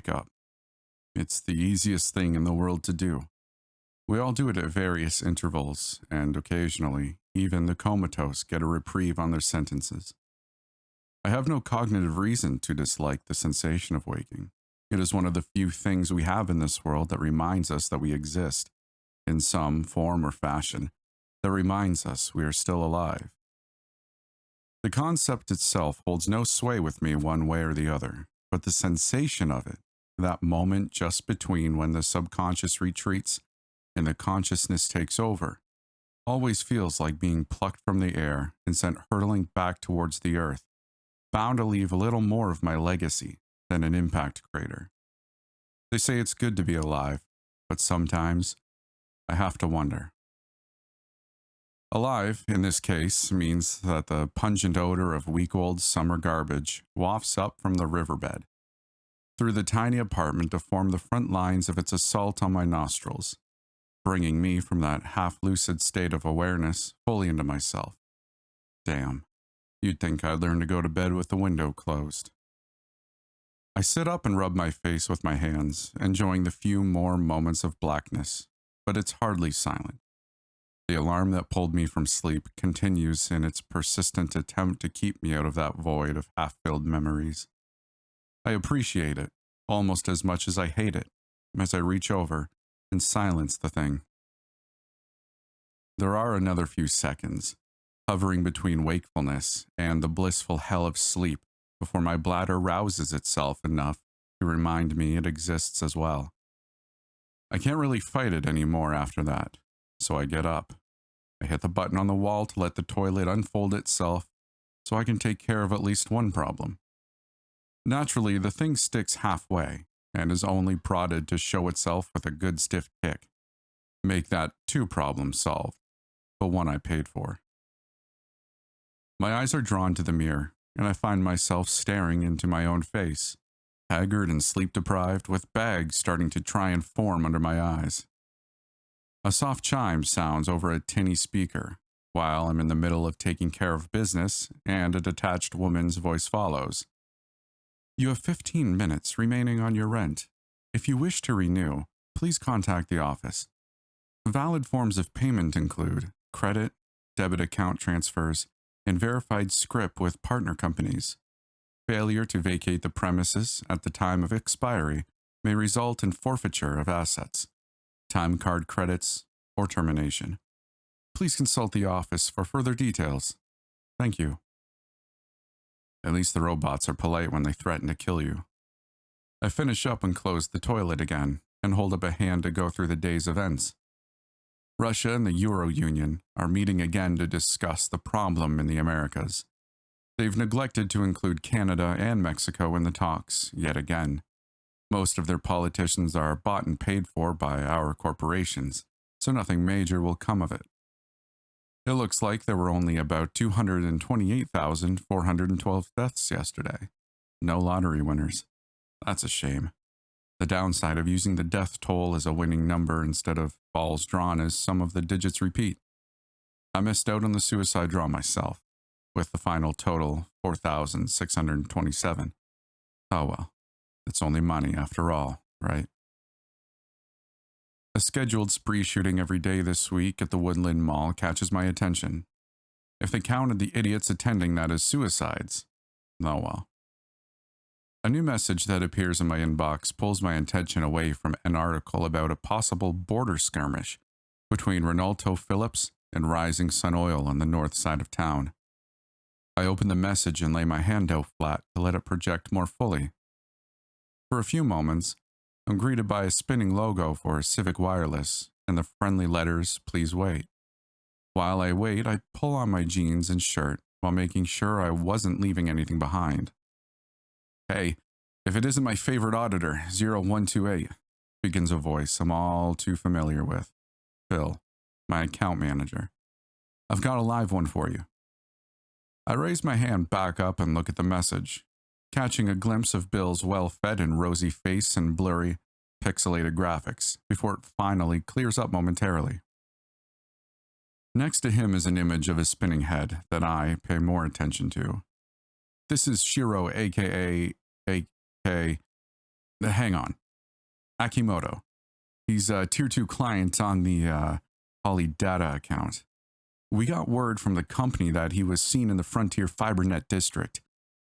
wake up. It's the easiest thing in the world to do. We all do it at various intervals, and occasionally, even the comatose get a reprieve on their sentences. I have no cognitive reason to dislike the sensation of waking. It is one of the few things we have in this world that reminds us that we exist, in some form or fashion, that reminds us we are still alive. The concept itself holds no sway with me one way or the other, but the sensation of it, that moment just between when the subconscious retreats and the consciousness takes over, always feels like being plucked from the air and sent hurtling back towards the earth, bound to leave a little more of my legacy than an impact crater. They say it's good to be alive, but sometimes I have to wonder. Alive, in this case, means that the pungent odor of week-old summer garbage wafts up from the riverbed, through the tiny apartment to form the front lines of its assault on my nostrils, bringing me from that half-lucid state of awareness fully into myself. Damn, you'd think I'd learn to go to bed with the window closed. I sit up and rub my face with my hands, enjoying the few more moments of blackness, but it's hardly silent. The alarm that pulled me from sleep continues in its persistent attempt to keep me out of that void of half-filled memories. I appreciate it, almost as much as I hate it, as I reach over and silence the thing. There are another few seconds, hovering between wakefulness and the blissful hell of sleep, before my bladder rouses itself enough to remind me it exists as well. I can't really fight it anymore after that, so I get up. I hit the button on the wall to let the toilet unfold itself so I can take care of at least one problem. Naturally, the thing sticks halfway and is only prodded to show itself with a good stiff kick. Make that 2 problems solved, but one I paid for. My eyes are drawn to the mirror, and I find myself staring into my own face, haggard and sleep-deprived, with bags starting to try and form under my eyes. A soft chime sounds over a tinny speaker, while I'm in the middle of taking care of business, and a detached woman's voice follows. You have 15 minutes remaining on your rent. If you wish to renew, please contact the office. Valid forms of payment include credit, debit account transfers, and verified scrip with partner companies. Failure to vacate the premises at the time of expiry may result in forfeiture of assets, time card credits, or termination. Please consult the office for further details. Thank you. At least the robots are polite when they threaten to kill you. I finish up and close the toilet again, and hold up a hand to go through the day's events. Russia and the Euro Union are meeting again to discuss the problem in the Americas. They've neglected to include Canada and Mexico in the talks, yet again. Most of their politicians are bought and paid for by our corporations, so nothing major will come of it. It looks like there were only about 228,412 deaths yesterday. No lottery winners. That's a shame. The downside of using the death toll as a winning number instead of balls drawn is some of the digits repeat. I missed out on the suicide draw myself, with the final total 4,627. Oh well, it's only money after all, right? A scheduled spree shooting every day this week at the Woodland Mall catches my attention. If they counted the idiots attending that as suicides, oh well. A new message that appears in my inbox pulls my attention away from an article about a possible border skirmish between Ronaldo Phillips and Rising Sun Oil on the north side of town. I open the message and lay my hand out flat to let it project more fully. For a few moments, I'm greeted by a spinning logo for Civic Wireless and the friendly letters, "Please wait." While I wait, I pull on my jeans and shirt while making sure I wasn't leaving anything behind. Hey, if it isn't my favorite auditor, 0128, begins a voice I'm all too familiar with. Phil, my account manager. I've got a live one for you. I raise my hand back up and look at the message, catching a glimpse of Bill's well-fed and rosy face and blurry, pixelated graphics, before it finally clears up momentarily. Next to him is an image of a spinning head that I pay more attention to. This is Shiro, aka Hang on. Akimoto. He's a tier 2 client on the Holly data account. We got word from the company that he was seen in the Frontier FiberNet district.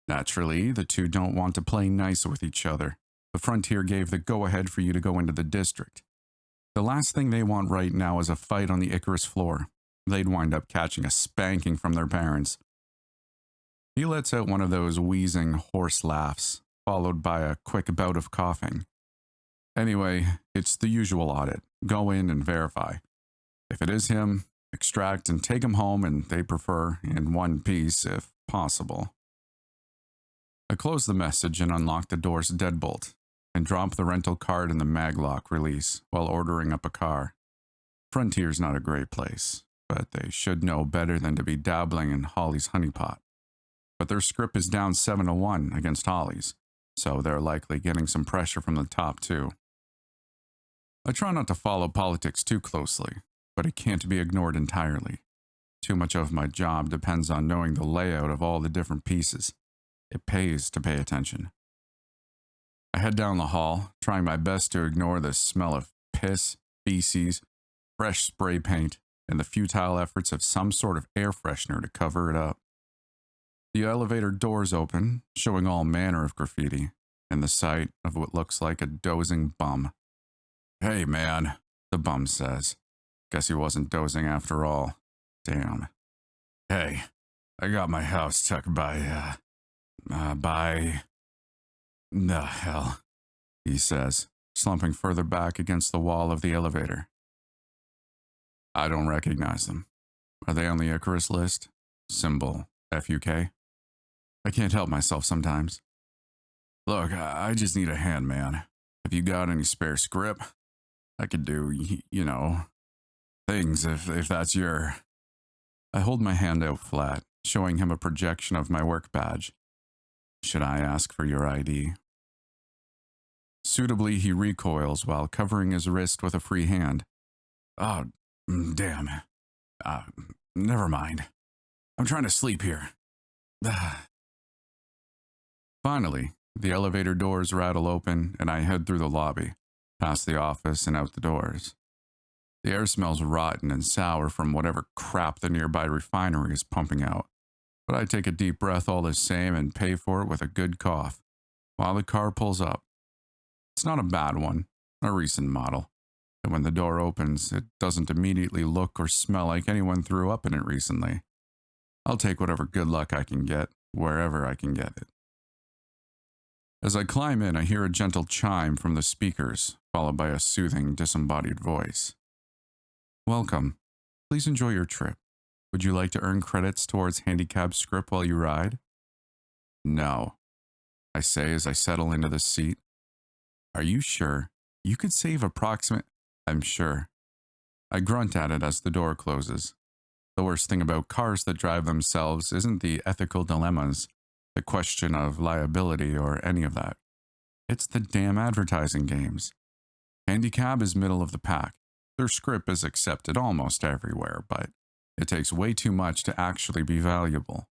Naturally, the two don't want to play nice with each other. The Frontier gave the go-ahead for you to go into the district. The last thing they want right now is a fight on the Icarus floor. They'd wind up catching a spanking from their parents. He lets out one of those wheezing horse laughs, followed by a quick bout of coughing. Anyway, it's the usual audit. Go in and verify. If it is him, extract and take him home, and they prefer in one piece if possible. I close the message and unlock the door's deadbolt, and drop the rental card in the maglock release while ordering up a car. Frontier's not a great place, but they should know better than to be dabbling in Holly's honeypot. But their script is down 7-1 against Holly's, so they're likely getting some pressure from the top too. I try not to follow politics too closely, but it can't be ignored entirely. Too much of my job depends on knowing the layout of all the different pieces. It pays to pay attention. I head down the hall, trying my best to ignore the smell of piss, feces, fresh spray paint, and the futile efforts of some sort of air freshener to cover it up. The elevator doors open, showing all manner of graffiti, and the sight of what looks like a dozing bum. "Hey, man," the bum says. Guess he wasn't dozing after all. Damn. "Hey, I got my house tucked by the hell," he says, slumping further back against the wall of the elevator. I don't recognize them. Are they on the Icarus list? Symbol FUK? I can't help myself sometimes. "Look, I just need a hand, man. Have you got any spare script? I could do, things if that's your..." I hold my hand out flat, showing him a projection of my work badge. "Should I ask for your ID?" Suitably, he recoils while covering his wrist with a free hand. "Oh, damn. Never mind. I'm trying to sleep here." Finally, the elevator doors rattle open and I head through the lobby, past the office and out the doors. The air smells rotten and sour from whatever crap the nearby refinery is pumping out, but I take a deep breath all the same and pay for it with a good cough, while the car pulls up. It's not a bad one, a recent model, and when the door opens, it doesn't immediately look or smell like anyone threw up in it recently. I'll take whatever good luck I can get, wherever I can get it. As I climb in, I hear a gentle chime from the speakers, followed by a soothing, disembodied voice. "Welcome. Please enjoy your trip. Would you like to earn credits towards handicap script while you ride?" "No," I say as I settle into the seat. "Are you sure? You could save approximate..." "I'm sure." I grunt at it as the door closes. The worst thing about cars that drive themselves isn't the ethical dilemmas, the question of liability, or any of that. It's the damn advertising games. Handicap is middle of the pack. Their script is accepted almost everywhere, but it takes way too much to actually be valuable.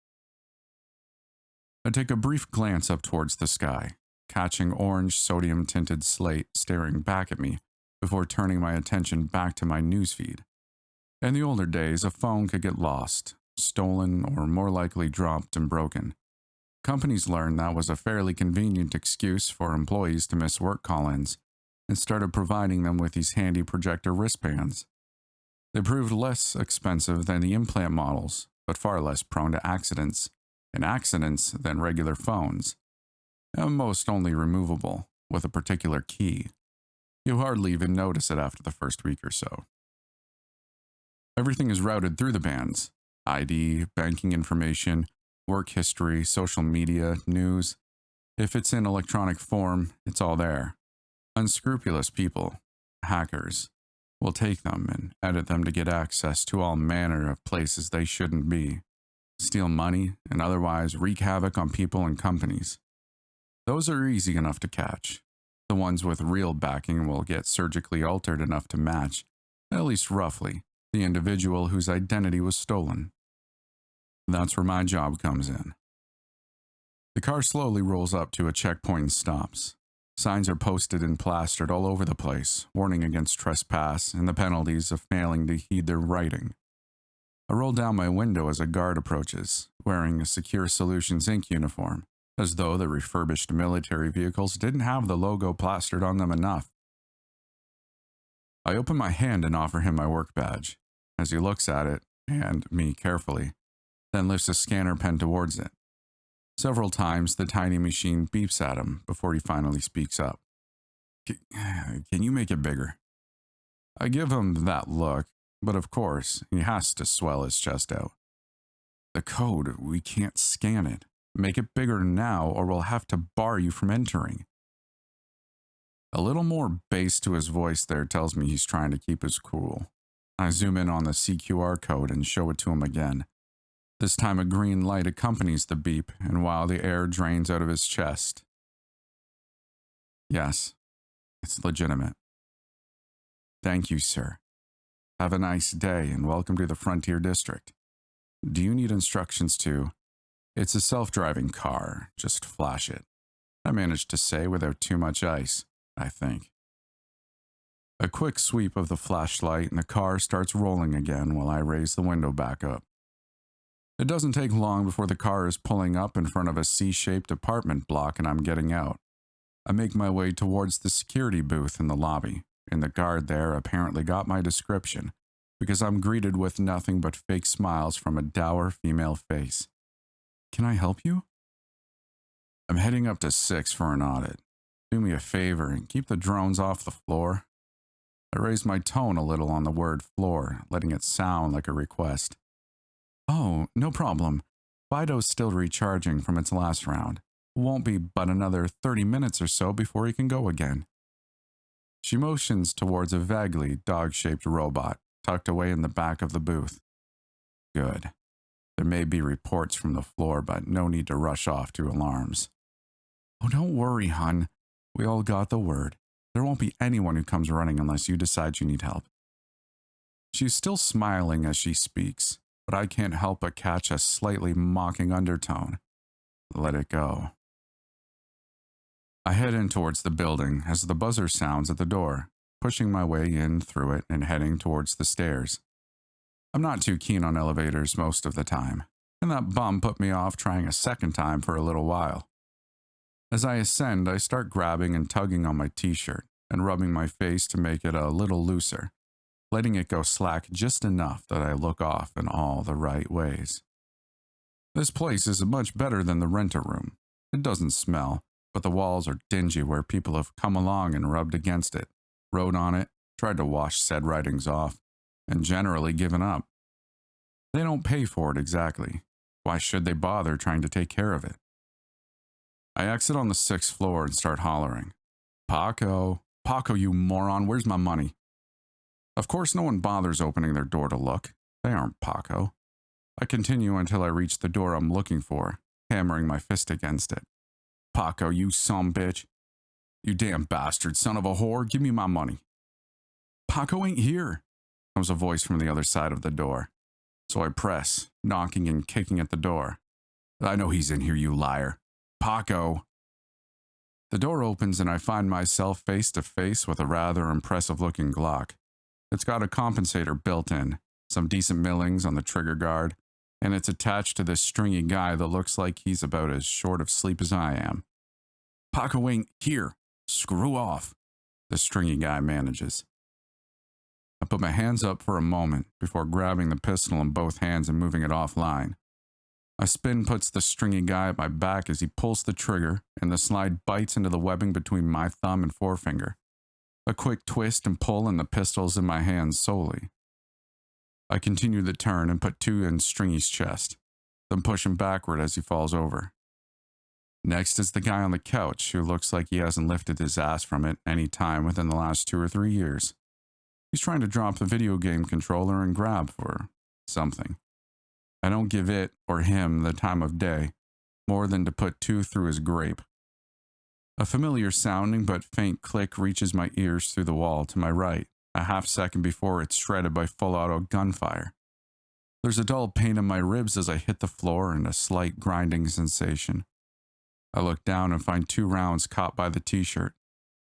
I take a brief glance up towards the sky, catching orange sodium-tinted slate staring back at me before turning my attention back to my newsfeed. In the older days, a phone could get lost, stolen, or more likely dropped and broken. Companies learned that was a fairly convenient excuse for employees to miss work call-ins and started providing them with these handy projector wristbands. They proved less expensive than the implant models, but far less prone to accidents than regular phones, and most only removable with a particular key. You hardly even notice it after the first week or so. Everything is routed through the bands: ID, banking information, work history, social media, news. If it's in electronic form, it's all there. Unscrupulous people, hackers, will take them and edit them to get access to all manner of places they shouldn't be, steal money, and otherwise wreak havoc on people and companies. Those are easy enough to catch. The ones with real backing will get surgically altered enough to match, at least roughly, the individual whose identity was stolen. That's where my job comes in. The car slowly rolls up to a checkpoint and stops. Signs are posted and plastered all over the place, warning against trespass and the penalties of failing to heed their writing. I roll down my window as a guard approaches, wearing a Secure Solutions Inc. uniform, as though the refurbished military vehicles didn't have the logo plastered on them enough. I open my hand and offer him my work badge, as he looks at it, and me carefully, then lifts a scanner pen towards it. Several times, the tiny machine beeps at him before he finally speaks up. Can you make it bigger? I give him that look, but of course, he has to swell his chest out. The code, we can't scan it. Make it bigger now or we'll have to bar you from entering. A little more bass to his voice there tells me he's trying to keep his cool. I zoom in on the CQR code and show it to him again. This time a green light accompanies the beep, and while the air drains out of his chest. Yes, it's legitimate. Thank you, sir. Have a nice day and welcome to the Frontier District. Do you need instructions to? It's a self-driving car, just flash it. I managed to say without too much ice, I think. A quick sweep of the flashlight and the car starts rolling again while I raise the window back up. It doesn't take long before the car is pulling up in front of a C-shaped apartment block and I'm getting out. I make my way towards the security booth in the lobby, and the guard there apparently got my description, because I'm greeted with nothing but fake smiles from a dour female face. Can I help you? I'm heading up to 6 for an audit. Do me a favor and keep the drones off the floor. I raise my tone a little on the word floor, letting it sound like a request. Oh, no problem. Fido's still recharging from its last round. Won't be but another 30 minutes or so before he can go again. She motions towards a vaguely dog-shaped robot tucked away in the back of the booth. Good. There may be reports from the floor, but no need to rush off to alarms. Oh, don't worry, hun. We all got the word. There won't be anyone who comes running unless you decide you need help. She's still smiling as she speaks, but I can't help but catch a slightly mocking undertone. Let it go. I head in towards the building as the buzzer sounds at the door, pushing my way in through it and heading towards the stairs. I'm not too keen on elevators most of the time, and that bum put me off trying a second time for a little while. As I ascend, I start grabbing and tugging on my t-shirt and rubbing my face to make it a little looser, letting it go slack just enough that I look off in all the right ways. This place is much better than the rent-a-room. It doesn't smell, but the walls are dingy where people have come along and rubbed against it, wrote on it, tried to wash said writings off, and generally given up. They don't pay for it exactly. Why should they bother trying to take care of it? I exit on the 6th floor and start hollering. Paco, Paco, you moron, where's my money? Of course no one bothers opening their door to look. They aren't Paco. I continue until I reach the door I'm looking for, hammering my fist against it. Paco, you sumbitch. You damn bastard, son of a whore, give me my money. Paco ain't here, comes a voice from the other side of the door. So I press, knocking and kicking at the door. I know he's in here, you liar. Paco. The door opens and I find myself face to face with a rather impressive-looking Glock. It's got a compensator built in, some decent millings on the trigger guard, and it's attached to this stringy guy that looks like he's about as short of sleep as I am. Paco ain't here. Screw off, the stringy guy manages. I put my hands up for a moment before grabbing the pistol in both hands and moving it offline. A spin puts the stringy guy at my back as he pulls the trigger, and the slide bites into the webbing between my thumb and forefinger. A quick twist and pull, and the pistol's in my hands solely. I continue the turn and put 2 in Stringy's chest, then push him backward as he falls over. Next is the guy on the couch, who looks like he hasn't lifted his ass from it any time within the last 2 or 3 years. He's trying to drop the video game controller and grab for something. I don't give it or him the time of day, more than to put 2 through his grape. A familiar sounding but faint click reaches my ears through the wall to my right, a half second before it's shredded by full auto gunfire. There's a dull pain in my ribs as I hit the floor and a slight grinding sensation. I look down and find 2 rounds caught by the t-shirt,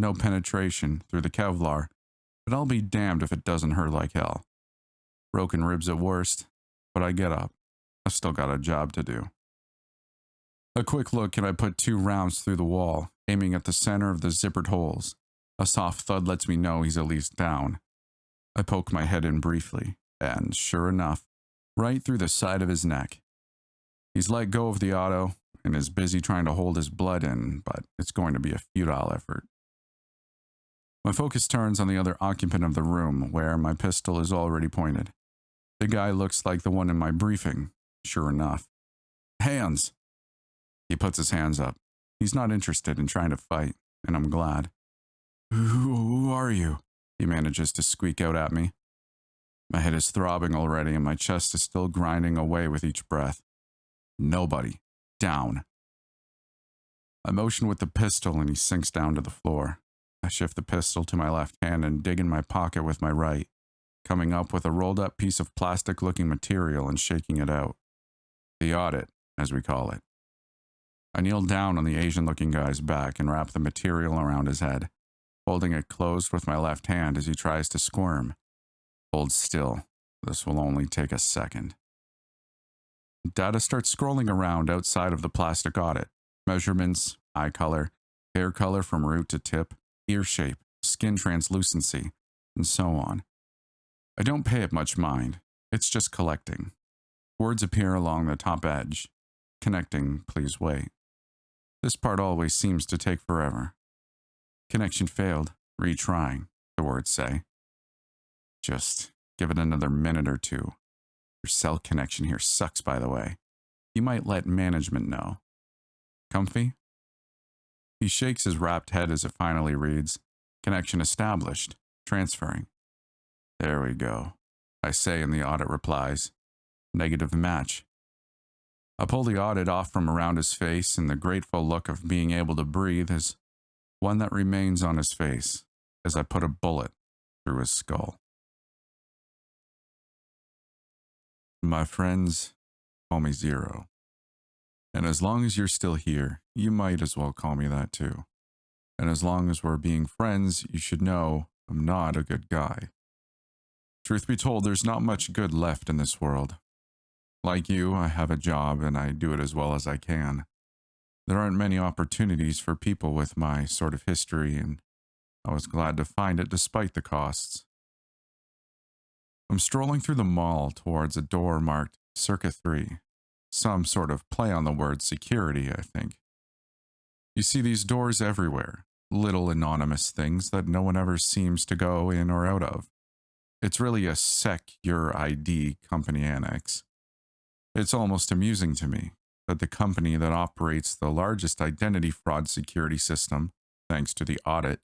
No penetration through the Kevlar, but I'll be damned if it doesn't hurt like hell. Broken ribs at worst, but I get up. I've still got a job to do. A quick look and I put 2 rounds through the wall, aiming at the center of the zippered holes. A soft thud lets me know he's at least down. I poke my head in briefly, and sure enough, right through the side of his neck. He's let go of the auto and is busy trying to hold his blood in, but it's going to be a futile effort. My focus turns on the other occupant of the room, where my pistol is already pointed. The guy looks like the one in my briefing, sure enough. Hands! He puts his hands up. He's not interested in trying to fight, and I'm glad. Who are you? He manages to squeak out at me. My head is throbbing already, and my chest is still grinding away with each breath. Nobody. Down. I motion with the pistol, and he sinks down to the floor. I shift the pistol to my left hand and dig in my pocket with my right, coming up with a rolled-up piece of plastic-looking material and shaking it out. The audit, as we call it. I kneel down on the Asian-looking guy's back and wrap the material around his head, holding it closed with my left hand as he tries to squirm. Hold still. This will only take a second. Data starts scrolling around outside of the plastic audit. Measurements, eye color, hair color from root to tip, ear shape, skin translucency, and so on. I don't pay it much mind. It's just collecting. Words appear along the top edge. Connecting, please wait. This part always seems to take forever. Connection failed. Retrying, the words say. Just give it another minute or two. Your cell connection here sucks, by the way. You might let management know. Comfy? He shakes his wrapped head as it finally reads, connection established, transferring. There we go, I say, and the audit replies, negative match. I pull the audit off from around his face, and the grateful look of being able to breathe is one that remains on his face as I put a bullet through his skull. My friends call me Zero. And as long as you're still here, you might as well call me that too. And as long as we're being friends, you should know I'm not a good guy. Truth be told, there's not much good left in this world. Like you, I have a job and I do it as well as I can. There aren't many opportunities for people with my sort of history, and I was glad to find it despite the costs. I'm strolling through the mall towards a door marked Circa 3. Some sort of play on the word security, I think. You see these doors everywhere, little anonymous things that no one ever seems to go in or out of. It's really a Your ID company annex. It's almost amusing to me that the company that operates the largest identity fraud security system, thanks to the audit,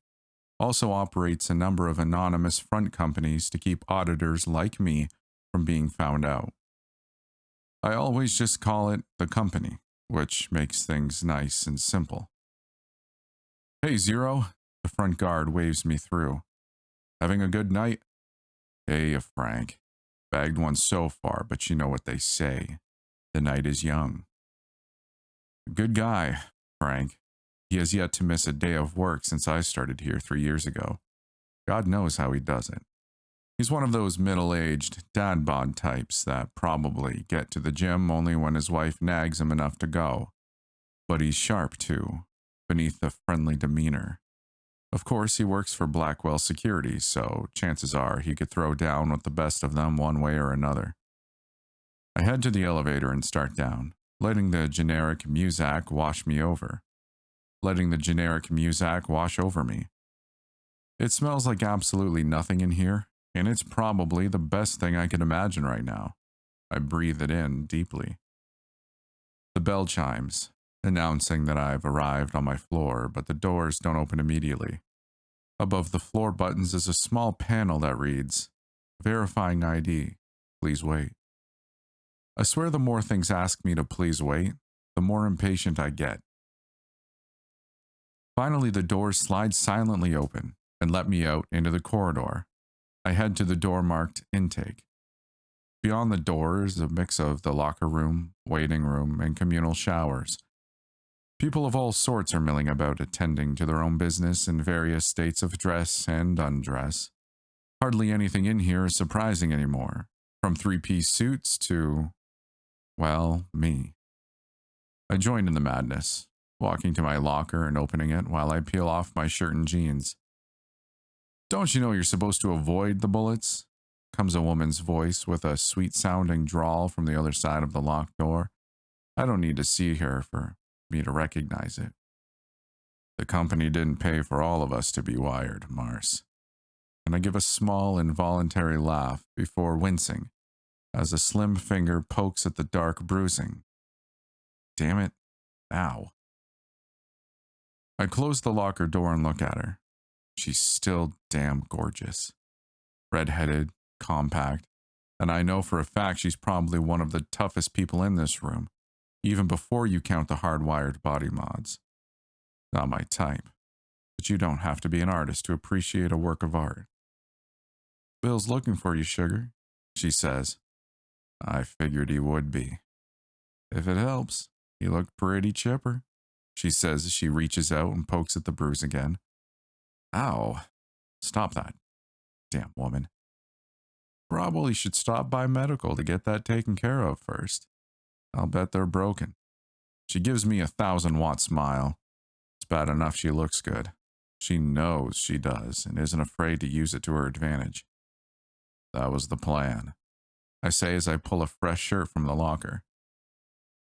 also operates a number of anonymous front companies to keep auditors like me from being found out. I always just call it the company, which makes things nice and simple. Hey, Zero, the front guard waves me through. Having a good night? Hey, Frank. Bagged one so far, but you know what they say. The night is young. Good guy, Frank. He has yet to miss a day of work since I started here 3 years ago. God knows how he does it. He's one of those middle-aged dad bod types that probably get to the gym only when his wife nags him enough to go. But he's sharp too, beneath the friendly demeanor. Of course, he works for Blackwell Security, so chances are he could throw down with the best of them one way or another. I head to the elevator and start down, letting the generic Muzak wash me over. Letting the generic Muzak wash over me. It smells like absolutely nothing in here, and it's probably the best thing I can imagine right now. I breathe it in deeply. The bell chimes, announcing that I've arrived on my floor, but the doors don't open immediately. Above the floor buttons is a small panel that reads, Verifying ID. Please wait. I swear the more things ask me to please wait, the more impatient I get. Finally, the doors slide silently open and let me out into the corridor. I head to the door marked Intake. Beyond the door is a mix of the locker room, waiting room, and communal showers. People of all sorts are milling about, attending to their own business in various states of dress and undress. Hardly anything in here is surprising anymore, from three-piece suits to, well, me. I join in the madness, walking to my locker and opening it while I peel off my shirt and jeans. "Don't you know you're supposed to avoid the bullets?" comes a woman's voice with a sweet-sounding drawl from the other side of the locked door. I don't need to see her for me to recognize it. "The company didn't pay for all of us to be wired, Mars." And I give a small, involuntary laugh before wincing as a slim finger pokes at the dark bruising. Damn it. Ow. I close the locker door and look at her. She's still damn gorgeous. Red-headed, compact, and I know for a fact she's probably one of the toughest people in this room, even before you count the hardwired body mods. Not my type, but you don't have to be an artist to appreciate a work of art. "Bill's looking for you, sugar," she says. I figured he would be. "If it helps, you look pretty chipper," she says as she reaches out and pokes at the bruise again. Ow. Stop that. Damn woman. Probably should stop by medical to get that taken care of first. I'll bet they're broken. She gives me a 1,000-watt smile. It's bad enough she looks good. She knows she does and isn't afraid to use it to her advantage. That was the plan, I say as I pull a fresh shirt from the locker.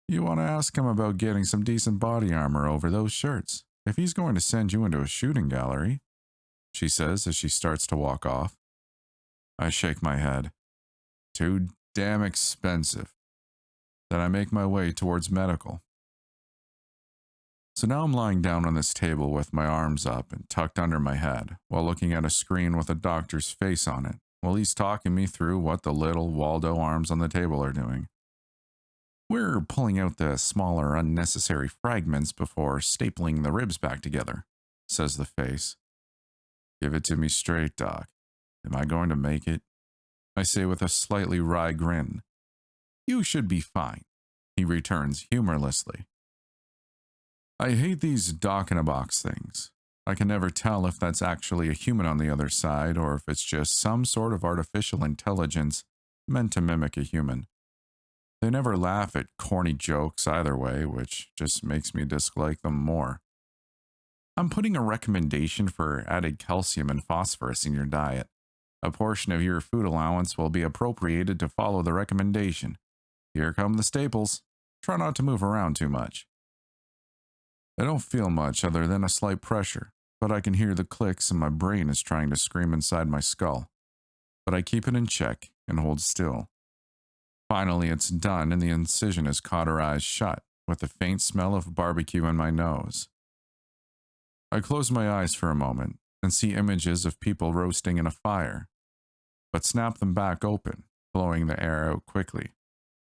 "You want to ask him about getting some decent body armor over those shirts, if he's going to send you into a shooting gallery," she says as she starts to walk off. I shake my head. Too damn expensive. Then I make my way towards medical. So now I'm lying down on this table with my arms up and tucked under my head while looking at a screen with a doctor's face on it while he's talking me through what the little Waldo arms on the table are doing. "We're pulling out the smaller, unnecessary fragments before stapling the ribs back together," says the face. "Give it to me straight, Doc. Am I going to make it?" I say with a slightly wry grin. "You should be fine," he returns humorlessly. I hate these doc-in-a-box things. I can never tell if that's actually a human on the other side or if it's just some sort of artificial intelligence meant to mimic a human. They never laugh at corny jokes either way, which just makes me dislike them more. "I'm putting a recommendation for added calcium and phosphorus in your diet. A portion of your food allowance will be appropriated to follow the recommendation. Here come the staples. Try not to move around too much." I don't feel much other than a slight pressure, but I can hear the clicks and my brain is trying to scream inside my skull. But I keep it in check and hold still. Finally, it's done and the incision is cauterized shut, with a faint smell of barbecue in my nose. I close my eyes for a moment and see images of people roasting in a fire, but snap them back open, blowing the air out quickly.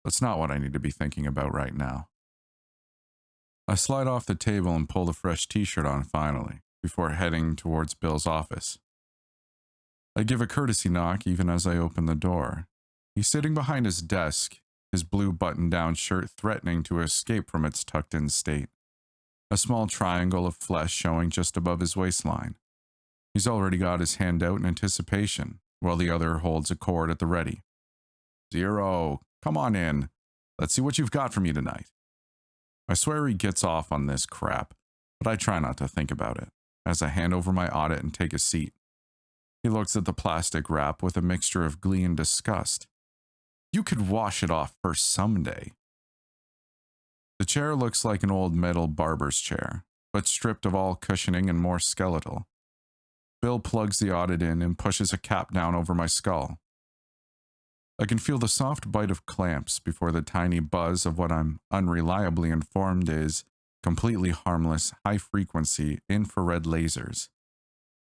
That's not what I need to be thinking about right now. I slide off the table and pull the fresh t-shirt on finally, before heading towards Bill's office. I give a courtesy knock even as I open the door. He's sitting behind his desk, his blue button-down shirt threatening to escape from its tucked-in state. A small triangle of flesh showing just above his waistline. He's already got his hand out in anticipation, while the other holds a cord at the ready. "Zero, come on in. Let's see what you've got for me tonight." I swear he gets off on this crap, but I try not to think about it, as I hand over my audit and take a seat. He looks at the plastic wrap with a mixture of glee and disgust. "You could wash it off first someday." The chair looks like an old metal barber's chair, but stripped of all cushioning and more skeletal. Bill plugs the audit in and pushes a cap down over my skull. I can feel the soft bite of clamps before the tiny buzz of what I'm unreliably informed is completely harmless, high-frequency infrared lasers.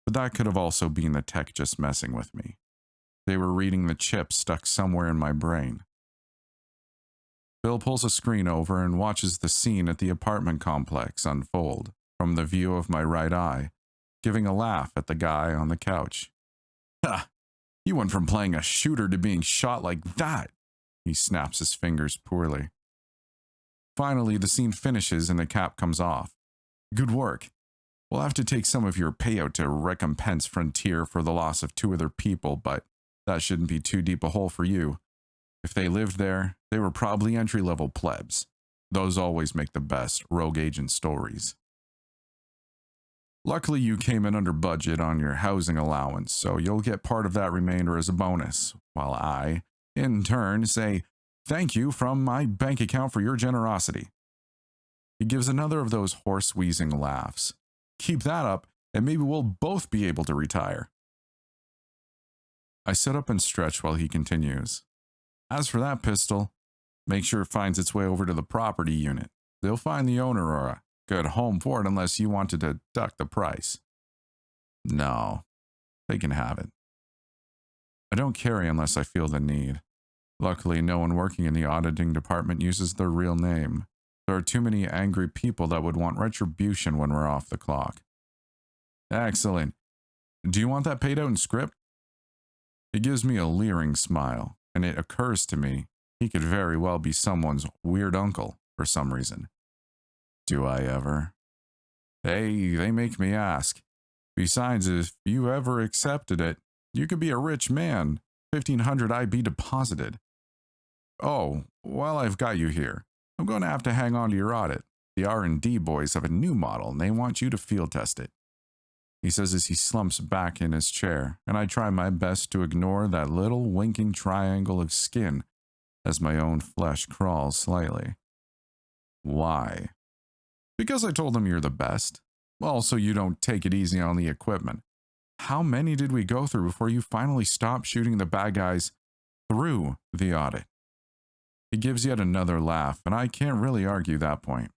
But that could have also been the tech just messing with me. They were reading the chip stuck somewhere in my brain. Bill pulls a screen over and watches the scene at the apartment complex unfold from the view of my right eye, giving a laugh at the guy on the couch. "Ha! You went from playing a shooter to being shot like that." He snaps his fingers poorly. Finally, the scene finishes and the cap comes off. Good work. We'll have to take some of your payout to recompense Frontier for the loss of 2 other people, but that shouldn't be too deep a hole for you. If they lived there, they were probably entry-level plebs. Those always make the best rogue agent stories. Luckily, you came in under budget on your housing allowance, so you'll get part of that remainder as a bonus, while I, in turn, say thank you from my bank account for your generosity. He gives another of those hoarse wheezing laughs. Keep that up, and maybe we'll both be able to retire. I sit up and stretch while he continues. As for that pistol, make sure it finds its way over to the property unit. They'll find the owner or a good home for it unless you want to deduct the price. No, they can have it. I don't carry unless I feel the need. Luckily, no one working in the auditing department uses their real name. There are too many angry people that would want retribution when we're off the clock. Excellent. Do you want that paid out in script? He gives me a leering smile, and it occurs to me he could very well be someone's weird uncle for some reason. Do I ever? They make me ask. Besides, if you ever accepted it, you could be a rich man. 1,500 IB deposited. Oh, while I've got you here, I'm going to have to hang on to your audit. The R&D boys have a new model, and they want you to field test it. He says as he slumps back in his chair, and I try my best to ignore that little winking triangle of skin as my own flesh crawls slightly. Why? Because I told them you're the best. Also, you don't take it easy on the equipment. How many did we go through before you finally stopped shooting the bad guys through the audit? He gives yet another laugh, and I can't really argue that point.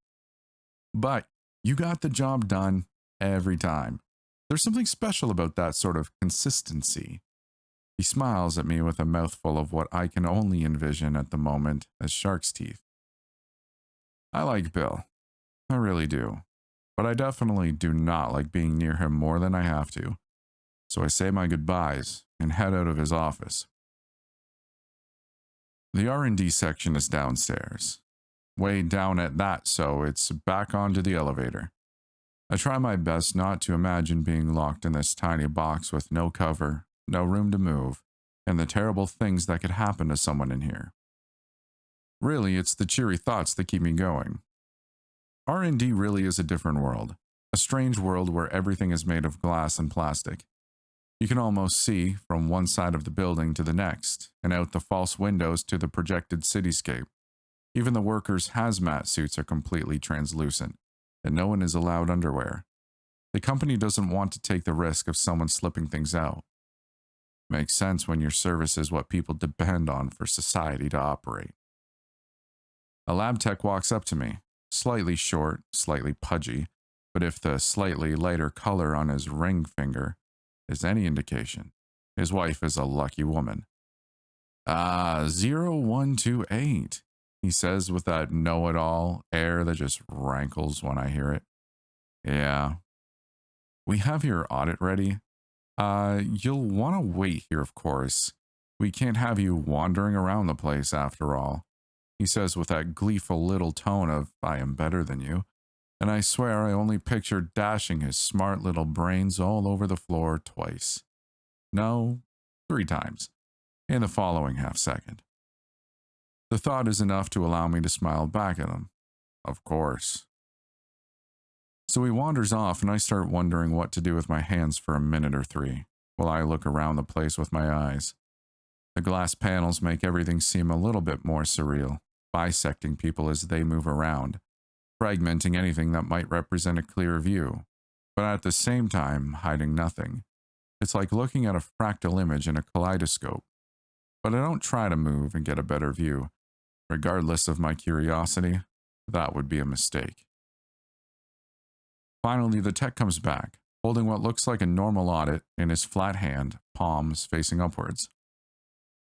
But you got the job done every time. There's something special about that sort of consistency. He smiles at me with a mouthful of what I can only envision at the moment as shark's teeth. I like Bill. I really do. But I definitely do not like being near him more than I have to. So I say my goodbyes and head out of his office. The R&D section is downstairs. Way down at that, so it's back onto the elevator. I try my best not to imagine being locked in this tiny box with no cover, no room to move, and the terrible things that could happen to someone in here. Really, it's the cheery thoughts that keep me going. R&D really is a different world, a strange world where everything is made of glass and plastic. You can almost see from one side of the building to the next, and out the false windows to the projected cityscape. Even the workers' hazmat suits are completely translucent, and no one is allowed underwear. The company doesn't want to take the risk of someone slipping things out. Makes sense when your service is what people depend on for society to operate. A lab tech walks up to me, slightly short, slightly pudgy, but if the slightly lighter color on his ring finger is any indication, his wife is a lucky woman. 0128, he says with that know-it-all air that just rankles when I hear it. Yeah. We have your audit ready. You'll want to wait here, of course. We can't have you wandering around the place after all, he says with that gleeful little tone of, I am better than you. And I swear I only pictured dashing his smart little brains all over the floor twice. No, 3 times, in the following half second. The thought is enough to allow me to smile back at him. Of course. So he wanders off, and I start wondering what to do with my hands for a minute or 3, while I look around the place with my eyes. The glass panels make everything seem a little bit more surreal, bisecting people as they move around, fragmenting anything that might represent a clear view, but at the same time hiding nothing. It's like looking at a fractal image in a kaleidoscope. But I don't try to move and get a better view. Regardless of my curiosity, that would be a mistake. Finally, the tech comes back, holding what looks like a normal audit in his flat hand, palms facing upwards.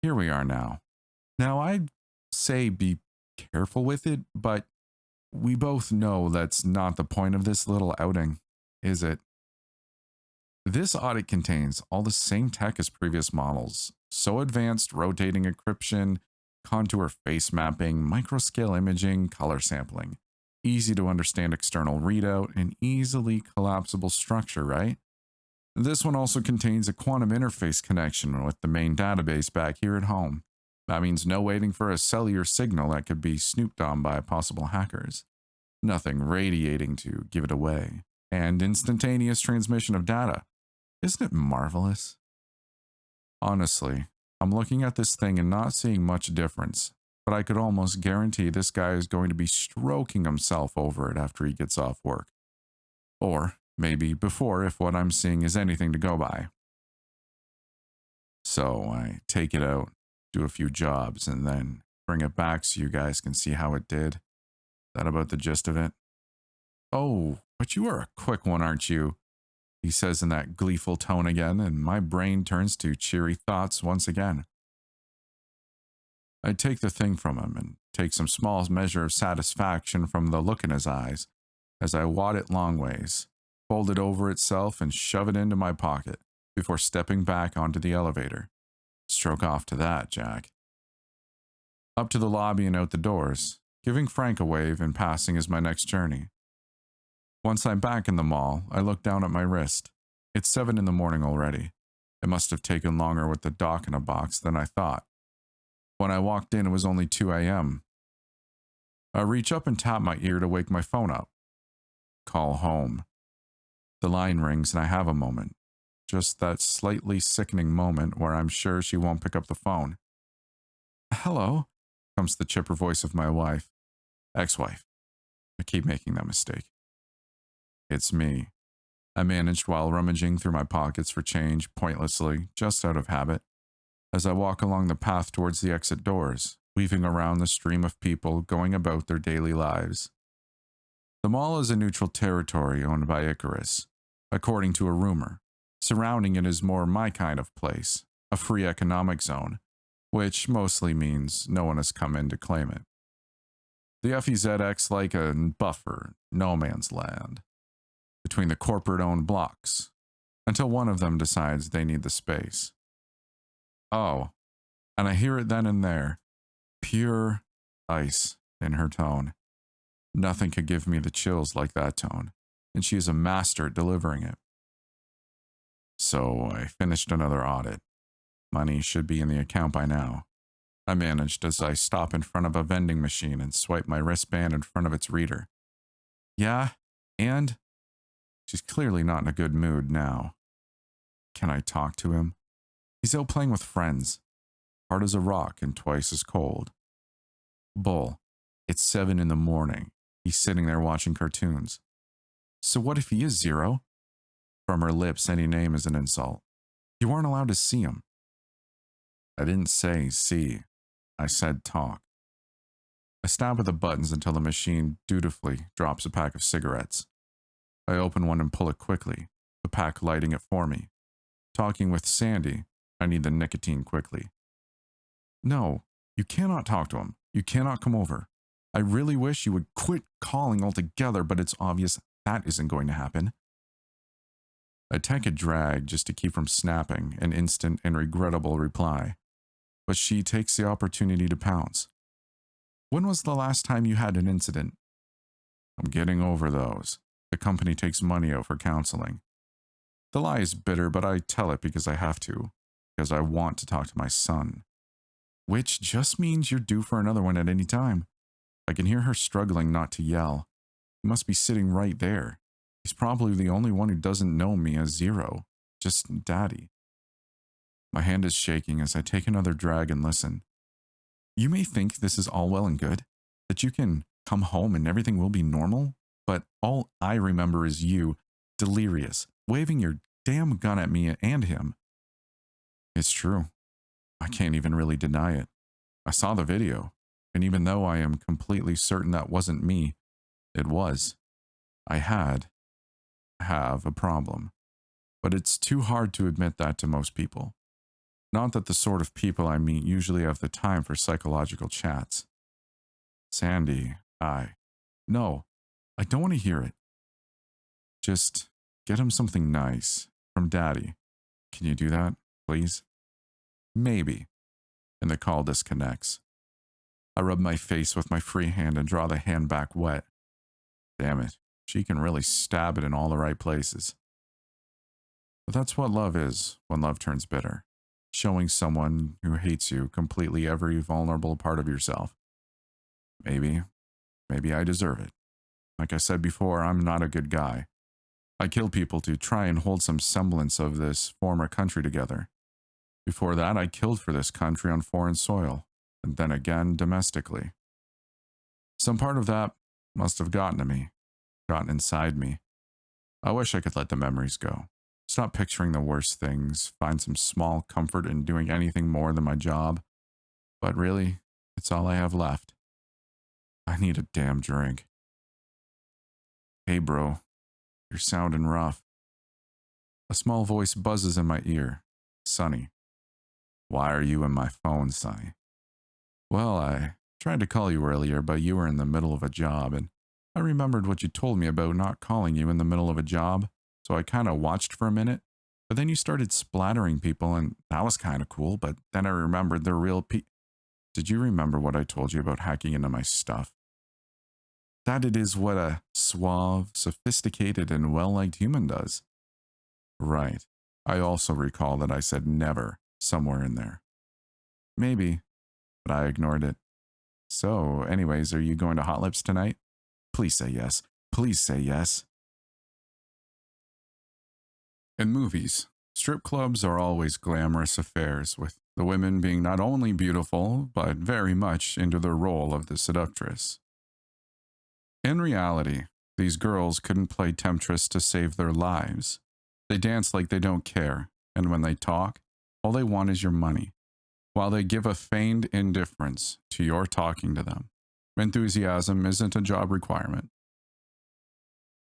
Here we are now. Now, I'd say be careful with it, but we both know that's not the point of this little outing, is it? This audit contains all the same tech as previous models. So advanced rotating encryption, contour face mapping, microscale imaging, color sampling. Easy to understand external readout, and easily collapsible structure, right? This one also contains a quantum interface connection with the main database back here at home. That means no waiting for a cellular signal that could be snooped on by possible hackers. Nothing radiating to give it away. And instantaneous transmission of data. Isn't it marvelous? Honestly, I'm looking at this thing and not seeing much difference, but I could almost guarantee this guy is going to be stroking himself over it after he gets off work. Or maybe before, if what I'm seeing is anything to go by. So I take it out, do a few jobs, and then bring it back so you guys can see how it did. That about the gist of it? Oh, but you are a quick one, aren't you? He says in that gleeful tone again, and my brain turns to cheery thoughts once again. I take the thing from him and take some small measure of satisfaction from the look in his eyes as I wad it long ways, fold it over itself, and shove it into my pocket before stepping back onto the elevator. Stroke off to that, Jack. Up to the lobby and out the doors, giving Frank a wave and passing is my next journey. Once I'm back in the mall, I look down at my wrist. It's 7 in the morning already. It must have taken longer with the dock in a box than I thought. When I walked in, it was only 2 a.m. I reach up and tap my ear to wake my phone up. Call home. The line rings and I have a moment. Just that slightly sickening moment where I'm sure she won't pick up the phone. Hello, comes the chipper voice of my wife. Ex-wife. I keep making that mistake. It's me. I managed while rummaging through my pockets for change pointlessly, just out of habit, as I walk along the path towards the exit doors, weaving around the stream of people going about their daily lives. The mall is a neutral territory owned by Icarus, according to a rumor. Surrounding it is more my kind of place, a free economic zone, which mostly means no one has come in to claim it. The FEZX like a buffer, no man's land, between the corporate-owned blocks, until one of them decides they need the space. Oh, and I hear it then and there, pure ice in her tone. Nothing could give me the chills like that tone, and she is a master at delivering it. So I finished another audit. Money should be in the account by now. I managed as I stop in front of a vending machine and swipe my wristband in front of its reader. Yeah, and? She's clearly not in a good mood now. Can I talk to him? He's out playing with friends. Hard as a rock and twice as cold. Bull. It's 7 in the morning. He's sitting there watching cartoons. So what if he is Zero? From her lips, any name is an insult. You aren't allowed to see him. I didn't say see. I said talk. I stab at the buttons until the machine dutifully drops a pack of cigarettes. I open one and pull it quickly, the pack lighting it for me. Talking with Sandy, I need the nicotine quickly. No, you cannot talk to him. You cannot come over. I really wish you would quit calling altogether, but it's obvious that isn't going to happen. I take a drag just to keep from snapping an instant and regrettable reply, but she takes the opportunity to pounce. When was the last time you had an incident? I'm getting over those. The company takes money out for counseling. The lie is bitter, but I tell it because I have to, because I want to talk to my son. Which just means you're due for another one at any time. I can hear her struggling not to yell. He must be sitting right there. He's probably the only one who doesn't know me as Zero, just Daddy. My hand is shaking as I take another drag and listen. You may think this is all well and good, that you can come home and everything will be normal, but all I remember is you, delirious, waving your damn gun at me and him. It's true. I can't even really deny it. I saw the video, and even though I am completely certain that wasn't me, it was. I have a problem. But it's too hard to admit that to most people. Not that the sort of people I meet usually have the time for psychological chats. Sandy, no, I don't want to hear it. Just get him something nice from Daddy. Can you do that, please? Maybe. And the call disconnects. I rub my face with my free hand and draw the hand back wet. Damn it, she can really stab it in all the right places. But that's what love is when love turns bitter. Showing someone who hates you completely every vulnerable part of yourself. Maybe I deserve it. Like I said before, I'm not a good guy. I kill people to try and hold some semblance of this former country together. Before that, I killed for this country on foreign soil, and then again domestically. Some part of that must have gotten to me, gotten inside me. I wish I could let the memories go. Stop picturing the worst things, find some small comfort in doing anything more than my job. But really, it's all I have left. I need a damn drink. Hey bro, you're sounding rough. A small voice buzzes in my ear. Sonny. Why are you in my phone, Sonny? Well, I tried to call you earlier, but you were in the middle of a job, and I remembered what you told me about not calling you in the middle of a job, so I kind of watched for a minute, but then you started splattering people, and that was kind of cool, but then I remembered they're real Did you remember what I told you about hacking into my stuff? That it is what a suave, sophisticated, and well-liked human does. Right. I also recall that I said never somewhere in there. Maybe, but I ignored it. So, anyways, are you going to Hot Lips tonight? Please say yes. Please say yes. In movies, strip clubs are always glamorous affairs, with the women being not only beautiful, but very much into the role of the seductress. In reality, these girls couldn't play temptress to save their lives. They dance like they don't care, and when they talk, all they want is your money, while they give a feigned indifference to your talking to them. Enthusiasm isn't a job requirement.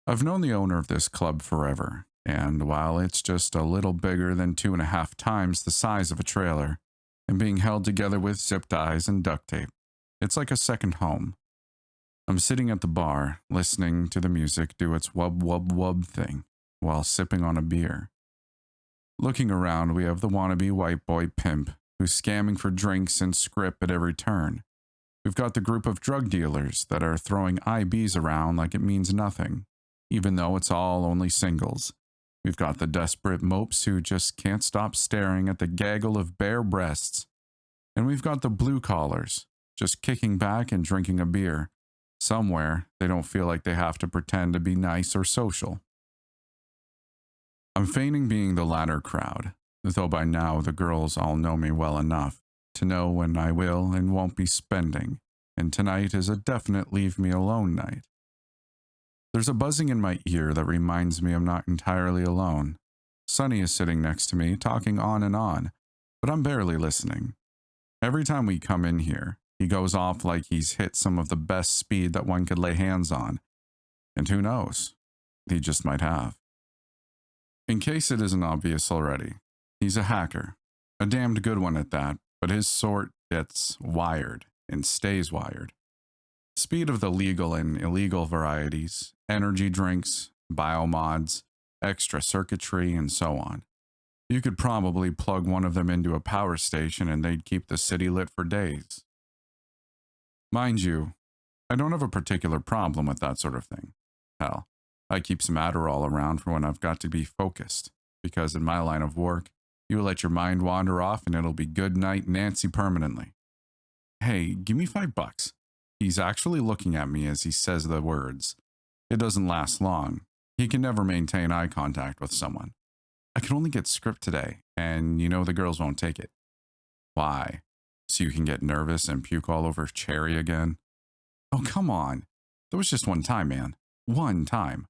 I've known the owner of this club forever, and while it's just a little bigger than 2.5 times the size of a trailer, and being held together with zip ties and duct tape, it's like a second home. I'm sitting at the bar, listening to the music do its wub wub wub thing, while sipping on a beer. Looking around, we have the wannabe white boy pimp, who's scamming for drinks and script at every turn. We've got the group of drug dealers that are throwing IBs around like it means nothing, even though it's all only singles. We've got the desperate mopes who just can't stop staring at the gaggle of bare breasts. And we've got the blue collars, just kicking back and drinking a beer. Somewhere, they don't feel like they have to pretend to be nice or social. I'm feigning being the latter crowd, though by now the girls all know me well enough to know when I will and won't be spending, and tonight is a definite leave me alone night. There's a buzzing in my ear that reminds me I'm not entirely alone. Sonny is sitting next to me, talking on and on, but I'm barely listening. Every time we come in here, he goes off like he's hit some of the best speed that one could lay hands on. And who knows? He just might have. In case it isn't obvious already, he's a hacker. A damned good one at that, but his sort gets wired and stays wired. Speed of the legal and illegal varieties, energy drinks, biomods, extra circuitry, and so on. You could probably plug one of them into a power station and they'd keep the city lit for days. Mind you, I don't have a particular problem with that sort of thing. Hell, I keep some Adderall around for when I've got to be focused, because in my line of work, you let your mind wander off and it'll be good night Nancy permanently. Hey, give me $5. He's actually looking at me as he says the words. It doesn't last long. He can never maintain eye contact with someone. I can only get script today, and you know the girls won't take it. Why? So you can get nervous and puke all over Cherry again? Oh, come on. That was just one time, man. One time.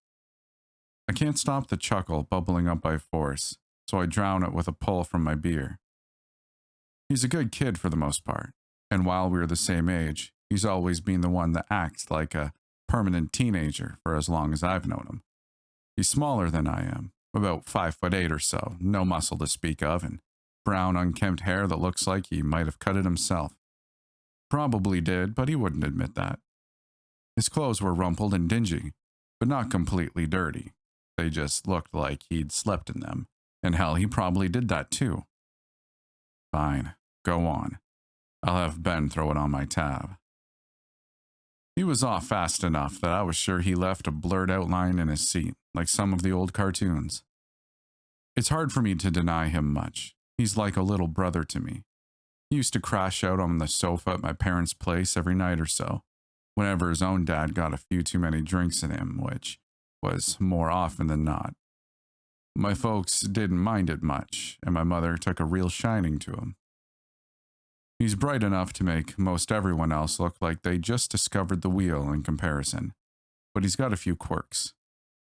I can't stop the chuckle bubbling up by force, so I drown it with a pull from my beer. He's a good kid for the most part, and while we're the same age, he's always been the one that acts like a permanent teenager for as long as I've known him. He's smaller than I am, about 5'8" or so, no muscle to speak of, and brown unkempt hair that looks like he might have cut it himself. Probably did, but he wouldn't admit that. His clothes were rumpled and dingy, but not completely dirty. They just looked like he'd slept in them, and hell, he probably did that too. Fine, go on. I'll have Ben throw it on my tab. He was off fast enough that I was sure he left a blurred outline in his seat, like some of the old cartoons. It's hard for me to deny him much. He's like a little brother to me. He used to crash out on the sofa at my parents' place every night or so, whenever his own dad got a few too many drinks in him, which was more often than not. My folks didn't mind it much, and my mother took a real shining to him. He's bright enough to make most everyone else look like they just discovered the wheel in comparison, but he's got a few quirks.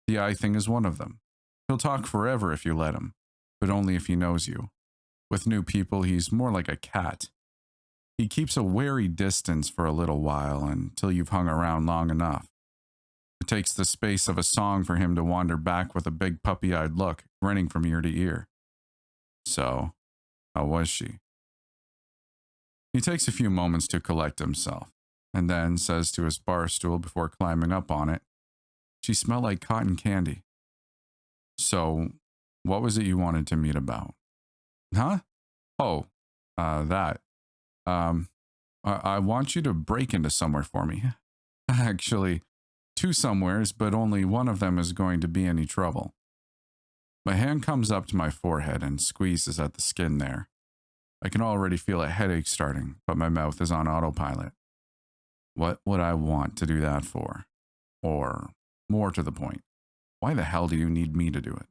The eye thing is one of them. He'll talk forever if you let him, but only if he knows you. With new people, he's more like a cat. He keeps a wary distance for a little while until you've hung around long enough. It takes the space of a song for him to wander back with a big puppy-eyed look, grinning from ear to ear. So, how was she? He takes a few moments to collect himself, and then says to his bar stool before climbing up on it, "She smelled like cotton candy." "So, what was it you wanted to meet about?" "Huh? Oh, that. I want you to break into somewhere for me. Actually, two somewheres, but only one of them is going to be any trouble." My hand comes up to my forehead and squeezes at the skin there. I can already feel a headache starting, but my mouth is on autopilot. What would I want to do that for? Or, more to the point, why the hell do you need me to do it?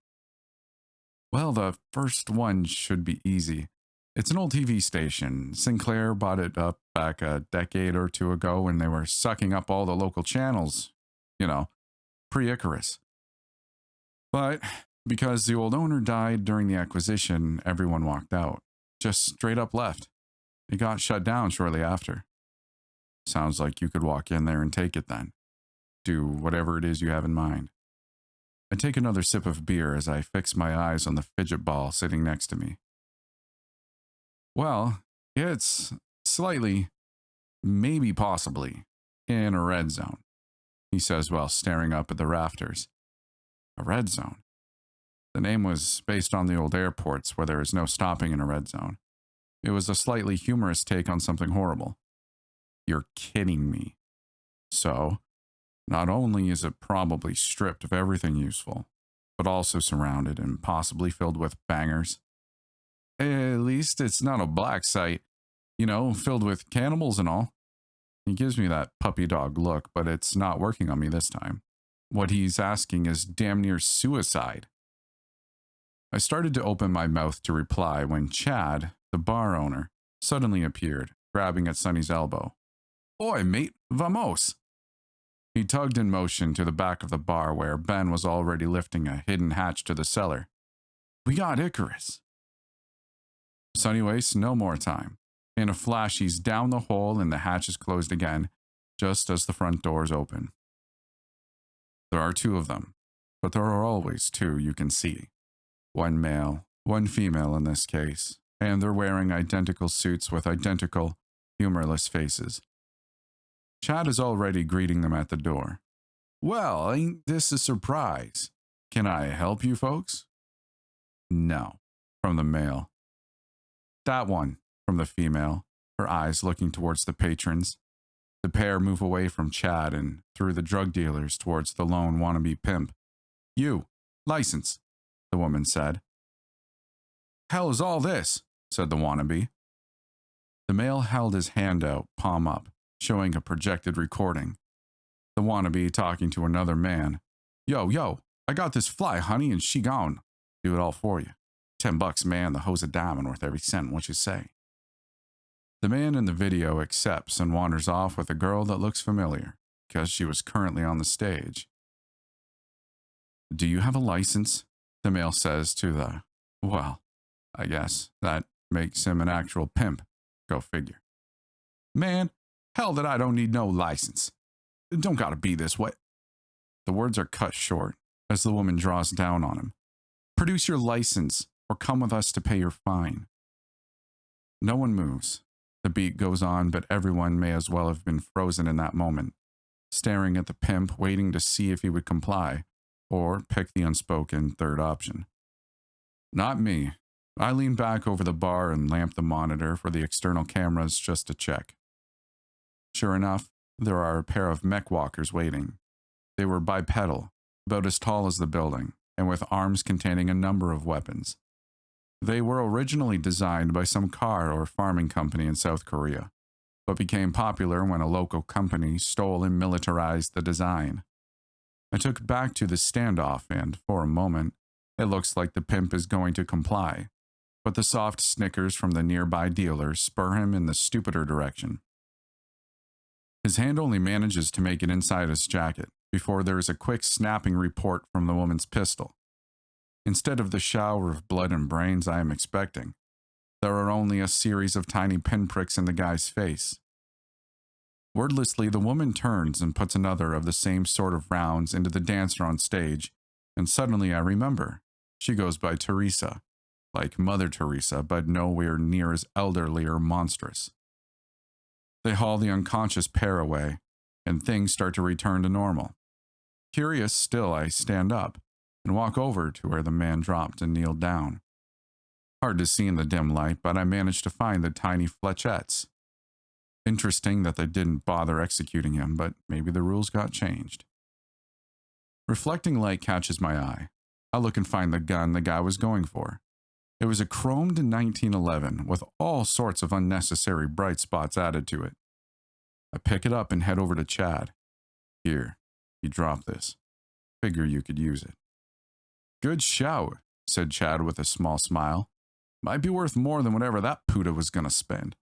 Well, the first one should be easy. It's an old TV station. Sinclair bought it up back a decade or two ago when they were sucking up all the local channels. You know, pre-Icarus. But because the old owner died during the acquisition, everyone walked out. Just straight up left. It got shut down shortly after. Sounds like you could walk in there and take it then. Do whatever it is you have in mind. I take another sip of beer as I fix my eyes on the fidget ball sitting next to me. Well, it's slightly, maybe possibly, in a red zone, he says while staring up at the rafters. A red zone? The name was based on the old airports where there is no stopping in a red zone. It was a slightly humorous take on something horrible. You're kidding me. So, not only is it probably stripped of everything useful, but also surrounded and possibly filled with bangers. At least it's not a black site, filled with cannibals and all. He gives me that puppy dog look, but it's not working on me this time. What he's asking is damn near suicide. I started to open my mouth to reply when Chad, the bar owner, suddenly appeared, grabbing at Sonny's elbow. "Oi, mate, vamos!" He tugged in motion to the back of the bar where Ben was already lifting a hidden hatch to the cellar. "We got Icarus." Sonny wastes no more time. In a flash, he's down the hole and the hatch is closed again, just as the front doors open. There are two of them, but there are always two you can see. One male, one female in this case, and they're wearing identical suits with identical, humorless faces. Chad is already greeting them at the door. "Well, ain't this a surprise? Can I help you folks?" "No," from the male. "That one," from the female, her eyes looking towards the patrons. The pair move away from Chad and through the drug dealers towards the lone wannabe pimp. "You, license," the woman said. "Hell is all this?" said the wannabe. The male held his hand out, palm up, showing a projected recording. The wannabe talking to another man. Yo, I got this fly, honey, and she gone. Do it all for you. $10, man, the hoe's a diamond worth every cent, what you say?" The man in the video accepts and wanders off with a girl that looks familiar, because she was currently on the stage. "Do you have a license?" the male says to the, well, I guess that makes him an actual pimp. Go figure. "Man, hell that I don't need no license. It don't gotta be this way." The words are cut short as the woman draws down on him. "Produce your license or come with us to pay your fine." No one moves. The beat goes on, but everyone may as well have been frozen in that moment, staring at the pimp, waiting to see if he would comply, or pick the unspoken third option. Not me. I lean back over the bar and lamp the monitor for the external cameras just to check. Sure enough, there are a pair of mech walkers waiting. They were bipedal, about as tall as the building, and with arms containing a number of weapons. They were originally designed by some car or farming company in South Korea, but became popular when a local company stole and militarized the design. I took it back to the standoff, and for a moment, it looks like the pimp is going to comply, but the soft snickers from the nearby dealers spur him in the stupider direction. His hand only manages to make it inside his jacket before there is a quick snapping report from the woman's pistol. Instead of the shower of blood and brains I am expecting, there are only a series of tiny pinpricks in the guy's face. Wordlessly, the woman turns and puts another of the same sort of rounds into the dancer on stage, and suddenly I remember. She goes by Teresa, like Mother Teresa, but nowhere near as elderly or monstrous. They haul the unconscious pair away, and things start to return to normal. Curious still, I stand up and walk over to where the man dropped and kneeled down. Hard to see in the dim light, but I managed to find the tiny flechettes. Interesting that they didn't bother executing him, but maybe the rules got changed. Reflecting light catches my eye. I look and find the gun the guy was going for. It was a chromed 1911 with all sorts of unnecessary bright spots added to it. I pick it up and head over to Chad. Here, you drop this. Figure you could use it. Good shout, said Chad with a small smile. Might be worth more than whatever that puta was going to spend.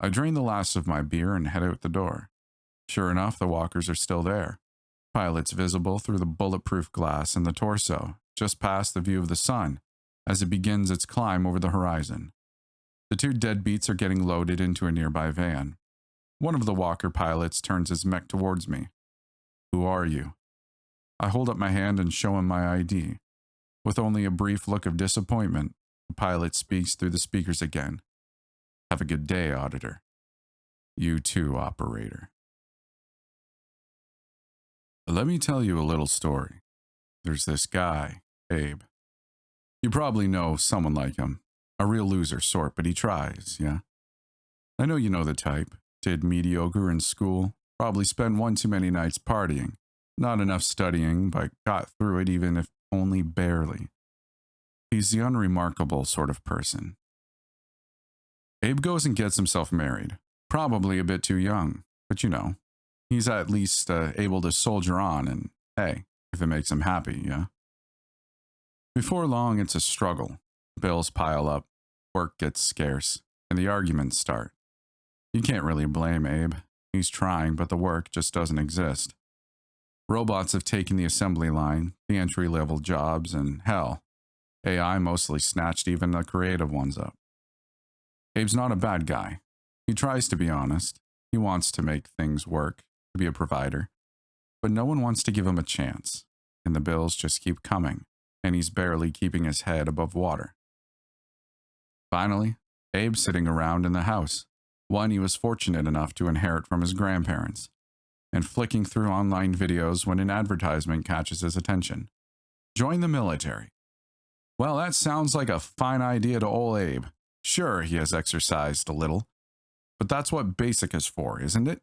I drain the last of my beer and head out the door. Sure enough, the walkers are still there. Pilots visible through the bulletproof glass in the torso, just past the view of the sun, as it begins its climb over the horizon. The two deadbeats are getting loaded into a nearby van. One of the walker pilots turns his mech towards me. Who are you? I hold up my hand and show him my ID. With only a brief look of disappointment, the pilot speaks through the speakers again. Have a good day, Auditor. You too, Operator. Let me tell you a little story. There's this guy, Abe. You probably know someone like him. A real loser sort, but he tries, yeah? I know you know the type. Did mediocre in school. Probably spent one too many nights partying. Not enough studying, but got through it even if only barely. He's the unremarkable sort of person. Abe goes and gets himself married. Probably a bit too young, but you know, he's at least able to soldier on, and hey, if it makes him happy, yeah? Before long, it's a struggle. Bills pile up, work gets scarce, and the arguments start. You can't really blame Abe. He's trying, but the work just doesn't exist. Robots have taken the assembly line, the entry-level jobs, and hell, AI mostly snatched even the creative ones up. Abe's not a bad guy. He tries to be honest. He wants to make things work, to be a provider. But no one wants to give him a chance, and the bills just keep coming, and he's barely keeping his head above water. Finally, Abe's sitting around in the house, one he was fortunate enough to inherit from his grandparents, and flicking through online videos when an advertisement catches his attention. Join the military. Well, that sounds like a fine idea to old Abe. Sure, he has exercised a little, but that's what basic is for, isn't it?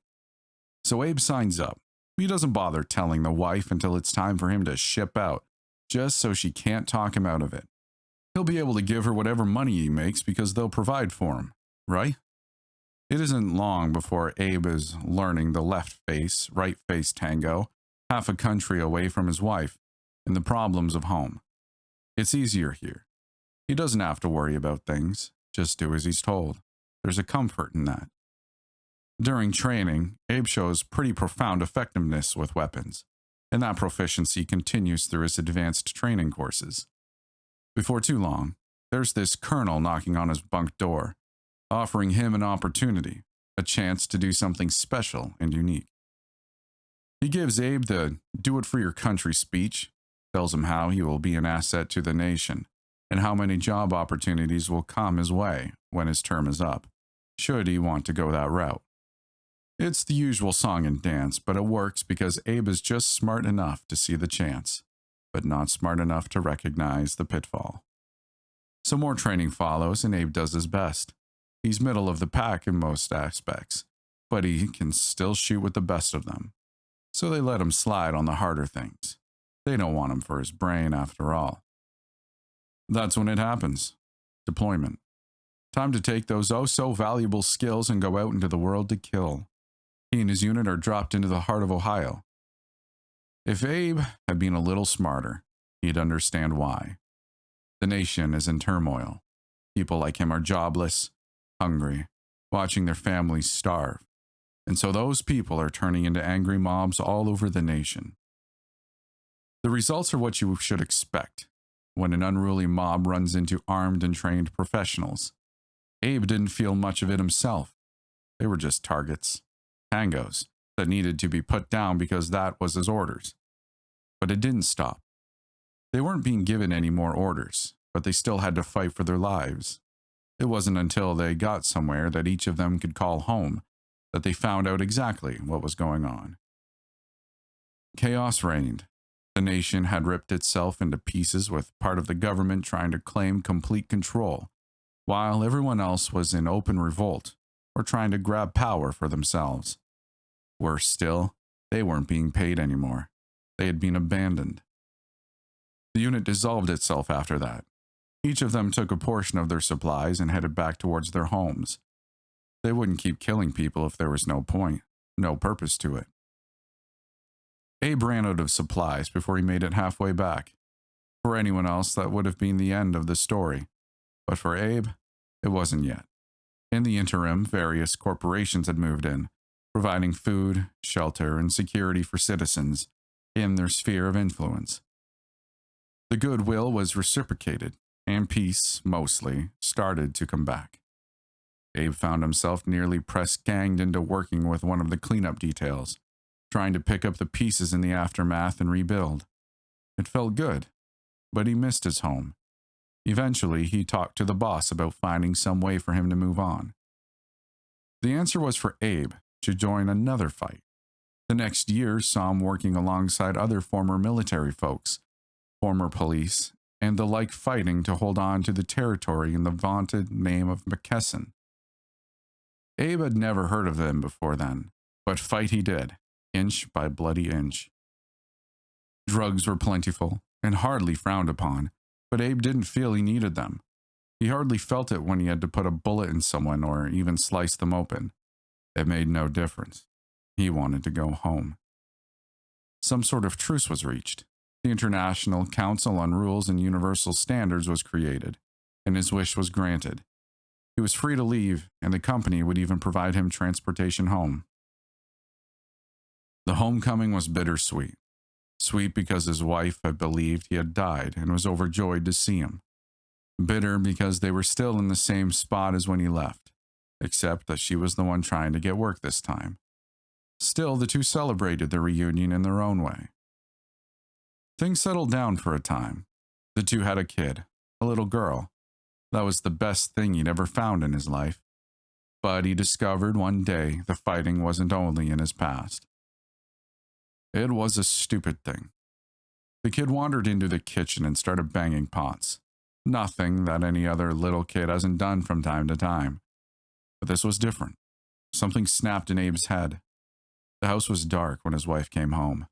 So Abe signs up. He doesn't bother telling the wife until it's time for him to ship out, just so she can't talk him out of it. He'll be able to give her whatever money he makes because they'll provide for him, right? It isn't long before Abe is learning the left face, right face tango, half a country away from his wife, and the problems of home. It's easier here. He doesn't have to worry about things, just do as he's told. There's a comfort in that. During training, Abe shows pretty profound effectiveness with weapons, and that proficiency continues through his advanced training courses. Before too long, there's this colonel knocking on his bunk door, offering him an opportunity, a chance to do something special and unique. He gives Abe the do it for your country speech, tells him how he will be an asset to the nation, and how many job opportunities will come his way when his term is up, should he want to go that route. It's the usual song and dance, but it works because Abe is just smart enough to see the chance, but not smart enough to recognize the pitfall. Some more training follows, and Abe does his best. He's middle of the pack in most aspects, but he can still shoot with the best of them. So they let him slide on the harder things. They don't want him for his brain after all. That's when it happens. Deployment. Time to take those oh-so valuable skills and go out into the world to kill. He and his unit are dropped into the heart of Ohio. If Abe had been a little smarter, he'd understand why. The nation is in turmoil. People like him are jobless, hungry, watching their families starve. And so those people are turning into angry mobs all over the nation. The results are what you should expect when an unruly mob runs into armed and trained professionals. Abe didn't feel much of it himself. They were just targets, tangos, that needed to be put down because that was his orders. But it didn't stop. They weren't being given any more orders, but they still had to fight for their lives. It wasn't until they got somewhere that each of them could call home that they found out exactly what was going on. Chaos reigned. The nation had ripped itself into pieces with part of the government trying to claim complete control, while everyone else was in open revolt or trying to grab power for themselves. Worse still, they weren't being paid anymore. They had been abandoned. The unit dissolved itself after that. Each of them took a portion of their supplies and headed back towards their homes. They wouldn't keep killing people if there was no point, no purpose to it. Abe ran out of supplies before he made it halfway back. For anyone else, that would have been the end of the story. But for Abe, it wasn't yet. In the interim, various corporations had moved in, providing food, shelter, and security for citizens in their sphere of influence. The goodwill was reciprocated, and peace, mostly, started to come back. Abe found himself nearly press-ganged into working with one of the cleanup details, trying to pick up the pieces in the aftermath and rebuild. It felt good, but he missed his home. Eventually, he talked to the boss about finding some way for him to move on. The answer was for Abe to join another fight. The next year saw him working alongside other former military folks, former police, and the like fighting to hold on to the territory in the vaunted name of McKesson. Abe had never heard of them before then, but fight he did, inch by bloody inch. Drugs were plentiful and hardly frowned upon, but Abe didn't feel he needed them. He hardly felt it when he had to put a bullet in someone or even slice them open. It made no difference. He wanted to go home. Some sort of truce was reached. The International Council on Rules and Universal Standards was created, and his wish was granted. He was free to leave, and the company would even provide him transportation home. The homecoming was bittersweet. Sweet because his wife had believed he had died and was overjoyed to see him. Bitter because they were still in the same spot as when he left, except that she was the one trying to get work this time. Still, the two celebrated their reunion in their own way. Things settled down for a time. The two had a kid, a little girl. That was the best thing he'd ever found in his life. But he discovered one day the fighting wasn't only in his past. It was a stupid thing. The kid wandered into the kitchen and started banging pots. Nothing that any other little kid hasn't done from time to time. But this was different. Something snapped in Abe's head. The house was dark when his wife came home,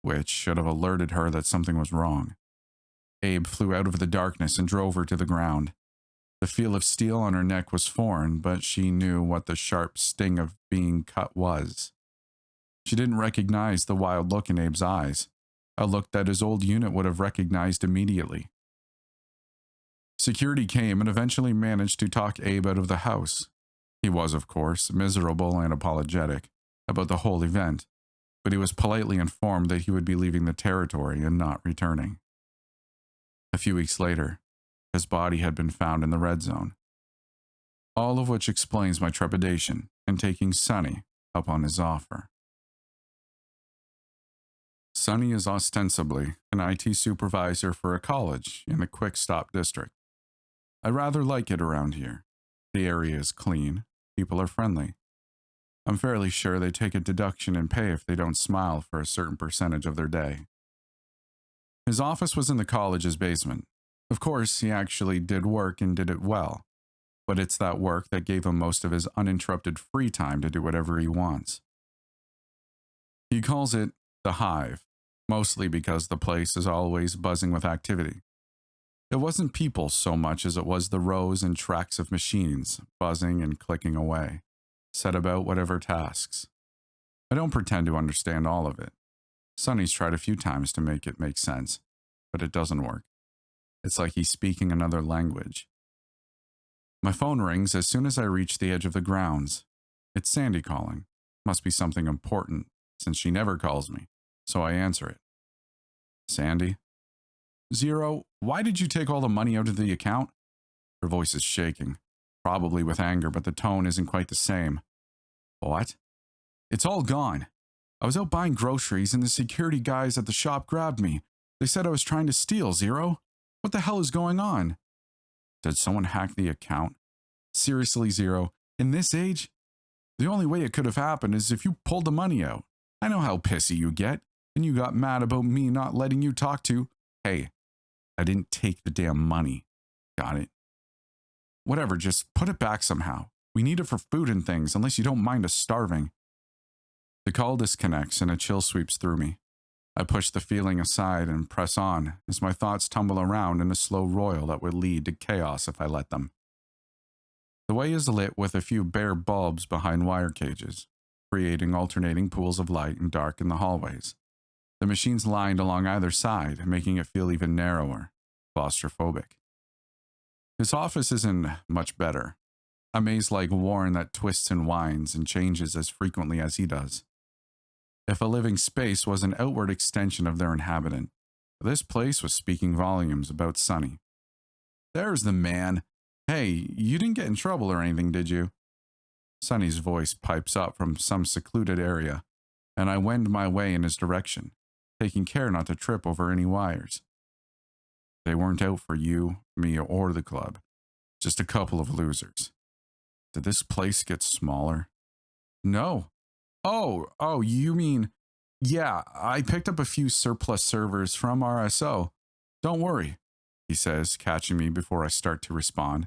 which should have alerted her that something was wrong. Abe flew out of the darkness and drove her to the ground. The feel of steel on her neck was foreign, but she knew what the sharp sting of being cut was. She didn't recognize the wild look in Abe's eyes, a look that his old unit would have recognized immediately. Security came and eventually managed to talk Abe out of the house. He was, of course, miserable and apologetic about the whole event, but he was politely informed that he would be leaving the territory and not returning. A few weeks later, his body had been found in the red zone. All of which explains my trepidation in taking Sonny up on his offer. Sonny is ostensibly an IT supervisor for a college in the Quick Stop district. I rather like it around here. The area is clean, people are friendly. I'm fairly sure they take a deduction in pay if they don't smile for a certain percentage of their day. His office was in the college's basement. Of course, he actually did work and did it well. but it's that work that gave him most of his uninterrupted free time to do whatever he wants. He calls it the hive, mostly because the place is always buzzing with activity. It wasn't people so much as it was the rows and tracks of machines buzzing and clicking away, set about whatever tasks. I don't pretend to understand all of it. Sonny's tried a few times to make it make sense, but it doesn't work. It's like he's speaking another language. My phone rings as soon as I reach the edge of the grounds. It's Sandy calling. Must be something important, since she never calls me, so I answer it. Sandy? Zero, why did you take all the money out of the account? Her voice is shaking, probably with anger, but the tone isn't quite the same. What? It's all gone. I was out buying groceries and the security guys at the shop grabbed me. They said I was trying to steal, Zero. What the hell is going on? Did someone hack the account? Seriously, Zero, in this age? The only way it could have happened is if you pulled the money out. I know how pissy you get, and you got mad about me not letting you talk to. Hey, I didn't take the damn money. Got it? Whatever, just put it back somehow. We need it for food and things, unless you don't mind us starving. The call disconnects and a chill sweeps through me. I push the feeling aside and press on as my thoughts tumble around in a slow roil that would lead to chaos if I let them. The way is lit with a few bare bulbs behind wire cages, creating alternating pools of light and dark in the hallways. The machines lined along either side, making it feel even narrower, claustrophobic. His office isn't much better. A maze-like warren that twists and winds and changes as frequently as he does. If a living space was an outward extension of their inhabitant, this place was speaking volumes about Sonny. There's the man. Hey, you didn't get in trouble or anything, did you? Sonny's voice pipes up from some secluded area, and I wend my way in his direction, taking care not to trip over any wires. They weren't out for you, me, or the club. Just a couple of losers. Did this place get smaller? No. Oh, you mean... Yeah, I picked up a few surplus servers from RSO. Don't worry, he says, catching me before I start to respond.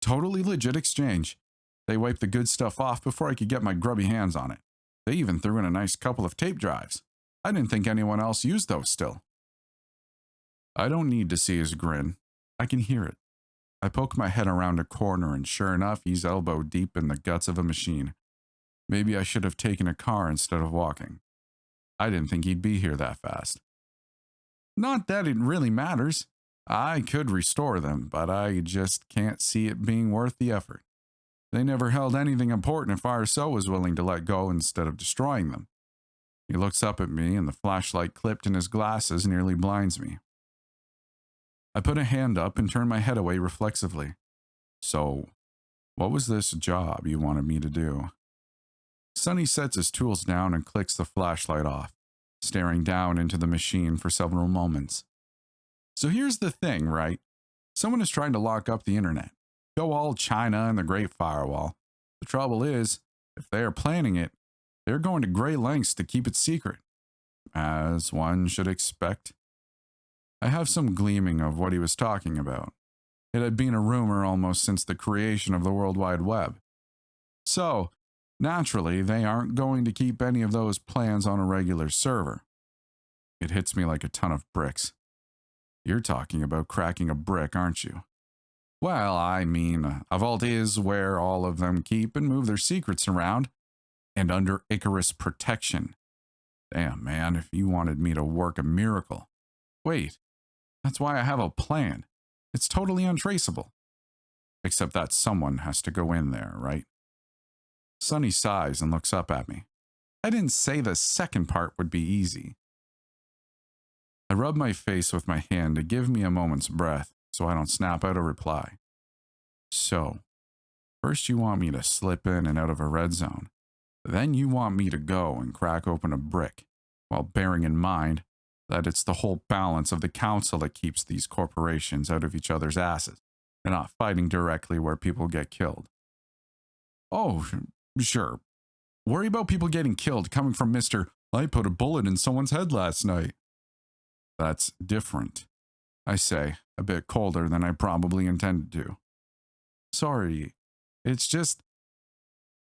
Totally legit exchange. They wiped the good stuff off before I could get my grubby hands on it. They even threw in a nice couple of tape drives. I didn't think anyone else used those still. I don't need to see his grin. I can hear it. I poke my head around a corner and sure enough, he's elbow deep in the guts of a machine. Maybe I should have taken a car instead of walking. I didn't think he'd be here that fast. Not that it really matters. I could restore them, but I just can't see it being worth the effort. They never held anything important if RSO was willing to let go instead of destroying them. He looks up at me and the flashlight clipped in his glasses nearly blinds me. I put a hand up and turn my head away reflexively. So, what was this job you wanted me to do? Sonny sets his tools down and clicks the flashlight off, staring down into the machine for several moments. So here's the thing, right? Someone is trying to lock up the internet. Go all China and the Great Firewall. The trouble is, if they are planning it, they're going to great lengths to keep it secret. As one should expect. I have some gleaming of what he was talking about. It had been a rumor almost since the creation of the World Wide Web. So, naturally, they aren't going to keep any of those plans on a regular server. It hits me like a ton of bricks. You're talking about cracking a brick, aren't you? Well, I mean, a vault is where all of them keep and move their secrets around, and under Icarus protection. Damn, man, if you wanted me to work a miracle. Wait, that's why I have a plan. It's totally untraceable. Except that someone has to go in there, right? Sonny sighs and looks up at me. I didn't say the second part would be easy. I rub my face with my hand to give me a moment's breath so I don't snap out a reply. So, first you want me to slip in and out of a red zone. Then you want me to go and crack open a brick, while bearing in mind that it's the whole balance of the council that keeps these corporations out of each other's asses and not fighting directly where people get killed. Oh, sure. Worry about people getting killed coming from Mr. I put a bullet in someone's head last night. That's different, I say, a bit colder than I probably intended to. Sorry. It's just,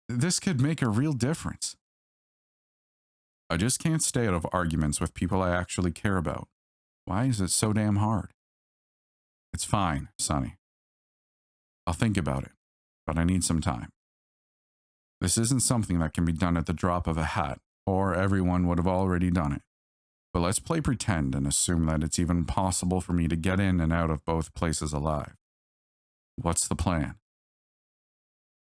this could make a real difference. I just can't stay out of arguments with people I actually care about. Why is it so damn hard? It's fine, Sonny. I'll think about it, but I need some time. This isn't something that can be done at the drop of a hat, or everyone would have already done it. But let's play pretend and assume that it's even possible for me to get in and out of both places alive. What's the plan?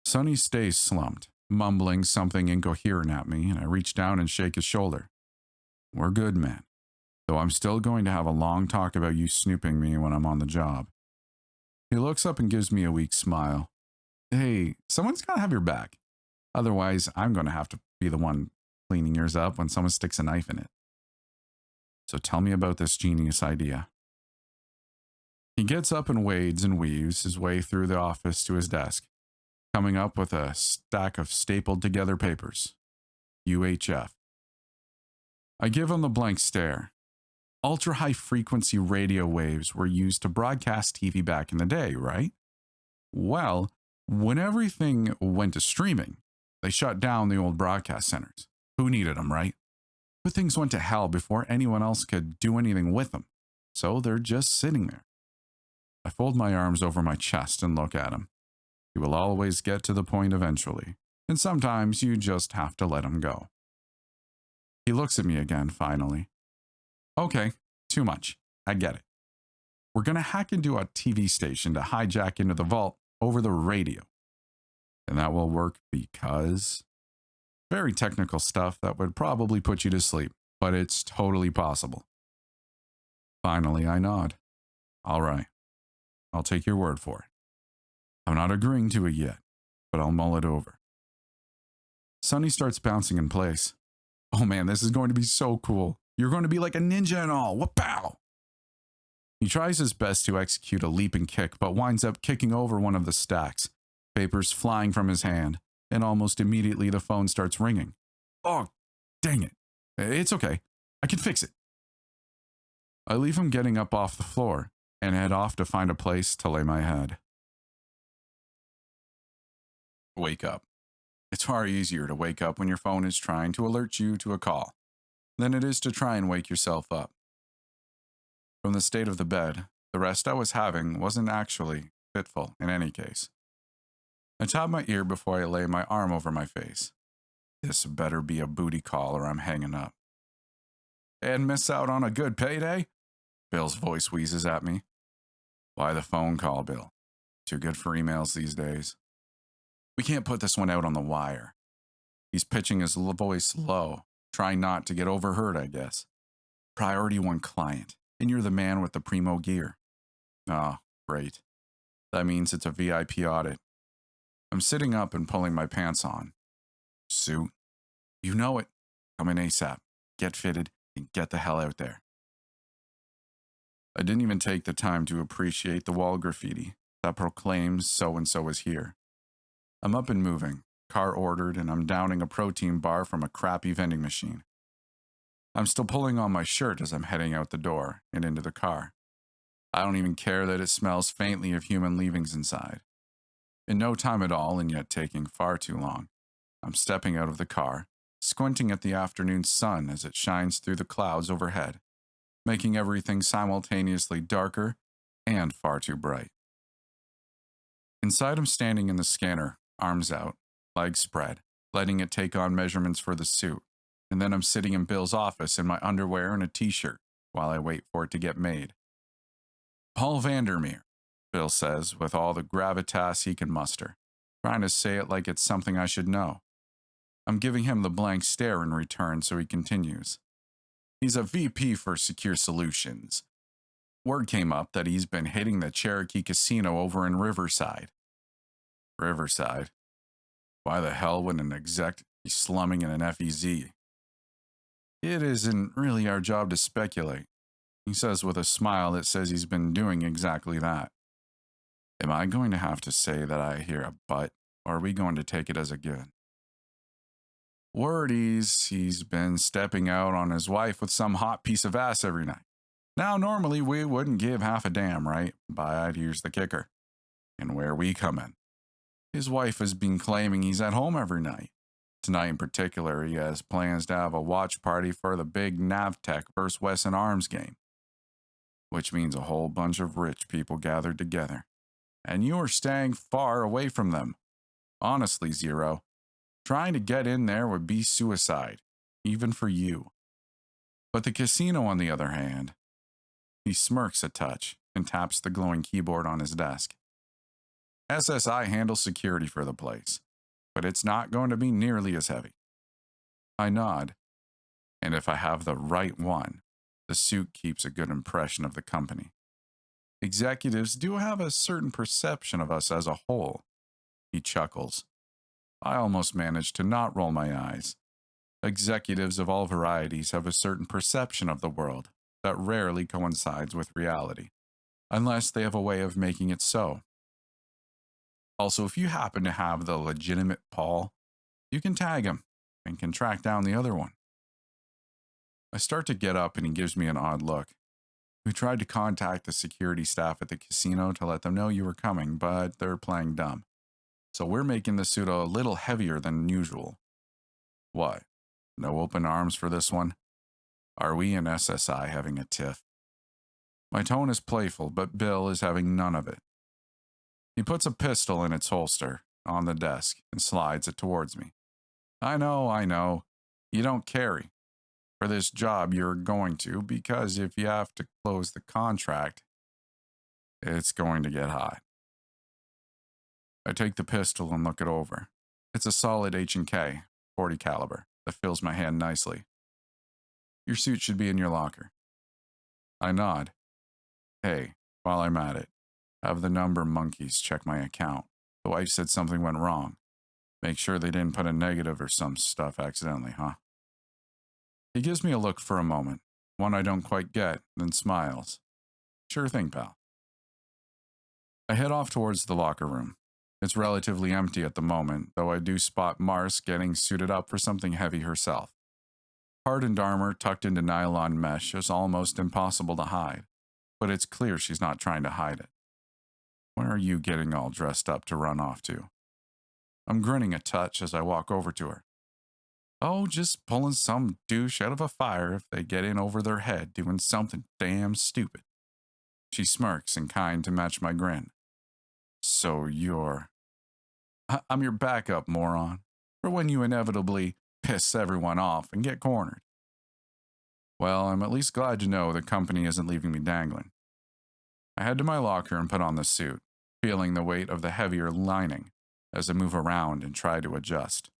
Sonny stays slumped, mumbling something incoherent at me, and I reach down and shake his shoulder. We're good, man. Though I'm still going to have a long talk about you snooping me when I'm on the job. He looks up and gives me a weak smile. Hey, someone's got to have your back. Otherwise, I'm going to have to be the one cleaning yours up when someone sticks a knife in it. So tell me about this genius idea. He gets up and wades and weaves his way through the office to his desk, coming up with a stack of stapled together papers. UHF. I give him the blank stare. Ultra-high frequency radio waves were used to broadcast TV back in the day, right? Well, when everything went to streaming, they shut down the old broadcast centers. Who needed them, right? But things went to hell before anyone else could do anything with them, so they're just sitting there. I fold my arms over my chest and look at him. He will always get to the point eventually, and sometimes you just have to let him go. He looks at me again, finally. Okay, too much. I get it. We're going to hack into a TV station to hijack into the vault over the radio. And that will work because... Very technical stuff that would probably put you to sleep, but it's totally possible. Finally, I nod. All right. I'll take your word for it. I'm not agreeing to it yet, but I'll mull it over. Sonny starts bouncing in place. Oh man, this is going to be so cool. You're going to be like a ninja and all. Wha-pow! He tries his best to execute a leaping kick, but winds up kicking over one of the stacks, papers flying from his hand, and almost immediately the phone starts ringing. Oh, dang it. It's okay. I can fix it. I leave him getting up off the floor and head off to find a place to lay my head. Wake up. It's far easier to wake up when your phone is trying to alert you to a call than it is to try and wake yourself up. From the state of the bed, the rest I was having wasn't actually fitful in any case. I tap my ear before I lay my arm over my face. This better be a booty call or I'm hanging up. And miss out on a good payday? Bill's voice wheezes at me. Why the phone call, Bill? Too good for emails these days. We can't put this one out on the wire. He's pitching his voice low, trying not to get overheard, I guess. Priority 1 client, and you're the man with the primo gear. Oh, great. That means it's a VIP audit. I'm sitting up and pulling my pants on. Suit. You know it. Come in ASAP. Get fitted and get the hell out there. I didn't even take the time to appreciate the wall graffiti that proclaims so-and-so is here. I'm up and moving, car ordered, and I'm downing a protein bar from a crappy vending machine. I'm still pulling on my shirt as I'm heading out the door and into the car. I don't even care that it smells faintly of human leavings inside. In no time at all, and yet taking far too long, I'm stepping out of the car, squinting at the afternoon sun as it shines through the clouds overhead, making everything simultaneously darker and far too bright. Inside, I'm standing in the scanner, arms out, legs spread, letting it take on measurements for the suit, and then I'm sitting in Bill's office in my underwear and a t-shirt while I wait for it to get made. Paul Vandermeer, Bill says with all the gravitas he can muster, trying to say it like it's something I should know. I'm giving him the blank stare in return, so he continues. He's a VP for Secure Solutions. Word came up that he's been hitting the Cherokee Casino over in Riverside. Riverside? Why the hell would an exec be slumming in an FEZ? It isn't really our job to speculate, he says with a smile that says he's been doing exactly that. Am I going to have to say that I hear a but, or are we going to take it as a given? Word is he's been stepping out on his wife with some hot piece of ass every night. Now, normally we wouldn't give half a damn, right? But here's the kicker. And where we come in. His wife has been claiming he's at home every night. Tonight in particular, he has plans to have a watch party for the big Navtech vs. Wesson Arms game, which means a whole bunch of rich people gathered together. And you are staying far away from them. Honestly, Zero, trying to get in there would be suicide, even for you. But the casino, on the other hand, he smirks a touch and taps the glowing keyboard on his desk. SSI handles security for the place, but it's not going to be nearly as heavy. I nod, and if I have the right one, the suit keeps a good impression of the company. Executives do have a certain perception of us as a whole. He chuckles. I almost managed to not roll my eyes. Executives of all varieties have a certain perception of the world that rarely coincides with reality, unless they have a way of making it so. Also, if you happen to have the legitimate Paul, you can tag him and can track down the other one. I start to get up and he gives me an odd look. We tried to contact the security staff at the casino to let them know you were coming, but they're playing dumb. So we're making the suit a little heavier than usual. What? No open arms for this one? Are we in SSI having a tiff? My tone is playful, but Bill is having none of it. He puts a pistol in its holster on the desk and slides it towards me. I know. You don't carry. For this job, you're going to, because if you have to close the contract, it's going to get hot. I take the pistol and look it over. It's a solid H&K, 40 caliber, that fills my hand nicely. Your suit should be in your locker. I nod. Hey, while I'm at it, have the number monkeys check my account. The wife said something went wrong. Make sure they didn't put a negative or some stuff accidentally, huh? He gives me a look for a moment, one I don't quite get, then smiles. Sure thing, pal. I head off towards the locker room. It's relatively empty at the moment, though I do spot Mars getting suited up for something heavy herself. Hardened armor tucked into nylon mesh is almost impossible to hide, but it's clear she's not trying to hide it. Where are you getting all dressed up to run off to? I'm grinning a touch as I walk over to her. Oh, just pulling some douche out of a fire if they get in over their head doing something damn stupid. She smirks in kind to match my grin. So you're... I'm your backup, moron, for when you inevitably piss everyone off and get cornered. Well, I'm at least glad to know the company isn't leaving me dangling. I head to my locker and put on the suit, feeling the weight of the heavier lining as I move around and try to adjust.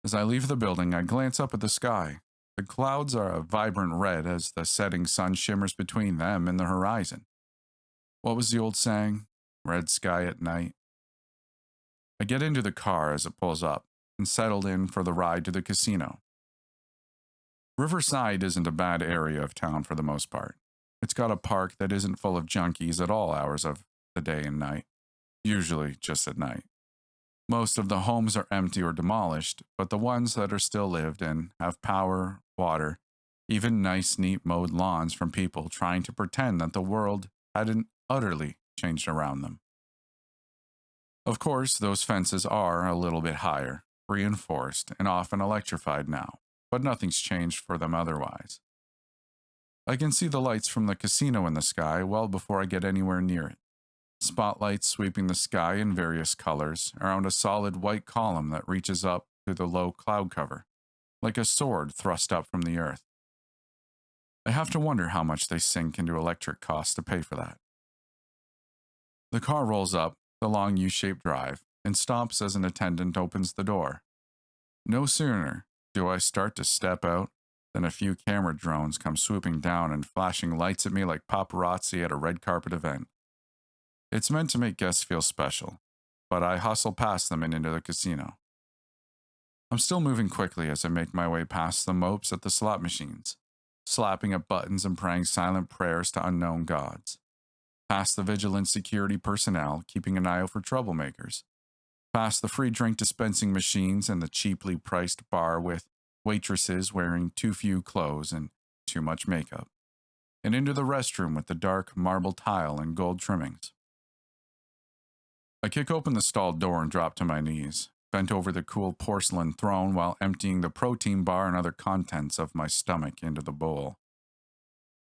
As I leave the building, I glance up at the sky. The clouds are a vibrant red as the setting sun shimmers between them and the horizon. What was the old saying? Red sky at night. I get into the car as it pulls up and settled in for the ride to the casino. Riverside isn't a bad area of town for the most part. It's got a park that isn't full of junkies at all hours of the day and night, usually just at night. Most of the homes are empty or demolished, but the ones that are still lived in have power, water, even nice, neat mowed lawns from people trying to pretend that the world hadn't utterly changed around them. Of course, those fences are a little bit higher, reinforced, and often electrified now, but nothing's changed for them otherwise. I can see the lights from the casino in the sky well before I get anywhere near it. Spotlights sweeping the sky in various colors around a solid white column that reaches up through the low cloud cover, like a sword thrust up from the earth. I have to wonder how much they sink into electric costs to pay for that. The car rolls up the long U-shaped drive and stops as an attendant opens the door. No sooner do I start to step out than a few camera drones come swooping down and flashing lights at me like paparazzi at a red carpet event. It's meant to make guests feel special, but I hustle past them and into the casino. I'm still moving quickly as I make my way past the mopes at the slot machines, slapping at buttons and praying silent prayers to unknown gods. Past the vigilant security personnel keeping an eye out for troublemakers. Past the free drink dispensing machines and the cheaply priced bar with waitresses wearing too few clothes and too much makeup. And into the restroom with the dark marble tile and gold trimmings. I kick open the stall door and drop to my knees, bent over the cool porcelain throne while emptying the protein bar and other contents of my stomach into the bowl.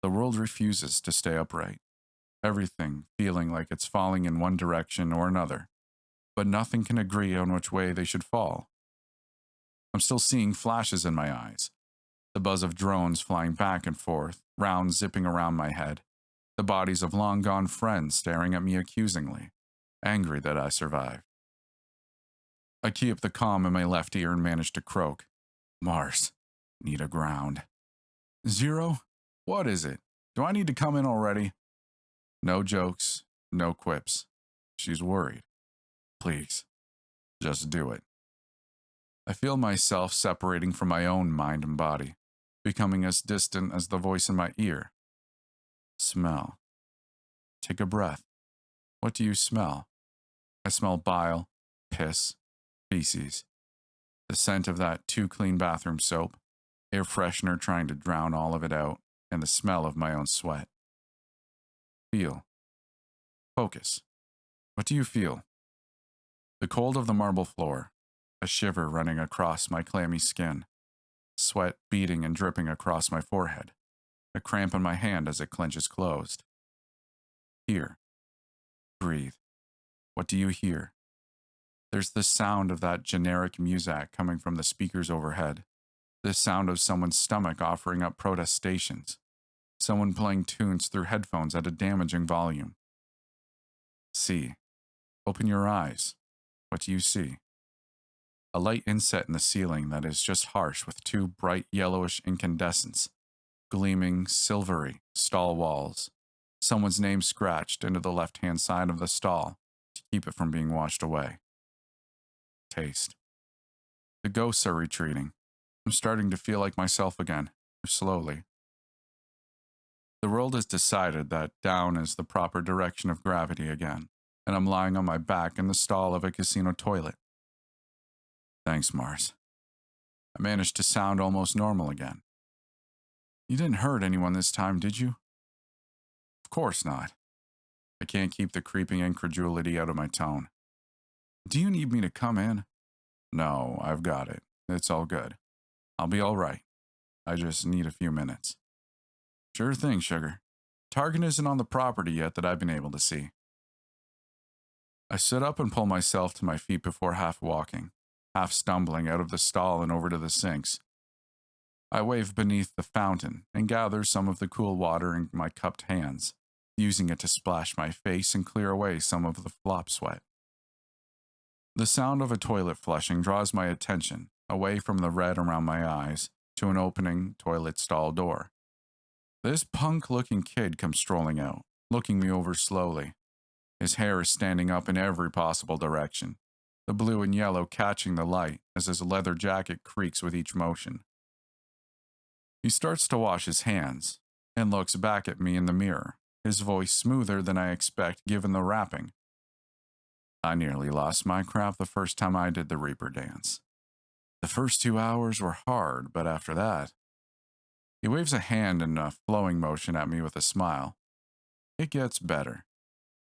The world refuses to stay upright, everything feeling like it's falling in one direction or another, but nothing can agree on which way they should fall. I'm still seeing flashes in my eyes, the buzz of drones flying back and forth, rounds zipping around my head, the bodies of long-gone friends staring at me accusingly, angry that I survived. I keep the calm in my left ear and manage to croak. Mars, need a ground. Zero? What is it? Do I need to come in already? No jokes, no quips. She's worried. Please, just do it. I feel myself separating from my own mind and body, becoming as distant as the voice in my ear. Smell. Take a breath. What do you smell? I smell bile, piss, feces. The scent of that too clean bathroom soap, air freshener trying to drown all of it out, and the smell of my own sweat. Feel. Focus. What do you feel? The cold of the marble floor, a shiver running across my clammy skin, sweat beading and dripping across my forehead, a cramp in my hand as it clenches closed. Hear. Breathe. What do you hear? There's the sound of that generic music coming from the speakers overhead, the sound of someone's stomach offering up protestations, someone playing tunes through headphones at a damaging volume. See. Open your eyes. What do you see? A light inset in the ceiling that is just harsh with two bright yellowish incandescents, gleaming silvery stall walls. Someone's name scratched into the left-hand side of the stall to keep it from being washed away. Taste. The ghosts are retreating. I'm starting to feel like myself again, slowly. The world has decided that down is the proper direction of gravity again, and I'm lying on my back in the stall of a casino toilet. Thanks, Mars. I managed to sound almost normal again. You didn't hurt anyone this time, did you? Of course not. I can't keep the creeping incredulity out of my tone. Do you need me to come in? No, I've got it. It's all good. I'll be all right. I just need a few minutes. Sure thing, sugar. Target isn't on the property yet that I've been able to see. I sit up and pull myself to my feet before half walking, half stumbling out of the stall and over to the sinks. I wave beneath the fountain and gather some of the cool water in my cupped hands, using it to splash my face and clear away some of the flop sweat. The sound of a toilet flushing draws my attention away from the red around my eyes to an opening toilet stall door. This punk-looking kid comes strolling out, looking me over slowly. His hair is standing up in every possible direction, the blue and yellow catching the light as his leather jacket creaks with each motion. He starts to wash his hands and looks back at me in the mirror, his voice smoother than I expect given the wrapping. I nearly lost my crap the first time I did the Reaper dance. The first 2 hours were hard, but after that... He waves a hand in a flowing motion at me with a smile. It gets better.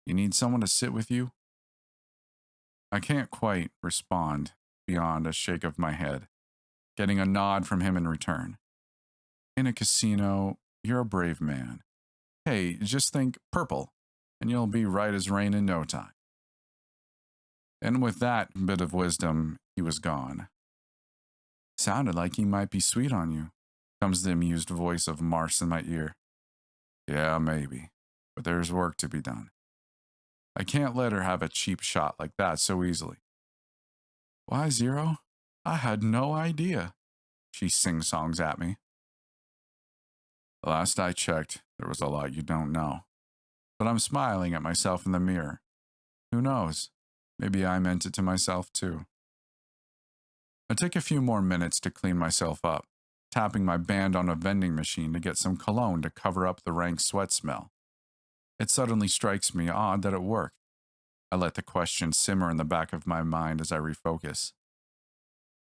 You need someone to sit with you? I can't quite respond beyond a shake of my head, getting a nod from him in return. In a casino, you're a brave man. Hey, just think purple, and you'll be right as rain in no time. And with that bit of wisdom, he was gone. Sounded like he might be sweet on you, comes the amused voice of Mars in my ear. Yeah, maybe, but there's work to be done. I can't let her have a cheap shot like that so easily. Why, Zero? I had no idea, she sing-songs at me. Last I checked, there was a lot you don't know. But I'm smiling at myself in the mirror. Who knows? Maybe I meant it to myself too. I take a few more minutes to clean myself up, tapping my band on a vending machine to get some cologne to cover up the rank sweat smell. It suddenly strikes me odd that it worked. I let the question simmer in the back of my mind as I refocus.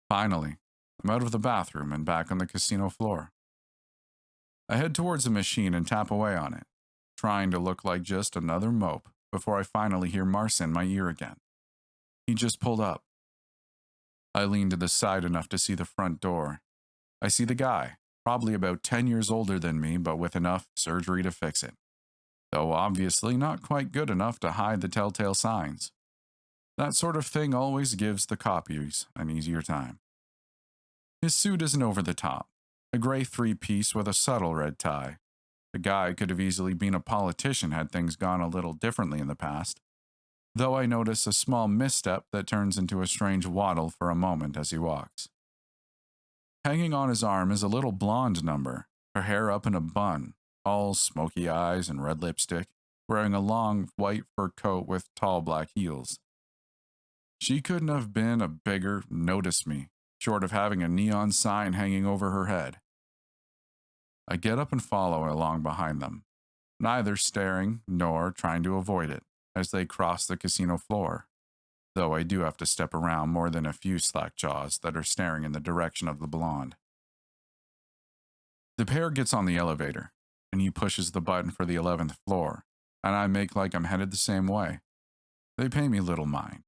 Finally, I'm out of the bathroom and back on the casino floor. I head towards the machine and tap away on it, trying to look like just another mope before I finally hear Marcia in my ear again. He just pulled up. I lean to the side enough to see the front door. I see the guy, probably about 10 years older than me, but with enough surgery to fix it. Though obviously not quite good enough to hide the telltale signs. That sort of thing always gives the copies an easier time. His suit isn't over the top, a gray three-piece with a subtle red tie. The guy could have easily been a politician had things gone a little differently in the past, though I notice a small misstep that turns into a strange waddle for a moment as he walks. Hanging on his arm is a little blonde number, her hair up in a bun, all smoky eyes and red lipstick, wearing a long white fur coat with tall black heels. She couldn't have been a bigger notice me, short of having a neon sign hanging over her head. I get up and follow along behind them, neither staring nor trying to avoid it, as they cross the casino floor, though I do have to step around more than a few slack jaws that are staring in the direction of the blonde. The pair gets on the elevator, and he pushes the button for the 11th floor, and I make like I'm headed the same way. They pay me little mind,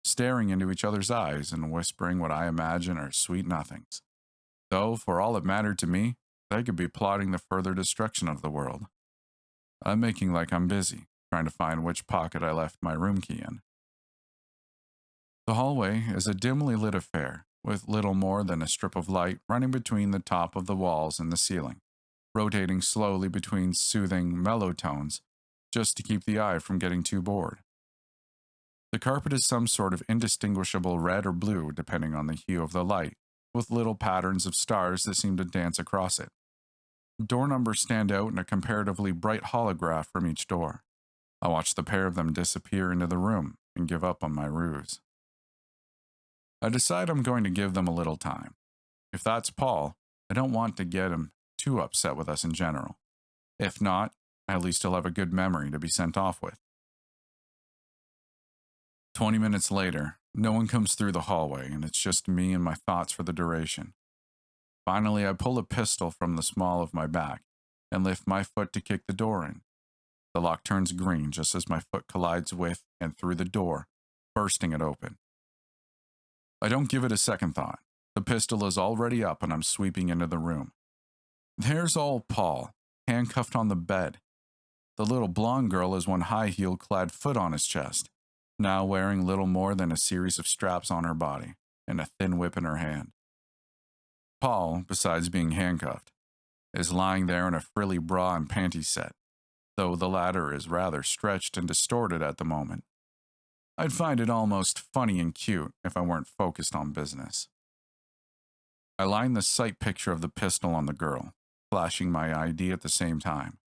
staring into each other's eyes and whispering what I imagine are sweet nothings. Though, for all it mattered to me, they could be plotting the further destruction of the world. I'm making like I'm busy, trying to find which pocket I left my room key in. The hallway is a dimly lit affair, with little more than a strip of light running between the top of the walls and the ceiling, rotating slowly between soothing, mellow tones, just to keep the eye from getting too bored. The carpet is some sort of indistinguishable red or blue, depending on the hue of the light, with little patterns of stars that seem to dance across it. Door numbers stand out in a comparatively bright holograph from each door. I watch the pair of them disappear into the room and give up on my ruse. I decide I'm going to give them a little time. If that's Paul, I don't want to get him too upset with us in general. If not, at least he'll have a good memory to be sent off with. 20 minutes later, no one comes through the hallway, and it's just me and my thoughts for the duration. Finally, I pull a pistol from the small of my back and lift my foot to kick the door in. The lock turns green just as my foot collides with and through the door, bursting it open. I don't give it a second thought. The pistol is already up and I'm sweeping into the room. There's old Paul, handcuffed on the bed. The little blonde girl has one high-heel clad foot on his chest, now wearing little more than a series of straps on her body and a thin whip in her hand. Paul, besides being handcuffed, is lying there in a frilly bra and panty set, though the latter is rather stretched and distorted at the moment. I'd find it almost funny and cute if I weren't focused on business. I line the sight picture of the pistol on the girl, flashing my ID at the same time.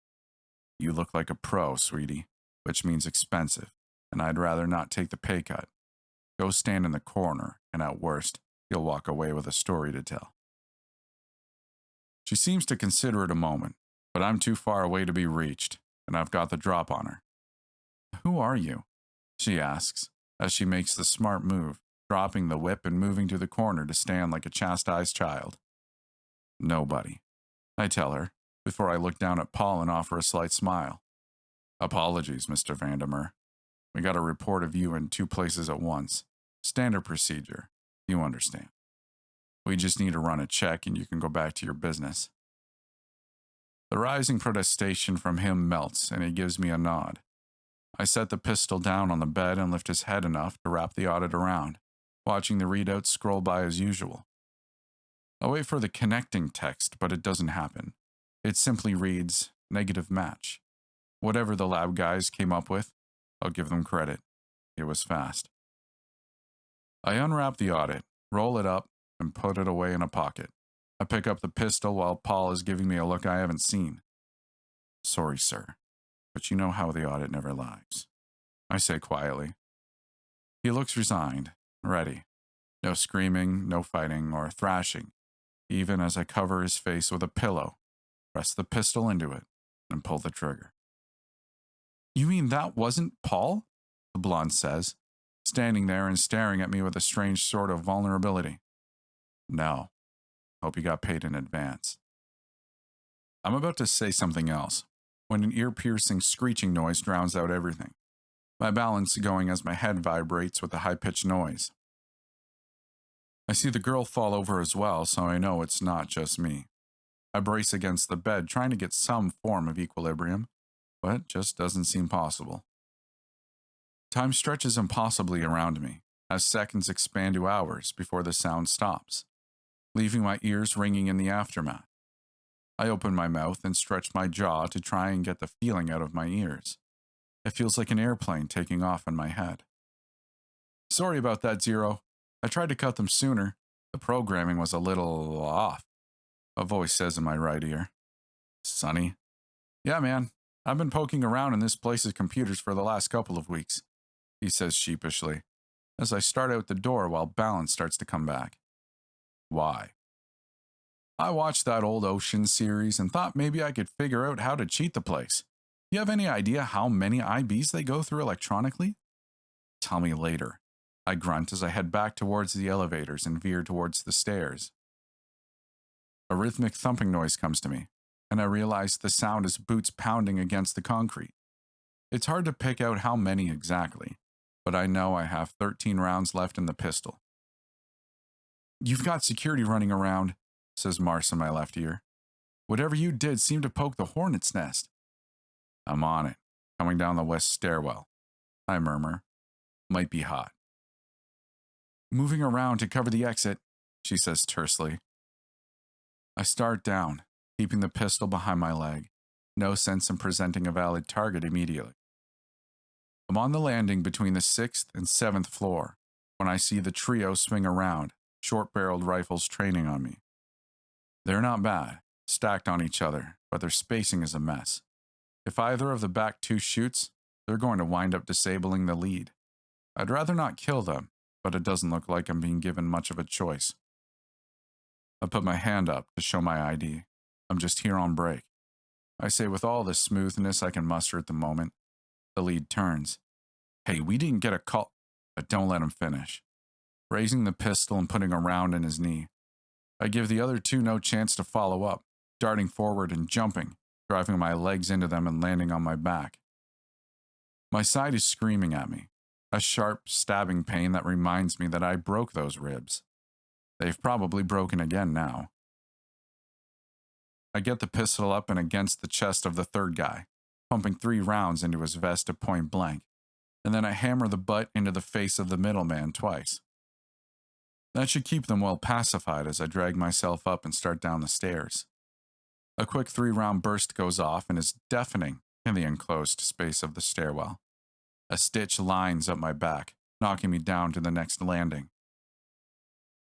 You look like a pro, sweetie, which means expensive, and I'd rather not take the pay cut. Go stand in the corner, and at worst, you'll walk away with a story to tell. She seems to consider it a moment, but I'm too far away to be reached, and I've got the drop on her. Who are you? She asks, as she makes the smart move, dropping the whip and moving to the corner to stand like a chastised child. Nobody, I tell her, before I look down at Paul and offer a slight smile. Apologies, Mr. Vandermeer. We got a report of you in 2 places at once. Standard procedure, you understand. We just need to run a check and you can go back to your business. The rising protestation from him melts and he gives me a nod. I set the pistol down on the bed and lift his head enough to wrap the audit around, watching the readouts scroll by as usual. I wait for the connecting text, but it doesn't happen. It simply reads, negative match. Whatever the lab guys came up with, I'll give them credit. It was fast. I unwrap the audit, roll it up, and put it away in a pocket. I pick up the pistol while Paul is giving me a look I haven't seen. Sorry, sir, but you know how the audit never lies, I say quietly. He looks resigned, ready. No screaming, no fighting, or thrashing, even as I cover his face with a pillow, press the pistol into it, and pull the trigger. You mean that wasn't Paul? The blonde says, standing there and staring at me with a strange sort of vulnerability. No. Hope you got paid in advance. I'm about to say something else, when an ear-piercing screeching noise drowns out everything. my balance going as my head vibrates with a high-pitched noise. I see the girl fall over as well, so I know it's not just me. I brace against the bed, trying to get some form of equilibrium, but it just doesn't seem possible. Time stretches impossibly around me, as seconds expand to hours before the sound stops, leaving my ears ringing in the aftermath. I open my mouth and stretch my jaw to try and get the feeling out of my ears. It feels like an airplane taking off in my head. Sorry about that, Zero. I tried to cut them sooner. The programming was a little off, a voice says in my right ear. Sonny? Yeah, man. I've been poking around in this place's computers for the last couple of weeks, he says sheepishly, as I start out the door while balance starts to come back. Why? I watched that old Ocean series and thought maybe I could figure out how to cheat the place. You have any idea how many IBs they go through electronically? Tell me later. I grunt as I head back towards the elevators and veer towards the stairs. A rhythmic thumping noise comes to me, and I realize the sound is boots pounding against the concrete. It's hard to pick out how many exactly, but I know I have 13 rounds left in the pistol. You've got security running around, says Mars in my left ear. Whatever you did seemed to poke the hornet's nest. I'm on it, coming down the west stairwell. I murmur. Might be hot. Moving around to cover the exit, she says tersely. I start down, keeping the pistol behind my leg. No sense in presenting a valid target immediately. I'm on the landing between the 6th and 7th floor when I see the trio swing around, short-barreled rifles training on me. They're not bad, stacked on each other, but their spacing is a mess. If either of the back two shoots, they're going to wind up disabling the lead. I'd rather not kill them, but it doesn't look like I'm being given much of a choice. I put my hand up to show my ID. I'm just here on break. I say with all the smoothness I can muster at the moment. The lead turns. Hey, we didn't get a call, but don't let him finish. Raising the pistol and putting a round in his knee. I give the other two no chance to follow up, darting forward and jumping, driving my legs into them and landing on my back. My side is screaming at me, a sharp, stabbing pain that reminds me that I broke those ribs. They've probably broken again now. I get the pistol up and against the chest of the third guy, pumping 3 rounds into his vest at point blank, and then I hammer the butt into the face of the middleman twice. That should keep them well pacified as I drag myself up and start down the stairs. A quick 3-round burst goes off and is deafening in the enclosed space of the stairwell. A stitch lines up my back, knocking me down to the next landing.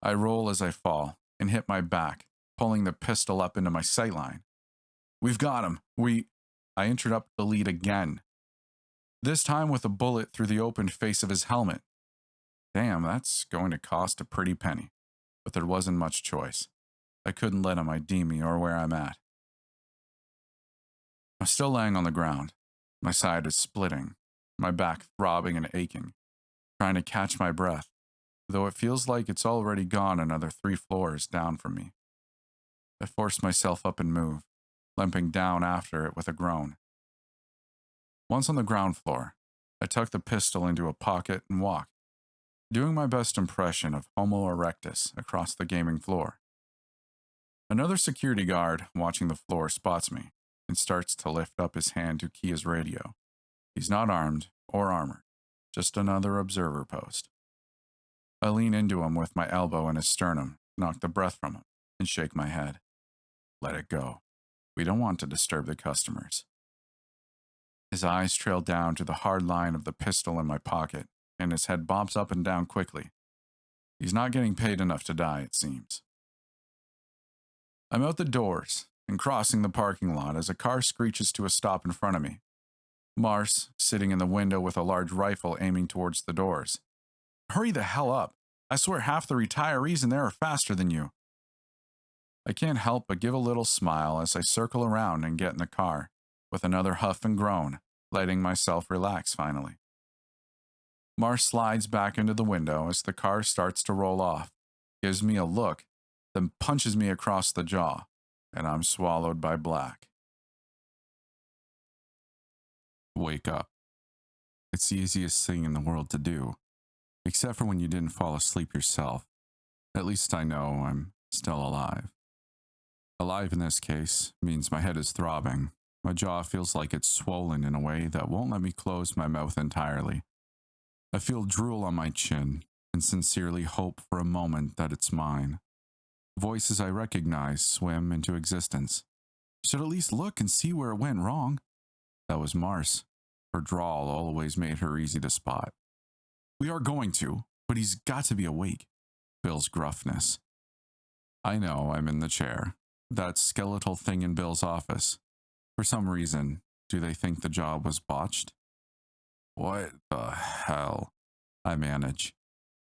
I roll as I fall and hit my back, pulling the pistol up into my sightline. We've got him. I interrupt the lead again, this time with a bullet through the opened face of his helmet. Damn, that's going to cost a pretty penny, but there wasn't much choice. I couldn't let him ID me or where I'm at. I'm still laying on the ground. My side is splitting, my back throbbing and aching, trying to catch my breath, though it feels like it's already gone another 3 floors down from me. I force myself up and move, limping down after it with a groan. Once on the ground floor, I tuck the pistol into a pocket and walk, doing my best impression of Homo erectus across the gaming floor. Another security guard watching the floor spots me and starts to lift up his hand to key his radio. He's not armed or armored, just another observer post. I lean into him with my elbow in his sternum, knock the breath from him, and shake my head. Let it go. We don't want to disturb the customers. His eyes trail down to the hard line of the pistol in my pocket, and his head bobs up and down quickly. He's not getting paid enough to die, it seems. I'm out the doors and crossing the parking lot as a car screeches to a stop in front of me. Mars, sitting in the window with a large rifle aiming towards the doors. Hurry the hell up. I swear half the retirees in there are faster than you. I can't help but give a little smile as I circle around and get in the car, with another huff and groan, letting myself relax finally. Mars slides back into the window as the car starts to roll off, gives me a look, then punches me across the jaw, and I'm swallowed by black. Wake up. It's the easiest thing in the world to do, except for when you didn't fall asleep yourself. At least I know I'm still alive. Alive in this case means my head is throbbing. My jaw feels like it's swollen in a way that won't let me close my mouth entirely. I feel drool on my chin and sincerely hope for a moment that it's mine. Voices I recognize swim into existence. Should at least look and see where it went wrong. That was Mars. Her drawl always made her easy to spot. We are going to, but he's got to be awake. Bill's gruffness. I know I'm in the chair. That skeletal thing in Bill's office. For some reason, do they think the job was botched? What the hell? I manage,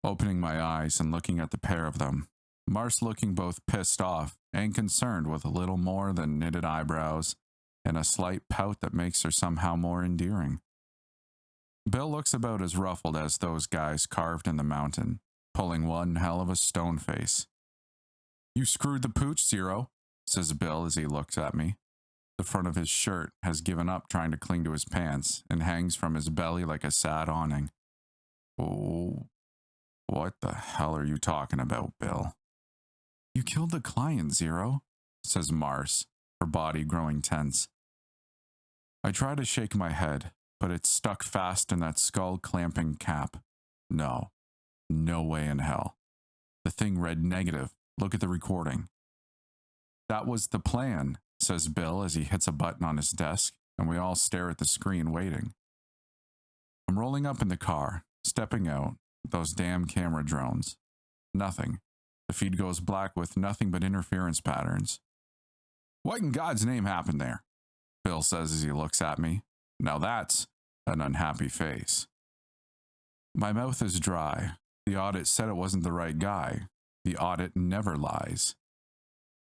opening my eyes and looking at the pair of them. Mars looking both pissed off and concerned with a little more than knitted eyebrows and a slight pout that makes her somehow more endearing. Bill looks about as ruffled as those guys carved in the mountain, pulling one hell of a stone face. You screwed the pooch, Zero, says Bill as he looks at me. The front of his shirt has given up trying to cling to his pants and hangs from his belly like a sad awning. Oh, what the hell are you talking about, Bill? You killed the client, Zero, says Mars, her body growing tense. I try to shake my head, but it's stuck fast in that skull-clamping cap. No way in hell. The thing read negative. Look at the recording. That was the plan, says Bill as he hits a button on his desk, and we all stare at the screen waiting. I'm rolling up in the car, stepping out, those damn camera drones. Nothing. The feed goes black with nothing but interference patterns. What in God's name happened there? Bill says as he looks at me. Now that's an unhappy face. My mouth is dry. The audit said it wasn't the right guy. The audit never lies.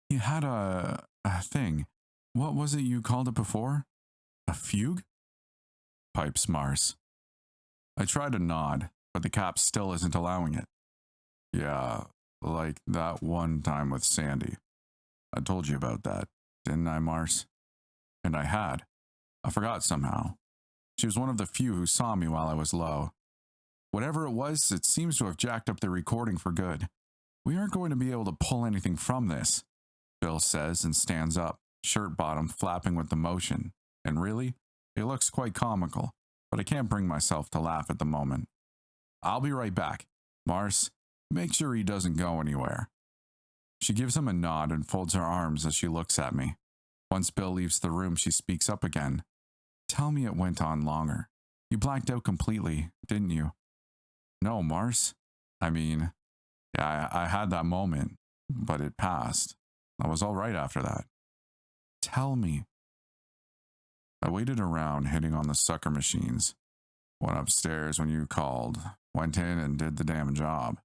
He had a thing. What was it you called it before? A fugue? Pipes Mars. I try to nod, but the cap still isn't allowing it. Yeah, like that one time with Sandy. I told you about that, didn't I, Mars? And I had. I forgot somehow. She was one of the few who saw me while I was low. Whatever it was, it seems to have jacked up the recording for good. We aren't going to be able to pull anything from this, Bill says and stands up, shirt bottom flapping with the motion. And really, it looks quite comical, but I can't bring myself to laugh at the moment. I'll be right back. Mars, make sure he doesn't go anywhere. She gives him a nod and folds her arms as she looks at me. Once Bill leaves the room, she speaks up again. Tell me it went on longer. You blacked out completely, didn't you? No, Mars. I mean, yeah, I had that moment, but it passed. I was all right after that. Tell me. I waited around hitting on the sucker machines. Went upstairs when you called, went in and did the damn job.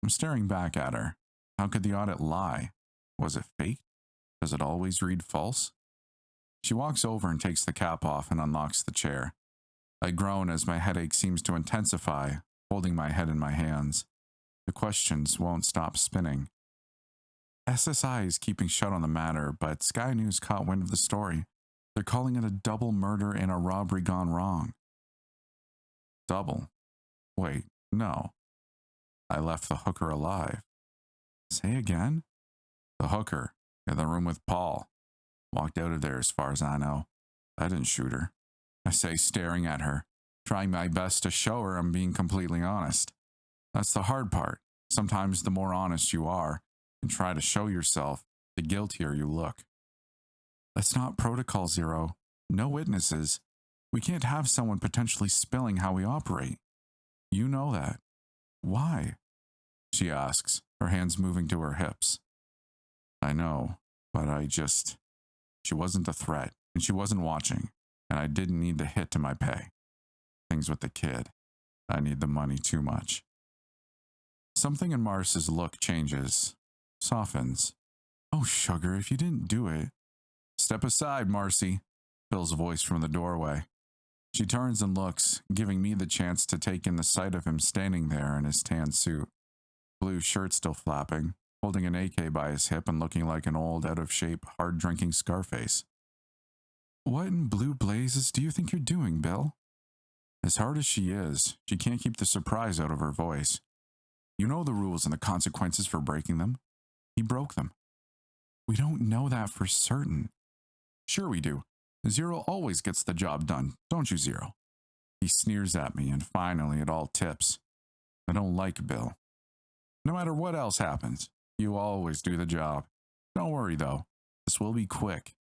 I'm staring back at her. How could the audit lie? Was it fake? Does it always read false? She walks over and takes the cap off and unlocks the chair. I groan as my headache seems to intensify, holding my head in my hands. The questions won't stop spinning. SSI is keeping shut on the matter, but Sky News caught wind of the story. They're calling it a double murder and a robbery gone wrong. Double? Wait, no. I left the hooker alive. Say again? The hooker, in the room with Paul. Walked out of there as far as I know. I didn't shoot her. I say, staring at her, trying my best to show her I'm being completely honest. That's the hard part. Sometimes the more honest you are and try to show yourself, the guiltier you look. That's not protocol, Zero. No witnesses. We can't have someone potentially spilling how we operate. You know that. Why? She asks, her hands moving to her hips. I know, but she wasn't a threat, and she wasn't watching, and I didn't need the hit to my pay. Things with the kid. I need the money too much. Something in Mars's look changes, softens. Oh, sugar, if you didn't do it. Step aside, Marcy, Bill's voice from the doorway. She turns and looks, giving me the chance to take in the sight of him standing there in his tan suit. Blue shirt still flapping, holding an AK by his hip and looking like an old, out-of-shape, hard-drinking Scarface. What in blue blazes do you think you're doing, Bill? As hard as she is, she can't keep the surprise out of her voice. You know the rules and the consequences for breaking them. He broke them. We don't know that for certain. Sure we do. Zero always gets the job done, don't you, Zero? He sneers at me, and finally it all tips. I don't like Bill. No matter what else happens, you always do the job. Don't worry, though. This will be quick.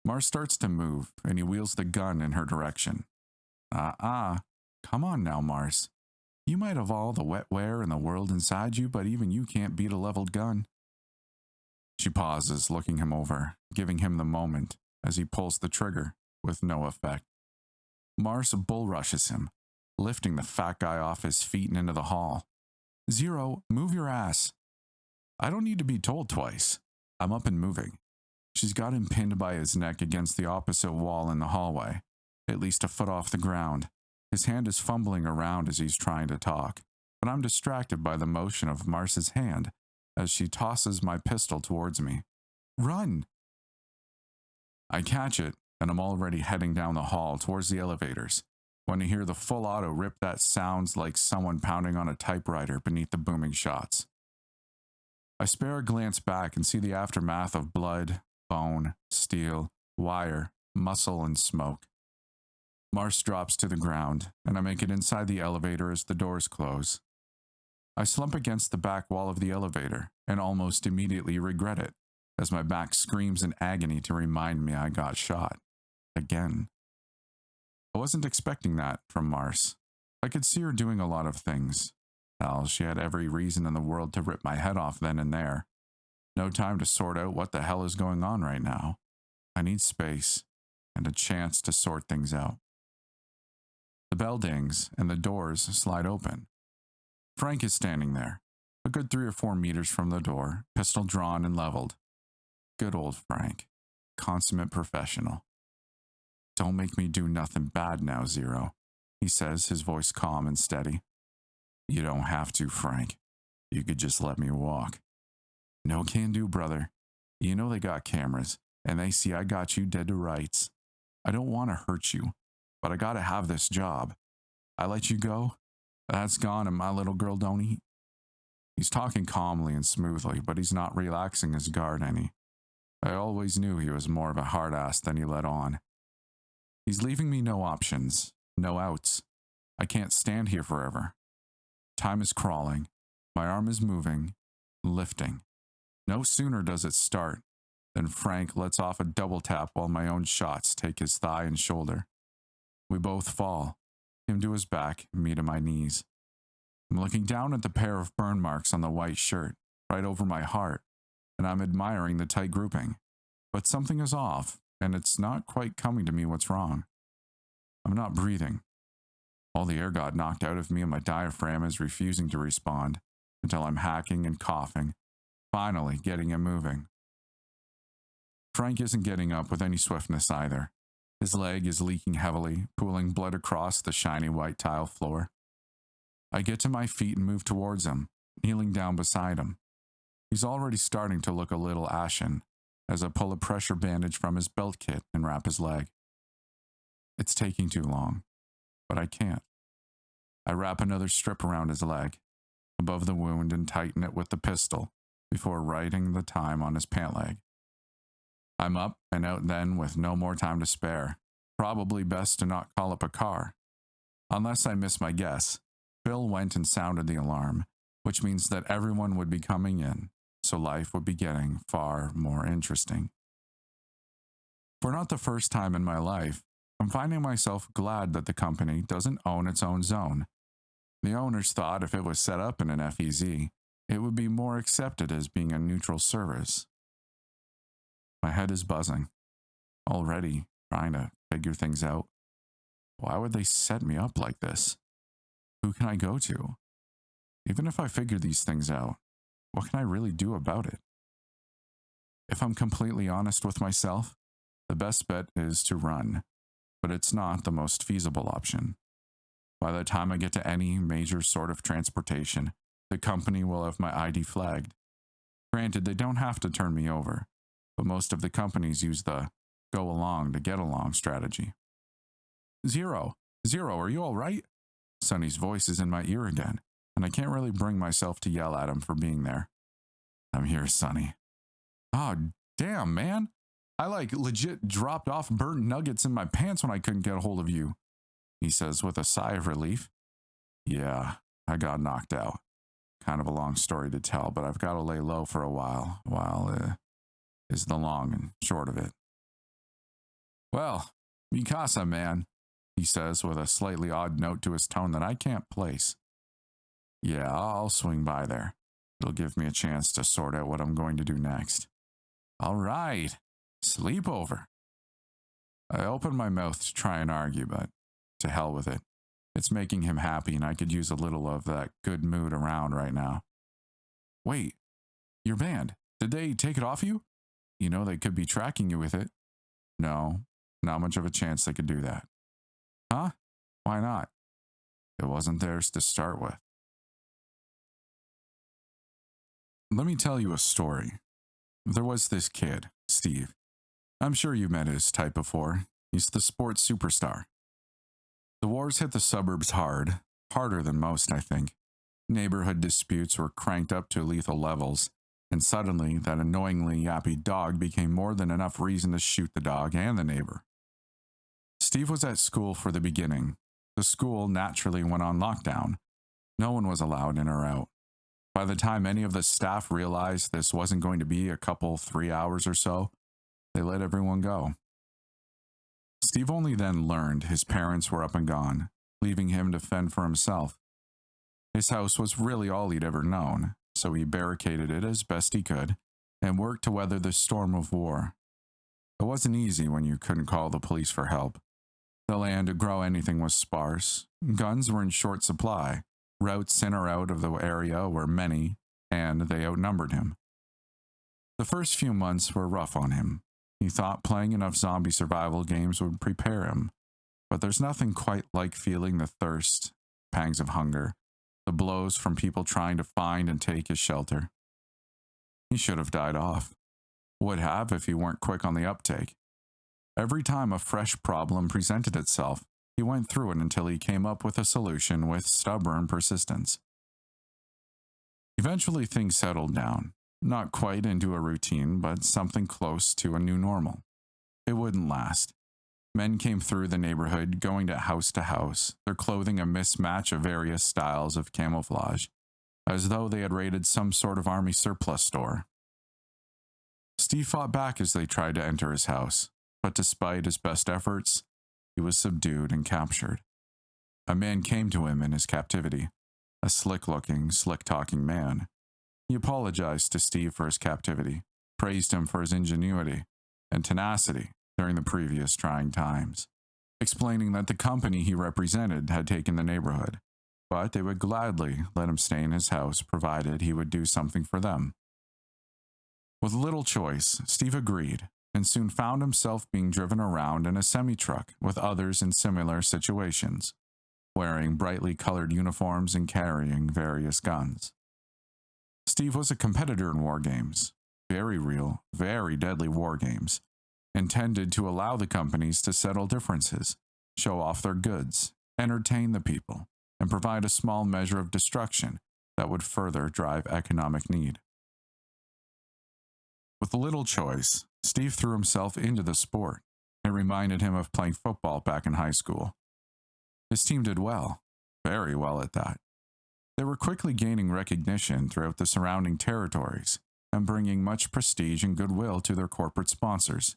Mars starts to move, and he wheels the gun in her direction. Come on now, Mars. You might have all the wetware in the world inside you, but even you can't beat a leveled gun. She pauses, looking him over, giving him the moment, as he pulls the trigger, with no effect. Mars bull rushes him, lifting the fat guy off his feet and into the hall. Zero, move your ass. I don't need to be told twice. I'm up and moving. She's got him pinned by his neck against the opposite wall in the hallway, at least a foot off the ground. His hand is fumbling around as he's trying to talk, but I'm distracted by the motion of Mars's hand as she tosses my pistol towards me. Run! I catch it, and I'm already heading down the hall towards the elevators, when I hear the full auto rip that sounds like someone pounding on a typewriter beneath the booming shots. I spare a glance back and see the aftermath of blood, bone, steel, wire, muscle, and smoke. Mars drops to the ground, and I make it inside the elevator as the doors close. I slump against the back wall of the elevator and almost immediately regret it, as my back screams in agony to remind me I got shot. Again. I wasn't expecting that from Mars. I could see her doing a lot of things. Hell, she had every reason in the world to rip my head off then and there. No time to sort out what the hell is going on right now. I need space and a chance to sort things out. The bell dings and the doors slide open. Frank is standing there, a good 3 or 4 meters from the door, pistol drawn and leveled. Good old Frank. Consummate professional. Don't make me do nothing bad now, Zero, he says, his voice calm and steady. You don't have to, Frank. You could just let me walk. No can do, brother. You know they got cameras, and they see I got you dead to rights. I don't want to hurt you, but I gotta have this job. I let you go? That's gone, and my little girl don't eat. He's talking calmly and smoothly, but he's not relaxing his guard any. I always knew he was more of a hard ass than he let on. He's leaving me no options, no outs. I can't stand here forever. Time is crawling. My arm is moving, lifting. No sooner does it start than Frank lets off a double tap while my own shots take his thigh and shoulder. We both fall, him to his back, me to my knees. I'm looking down at the pair of burn marks on the white shirt, right over my heart, and I'm admiring the tight grouping. But something is off, and it's not quite coming to me what's wrong. I'm not breathing. All the air got knocked out of me and my diaphragm is refusing to respond until I'm hacking and coughing, finally getting him moving. Frank isn't getting up with any swiftness either. His leg is leaking heavily, pooling blood across the shiny white tile floor. I get to my feet and move towards him, kneeling down beside him. He's already starting to look a little ashen as I pull a pressure bandage from his belt kit and wrap his leg. It's taking too long, but I can't. I wrap another strip around his leg, above the wound, and tighten it with the pistol before writing the time on his pant leg. I'm up and out then with no more time to spare. Probably best to not call up a car. Unless I miss my guess, Bill went and sounded the alarm, which means that everyone would be coming in, so life would be getting far more interesting. For not the first time in my life, I'm finding myself glad that the company doesn't own its own zone. The owners thought if it was set up in an FEZ, it would be more accepted as being a neutral service. My head is buzzing, already trying to figure things out. Why would they set me up like this? Who can I go to? Even if I figure these things out, what can I really do about it? If I'm completely honest with myself, the best bet is to run, but it's not the most feasible option. By the time I get to any major sort of transportation, the company will have my ID flagged. Granted, they don't have to turn me over, but most of the companies use the go along to get along strategy. Zero, Zero, are you all right? Sonny's voice is in my ear again, and I can't really bring myself to yell at him for being there. I'm here, Sonny. Oh, damn, man. I legit dropped off burnt nuggets in my pants when I couldn't get a hold of you, he says with a sigh of relief. Yeah, I got knocked out. Kind of a long story to tell, but I've got to lay low for a while is the long and short of it. Well, Mikasa, man, he says with a slightly odd note to his tone that I can't place. Yeah, I'll swing by there. It'll give me a chance to sort out what I'm going to do next. All right, sleepover. I open my mouth to try and argue, but to hell with it. It's making him happy, and I could use a little of that good mood around right now. Wait, your band, did they take it off you? You know they could be tracking you with it. No, not much of a chance they could do that. Huh? Why not? It wasn't theirs to start with. Let me tell you a story. There was this kid, Steve. I'm sure you met his type before. He's the sports superstar. The wars hit the suburbs hard, harder than most, I think. Neighborhood disputes were cranked up to lethal levels, and suddenly that annoyingly yappy dog became more than enough reason to shoot the dog and the neighbor. Steve was at school for the beginning. The school naturally went on lockdown. No one was allowed in or out. By the time any of the staff realized this wasn't going to be a couple 3 hours or so, they let everyone go. Steve only then learned his parents were up and gone, leaving him to fend for himself. His house was really all he'd ever known, so he barricaded it as best he could and worked to weather the storm of war. It wasn't easy when you couldn't call the police for help. The land to grow anything was sparse, guns were in short supply, routes in or out of the area were many, and they outnumbered him. The first few months were rough on him. He thought playing enough zombie survival games would prepare him, but there's nothing quite like feeling the thirst, pangs of hunger, the blows from people trying to find and take his shelter. He should have died off. Would have if he weren't quick on the uptake. Every time a fresh problem presented itself, he went through it until he came up with a solution with stubborn persistence. Eventually things settled down. Not quite into a routine, but something close to a new normal. It wouldn't last. Men came through the neighborhood, going to house, their clothing a mismatch of various styles of camouflage, as though they had raided some sort of army surplus store. Steve fought back as they tried to enter his house, but despite his best efforts, he was subdued and captured. A man came to him in his captivity, a slick-looking, slick-talking man. He apologized to Steve for his captivity, praised him for his ingenuity and tenacity during the previous trying times, explaining that the company he represented had taken the neighborhood, but they would gladly let him stay in his house provided he would do something for them. With little choice, Steve agreed, and soon found himself being driven around in a semi-truck with others in similar situations, wearing brightly colored uniforms and carrying various guns. Steve was a competitor in war games, very real, very deadly war games, intended to allow the companies to settle differences, show off their goods, entertain the people, and provide a small measure of destruction that would further drive economic need. With little choice, Steve threw himself into the sport. It reminded him of playing football back in high school. His team did well, very well at that. They were quickly gaining recognition throughout the surrounding territories and bringing much prestige and goodwill to their corporate sponsors.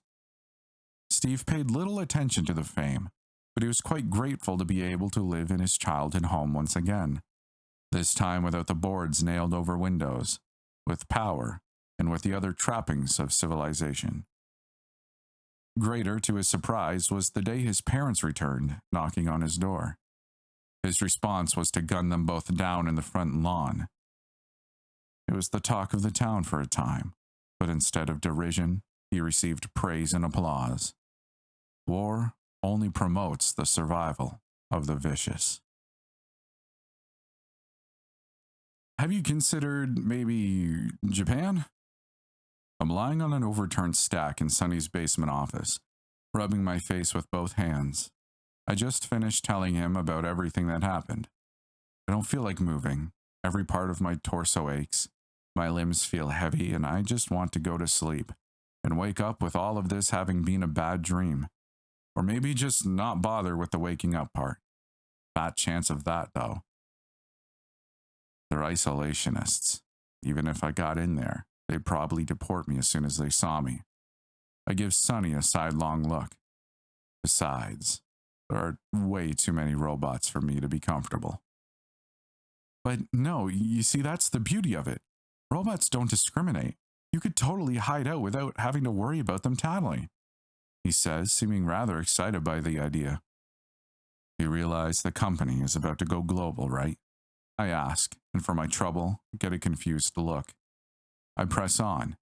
Steve paid little attention to the fame, but he was quite grateful to be able to live in his childhood home once again, this time without the boards nailed over windows, with power, and with the other trappings of civilization. Greater to his surprise was the day his parents returned, knocking on his door. His response was to gun them both down in the front lawn. It was the talk of the town for a time, but instead of derision, he received praise and applause. War only promotes the survival of the vicious. Have you considered maybe Japan? I'm lying on an overturned stack in Sonny's basement office, rubbing my face with both hands. I just finished telling him about everything that happened. I don't feel like moving. Every part of my torso aches. My limbs feel heavy, and I just want to go to sleep and wake up with all of this having been a bad dream. Or maybe just not bother with the waking up part. Fat chance of that, though. They're isolationists. Even if I got in there, they'd probably deport me as soon as they saw me. I give Sonny a sidelong look. Besides, there are way too many robots for me to be comfortable. But no, you see, that's the beauty of it. Robots don't discriminate. You could totally hide out without having to worry about them tattling, he says, seeming rather excited by the idea. You realize the company is about to go global, right? I ask, and for my trouble, get a confused look. I press on.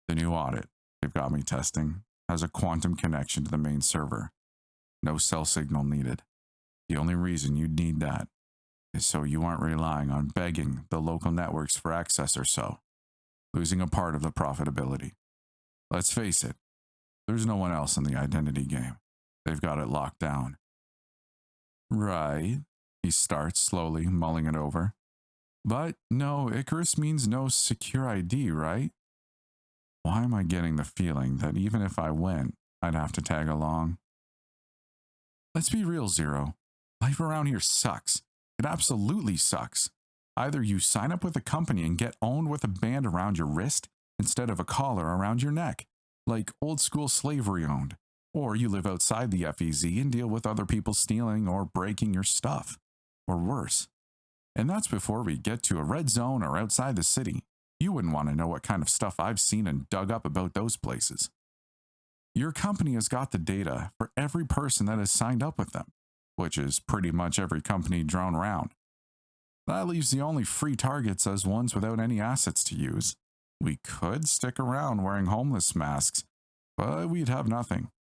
The new audit, they've got me testing, has a quantum connection to the main server. No cell signal needed. The only reason you'd need that is so you aren't relying on begging the local networks for access or so, losing a part of the profitability. Let's face it, there's no one else in the identity game. They've got it locked down. Right, he starts slowly, mulling it over. But no, Icarus means no secure ID, right? Why am I getting the feeling that even if I went, I'd have to tag along? Let's be real, Zero. Life around here sucks. It absolutely sucks. Either you sign up with a company and get owned with a band around your wrist instead of a collar around your neck, like old school slavery owned, or you live outside the FEZ and deal with other people stealing or breaking your stuff, or worse. And that's before we get to a red zone or outside the city. You wouldn't want to know what kind of stuff I've seen and dug up about those places. Your company has got the data for every person that has signed up with them, which is pretty much every company drawn around. That leaves the only free targets as ones without any assets to use. We could stick around wearing homeless masks, but we'd have nothing.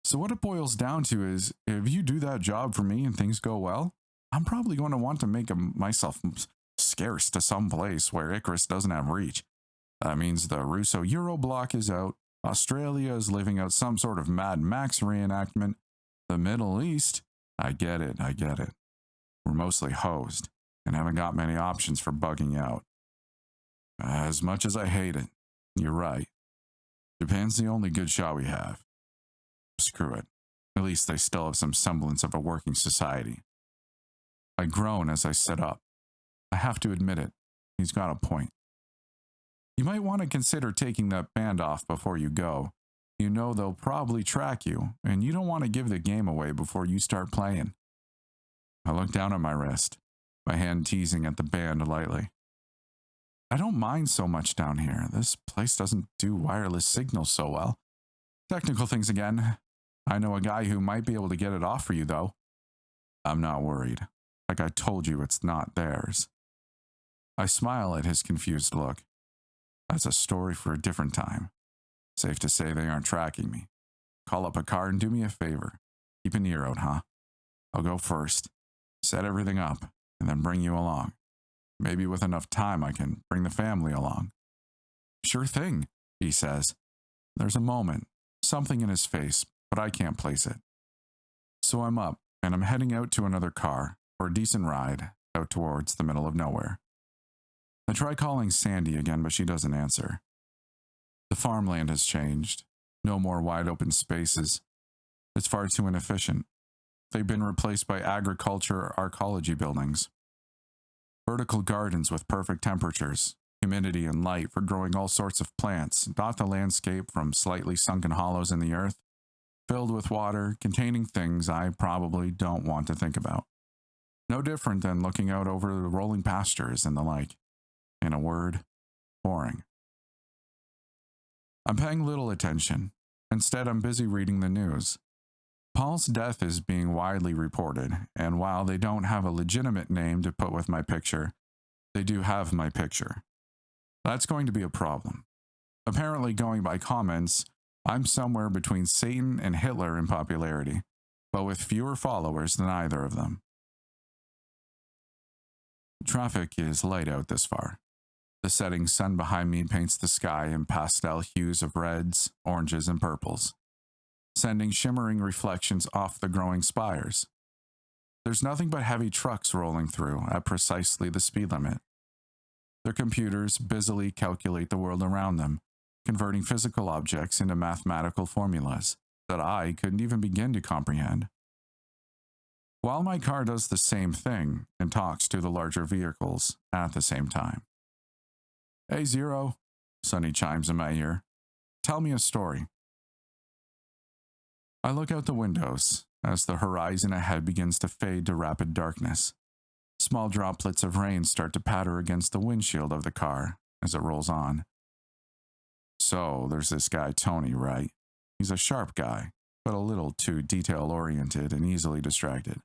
So what it boils down to is, if you do that job for me and things go well, I'm probably going to want to make myself scarce to some place where Icarus doesn't have reach. That means the Russo-Euro block is out, Australia is living out some sort of Mad Max reenactment, the Middle East, I get it. We're mostly hosed and haven't got many options for bugging out. As much as I hate it, you're right. Japan's the only good shot we have. Screw it. At least they still have some semblance of a working society. I groan as I sit up. I have to admit it. He's got a point. You might want to consider taking that band off before you go. You know they'll probably track you, and you don't want to give the game away before you start playing. I look down at my wrist, my hand teasing at the band lightly. I don't mind so much down here. This place doesn't do wireless signals so well. Technical things again. I know a guy who might be able to get it off for you, though. I'm not worried. Like I told you, it's not theirs. I smile at his confused look. That's a story for a different time. Safe to say they aren't tracking me. Call up a car and do me a favor. Keep an ear out, huh? I'll go first, set everything up, and then bring you along. Maybe with enough time I can bring the family along. Sure thing, he says. There's a moment, something in his face, but I can't place it. So I'm up, and I'm heading out to another car for a decent ride out towards the middle of nowhere. I try calling Sandy again, but she doesn't answer. The farmland has changed. No more wide open spaces. It's far too inefficient. They've been replaced by agriculture arcology buildings. Vertical gardens with perfect temperatures, humidity, and light for growing all sorts of plants dot the landscape from slightly sunken hollows in the earth, filled with water containing things I probably don't want to think about. No different than looking out over the rolling pastures and the like. In a word, boring. I'm paying little attention. Instead, I'm busy reading the news. Paul's death is being widely reported, and while they don't have a legitimate name to put with my picture, they do have my picture. That's going to be a problem. Apparently, going by comments, I'm somewhere between Satan and Hitler in popularity, but with fewer followers than either of them. Traffic is light out this far. The setting sun behind me paints the sky in pastel hues of reds, oranges, and purples. sending shimmering reflections off the growing spires. There's nothing but heavy trucks rolling through at precisely the speed limit. Their computers busily calculate the world around them, converting physical objects into mathematical formulas that I couldn't even begin to comprehend. While my car does the same thing and talks to the larger vehicles at the same time. "Hey, Zero," Sonny chimes in my ear. "Tell me a story." I look out the windows as the horizon ahead begins to fade to rapid darkness. Small droplets of rain start to patter against the windshield of the car as it rolls on. "So, there's this guy Tony, right? He's a sharp guy, but a little too detail-oriented and easily distracted."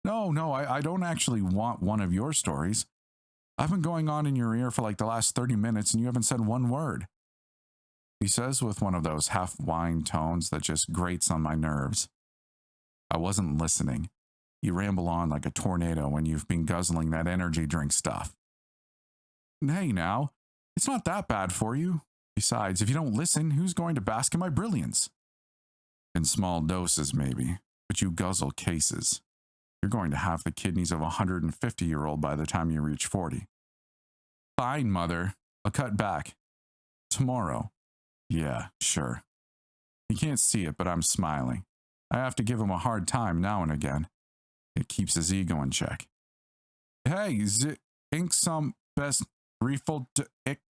No, I don't actually want one of your stories. I've been going on in your ear for like the last 30 minutes and you haven't said one word," he says with one of those half-whine tones that just grates on my nerves. "I wasn't listening. You ramble on like a tornado when you've been guzzling that energy drink stuff." "Hey now, it's not that bad for you. Besides, if you don't listen, who's going to bask in my brilliance?" "In small doses, maybe, but you guzzle cases. You're going to have the kidneys of a 150-year-old by the time you reach 40. "Fine, mother. I'll cut back. Tomorrow." "Yeah, sure." He can't see it, but I'm smiling. I have to give him a hard time now and again. It keeps his ego in check. "Hey, ink some best refill to ick."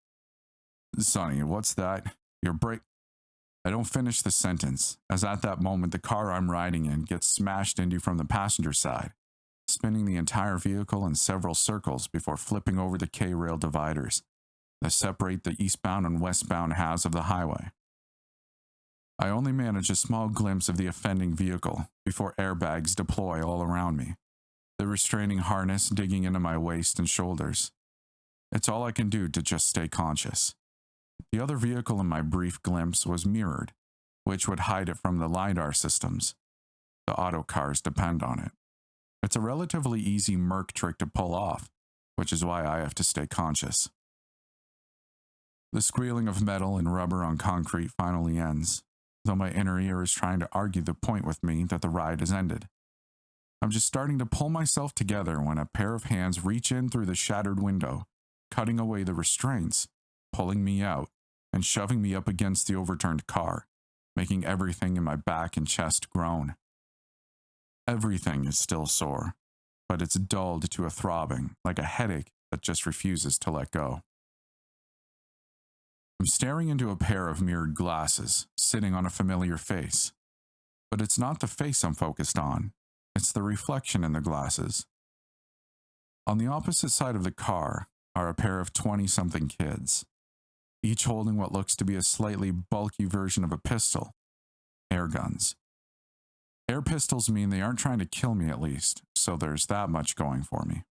"Sonny, what's that? Your break." I don't finish the sentence, as at that moment the car I'm riding in gets smashed into from the passenger side, spinning the entire vehicle in several circles before flipping over the K-rail dividers that separate the eastbound and westbound halves of the highway. I only manage a small glimpse of the offending vehicle before airbags deploy all around me, the restraining harness digging into my waist and shoulders. It's all I can do to just stay conscious. The other vehicle in my brief glimpse was mirrored, which would hide it from the LiDAR systems. The auto cars depend on it. It's a relatively easy merc trick to pull off, which is why I have to stay conscious. The squealing of metal and rubber on concrete finally ends, though my inner ear is trying to argue the point with me that the ride has ended. I'm just starting to pull myself together when a pair of hands reach in through the shattered window, cutting away the restraints, pulling me out, and shoving me up against the overturned car, making everything in my back and chest groan. Everything is still sore, but it's dulled to a throbbing, like a headache that just refuses to let go. I'm staring into a pair of mirrored glasses, sitting on a familiar face. But it's not the face I'm focused on, it's the reflection in the glasses. On the opposite side of the car are a pair of 20-something kids, each holding what looks to be a slightly bulky version of a pistol. Air guns. Air pistols mean they aren't trying to kill me at least, so there's that much going for me.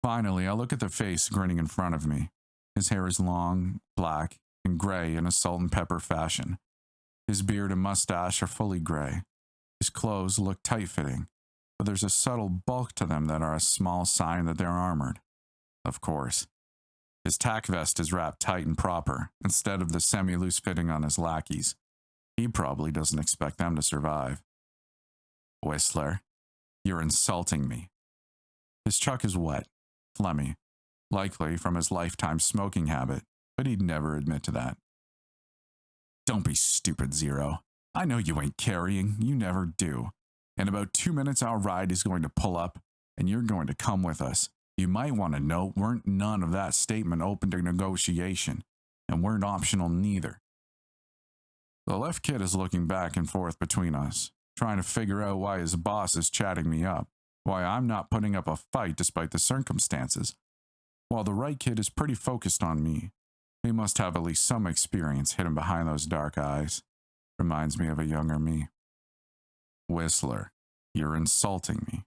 Finally, I look at the face grinning in front of me. His hair is long, black, and gray in a salt and pepper fashion. His beard and mustache are fully gray. His clothes look tight-fitting, but there's a subtle bulk to them that are a small sign that they're armored. Of course. His tack vest is wrapped tight and proper, instead of the semi-loose fitting on his lackeys. He probably doesn't expect them to survive. "Whistler, you're insulting me." His truck is wet, phlegmy, likely from his lifetime smoking habit, but he'd never admit to that. "Don't be stupid, Zero. I know you ain't carrying, you never do. In about 2 minutes our ride is going to pull up, and you're going to come with us. You might want to note weren't none of that statement open to negotiation, and weren't optional neither." The left kid is looking back and forth between us, trying to figure out why his boss is chatting me up, why I'm not putting up a fight despite the circumstances, while the right kid is pretty focused on me. He must have at least some experience hidden behind those dark eyes. Reminds me of a younger me. "Whistler, you're insulting me."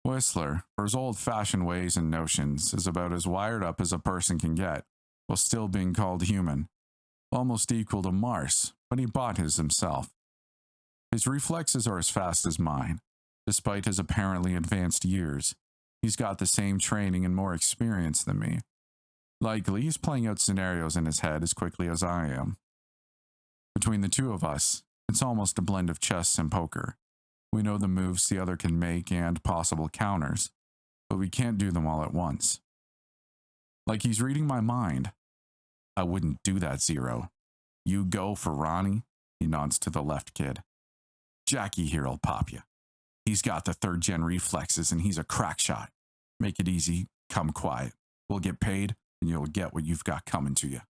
Whistler, for his old-fashioned ways and notions, is about as wired up as a person can get, while still being called human. Almost equal to Mars, but he bought his himself. His reflexes are as fast as mine. Despite his apparently advanced years, he's got the same training and more experience than me. Likely, he's playing out scenarios in his head as quickly as I am. Between the two of us, it's almost a blend of chess and poker. We know the moves the other can make and possible counters, but we can't do them all at once. Like he's reading my mind. I wouldn't do that, Zero. You go for Ronnie, he nods to the left kid. Jackie here'll pop you. He's got the third-gen reflexes and he's a crack shot. Make it easy, come quiet. We'll get paid and you'll get what you've got coming to you.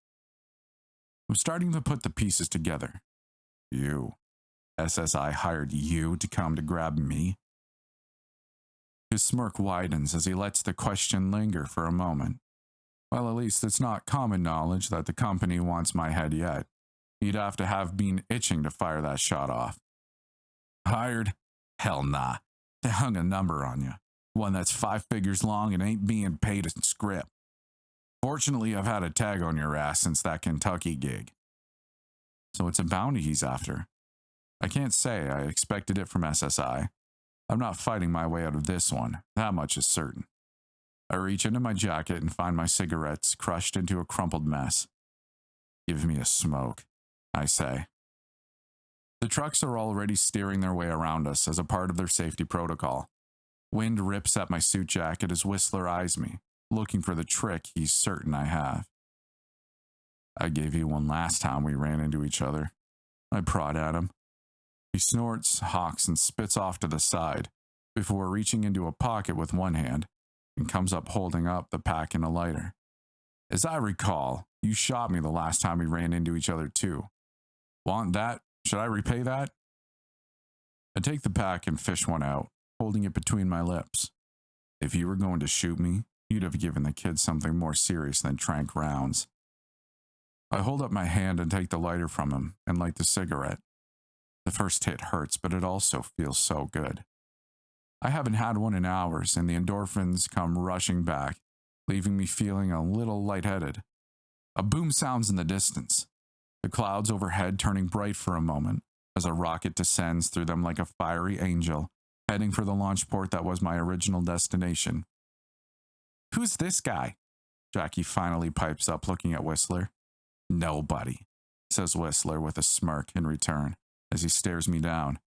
I'm starting to put the pieces together. You. SSI hired you to come to grab me? His smirk widens as he lets the question linger for a moment. Well, at least it's not common knowledge that the company wants my head yet. He'd have to have been itching to fire that shot off. Hired? Hell nah. They hung a number on you. One that's 5 figures long and ain't being paid a script. Fortunately, I've had a tag on your ass since that Kentucky gig. So it's a bounty he's after. I can't say I expected it from SSI. I'm not fighting my way out of this one, that much is certain. I reach into my jacket and find my cigarettes crushed into a crumpled mess. Give me a smoke, I say. The trucks are already steering their way around us as a part of their safety protocol. Wind rips at my suit jacket as Whistler eyes me, looking for the trick he's certain I have. I gave you one last time we ran into each other. I prod at him. He snorts, hawks, and spits off to the side before reaching into a pocket with one hand and comes up holding up the pack and a lighter. As I recall, you shot me the last time we ran into each other too. Want that? Should I repay that? I take the pack and fish one out, holding it between my lips. If you were going to shoot me, you'd have given the kid something more serious than trank rounds. I hold up my hand and take the lighter from him and light the cigarette. The first hit hurts, but it also feels so good. I haven't had one in hours, and the endorphins come rushing back, leaving me feeling a little lightheaded. A boom sounds in the distance, the clouds overhead turning bright for a moment as a rocket descends through them like a fiery angel, heading for the launch port that was my original destination. Who's this guy? Jackie finally pipes up, looking at Whistler. Nobody, says Whistler with a smirk in return as he stares me down.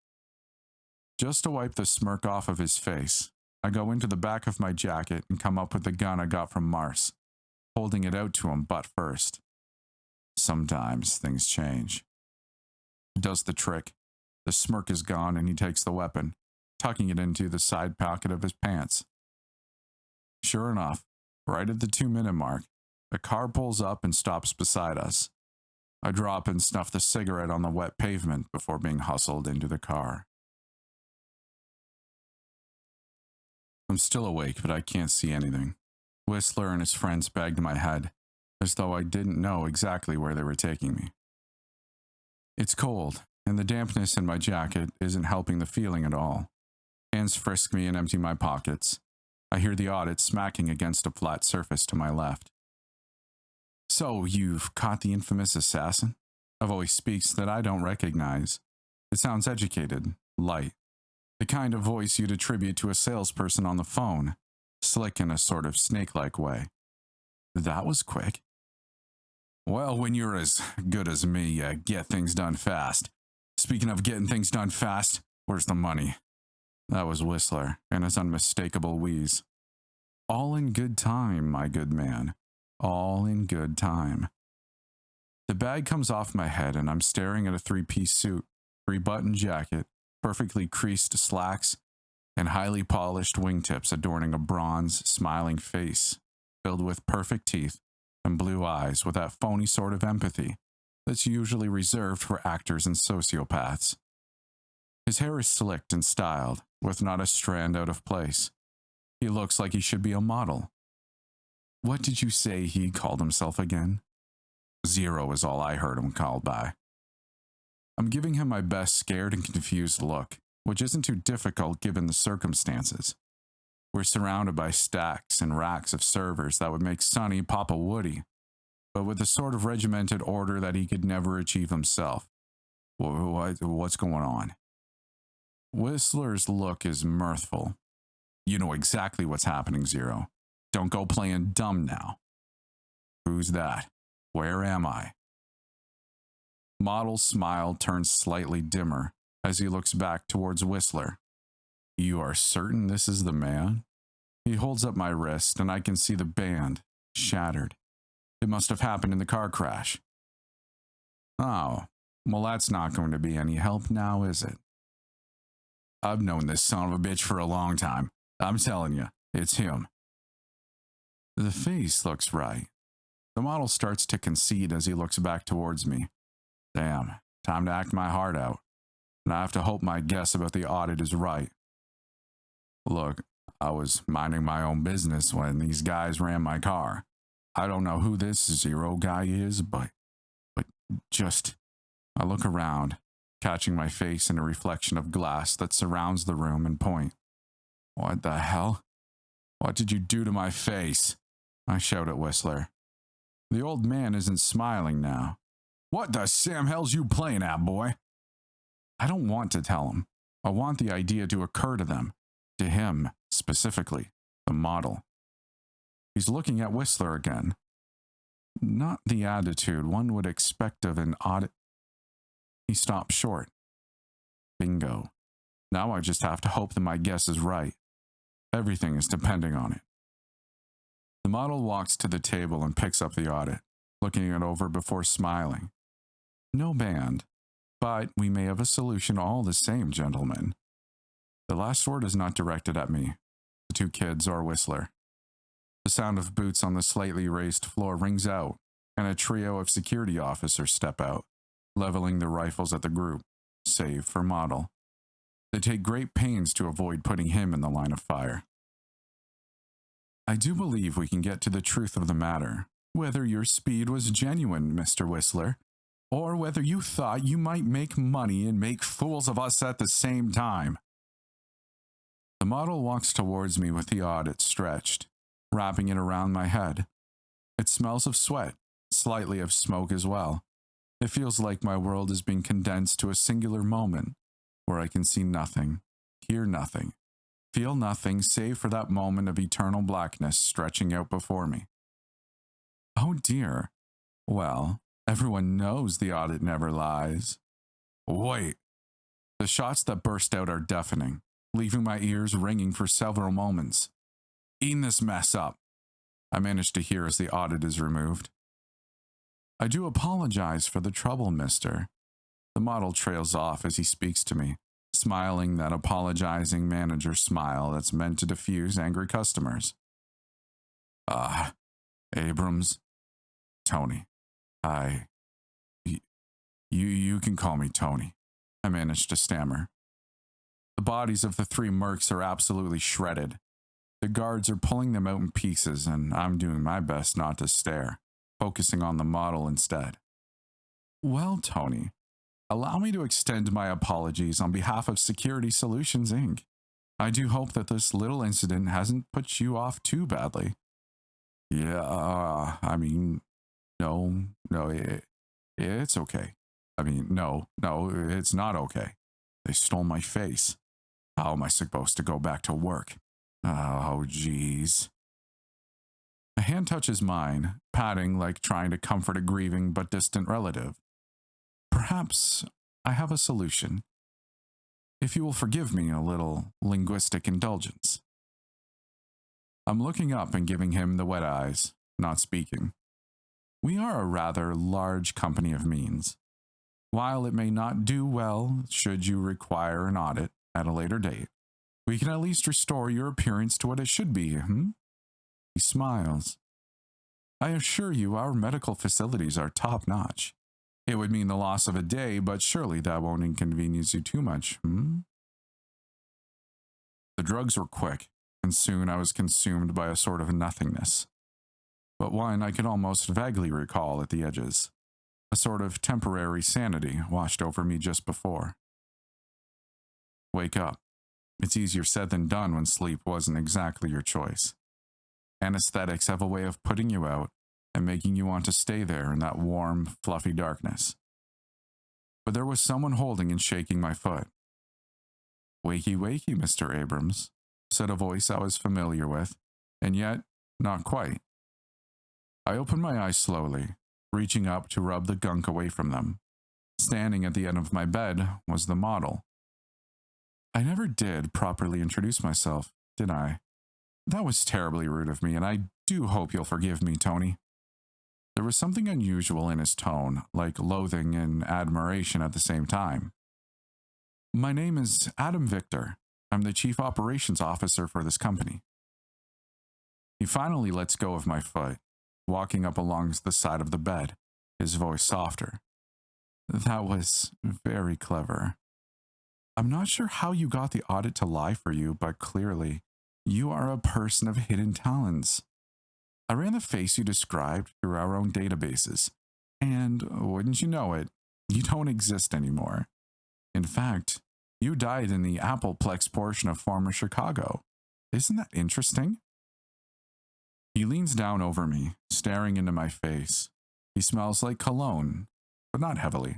Just to wipe the smirk off of his face, I go into the back of my jacket and come up with the gun I got from Mars, holding it out to him butt first. Sometimes things change. He does the trick. The smirk is gone and he takes the weapon, tucking it into the side pocket of his pants. Sure enough, right at the 2-minute mark, a car pulls up and stops beside us. I drop and snuff the cigarette on the wet pavement before being hustled into the car. I'm still awake, but I can't see anything. Whistler and his friends bagged my head, as though I didn't know exactly where they were taking me. It's cold, and the dampness in my jacket isn't helping the feeling at all. Hands frisk me and empty my pockets. I hear the audit smacking against a flat surface to my left. So, you've caught the infamous assassin? A voice speaks that I don't recognize. It sounds educated, light. The kind of voice you'd attribute to a salesperson on the phone, slick in a sort of snake-like way. That was quick. Well, when you're as good as me, you get things done fast. Speaking of getting things done fast, where's the money? That was Whistler, and his unmistakable wheeze. All in good time, my good man. All in good time. The bag comes off my head, and I'm staring at a 3-piece suit, 3-button jacket, perfectly creased slacks, and highly polished wingtips adorning a bronze, smiling face, filled with perfect teeth and blue eyes with that phony sort of empathy that's usually reserved for actors and sociopaths. His hair is slicked and styled, with not a strand out of place. He looks like he should be a model. What did you say he called himself again? Zero is all I heard him called by. I'm giving him my best scared and confused look, which isn't too difficult given the circumstances. We're surrounded by stacks and racks of servers that would make Sonny pop a woody, but with the sort of regimented order that he could never achieve himself. What's going on? Whistler's look is mirthful. You know exactly what's happening, Zero. Don't go playing dumb now. Who's that? Where am I? Model's smile turns slightly dimmer as he looks back towards Whistler. You are certain this is the man? He holds up my wrist and I can see the band, shattered. It must have happened in the car crash. Oh, well that's not going to be any help now, is it? I've known this son of a bitch for a long time. I'm telling you, it's him. The face looks right. The model starts to concede as he looks back towards me. Damn, time to act my heart out. And I have to hope my guess about the audit is right. Look, I was minding my own business when these guys ran my car. I don't know who this Zero guy is, but just... I look around, catching my face in a reflection of glass that surrounds the room and point. What the hell? What did you do to my face? I shout at Whistler. The old man isn't smiling now. What the Sam hell's you playing at, boy? I don't want to tell him. I want the idea to occur to them. To him, specifically, the model. He's looking at Whistler again. Not the attitude one would expect of an audit. He stops short. Bingo. Now I just have to hope that my guess is right. Everything is depending on it. The model walks to the table and picks up the audit, looking it over before smiling. No band, but we may have a solution all the same, gentlemen. The last word is not directed at me, the two kids, or Whistler. The sound of boots on the slightly raised floor rings out, and a trio of security officers step out, leveling their rifles at the group, save for Model. They take great pains to avoid putting him in the line of fire. I do believe we can get to the truth of the matter, whether your speed was genuine, Mr. Whistler, or whether you thought you might make money and make fools of us at the same time. The model walks towards me with the audit stretched, wrapping it around my head. It smells of sweat, slightly of smoke as well. It feels like my world is being condensed to a singular moment, where I can see nothing, hear nothing, feel nothing save for that moment of eternal blackness stretching out before me. Oh dear. Well, everyone knows the audit never lies. Wait. The shots that burst out are deafening, leaving my ears ringing for several moments. Eating this mess up, I manage to hear as the audit is removed. I do apologize for the trouble, mister. The model trails off as he speaks to me, smiling that apologizing manager smile that's meant to diffuse angry customers. Abrams, Tony, you can call me Tony, I managed to stammer. The bodies of the three mercs are absolutely shredded. The guards are pulling them out in pieces, and I'm doing my best not to stare, focusing on the model instead. Well, Tony, allow me to extend my apologies on behalf of Security Solutions, Inc. I do hope that this little incident hasn't put you off too badly. Yeah, it's okay. No, it's not okay. They stole my face. How am I supposed to go back to work? Oh, geez. A hand touches mine, patting like trying to comfort a grieving but distant relative. Perhaps I have a solution. If you will forgive me a little linguistic indulgence. I'm looking up and giving him the wet eyes, not speaking. We are a rather large company of means. While it may not do well should you require an audit at a later date, we can at least restore your appearance to what it should be, He smiles. I assure you our medical facilities are top-notch. It would mean the loss of a day, but surely that won't inconvenience you too much, The drugs were quick, and soon I was consumed by a sort of nothingness. But one I could almost vaguely recall at the edges. A sort of temporary sanity washed over me just before. Wake up. It's easier said than done when sleep wasn't exactly your choice. Anesthetics have a way of putting you out and making you want to stay there in that warm, fluffy darkness. But there was someone holding and shaking my foot. Wakey, wakey, Mr. Abrams, said a voice I was familiar with, and yet not quite. I opened my eyes slowly, reaching up to rub the gunk away from them. Standing at the end of my bed was the model. I never did properly introduce myself, did I? That was terribly rude of me, and I do hope you'll forgive me, Tony. There was something unusual in his tone, like loathing and admiration at the same time. My name is Adam Victor. I'm the Chief Operations Officer for this company. He finally lets go of my foot, walking up along the side of the bed, his voice softer. That was very clever. I'm not sure how you got the audit to lie for you, but clearly, you are a person of hidden talents. I ran the face you described through our own databases, and wouldn't you know it, you don't exist anymore. In fact, you died in the Appleplex portion of former Chicago. Isn't that interesting? He leans down over me, staring into my face. He smells like cologne, but not heavily.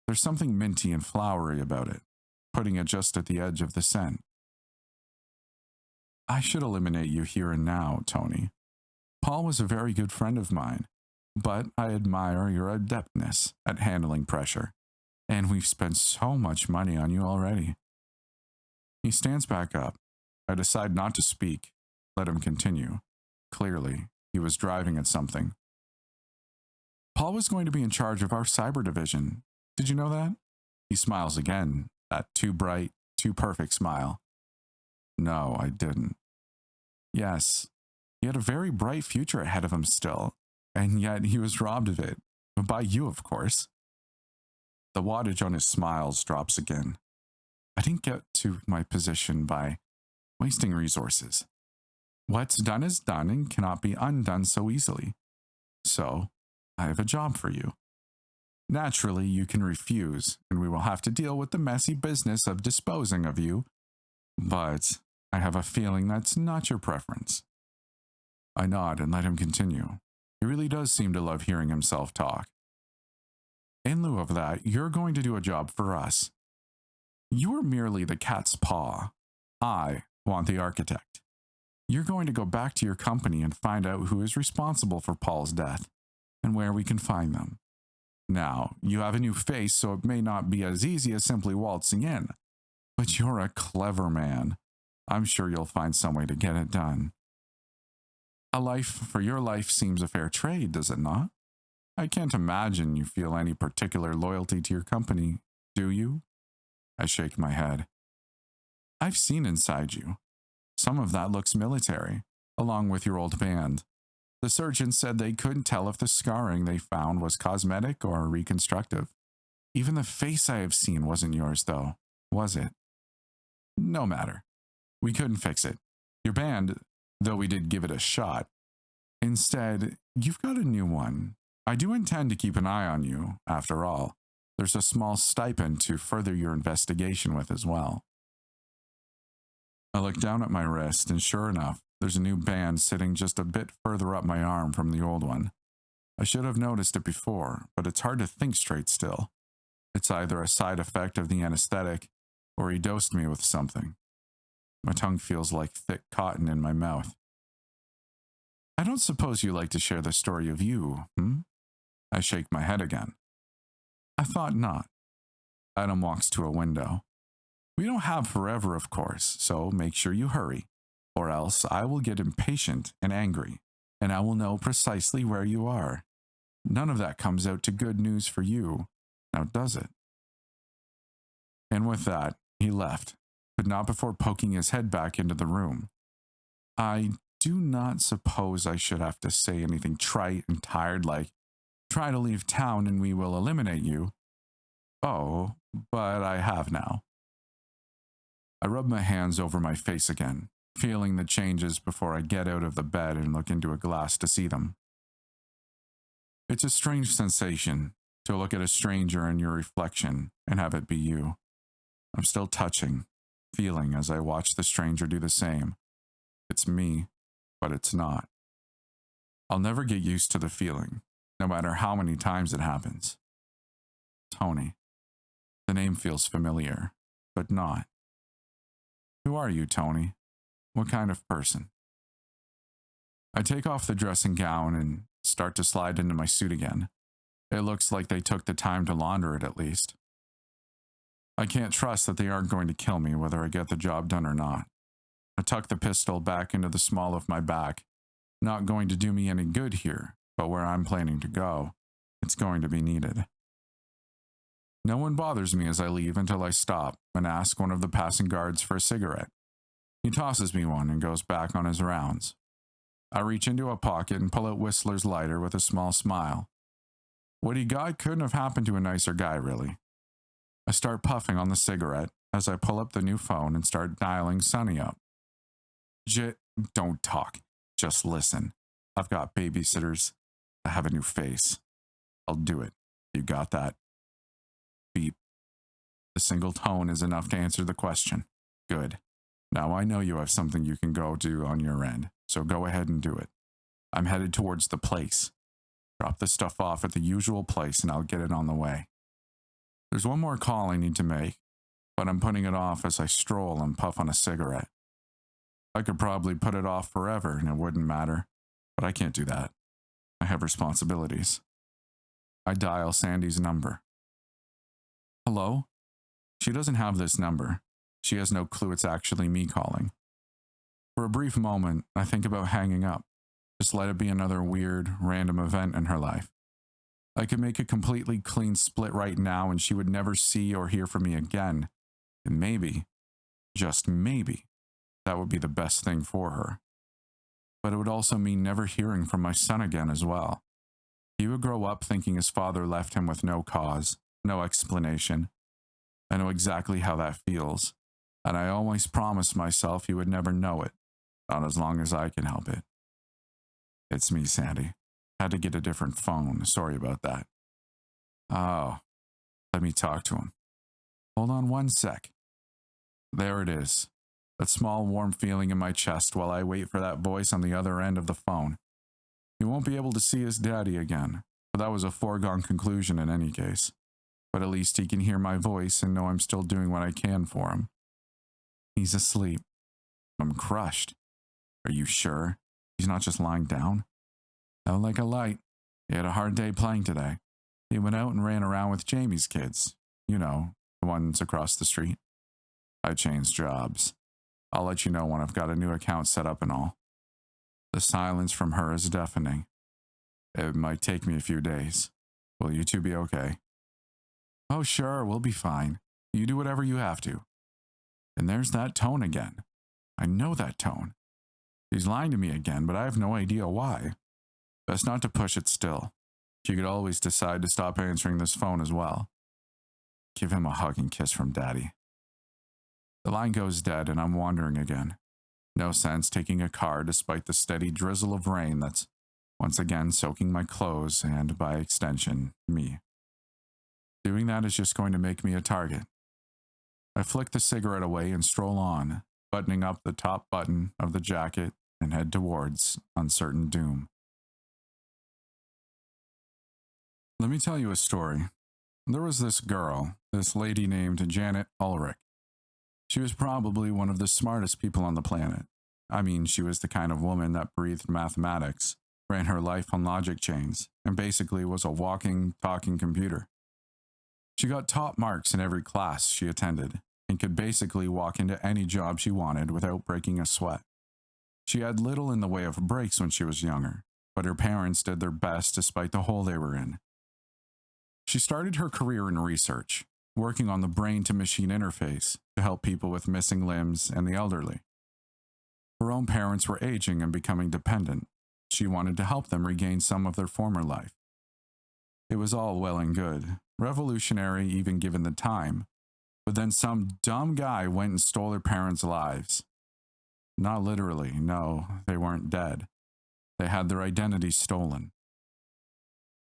There's something minty and flowery about it, putting it just at the edge of the scent. I should eliminate you here and now, Tony. Paul was a very good friend of mine, but I admire your adeptness at handling pressure, and we've spent so much money on you already. He stands back up. I decide not to speak, let him continue. Clearly, he was driving at something. Paul was going to be in charge of our cyber division. Did you know that? He smiles again, that too bright, too perfect smile. No, I didn't. Yes, he had a very bright future ahead of him still, and yet he was robbed of it. By you, of course. The wattage on his smiles drops again. I didn't get to my position by wasting resources. What's done is done and cannot be undone so easily. So, I have a job for you. Naturally, you can refuse, and we will have to deal with the messy business of disposing of you, but I have a feeling that's not your preference. I nod and let him continue. He really does seem to love hearing himself talk. In lieu of that, you're going to do a job for us. You are merely the cat's paw. I want the architect. You're going to go back to your company and find out who is responsible for Paul's death and where we can find them. Now, you have a new face, so it may not be as easy as simply waltzing in, but you're a clever man. I'm sure you'll find some way to get it done. A life for your life seems a fair trade, does it not? I can't imagine you feel any particular loyalty to your company, do you? I shake my head. I've seen inside you. Some of that looks military, along with your old band. The surgeons said they couldn't tell if the scarring they found was cosmetic or reconstructive. Even the face I have seen wasn't yours, though, was it? No matter. We couldn't fix it. Your band, though we did give it a shot. Instead, you've got a new one. I do intend to keep an eye on you, after all. There's a small stipend to further your investigation with as well. I look down at my wrist, and sure enough, there's a new band sitting just a bit further up my arm from the old one. I should have noticed it before, but it's hard to think straight still. It's either a side effect of the anesthetic, or he dosed me with something. My tongue feels like thick cotton in my mouth. I don't suppose you like to share the story of you, I shake my head again. I thought not. Adam walks to a window. We don't have forever, of course, so make sure you hurry, or else I will get impatient and angry, and I will know precisely where you are. None of that comes out to good news for you, now does it? And with that, he left, but not before poking his head back into the room. I do not suppose I should have to say anything trite and tired like, try to leave town and we will eliminate you. Oh, but I have now. I rub my hands over my face again, feeling the changes before I get out of the bed and look into a glass to see them. It's a strange sensation to look at a stranger in your reflection and have it be you. I'm still touching, feeling as I watch the stranger do the same. It's me, but it's not. I'll never get used to the feeling, no matter how many times it happens. Tony. The name feels familiar, but not. Who are you, Tony? What kind of person? I take off the dressing gown and start to slide into my suit again. It looks like they took the time to launder it at least. I can't trust that they aren't going to kill me whether I get the job done or not. I tuck the pistol back into the small of my back. Not going to do me any good here, but where I'm planning to go, it's going to be needed. No one bothers me as I leave until I stop and ask one of the passing guards for a cigarette. He tosses me one and goes back on his rounds. I reach into a pocket and pull out Whistler's lighter with a small smile. What he got couldn't have happened to a nicer guy, really. I start puffing on the cigarette as I pull up the new phone and start dialing Sonny up. Don't talk. Just listen. I've got babysitters. I have a new face. I'll do it. You got that? Beep. The single tone is enough to answer the question. Good. Now I know you have something you can go do on your end, so go ahead and do it. I'm headed towards the place. Drop the stuff off at the usual place and I'll get it on the way. There's one more call I need to make, but I'm putting it off as I stroll and puff on a cigarette. I could probably put it off forever and it wouldn't matter, but I can't do that. I have responsibilities. I dial Sandy's number. Hello? She doesn't have this number. She has no clue it's actually me calling. For a brief moment, I think about hanging up. Just let it be another weird, random event in her life. I could make a completely clean split right now and she would never see or hear from me again. And maybe, just maybe, that would be the best thing for her. But it would also mean never hearing from my son again as well. He would grow up thinking his father left him with no cause, no explanation. I know exactly how that feels, and I always promised myself he would never know it, not as long as I can help it. It's me, Sandy. Had to get a different phone. Sorry about that. Oh, let me talk to him. Hold on one sec. There it is. That small warm feeling in my chest while I wait for that voice on the other end of the phone. He won't be able to see his daddy again, but that was a foregone conclusion in any case. But at least he can hear my voice and know I'm still doing what I can for him. He's asleep. I'm crushed. Are you sure? He's not just lying down? Out like a light. He had a hard day playing today. He went out and ran around with Jamie's kids. You know, the ones across the street. I changed jobs. I'll let you know when I've got a new account set up and all. The silence from her is deafening. It might take me a few days. Will you two be okay? Oh, sure, we'll be fine. You do whatever you have to. And there's that tone again. I know that tone. He's lying to me again, but I have no idea why. Best not to push it still. She could always decide to stop answering this phone as well. Give him a hug and kiss from Daddy. The line goes dead and I'm wandering again. No sense taking a car despite the steady drizzle of rain that's once again soaking my clothes and, by extension, me. Doing that is just going to make me a target. I flick the cigarette away and stroll on, buttoning up the top button of the jacket and head towards uncertain doom. Let me tell you a story. There was this girl, this lady named Janet Ulrich. She was probably one of the smartest people on the planet. I mean, she was the kind of woman that breathed mathematics, ran her life on logic chains, and basically was a walking, talking computer. She got top marks in every class she attended, and could basically walk into any job she wanted without breaking a sweat. She had little in the way of breaks when she was younger, but her parents did their best despite the hole they were in. She started her career in research, working on the brain-to-machine interface to help people with missing limbs and the elderly. Her own parents were aging and becoming dependent. She wanted to help them regain some of their former life. It was all well and good, revolutionary even given the time, but then some dumb guy went and stole her parents' lives. Not literally, no, they weren't dead. They had their identities stolen.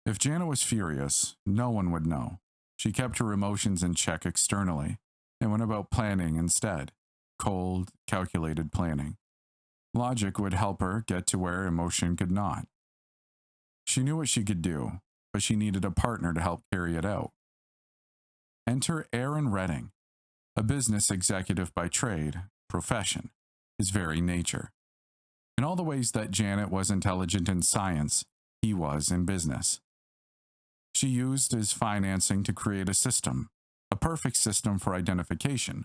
If Janet was furious, no one would know. She kept her emotions in check externally and went about planning instead. Cold, calculated planning. Logic would help her get to where emotion could not. She knew what she could do, but she needed a partner to help carry it out. Enter Aaron Redding, a business executive by trade, profession, his very nature. In all the ways that Janet was intelligent in science, he was in business. She used his financing to create a system, a perfect system for identification.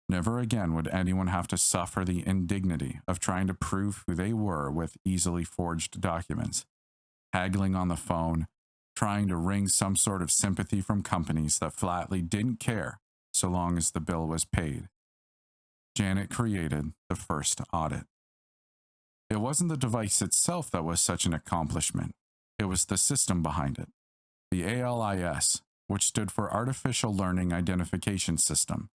Never again would anyone have to suffer the indignity of trying to prove who they were with easily forged documents, haggling on the phone, trying to wring some sort of sympathy from companies that flatly didn't care so long as the bill was paid. Janet created the first audit. It wasn't the device itself that was such an accomplishment. It was the system behind it. The ALIS, which stood for Artificial Learning Identification System.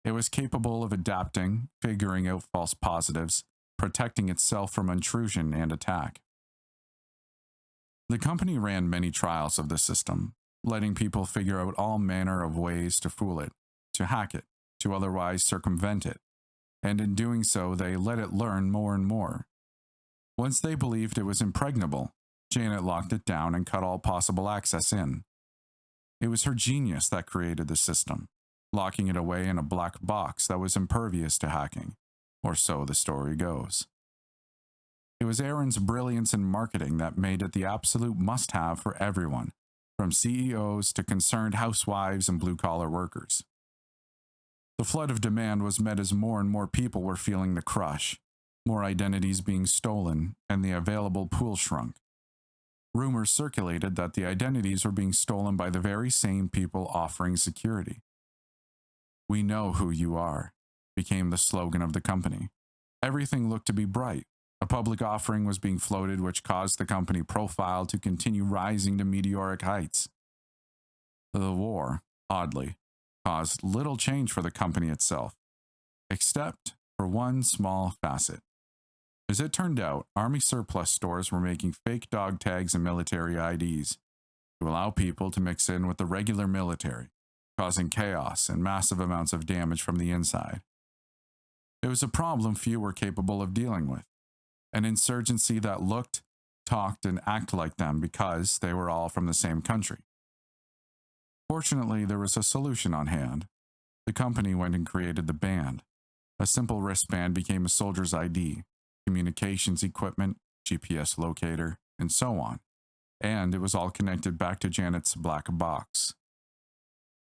It was capable of adapting, figuring out false positives, protecting itself from intrusion and attack. The company ran many trials of the system, letting people figure out all manner of ways to fool it, to hack it, to otherwise circumvent it, and in doing so, they let it learn more and more. Once they believed it was impregnable, Janet locked it down and cut all possible access in. It was her genius that created the system, locking it away in a black box that was impervious to hacking, or so the story goes. It was Aaron's brilliance in marketing that made it the absolute must-have for everyone, from CEOs to concerned housewives and blue-collar workers. The flood of demand was met as more and more people were feeling the crush, more identities being stolen, and the available pool shrunk. Rumors circulated that the identities were being stolen by the very same people offering security. "We know who you are," became the slogan of the company. Everything looked to be bright. A public offering was being floated, which caused the company profile to continue rising to meteoric heights. The war, oddly, caused little change for the company itself, except for one small facet. As it turned out, Army surplus stores were making fake dog tags and military IDs to allow people to mix in with the regular military, causing chaos and massive amounts of damage from the inside. It was a problem few were capable of dealing with, an insurgency that looked, talked, and acted like them because they were all from the same country. Fortunately, there was a solution on hand. The company went and created the band. A simple wristband became a soldier's ID, communications equipment, GPS locator, and so on, and it was all connected back to Janet's black box.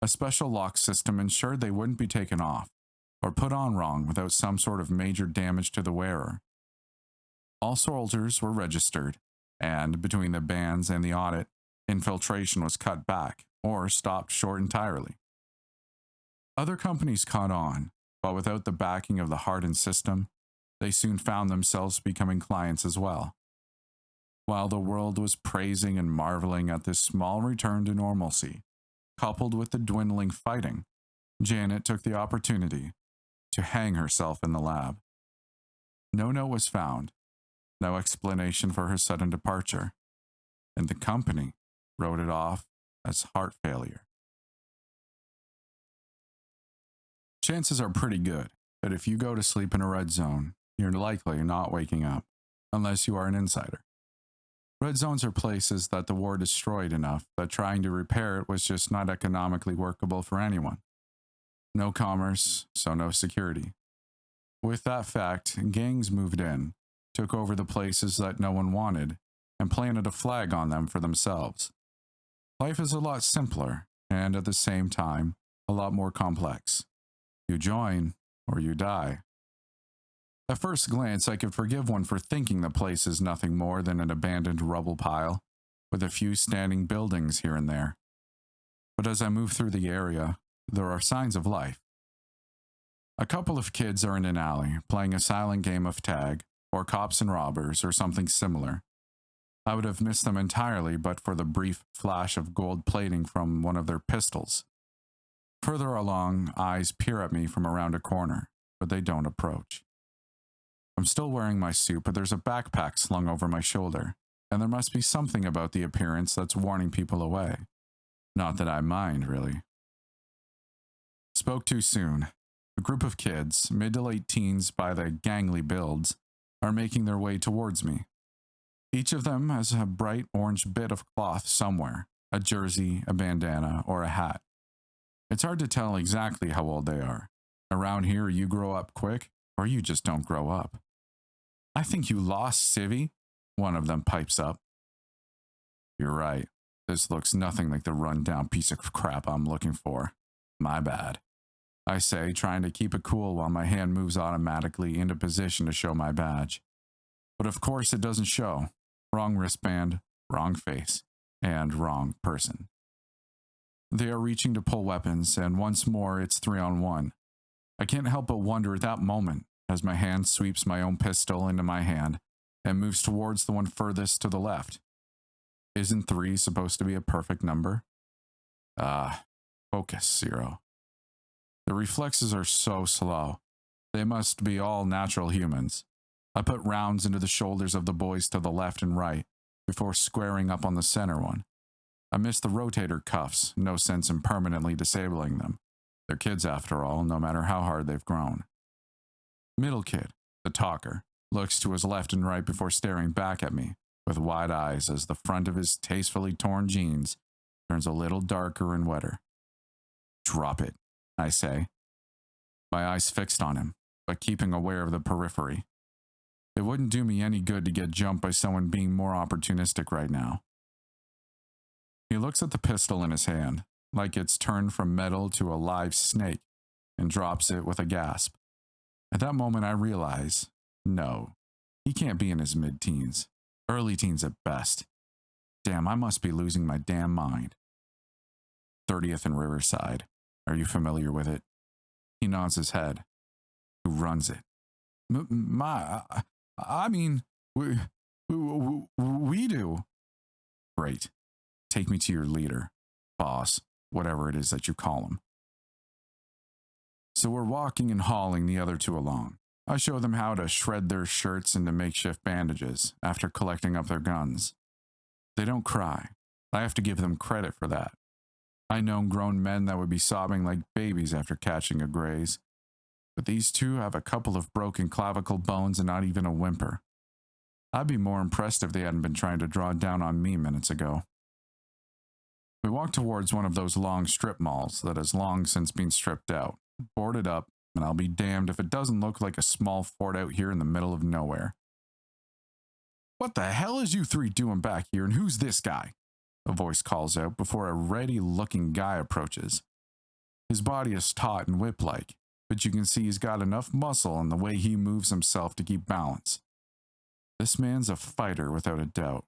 A special lock system ensured they wouldn't be taken off or put on wrong without some sort of major damage to the wearer. All soldiers were registered, and between the bans and the audit, infiltration was cut back or stopped short entirely. Other companies caught on, but without the backing of the hardened system, they soon found themselves becoming clients as well. While the world was praising and marveling at this small return to normalcy, coupled with the dwindling fighting, Janet took the opportunity to hang herself in the lab. No note was found, no explanation for her sudden departure, and the company wrote it off as heart failure. Chances are pretty good that if you go to sleep in a red zone, you're likely not waking up, unless you are an insider. Red zones are places that the war destroyed enough that trying to repair it was just not economically workable for anyone. No commerce, so no security. With that fact, gangs moved in, took over the places that no one wanted, and planted a flag on them for themselves. Life is a lot simpler, and at the same time, a lot more complex. You join, or you die. At first glance, I could forgive one for thinking the place is nothing more than an abandoned rubble pile, with a few standing buildings here and there. But as I move through the area, there are signs of life. A couple of kids are in an alley, playing a silent game of tag, or cops and robbers, or something similar. I would have missed them entirely but for the brief flash of gold plating from one of their pistols. Further along, eyes peer at me from around a corner, but they don't approach. I'm still wearing my suit, but there's a backpack slung over my shoulder, and there must be something about the appearance that's warning people away. Not that I mind, really. Spoke too soon. A group of kids, mid to late teens by the gangly builds, are making their way towards me. Each of them has a bright orange bit of cloth somewhere, a jersey, a bandana, or a hat. It's hard to tell exactly how old they are. Around here, you grow up quick, or you just don't grow up. "I think you lost, Civvy," one of them pipes up. "You're right," This looks nothing like the run-down piece of crap I'm looking for. My bad, I say, trying to keep it cool while my hand moves automatically into position to show my badge. But of course it doesn't show. Wrong wristband, wrong face, and wrong person. They are reaching to pull weapons, and once more it's 3-on-1. I can't help but wonder at that moment as my hand sweeps my own pistol into my hand and moves towards the one furthest to the left. Isn't 3 supposed to be a perfect number? Focus, 0. The reflexes are so slow. They must be all natural humans. I put rounds into the shoulders of the boys to the left and right before squaring up on the center one. I missed the rotator cuffs, no sense in permanently disabling them. They're kids after all, no matter how hard they've grown. Middle kid, the talker, looks to his left and right before staring back at me with wide eyes as the front of his tastefully torn jeans turns a little darker and wetter. Drop it, I say, my eyes fixed on him, but keeping aware of the periphery. It wouldn't do me any good to get jumped by someone being more opportunistic right now. He looks at the pistol in his hand, like it's turned from metal to a live snake, and drops it with a gasp. At that moment I realize, no, he can't be in his mid-teens, early teens at best. Damn, I must be losing my damn mind. 30th and Riverside. Are you familiar with it? He nods his head. Who runs it? We do. Great. Take me to your leader, boss, whatever it is that you call him. So we're walking and hauling the other two along. I show them how to shred their shirts into makeshift bandages after collecting up their guns. They don't cry. I have to give them credit for that. I know grown men that would be sobbing like babies after catching a graze. But these two have a couple of broken clavicle bones and not even a whimper. I'd be more impressed if they hadn't been trying to draw down on me minutes ago. We walk towards one of those long strip malls that has long since been stripped out, boarded up, and I'll be damned if it doesn't look like a small fort out here in the middle of nowhere. What the hell is you 3 doing back here, and who's this guy? A voice calls out before a ready-looking guy approaches. His body is taut and whip-like, but you can see he's got enough muscle in the way he moves himself to keep balance. This man's a fighter without a doubt.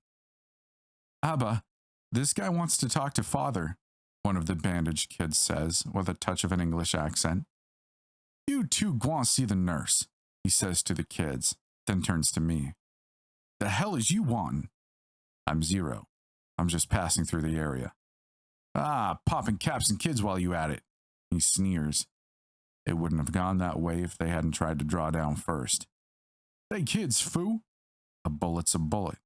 Abba, this guy wants to talk to father, one of the bandaged kids says with a touch of an English accent. You two go and see the nurse, he says to the kids, then turns to me. The hell is you wantin'? I'm 0. I'm just passing through the area. Popping caps and kids while you at it, he sneers. It wouldn't have gone that way if they hadn't tried to draw down first. They kids, foo. A bullet's a bullet.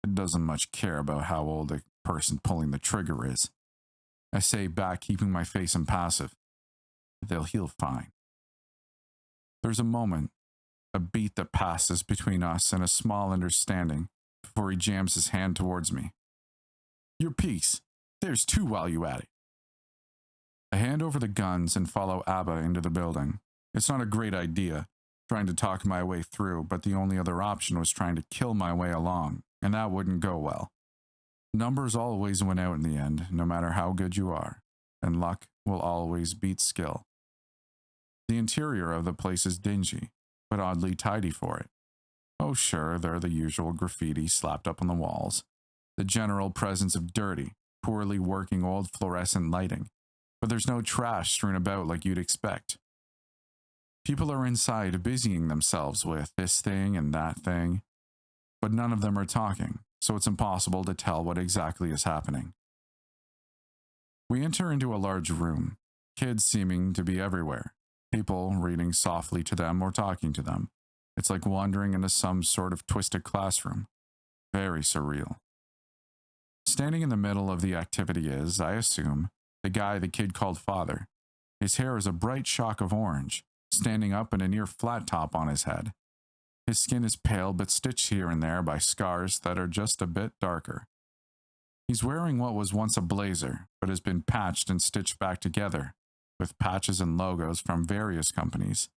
It doesn't much care about how old the person pulling the trigger is. I say back, keeping my face impassive. They'll heal fine. There's a moment, a beat that passes between us and a small understanding before he jams his hand towards me. Your piece. There's 2 while you at it. I hand over the guns and follow Abba into the building. It's not a great idea, trying to talk my way through, but the only other option was trying to kill my way along, and that wouldn't go well. Numbers always win out in the end, no matter how good you are, and luck will always beat skill. The interior of the place is dingy, but oddly tidy for it. Oh sure, there are the usual graffiti slapped up on the walls, the general presence of dirty, poorly working old fluorescent lighting, but there's no trash strewn about like you'd expect. People are inside busying themselves with this thing and that thing, but none of them are talking, so it's impossible to tell what exactly is happening. We enter into a large room, kids seeming to be everywhere, people reading softly to them or talking to them. It's like wandering into some sort of twisted classroom. Very surreal. Standing in the middle of the activity is, I assume, the guy the kid called father. His hair is a bright shock of orange, standing up in a near flat top on his head. His skin is pale but stitched here and there by scars that are just a bit darker. He's wearing what was once a blazer, but has been patched and stitched back together, with patches and logos from various companies,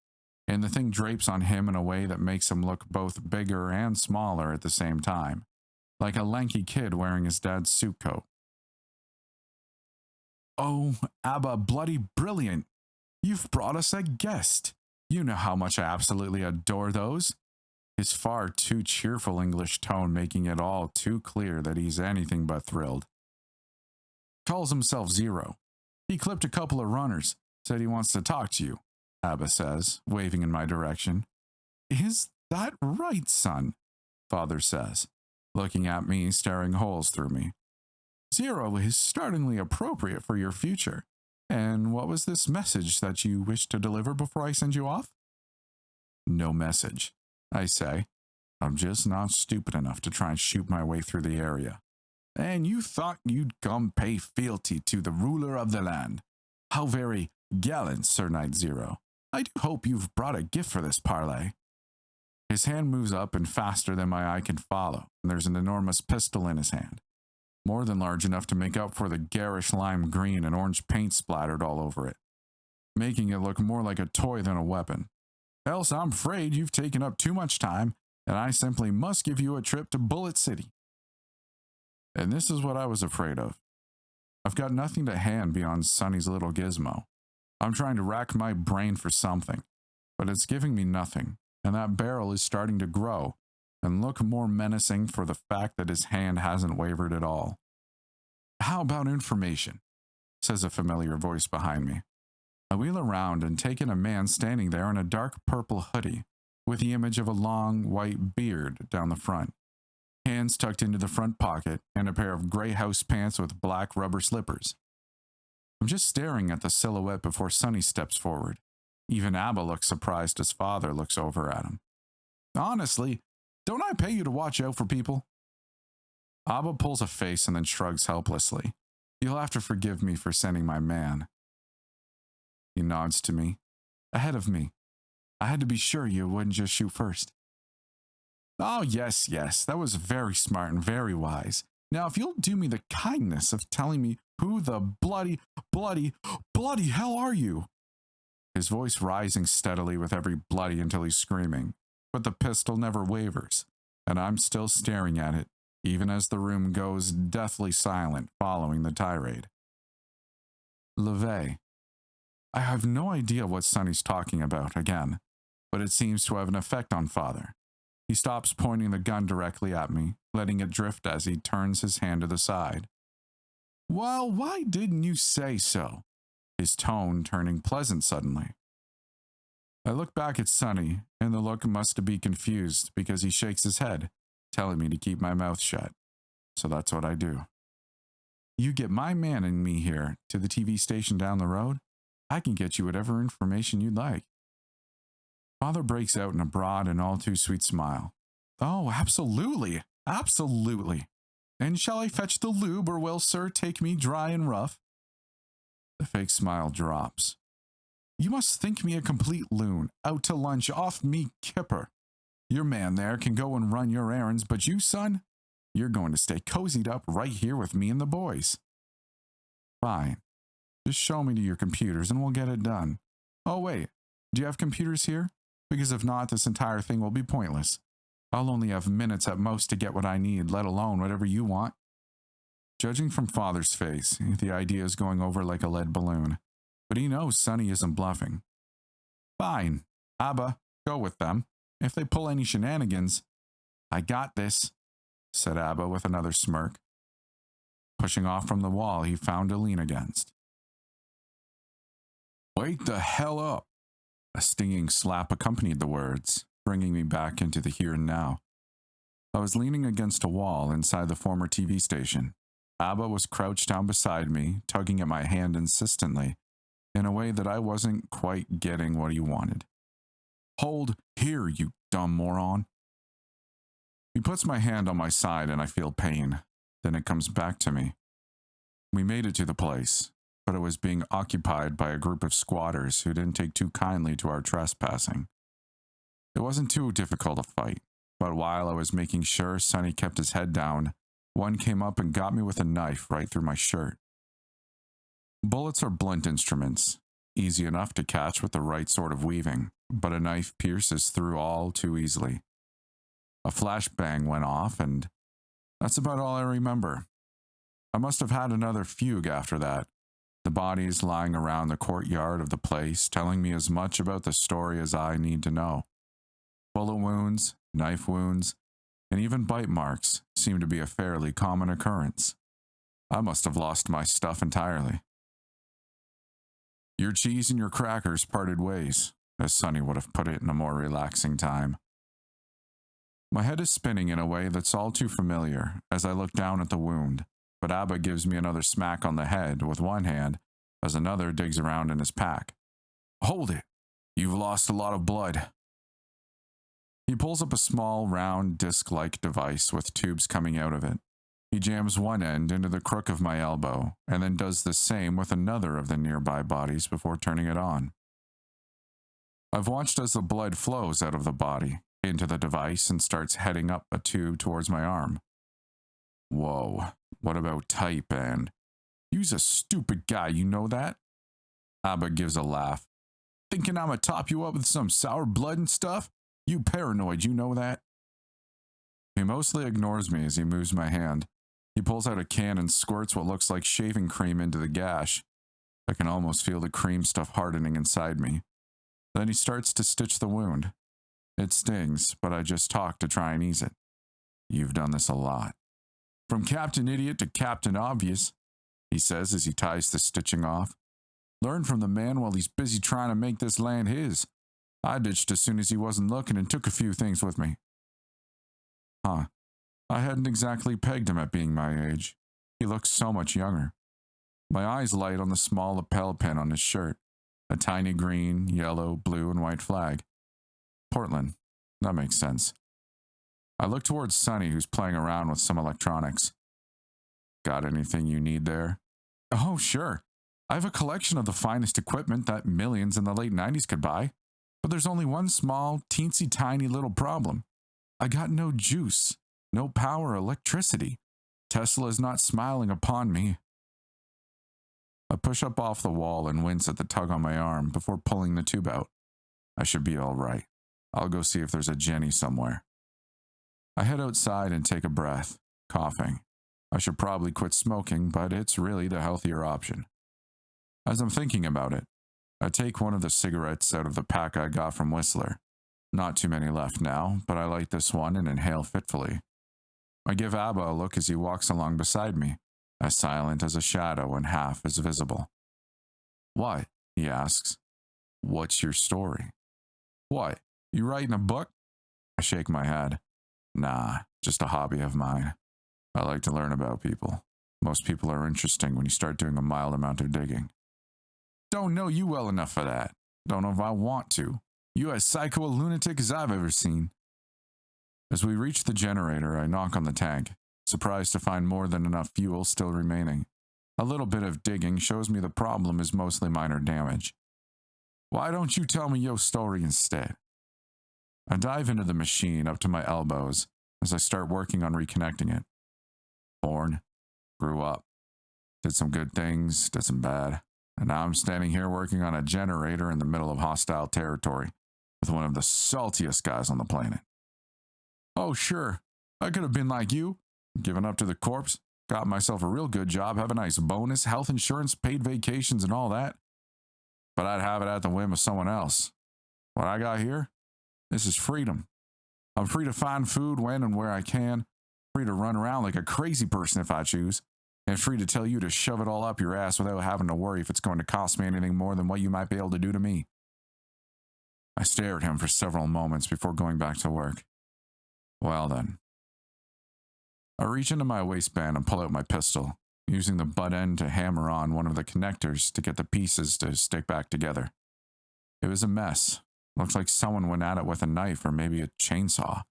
and the thing drapes on him in a way that makes him look both bigger and smaller at the same time, like a lanky kid wearing his dad's suit coat. Oh, Abba, bloody brilliant. You've brought us a guest. You know how much I absolutely adore those. His far too cheerful English tone making it all too clear that he's anything but thrilled. Calls himself Zero. He clipped a couple of runners, said he wants to talk to you, Abba says, waving in my direction. Is that right, son? Father says, looking at me, staring holes through me. Zero is startlingly appropriate for your future. And what was this message that you wished to deliver before I send you off? No message, I say. I'm just not stupid enough to try and shoot my way through the area. And you thought you'd come pay fealty to the ruler of the land. How very gallant, Sir Knight Zero. I do hope you've brought a gift for this parley. His hand moves up and faster than my eye can follow, and there's an enormous pistol in his hand. More than large enough to make up for the garish lime green and orange paint splattered all over it, making it look more like a toy than a weapon. Else I'm afraid you've taken up too much time, and I simply must give you a trip to Bullet City. And this is what I was afraid of. I've got nothing to hand beyond Sonny's little gizmo. I'm trying to rack my brain for something, but it's giving me nothing, and that barrel is starting to grow and look more menacing for the fact that his hand hasn't wavered at all. How about information? Says a familiar voice behind me. I wheel around and take in a man standing there in a dark purple hoodie with the image of a long white beard down the front, hands tucked into the front pocket, and a pair of gray house pants with black rubber slippers. I'm just staring at the silhouette before Sonny steps forward. Even Abba looks surprised as Father looks over at him. Honestly, don't I pay you to watch out for people? Abba pulls a face and then shrugs helplessly. You'll have to forgive me for sending my man. He nods to me. Ahead of me. I had to be sure you wouldn't just shoot first. Oh, yes, that was very smart and very wise. Now, if you'll do me the kindness of telling me who the bloody hell are you? His voice rising steadily with every bloody until he's screaming, but the pistol never wavers, and I'm still staring at it, even as the room goes deathly silent following the tirade. LeVay. I have no idea what Sonny's talking about again, but it seems to have an effect on Father. He stops pointing the gun directly at me, letting it drift as he turns his hand to the side. Well, why didn't you say so? His tone turning pleasant suddenly. I look back at Sonny, and the look must be confused because he shakes his head, telling me to keep my mouth shut. So that's what I do. You get my man and me here to the TV station down the road, I can get you whatever information you'd like. Father breaks out in a broad and all too sweet smile. Oh, absolutely. And shall I fetch the lube, or will sir take me dry and rough? The fake smile drops. You must think me a complete loon, out to lunch off me kipper. Your man there can go and run your errands, but you, son, you're going to stay cozied up right here with me and the boys. Fine. Just show me to your computers and we'll get it done. Oh, wait. Do you have computers here? Because if not, this entire thing will be pointless. I'll only have minutes at most to get what I need, let alone whatever you want. Judging from Father's face, the idea is going over like a lead balloon. But he knows Sonny isn't bluffing. Fine. Abba, go with them. If they pull any shenanigans, I got this, said Abba with another smirk. Pushing off from the wall he found to lean against. Wake the hell up! A stinging slap accompanied the words, bringing me back into the here and now. I was leaning against a wall inside the former TV station. Abba was crouched down beside me, tugging at my hand insistently, in a way that I wasn't quite getting what he wanted. Hold here, you dumb moron. He puts my hand on my side and I feel pain. Then it comes back to me. We made it to the place, but it was being occupied by a group of squatters who didn't take too kindly to our trespassing. It wasn't too difficult a fight, but while I was making sure Sonny kept his head down, one came up and got me with a knife right through my shirt. Bullets are blunt instruments, easy enough to catch with the right sort of weaving, but a knife pierces through all too easily. A flashbang went off, and that's about all I remember. I must have had another fugue after that, The bodies lying around the courtyard of the place, telling me as much about the story as I need to know. Bullet wounds, knife wounds, and even bite marks seem to be a fairly common occurrence. I must have lost my stuff entirely. Your cheese and your crackers parted ways, as Sonny would have put it in a more relaxing time. My head is spinning in a way that's all too familiar as I look down at the wound, but Abba gives me another smack on the head with one hand as another digs around in his pack. Hold it! You've lost a lot of blood. He pulls up a small, round, disc-like device with tubes coming out of it. He jams one end into the crook of my elbow, and then does the same with another of the nearby bodies before turning it on. I've watched as the blood flows out of the body, into the device, and starts heading up a tube towards my arm. Whoa, what about type and... You's a stupid guy, you know that? Abba gives a laugh. Thinking I'ma top you up with some sour blood and stuff? You paranoid, you know that? He mostly ignores me as he moves my hand. He pulls out a can and squirts what looks like shaving cream into the gash. I can almost feel the cream stuff hardening inside me. Then he starts to stitch the wound. It stings, but I just talk to try and ease it. You've done this a lot. From Captain Idiot to Captain Obvious, he says as he ties the stitching off. Learn from the man while he's busy trying to make this land his. I ditched as soon as he wasn't looking and took a few things with me. Huh. I hadn't exactly pegged him at being my age. He looks so much younger. My eyes light on the small lapel pin on his shirt. A tiny green, yellow, blue, and white flag. Portland. That makes sense. I look towards Sonny, who's playing around with some electronics. Got anything you need there? Oh, sure. I have a collection of the finest equipment that millions in the late 90s could buy. But there's only one small, teensy tiny little problem. I got no juice, no power or electricity. Tesla's not smiling upon me. I push up off the wall and wince at the tug on my arm before pulling the tube out. I should be all right. I'll go see if there's a Jenny somewhere. I head outside and take a breath, coughing. I should probably quit smoking, but it's really the healthier option. As I'm thinking about it, I take one of the cigarettes out of the pack I got from Whistler. Not too many left now, but I light this one and inhale fitfully. I give Abba a look as he walks along beside me, as silent as a shadow and half as visible. What? He asks. What's your story? What? You writing a book? I shake my head. Nah, just a hobby of mine. I like to learn about people. Most people are interesting when you start doing a mild amount of digging. Don't know you well enough for that. Don't know if I want to. You as psycho a lunatic as I've ever seen. As we reach the generator, I knock on the tank, surprised to find more than enough fuel still remaining. A little bit of digging shows me the problem is mostly minor damage. Why don't you tell me your story instead? I dive into the machine up to my elbows as I start working on reconnecting it. Born, grew up, did some good things, did some bad, and now I'm standing here working on a generator in the middle of hostile territory with one of the saltiest guys on the planet. Oh, sure, I could have been like you, given up to the corpse, got myself a real good job, have a nice bonus, health insurance, paid vacations, and all that. But I'd have it at the whim of someone else. What I got here? This is freedom. I'm free to find food when and where I can, free to run around like a crazy person if I choose, and free to tell you to shove it all up your ass without having to worry if it's going to cost me anything more than what you might be able to do to me. I stare at him for several moments before going back to work. Well then. I reach into my waistband and pull out my pistol, using the butt end to hammer on one of the connectors to get the pieces to stick back together. It was a mess. Looked like someone went at it with a knife or maybe a chainsaw.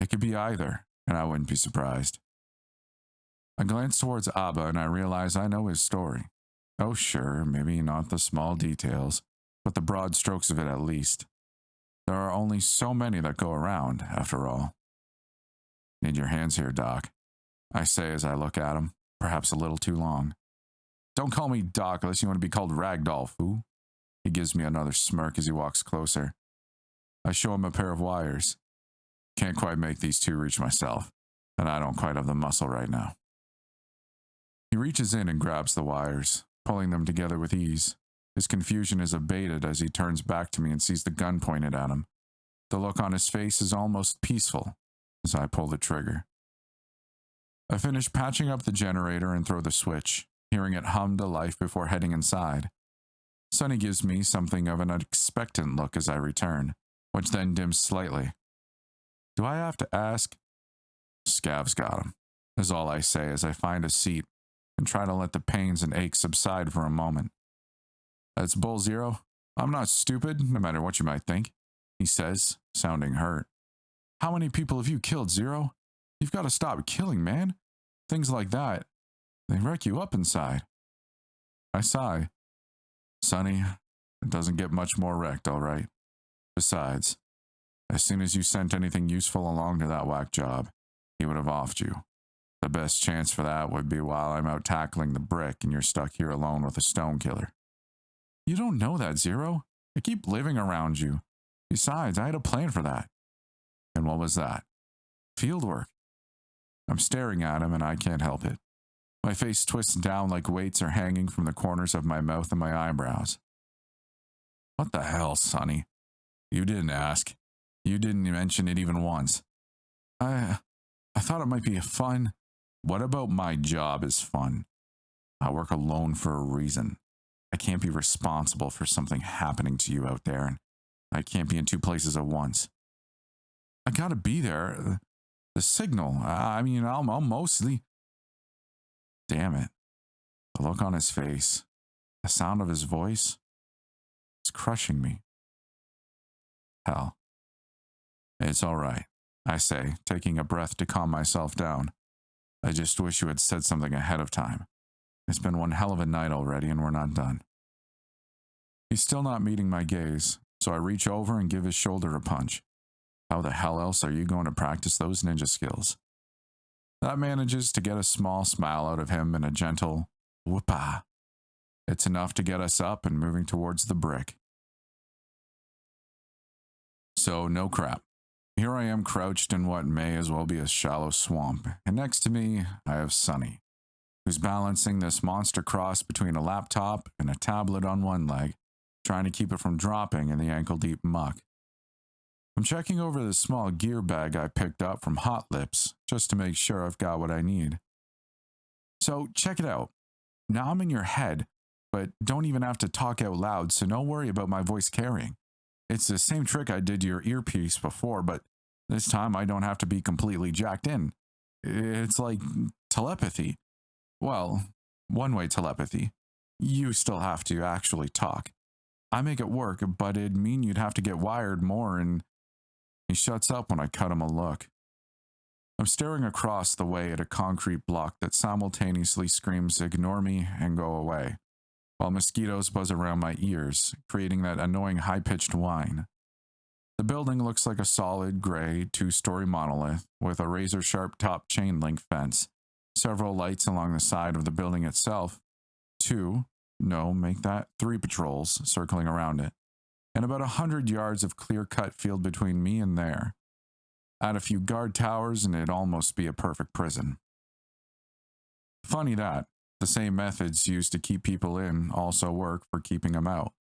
It could be either, and I wouldn't be surprised. I glance towards Abba and I realize I know his story. Oh sure, maybe not the small details, but the broad strokes of it at least. There are only so many that go around, after all. Need your hands here, Doc, I say as I look at him, perhaps a little too long. Don't call me Doc unless you want to be called Ragdoll, fool. He gives me another smirk as he walks closer. I show him a pair of wires. Can't quite make these two reach myself, and I don't quite have the muscle right now. He reaches in and grabs the wires. pulling them together with ease. His confusion is abated as he turns back to me and sees the gun pointed at him. The look on his face is almost peaceful as I pull the trigger. I finish patching up the generator and throw the switch, hearing it hum to life before heading inside. Sonny gives me something of an expectant look as I return, which then dims slightly. Do I have to ask? Scav's got him, is all I say as I find a seat and try to let the pains and aches subside for a moment. That's Bull Zero. I'm not stupid, no matter what you might think, he says, sounding hurt. How many people have you killed, Zero? You've got to stop killing, man. Things like that, they wreck you up inside. I sigh. Sonny, it doesn't get much more wrecked, all right. Besides, as soon as you sent anything useful along to that whack job, he would have offed you. The best chance for that would be while I'm out tackling the brick and you're stuck here alone with a stone killer. You don't know that, Zero. I keep living around you. Besides, I had a plan for that. And what was that? Fieldwork. I'm staring at him and I can't help it. My face twists down like weights are hanging from the corners of my mouth and my eyebrows. What the hell, Sonny? You didn't ask. You didn't mention it even once. I thought it might be fun. What about my job is fun? I work alone for a reason. I can't be responsible for something happening to you out there, and I can't be in two places at once. I gotta be there. The signal. I'll mostly... Damn it. The look on his face, the sound of his voice, it's crushing me. Hell. It's all right, I say, taking a breath to calm myself down. I just wish you had said something ahead of time. It's been one hell of a night already and we're not done. He's still not meeting my gaze, so I reach over and give his shoulder a punch. How the hell else are you going to practice those ninja skills? That manages to get a small smile out of him and a gentle whoopah. It's enough to get us up and moving towards the brick. So, no crap. Here I am crouched in what may as well be a shallow swamp, and next to me, I have Sonny, who's balancing this monster cross between a laptop and a tablet on one leg, trying to keep it from dropping in the ankle-deep muck. I'm checking over the small gear bag I picked up from Hot Lips, just to make sure I've got what I need. So, check it out. Now I'm in your head, but don't even have to talk out loud, so no worry about my voice carrying. It's the same trick I did to your earpiece before, but this time I don't have to be completely jacked in. It's like telepathy. Well, one-way telepathy. You still have to actually talk. I make it work, but it'd mean you'd have to get wired more, and he shuts up when I cut him a look. I'm staring across the way at a concrete block that simultaneously screams, "Ignore me," and "Go away," while mosquitoes buzz around my ears, creating that annoying high-pitched whine. The building looks like a solid, gray, two-story monolith with a razor-sharp top chain-link fence, several lights along the side of the building itself, three patrols circling around it, and about 100 yards of clear-cut field between me and there. Add a few guard towers and it'd almost be a perfect prison. Funny that, the same methods used to keep people in also work for keeping them out.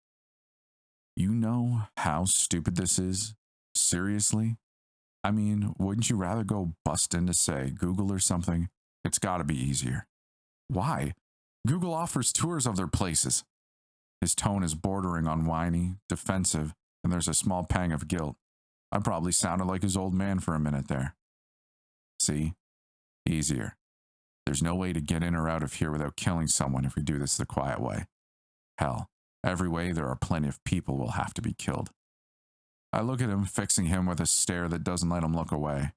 You know how stupid this is? Seriously? I mean, wouldn't you rather go bust into, say, Google or something? It's gotta be easier. Why? Google offers tours of their places. His tone is bordering on whiny, defensive, and there's a small pang of guilt. I probably sounded like his old man for a minute there. See? Easier. There's no way to get in or out of here without killing someone if we do this the quiet way. Hell, every way there are plenty of people will have to be killed. I look at him, fixing him with a stare that doesn't let him look away.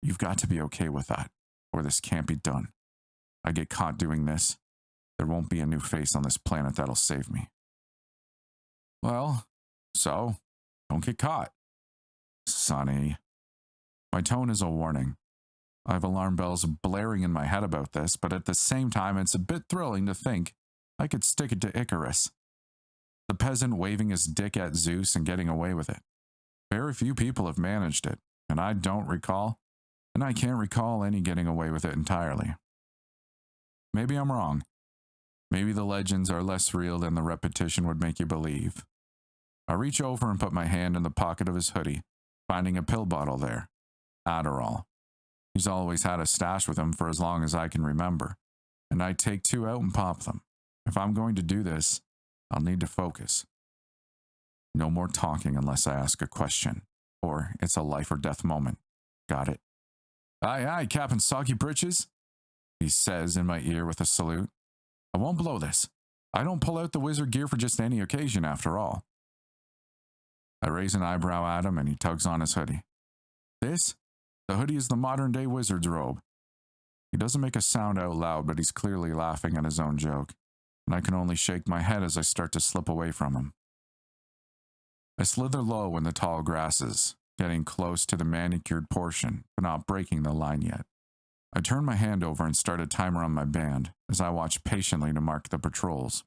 You've got to be okay with that, or this can't be done. I get caught doing this. There won't be a new face on this planet that'll save me. Well, so, don't get caught. Sonny. My tone is a warning. I have alarm bells blaring in my head about this, but at the same time, it's a bit thrilling to think I could stick it to Icarus. The peasant waving his dick at Zeus and getting away with it. Very few people have managed it, and I can't recall any getting away with it entirely. Maybe I'm wrong. Maybe the legends are less real than the repetition would make you believe. I reach over and put my hand in the pocket of his hoodie, finding a pill bottle there. Adderall. He's always had a stash with him for as long as I can remember, and I take 2 out and pop them. If I'm going to do this, I'll need to focus. No more talking unless I ask a question, or it's a life or death moment. Got it? Aye, aye, Captain Soggy Britches, he says in my ear with a salute. I won't blow this. I don't pull out the wizard gear for just any occasion, after all. I raise an eyebrow at him and he tugs on his hoodie. This? The hoodie is the modern-day wizard's robe. He doesn't make a sound out loud, but he's clearly laughing at his own joke, and I can only shake my head as I start to slip away from him. I slither low in the tall grasses, getting close to the manicured portion, but not breaking the line yet. I turn my hand over and start a timer on my band as I watch patiently to mark the patrols.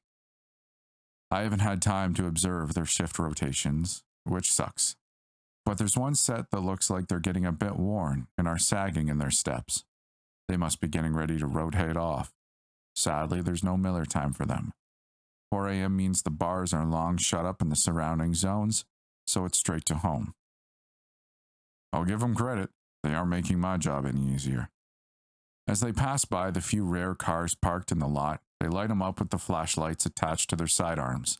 I haven't had time to observe their shift rotations, which sucks. But there's one set that looks like they're getting a bit worn and are sagging in their steps. They must be getting ready to rotate off. Sadly, there's no Miller time for them. 4 a.m. means the bars are long shut up in the surrounding zones, so it's straight to home. I'll give them credit. They aren't making my job any easier. As they pass by the few rare cars parked in the lot, they light them up with the flashlights attached to their sidearms.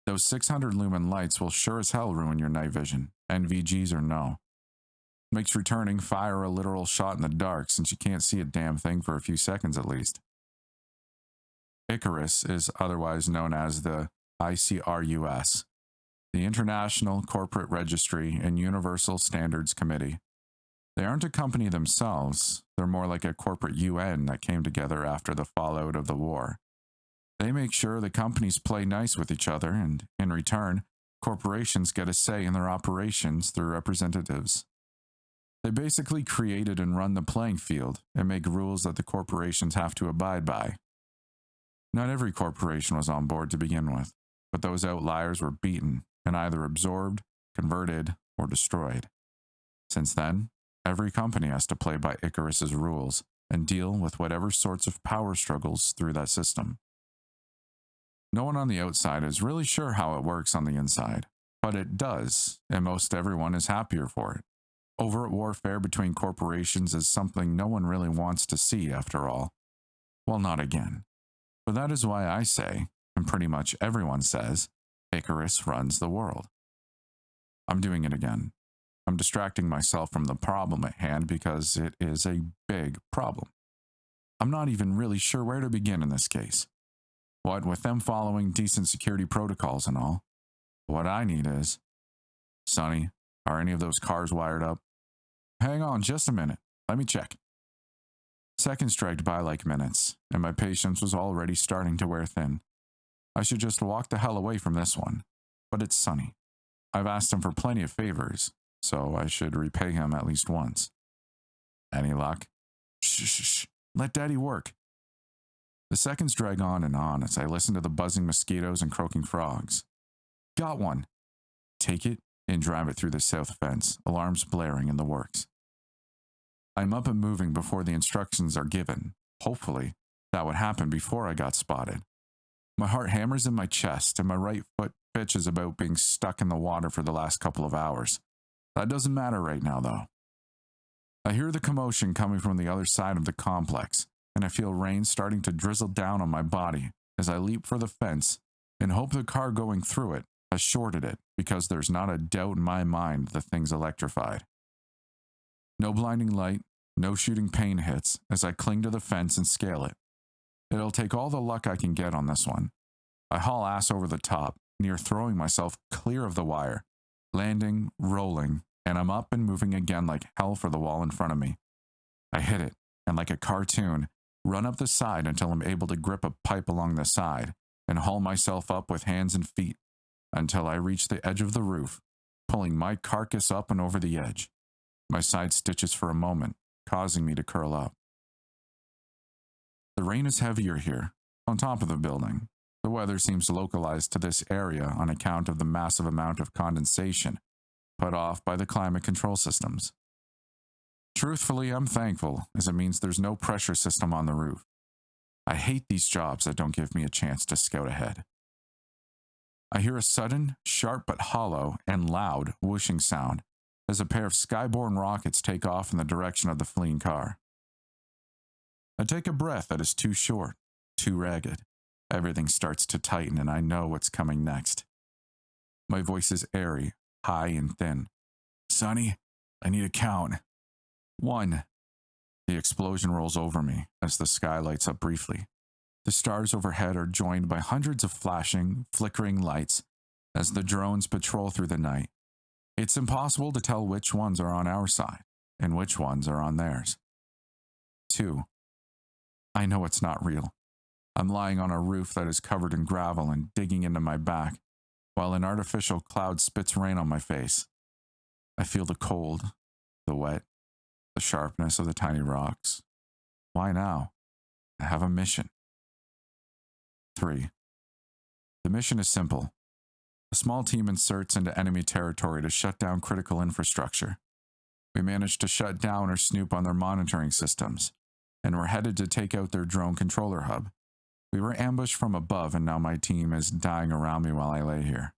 Those 600 lumen lights will sure as hell ruin your night vision, NVGs or no. Makes returning fire a literal shot in the dark since you can't see a damn thing for a few seconds at least. Icarus is otherwise known as the ICRUS, the International Corporate Registry and Universal Standards Committee. They aren't a company themselves, they're more like a corporate UN that came together after the fallout of the war. They make sure the companies play nice with each other, and in return, corporations get a say in their operations through representatives. They basically created and run the playing field and make rules that the corporations have to abide by. Not every corporation was on board to begin with, but those outliers were beaten and either absorbed, converted, or destroyed. Since then, every company has to play by Icarus's rules and deal with whatever sorts of power struggles through that system. No one on the outside is really sure how it works on the inside, but it does, and most everyone is happier for it. Overt warfare between corporations is something no one really wants to see, after all. Well, not again. But that is why I say, and pretty much everyone says, Icarus runs the world. I'm doing it again. I'm distracting myself from the problem at hand because it is a big problem. I'm not even really sure where to begin in this case. What with them following decent security protocols and all, what I need is, Sonny, are any of those cars wired up? Hang on just a minute. Let me check. Seconds dragged by like minutes, and my patience was already starting to wear thin. I should just walk the hell away from this one. But it's Sonny. I've asked him for plenty of favors, so I should repay him at least once. Any luck? Shh. Let Daddy work. The seconds drag on as I listen to the buzzing mosquitoes and croaking frogs. Got one. Take it and drive it through the south fence, alarms blaring in the works. I'm up and moving before the instructions are given. Hopefully, that would happen before I got spotted. My heart hammers in my chest, and my right foot bitches about being stuck in the water for the last couple of hours. That doesn't matter right now, though. I hear the commotion coming from the other side of the complex, and I feel rain starting to drizzle down on my body as I leap for the fence and hope the car going through it has shorted it, because there's not a doubt in my mind the thing's electrified. No blinding light, no shooting pain hits as I cling to the fence and scale it. It'll take all the luck I can get on this one. I haul ass over the top, near throwing myself clear of the wire, landing, rolling, and I'm up and moving again like hell for the wall in front of me. I hit it, and like a cartoon, run up the side until I'm able to grip a pipe along the side and haul myself up with hands and feet until I reach the edge of the roof, pulling my carcass up and over the edge. My side stitches for a moment, causing me to curl up. The rain is heavier here, on top of the building. The weather seems localized to this area on account of the massive amount of condensation put off by the climate control systems. Truthfully, I'm thankful, as it means there's no pressure system on the roof. I hate these jobs that don't give me a chance to scout ahead. I hear a sudden, sharp but hollow and loud whooshing sound as a pair of skyborne rockets take off in the direction of the fleeing car. I take a breath that is too short, too ragged. Everything starts to tighten and I know what's coming next. My voice is airy, high and thin. Sonny, I need a count. 1. The explosion rolls over me as the sky lights up briefly. The stars overhead are joined by hundreds of flashing, flickering lights as the drones patrol through the night. It's impossible to tell which ones are on our side and which ones are on theirs. 2. I know it's not real. I'm lying on a roof that is covered in gravel and digging into my back, while an artificial cloud spits rain on my face. I feel the cold, the wet, the sharpness of the tiny rocks. Why now? I have a mission. 3. The mission is simple. A small team inserts into enemy territory to shut down critical infrastructure. We managed to shut down or snoop on their monitoring systems, and we're headed to take out their drone controller hub. We were ambushed from above, and now my team is dying around me while I lay here.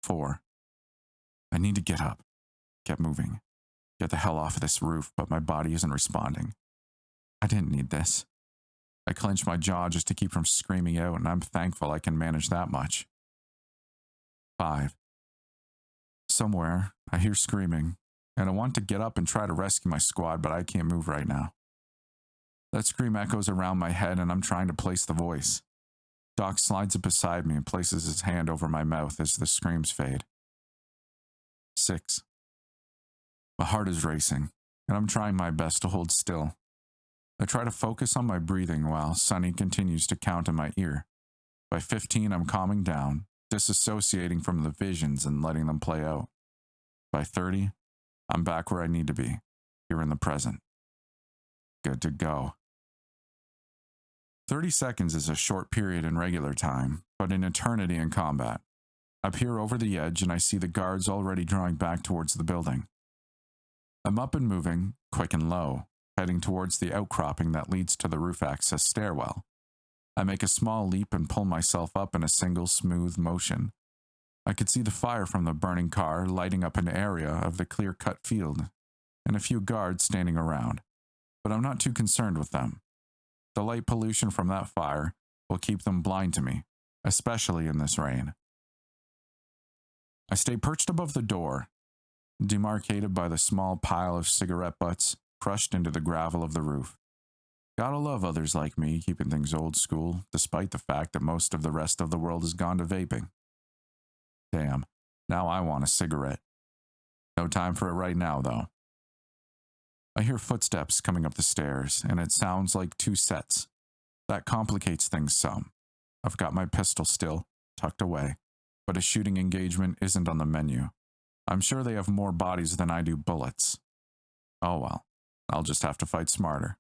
4. I need to get up, get moving, get the hell off of this roof, but my body isn't responding. I didn't need this. I clench my jaw just to keep from screaming out, and I'm thankful I can manage that much. 5. Somewhere, I hear screaming, and I want to get up and try to rescue my squad, but I can't move right now. That scream echoes around my head, and I'm trying to place the voice. Doc slides up beside me and places his hand over my mouth as the screams fade. 6. My heart is racing, and I'm trying my best to hold still. I try to focus on my breathing while Sonny continues to count in my ear. By 15, I'm calming down, disassociating from the visions and letting them play out. By 30, I'm back where I need to be, here in the present. Good to go. 30 seconds is a short period in regular time, but an eternity in combat. I peer over the edge and I see the guards already drawing back towards the building. I'm up and moving, quick and low, heading towards the outcropping that leads to the roof access stairwell. I make a small leap and pull myself up in a single smooth motion. I could see the fire from the burning car lighting up an area of the clear-cut field, and a few guards standing around, but I'm not too concerned with them. The light pollution from that fire will keep them blind to me, especially in this rain. I stay perched above the door, demarcated by the small pile of cigarette butts crushed into the gravel of the roof. Gotta love others like me keeping things old school, despite the fact that most of the rest of the world has gone to vaping. Damn, now I want a cigarette. No time for it right now, though. I hear footsteps coming up the stairs, and it sounds like 2 sets. That complicates things some. I've got my pistol still, tucked away, but a shooting engagement isn't on the menu. I'm sure they have more bodies than I do bullets. Oh well, I'll just have to fight smarter.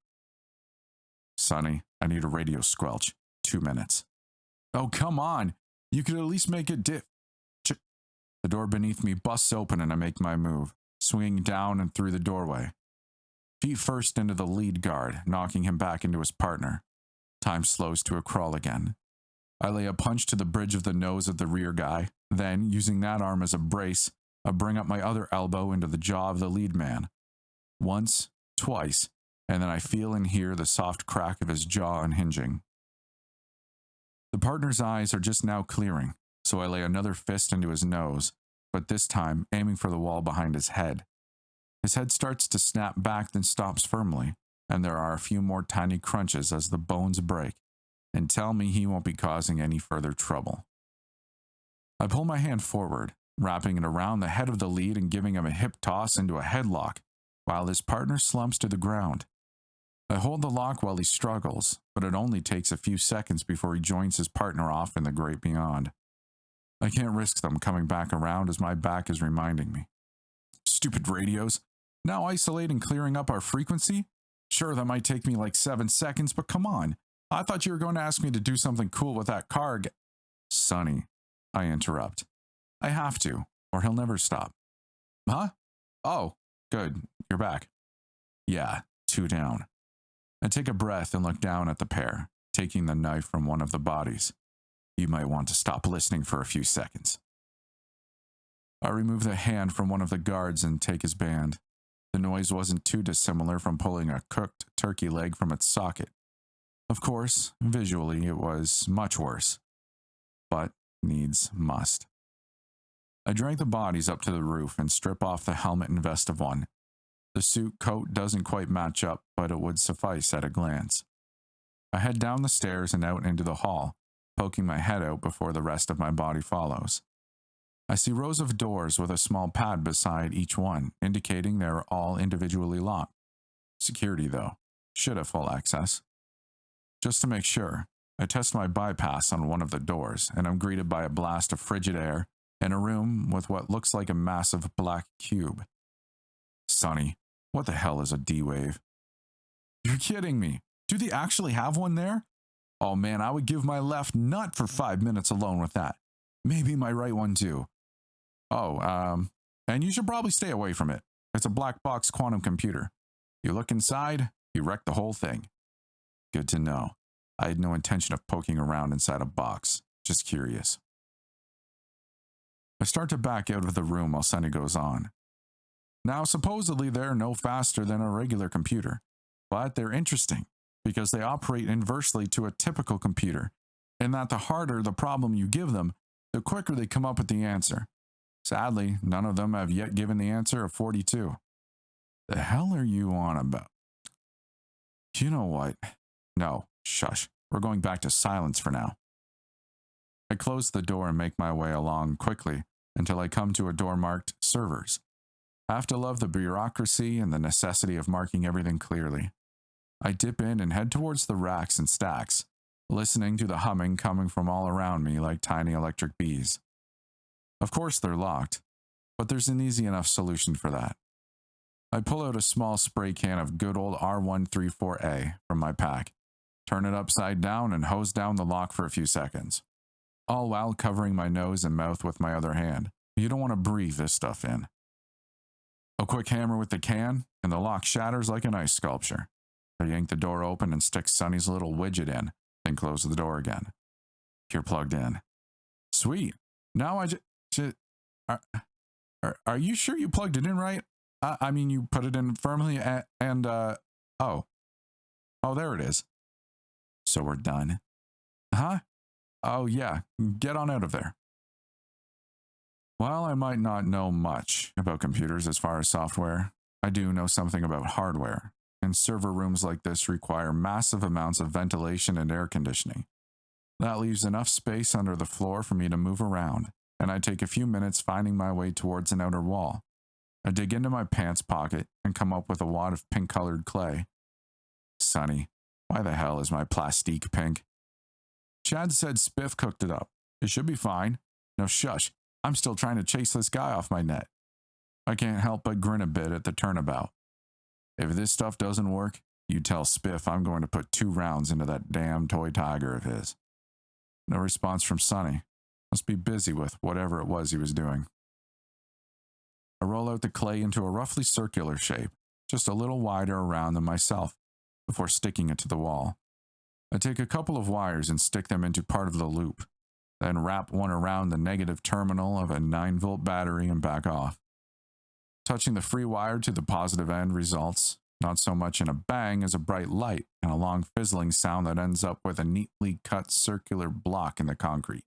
Sonny, I need a radio squelch. 2 minutes. Oh, come on! You could at least make it The door beneath me busts open and I make my move, swinging down and through the doorway. Feet first into the lead guard, knocking him back into his partner. Time slows to a crawl again. I lay a punch to the bridge of the nose of the rear guy, then, using that arm as a brace, I bring up my other elbow into the jaw of the lead man. Once, twice, and then I feel and hear the soft crack of his jaw unhinging. The partner's eyes are just now clearing, so I lay another fist into his nose, but this time aiming for the wall behind his head. His head starts to snap back, then stops firmly, and there are a few more tiny crunches as the bones break, and tell me he won't be causing any further trouble. I pull my hand forward, wrapping it around the head of the lead and giving him a hip toss into a headlock, while his partner slumps to the ground. I hold the lock while he struggles, but it only takes a few seconds before he joins his partner off in the great beyond. I can't risk them coming back around as my back is reminding me. Stupid radios. Now isolate and clearing up our frequency? Sure, that might take me like 7 seconds, but come on. I thought you were going to ask me to do something cool with that car. Sonny, I interrupt. I have to, or he'll never stop. Huh? Oh, good. You're back. Yeah, 2 down. I take a breath and look down at the pair, taking the knife from one of the bodies. You might want to stop listening for a few seconds. I remove the hand from one of the guards and take his band. The noise wasn't too dissimilar from pulling a cooked turkey leg from its socket. Of course, visually it was much worse. But needs must. I drag the bodies up to the roof and strip off the helmet and vest of one. The suit coat doesn't quite match up, but it would suffice at a glance. I head down the stairs and out into the hall, poking my head out before the rest of my body follows. I see rows of doors with a small pad beside each one, indicating they are all individually locked. Security, though, should have full access. Just to make sure, I test my bypass on one of the doors, and I'm greeted by a blast of frigid air in a room with what looks like a massive black cube. Sonny, what the hell is a D-Wave? You're kidding me. Do they actually have one there? Oh man, I would give my left nut for 5 minutes alone with that. Maybe my right one too. Oh, and you should probably stay away from it. It's a black box quantum computer. You look inside, you wreck the whole thing. Good to know. I had no intention of poking around inside a box. Just curious. I start to back out of the room while Sonny goes on. Now, supposedly they're no faster than a regular computer, but they're interesting because they operate inversely to a typical computer, in that the harder the problem you give them, the quicker they come up with the answer. Sadly, none of them have yet given the answer of 42. The hell are you on about? You know what? No, shush. We're going back to silence for now. I close the door and make my way along quickly until I come to a door marked servers. I have to love the bureaucracy and the necessity of marking everything clearly. I dip in and head towards the racks and stacks, listening to the humming coming from all around me like tiny electric bees. Of course they're locked, but there's an easy enough solution for that. I pull out a small spray can of good old R134A from my pack, turn it upside down and hose down the lock for a few seconds, all while covering my nose and mouth with my other hand. You don't want to breathe this stuff in. A quick hammer with the can, and the lock shatters like an ice sculpture. I yank the door open and stick Sonny's little widget in, then close the door again. You're plugged in. Sweet. Now are you sure you plugged it in right? I mean, you put it in firmly oh, there it is. So we're done. Huh? Oh yeah, get on out of there. While I might not know much about computers as far as software, I do know something about hardware, and server rooms like this require massive amounts of ventilation and air conditioning. That leaves enough space under the floor for me to move around, and I take a few minutes finding my way towards an outer wall. I dig into my pants pocket and come up with a wad of pink-colored clay. Sonny, why the hell is my plastique pink? Chad said Spiff cooked it up. It should be fine. No, shush. I'm still trying to chase this guy off my net. I can't help but grin a bit at the turnabout. If this stuff doesn't work, you tell Spiff I'm going to put 2 rounds into that damn toy tiger of his. No response from Sonny. Must be busy with whatever it was he was doing. I roll out the clay into a roughly circular shape, just a little wider around than myself, before sticking it to the wall. I take a couple of wires and stick them into part of the loop, then wrap one around the negative terminal of a 9-volt battery and back off. Touching the free wire to the positive end results not so much in a bang as a bright light and a long fizzling sound that ends up with a neatly cut circular block in the concrete.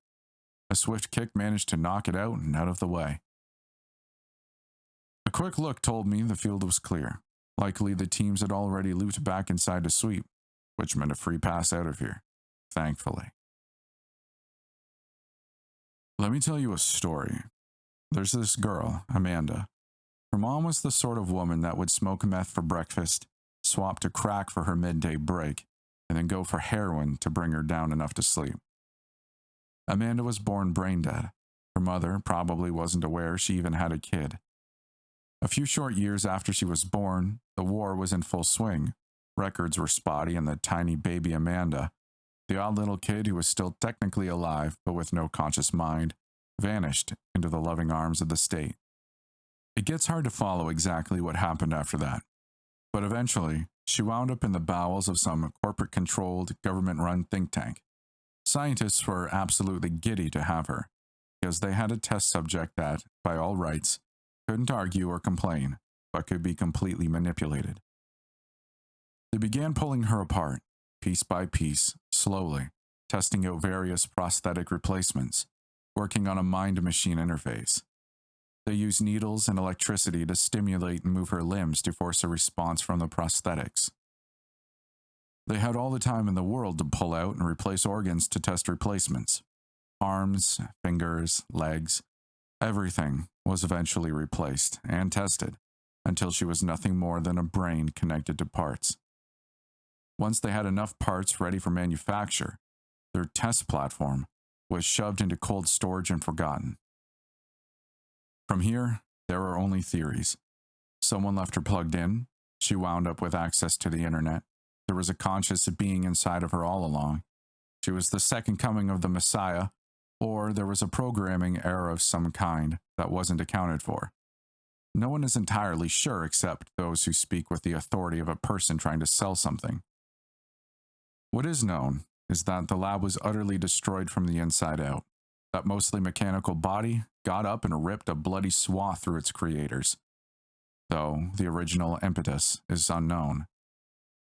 A swift kick managed to knock it out and out of the way. A quick look told me the field was clear. Likely the teams had already looped back inside to sweep, which meant a free pass out of here, thankfully. Let me tell you a story. There's this girl, Amanda. Her mom was the sort of woman that would smoke meth for breakfast, swap to crack for her midday break, and then go for heroin to bring her down enough to sleep. Amanda was born brain dead. Her mother probably wasn't aware she even had a kid. A few short years after she was born, the war was in full swing. Records were spotty, and the tiny baby Amanda, the odd little kid who was still technically alive but with no conscious mind, vanished into the loving arms of the state. It gets hard to follow exactly what happened after that, but eventually she wound up in the bowels of some corporate-controlled, government-run think tank. Scientists were absolutely giddy to have her, because they had a test subject that, by all rights, couldn't argue or complain, but could be completely manipulated. They began pulling her apart, piece by piece, slowly, testing out various prosthetic replacements, working on a mind-machine interface. They used needles and electricity to stimulate and move her limbs to force a response from the prosthetics. They had all the time in the world to pull out and replace organs to test replacements. Arms, fingers, legs, everything was eventually replaced and tested until she was nothing more than a brain connected to parts. Once they had enough parts ready for manufacture, their test platform was shoved into cold storage and forgotten. From here, there were only theories. Someone left her plugged in, she wound up with access to the internet. There was a conscious being inside of her all along. She was the second coming of the Messiah, or there was a programming error of some kind that wasn't accounted for. No one is entirely sure except those who speak with the authority of a person trying to sell something. What is known is that the lab was utterly destroyed from the inside out. That mostly mechanical body got up and ripped a bloody swath through its creators, though the original impetus is unknown.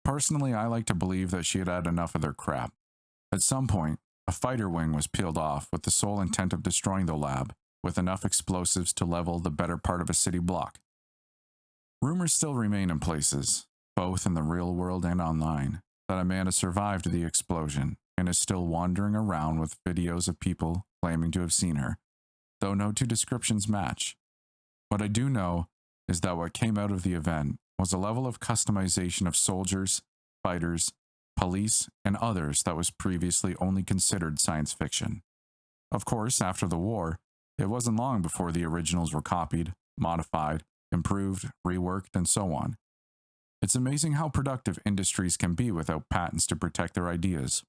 Personally, I like to believe that she had had enough of their crap. At some point, a fighter wing was peeled off with the sole intent of destroying the lab with enough explosives to level the better part of a city block. Rumors still remain in places, both in the real world and online, that Amanda survived the explosion and is still wandering around with videos of people claiming to have seen her, though no two descriptions match. What I do know is that what came out of the event was a level of customization of soldiers, fighters, police, and others that was previously only considered science fiction. Of course, after the war, it wasn't long before the originals were copied, modified, improved, reworked, and so on. It's amazing how productive industries can be without patents to protect their ideas.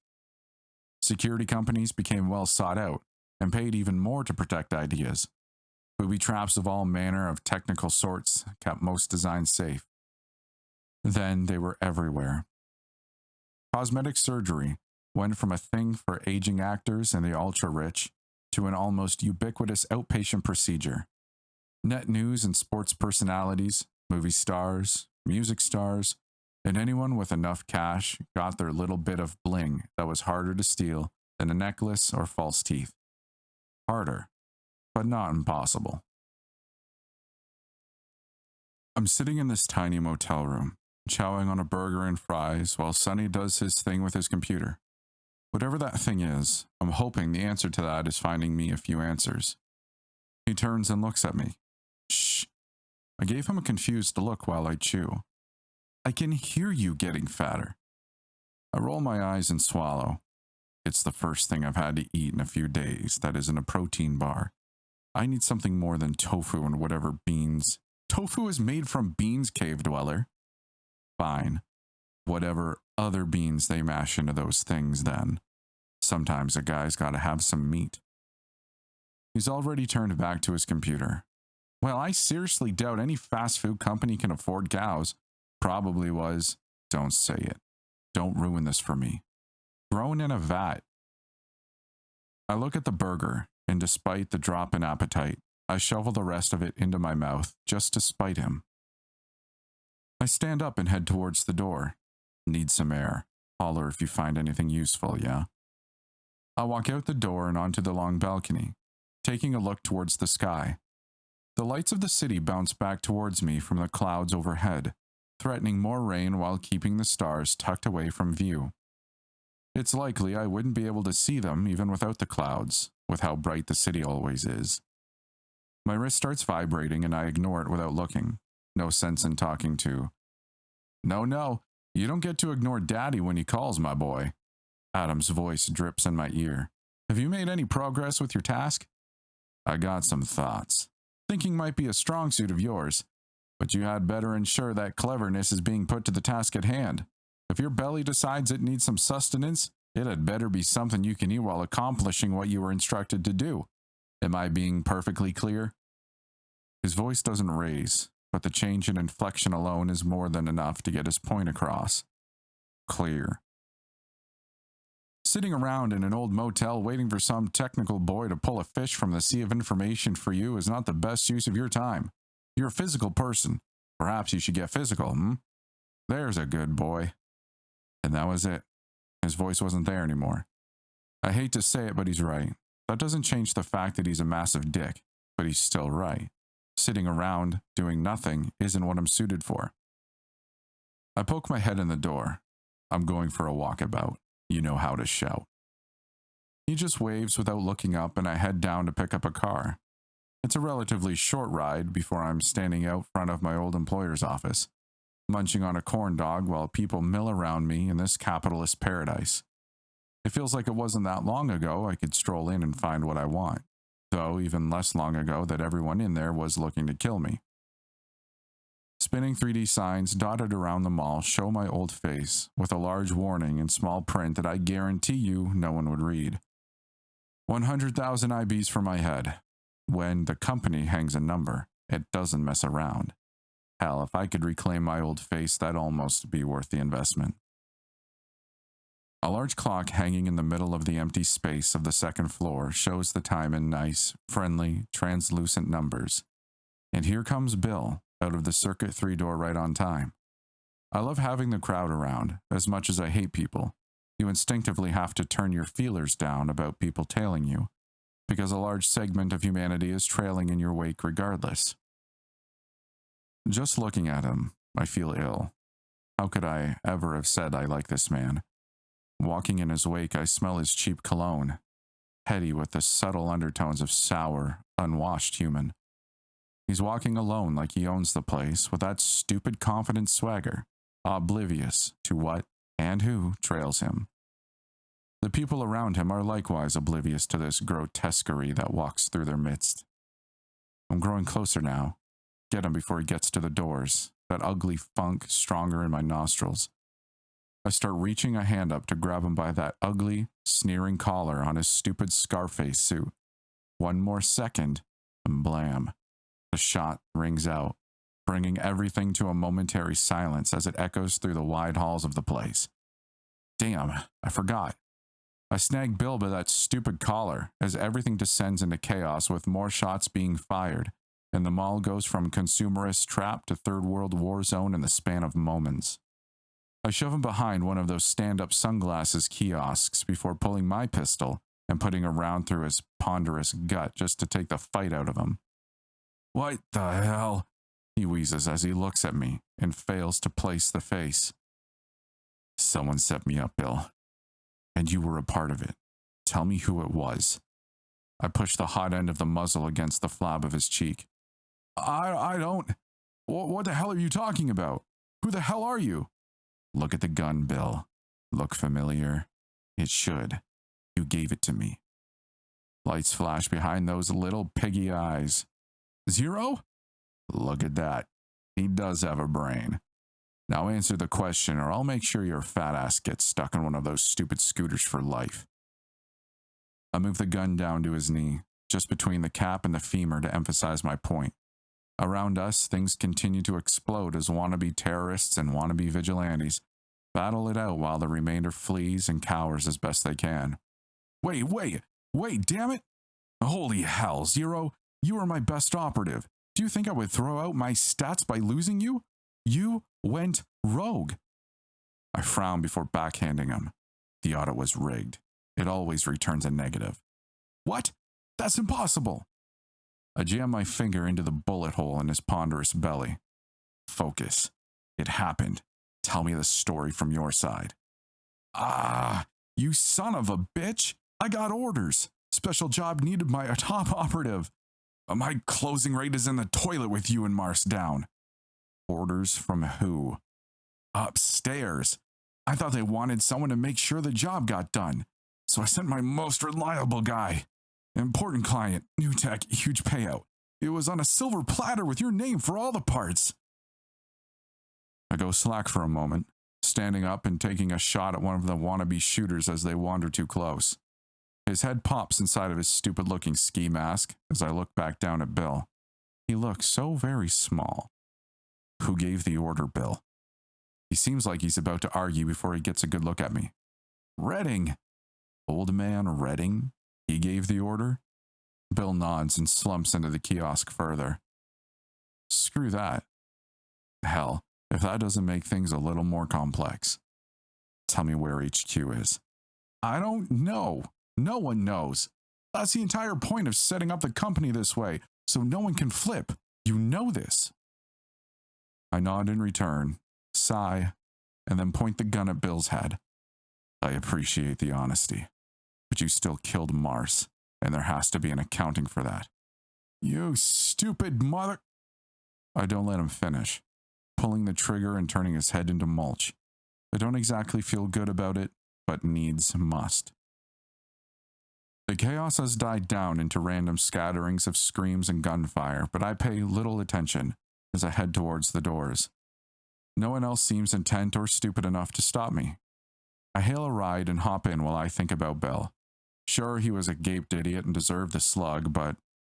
Security companies became well sought out and paid even more to protect ideas. Booby traps of all manner of technical sorts kept most designs safe. Then they were everywhere. Cosmetic surgery went from a thing for aging actors and the ultra-rich to an almost ubiquitous outpatient procedure. Net news and sports personalities, movie stars, music stars, and anyone with enough cash got their little bit of bling that was harder to steal than a necklace or false teeth. Harder, but not impossible. I'm sitting in this tiny motel room, chowing on a burger and fries while Sonny does his thing with his computer. Whatever that thing is, I'm hoping the answer to that is finding me a few answers. He turns and looks at me. Shh. I gave him a confused look while I chew. I can hear you getting fatter. I roll my eyes and swallow. It's the first thing I've had to eat in a few days that isn't a protein bar. I need something more than tofu and whatever beans. Tofu is made from beans, cave dweller. Fine. Whatever other beans they mash into those things then. Sometimes a guy's gotta have some meat. He's already turned back to his computer. Well, I seriously doubt any fast food company can afford cows. Probably was, don't say it. Don't ruin this for me. Grown in a vat. I look at the burger, and despite the drop in appetite, I shovel the rest of it into my mouth just to spite him. I stand up and head towards the door. Need some air. Holler if you find anything useful, yeah? I walk out the door and onto the long balcony, taking a look towards the sky. The lights of the city bounce back towards me from the clouds overhead, threatening more rain while keeping the stars tucked away from view. It's likely I wouldn't be able to see them even without the clouds, with how bright the city always is. My wrist starts vibrating and I ignore it without looking. No sense in talking to. No, you don't get to ignore Daddy when he calls, my boy. Adam's voice drips in my ear. Have you made any progress with your task? I got some thoughts. Thinking might be a strong suit of yours, but you had better ensure that cleverness is being put to the task at hand. If your belly decides it needs some sustenance, it had better be something you can eat while accomplishing what you were instructed to do. Am I being perfectly clear? His voice doesn't raise, but the change in inflection alone is more than enough to get his point across. Clear. Sitting around in an old motel waiting for some technical boy to pull a fish from the sea of information for you is not the best use of your time. You're a physical person. Perhaps you should get physical, There's a good boy. And that was it. His voice wasn't there anymore. I hate to say it, but he's right. That doesn't change the fact that he's a massive dick, but he's still right. Sitting around, doing nothing, isn't what I'm suited for. I poke my head in the door. I'm going for a walkabout. You know how to shout. He just waves without looking up, and I head down to pick up a car. It's a relatively short ride before I'm standing out front of my old employer's office, munching on a corn dog while people mill around me in this capitalist paradise. It feels like it wasn't that long ago I could stroll in and find what I want, though even less long ago that everyone in there was looking to kill me. Spinning 3D signs dotted around the mall show my old face with a large warning in small print that I guarantee you no one would read. 100,000 IBs for my head. When the company hangs a number, it doesn't mess around. Hell, if I could reclaim my old face, that'd almost be worth the investment. A large clock hanging in the middle of the empty space of the second floor shows the time in nice, friendly, translucent numbers. And here comes Bill, out of the Circuit 3 door right on time. I love having the crowd around, as much as I hate people. You instinctively have to turn your feelers down about people tailing you, because a large segment of humanity is trailing in your wake regardless. Just looking at him, I feel ill. How could I ever have said I like this man? Walking in his wake, I smell his cheap cologne, heady with the subtle undertones of sour, unwashed human. He's walking alone like he owns the place with that stupid confident swagger, oblivious to what and who trails him. The people around him are likewise oblivious to this grotesquerie that walks through their midst. I'm growing closer now. Get him before he gets to the doors, that ugly funk stronger in my nostrils. I start reaching a hand up to grab him by that ugly, sneering collar on his stupid Scarface suit. One more second, and blam. The shot rings out, bringing everything to a momentary silence as it echoes through the wide halls of the place. Damn, I forgot. I snag Bill by that stupid collar as everything descends into chaos with more shots being fired, and the mall goes from consumerist trap to third world war zone in the span of moments. I shove him behind one of those stand-up sunglasses kiosks before pulling my pistol and putting a round through his ponderous gut just to take the fight out of him. What the hell? He wheezes as he looks at me and fails to place the face. Someone set me up, Bill. And you were a part of it. Tell me who it was. I push the hot end of the muzzle against the flab of his cheek. I don't... What the hell are you talking about? Who the hell are you? Look at the gun, Bill. Look familiar? It should. You gave it to me. Lights flash behind those little piggy eyes. Zero? Look at that. He does have a brain. Now answer the question or I'll make sure your fat ass gets stuck in one of those stupid scooters for life. I move the gun down to his knee, just between the cap and the femur to emphasize my point. Around us, things continue to explode as wannabe terrorists and wannabe vigilantes battle it out while the remainder flees and cowers as best they can. Wait, damn it! Holy hell, Zero, you are my best operative. Do you think I would throw out my stats by losing you? You went rogue. I frown before backhanding him. The audit was rigged. It always returns a negative. What? That's impossible. I jam my finger into the bullet hole in his ponderous belly. Focus. It happened. Tell me the story from your side. Ah, you son of a bitch. I got orders. Special job needed my top operative. My closing rate is in the toilet with you and Mars down. Orders from who? Upstairs. I thought they wanted someone to make sure the job got done. So I sent my most reliable guy. Important client, new tech, huge payout. It was on a silver platter with your name for all the parts. I go slack for a moment, standing up and taking a shot at one of the wannabe shooters as they wander too close. His head pops inside of his stupid-looking ski mask as I look back down at Bill. He looks so very small. Who gave the order, Bill? He seems like he's about to argue before he gets a good look at me. Redding. Old man Redding? He gave the order? Bill nods and slumps into the kiosk further. Screw that. Hell, if that doesn't make things a little more complex. Tell me where HQ is. I don't know. No one knows. That's the entire point of setting up the company this way, so no one can flip. You know this. I nod in return, sigh, and then point the gun at Bill's head. I appreciate the honesty, but you still killed Mars, and there has to be an accounting for that. You stupid mother... I don't let him finish, pulling the trigger and turning his head into mulch. I don't exactly feel good about it, but needs must. The chaos has died down into random scatterings of screams and gunfire, but I pay little attention as I head towards the doors. No one else seems intent or stupid enough to stop me. I hail a ride and hop in while I think about Bill. Sure, he was a gaped idiot and deserved a slug, but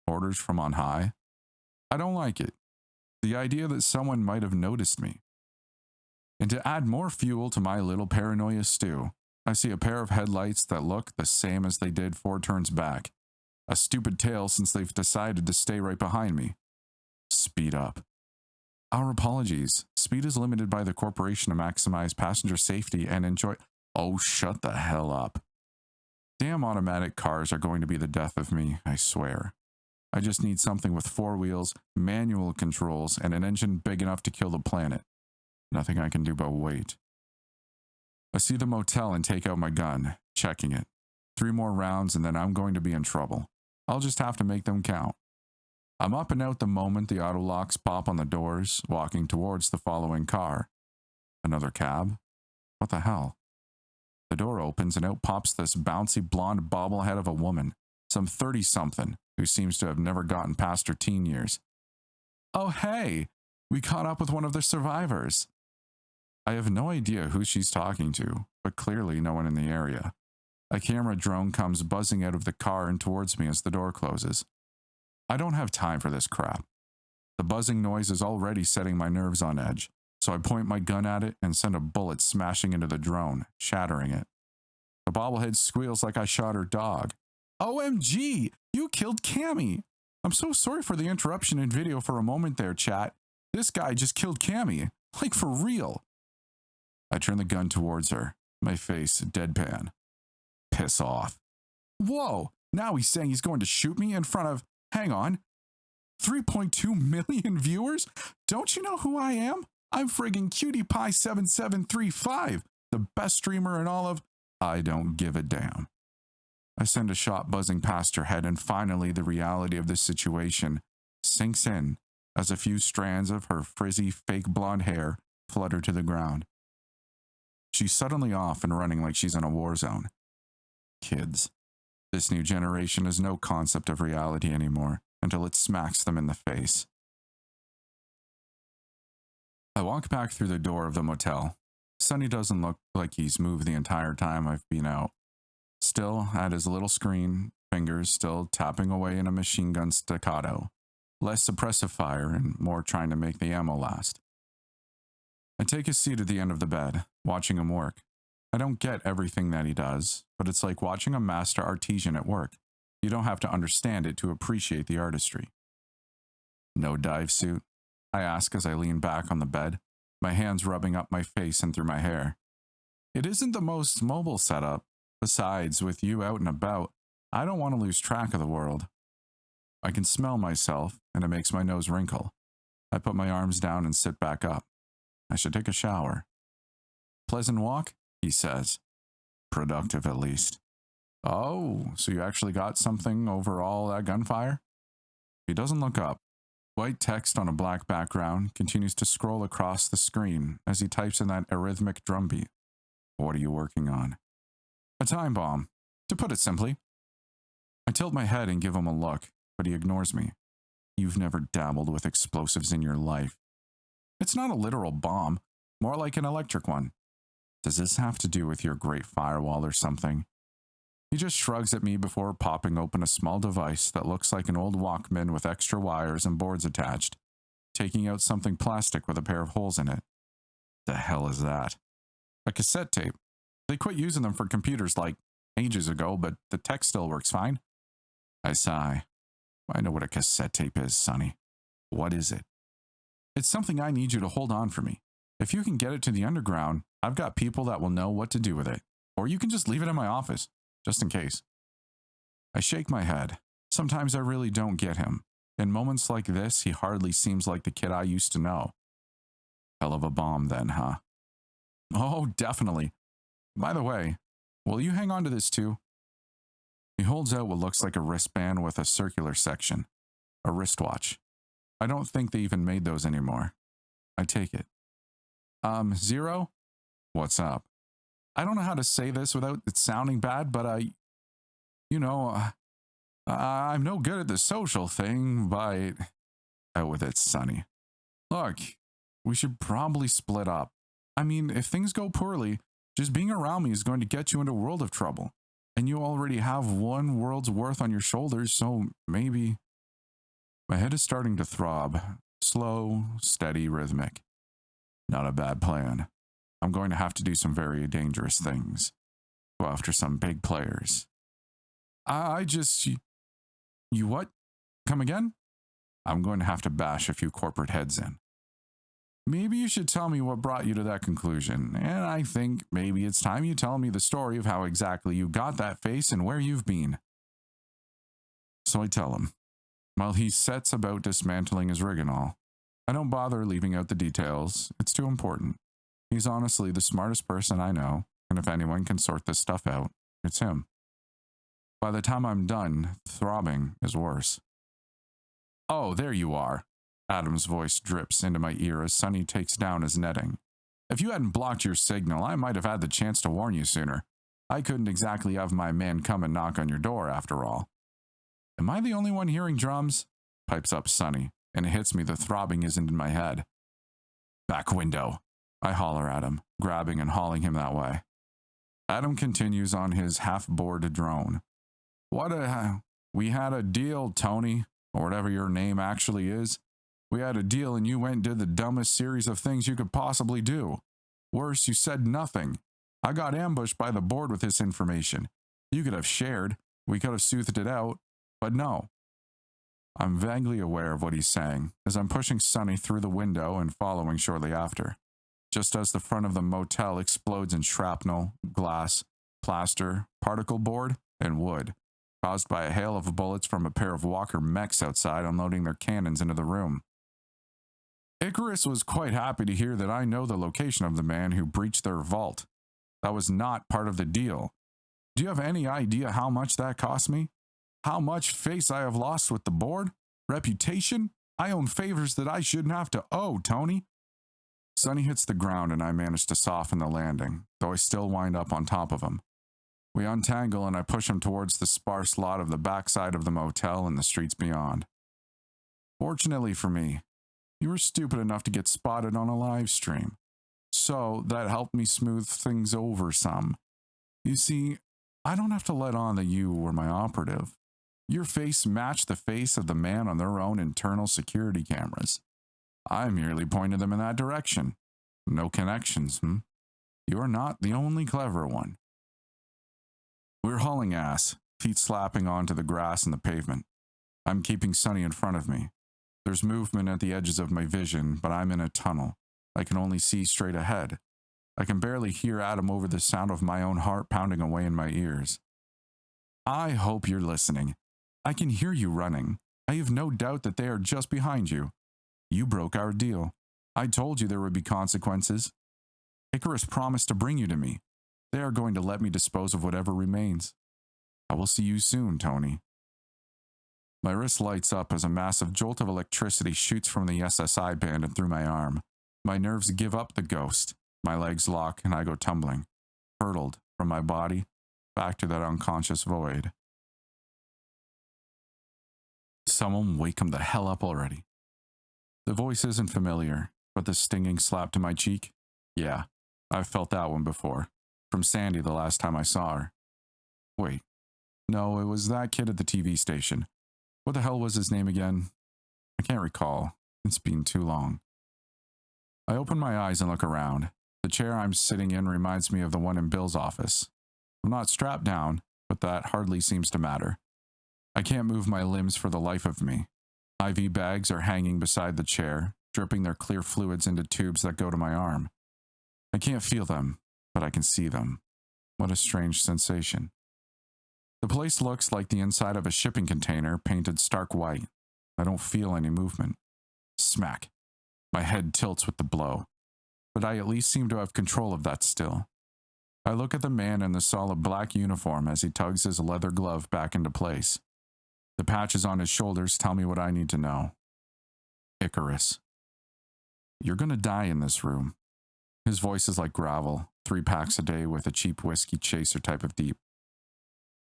orders from on high? I don't like it. The idea that someone might have noticed me. And to add more fuel to my little paranoia stew, I see a pair of headlights that look the same as they did 4 turns back. A stupid tale since they've decided to stay right behind me. Speed up. Our apologies. Speed is limited by the corporation to maximize passenger safety and enjoy... Oh, shut the hell up. Damn automatic cars are going to be the death of me, I swear. I just need something with 4 wheels, manual controls, and an engine big enough to kill the planet. Nothing I can do but wait. I see the motel and take out my gun, checking it. 3 more rounds and then I'm going to be in trouble. I'll just have to make them count. I'm up and out the moment the auto locks pop on the doors, walking towards the following car. Another cab? What the hell? The door opens and out pops this bouncy blonde bobblehead of a woman, some 30-something, who seems to have never gotten past her teen years. Oh hey, we caught up with one of the survivors. I have no idea who she's talking to, but clearly no one in the area. A camera drone comes buzzing out of the car and towards me as the door closes. I don't have time for this crap. The buzzing noise is already setting my nerves on edge, so I point my gun at it and send a bullet smashing into the drone, shattering it. The bobblehead squeals like I shot her dog. OMG, you killed Cammy. I'm so sorry for the interruption in video for a moment there, chat. This guy just killed Cammy, like for real. I turn the gun towards her, my face deadpan. Piss off. Whoa, now he's saying he's going to shoot me in front of, hang on, 3.2 million viewers? Don't you know who I am? I'm friggin' CutiePie7735, the best streamer in all of... I don't give a damn. I send a shot buzzing past her head, and finally the reality of this situation sinks in as a few strands of her frizzy fake blonde hair flutter to the ground. She's suddenly off and running like she's in a war zone. Kids. This new generation has no concept of reality anymore until it smacks them in the face. I walk back through the door of the motel. Sonny doesn't look like he's moved the entire time I've been out. Still at his little screen, fingers still tapping away in a machine gun staccato. Less suppressive fire and more trying to make the ammo last. I take a seat at the end of the bed, watching him work. I don't get everything that he does, but it's like watching a master artisan at work. You don't have to understand it to appreciate the artistry. No dive suit? I ask as I lean back on the bed, my hands rubbing up my face and through my hair. It isn't the most mobile setup. Besides, with you out and about, I don't want to lose track of the world. I can smell myself, and it makes my nose wrinkle. I put my arms down and sit back up. I should take a shower. Pleasant walk? He says. Productive, at least. Oh, so you actually got something over all that gunfire? He doesn't look up. White text on a black background continues to scroll across the screen as he types in that arrhythmic drumbeat. What are you working on? A time bomb, to put it simply. I tilt my head and give him a look, but he ignores me. You've never dabbled with explosives in your life. It's not a literal bomb, more like an electric one. Does this have to do with your great firewall or something? He just shrugs at me before popping open a small device that looks like an old Walkman with extra wires and boards attached. taking out something plastic with a pair of holes in it. The hell is that? A cassette tape. They quit using them for computers like ages ago, but the tech still works fine. I sigh. I know what a cassette tape is, Sonny. What is it? It's something I need you to hold on for me. If you can get it to the underground, I've got people that will know what to do with it. Or you can just leave it in my office, just in case. I shake my head. Sometimes I really don't get him. In moments like this, he hardly seems like the kid I used to know. Hell of a bomb then, huh? Oh, definitely. By the way, will you hang on to this too? He holds out what looks like a wristband with a circular section. A wristwatch. I don't think they even made those anymore. I take it. Zero? What's up? I don't know how to say this without it sounding bad, but I'm no good at the social thing, but out with it, Sonny. Look, we should probably split up. I mean, if things go poorly, just being around me is going to get you into a world of trouble. And you already have one world's worth on your shoulders, so maybe... My head is starting to throb. Slow, steady, rhythmic. Not a bad plan. I'm going to have to do some very dangerous things. Go after some big players. You what? Come again? I'm going to have to bash a few corporate heads in. Maybe you should tell me what brought you to that conclusion, and I think maybe it's time you tell me the story of how exactly you got that face and where you've been. So I tell him, while he sets about dismantling his rig and all. I don't bother leaving out the details, it's too important. He's honestly the smartest person I know, and if anyone can sort this stuff out, it's him. By the time I'm done, throbbing is worse. Oh, there you are. Adam's voice drips into my ear as Sonny takes down his netting. If you hadn't blocked your signal, I might have had the chance to warn you sooner. I couldn't exactly have my man come and knock on your door, after all. Am I the only one hearing drums? Pipes up Sonny, and it hits me the throbbing isn't in my head. Back window. I holler at him, grabbing and hauling him that way. Adam continues on his half-bored drone. We had a deal, Tony, or whatever your name actually is. We had a deal and you went and did the dumbest series of things you could possibly do. Worse, you said nothing. I got ambushed by the board with this information. You could have shared. We could have soothed it out. But no. I'm vaguely aware of what he's saying, as I'm pushing Sonny through the window and following shortly after. Just as the front of the motel explodes in shrapnel, glass, plaster, particle board, and wood, caused by a hail of bullets from a pair of Walker mechs outside unloading their cannons into the room. Icarus was quite happy to hear that I know the location of the man who breached their vault. That was not part of the deal. Do you have any idea how much that cost me? How much face I have lost with the board? Reputation? I own favors that I shouldn't have to owe, Tony. Sonny hits the ground and I manage to soften the landing, though I still wind up on top of him. We untangle and I push him towards the sparse lot of the backside of the motel and the streets beyond. Fortunately for me, you were stupid enough to get spotted on a live stream, so that helped me smooth things over some. You see, I don't have to let on that you were my operative. Your face matched the face of the man on their own internal security cameras. I merely pointed them in that direction. No connections, You are not the only clever one. We're hauling ass, feet slapping onto the grass and the pavement. I'm keeping Sonny in front of me. There's movement at the edges of my vision, but I'm in a tunnel. I can only see straight ahead. I can barely hear Adam over the sound of my own heart pounding away in my ears. I hope you're listening. I can hear you running. I have no doubt that they are just behind you. You broke our deal. I told you there would be consequences. Icarus promised to bring you to me. They are going to let me dispose of whatever remains. I will see you soon, Tony. My wrist lights up as a massive jolt of electricity shoots from the SSI band and through my arm. My nerves give up the ghost. My legs lock and I go tumbling, hurtled from my body back to that unconscious void. Someone wake him the hell up already. The voice isn't familiar, but the stinging slap to my cheek? Yeah, I've felt that one before. From Sandy the last time I saw her. Wait, no, it was that kid at the TV station. What the hell was his name again? I can't recall. It's been too long. I open my eyes and look around. The chair I'm sitting in reminds me of the one in Bill's office. I'm not strapped down, but that hardly seems to matter. I can't move my limbs for the life of me. IV bags are hanging beside the chair, dripping their clear fluids into tubes that go to my arm. I can't feel them, but I can see them. What a strange sensation. The place looks like the inside of a shipping container painted stark white. I don't feel any movement. Smack. My head tilts with the blow, but I at least seem to have control of that still. I look at the man in the solid black uniform as he tugs his leather glove back into place. The patches on his shoulders tell me what I need to know. Icarus. You're gonna die in this room. His voice is like gravel, 3 packs a day with a cheap whiskey chaser type of deep.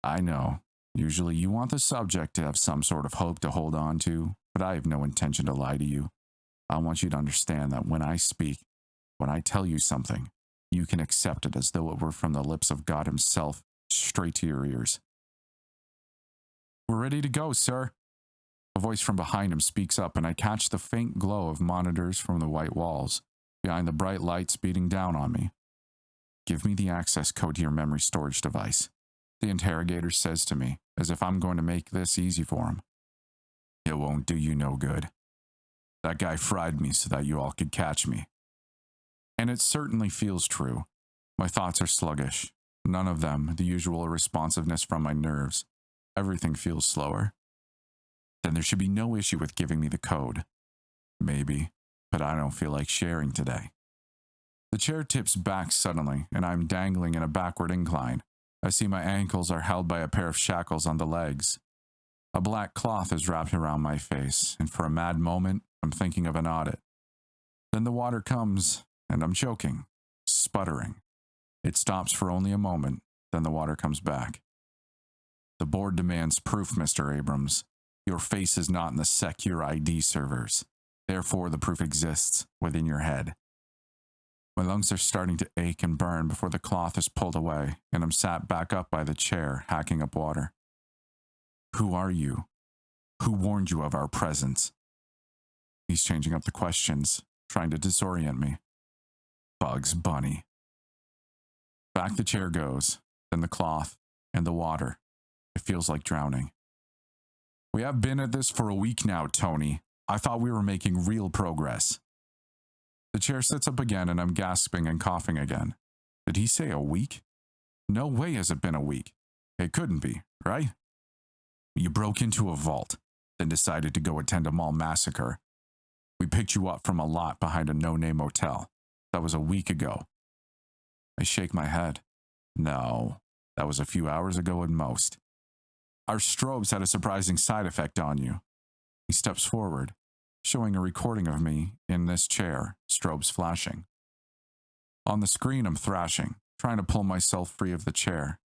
I know, usually you want the subject to have some sort of hope to hold on to, but I have no intention to lie to you. I want you to understand that when I speak, when I tell you something, you can accept it as though it were from the lips of God himself, straight to your ears. We're ready to go, sir. A voice from behind him speaks up, and I catch the faint glow of monitors from the white walls, behind the bright lights beating down on me. Give me the access code to your memory storage device, the interrogator says to me, as if I'm going to make this easy for him. It won't do you no good. That guy fried me so that you all could catch me. And it certainly feels true. My thoughts are sluggish. None of them the usual responsiveness from my nerves. Everything feels slower. Then there should be no issue with giving me the code. Maybe, but I don't feel like sharing today. The chair tips back suddenly, and I'm dangling in a backward incline. I see my ankles are held by a pair of shackles on the legs. A black cloth is wrapped around my face, and for a mad moment, I'm thinking of an audit. Then the water comes, and I'm choking, sputtering. It stops for only a moment, then the water comes back. The board demands proof, Mr. Abrams. Your face is not in the secure ID servers. Therefore, the proof exists within your head. My lungs are starting to ache and burn before the cloth is pulled away, and I'm sat back up by the chair, hacking up water. Who are you? Who warned you of our presence? He's changing up the questions, trying to disorient me. Bugs Bunny. Back the chair goes, then the cloth, and the water. It feels like drowning. We have been at this for a week now, Tony. I thought we were making real progress. The chair sits up again, and I'm gasping and coughing again. Did he say a week? No way has it been a week. It couldn't be, right? You broke into a vault, then decided to go attend a mall massacre. We picked you up from a lot behind a no-name motel. That was a week ago. I shake my head. No, that was a few hours ago at most. Our strobes had a surprising side effect on you. He steps forward, showing a recording of me in this chair, strobes flashing. On the screen, I'm thrashing, trying to pull myself free of the chair.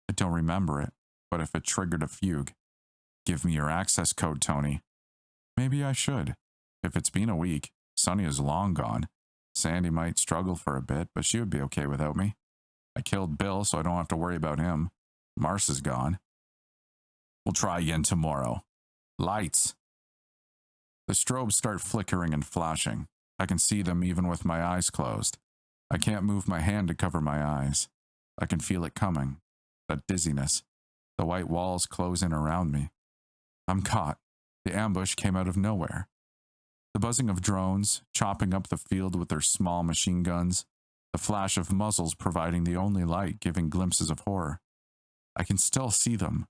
I don't remember it, but if it triggered a fugue. Give me your access code, Tony. Maybe I should. If it's been a week, Sunny is long gone. Sandy might struggle for a bit, but she would be okay without me. I killed Bill, so I don't have to worry about him. Mars is gone. We'll try again tomorrow. Lights. The strobes start flickering and flashing. I can see them even with my eyes closed. I can't move my hand to cover my eyes. I can feel it coming. That dizziness. The white walls close in around me. I'm caught. The ambush came out of nowhere. The buzzing of drones, chopping up the field with their small machine guns, the flash of muzzles providing the only light giving glimpses of horror. I can still see them.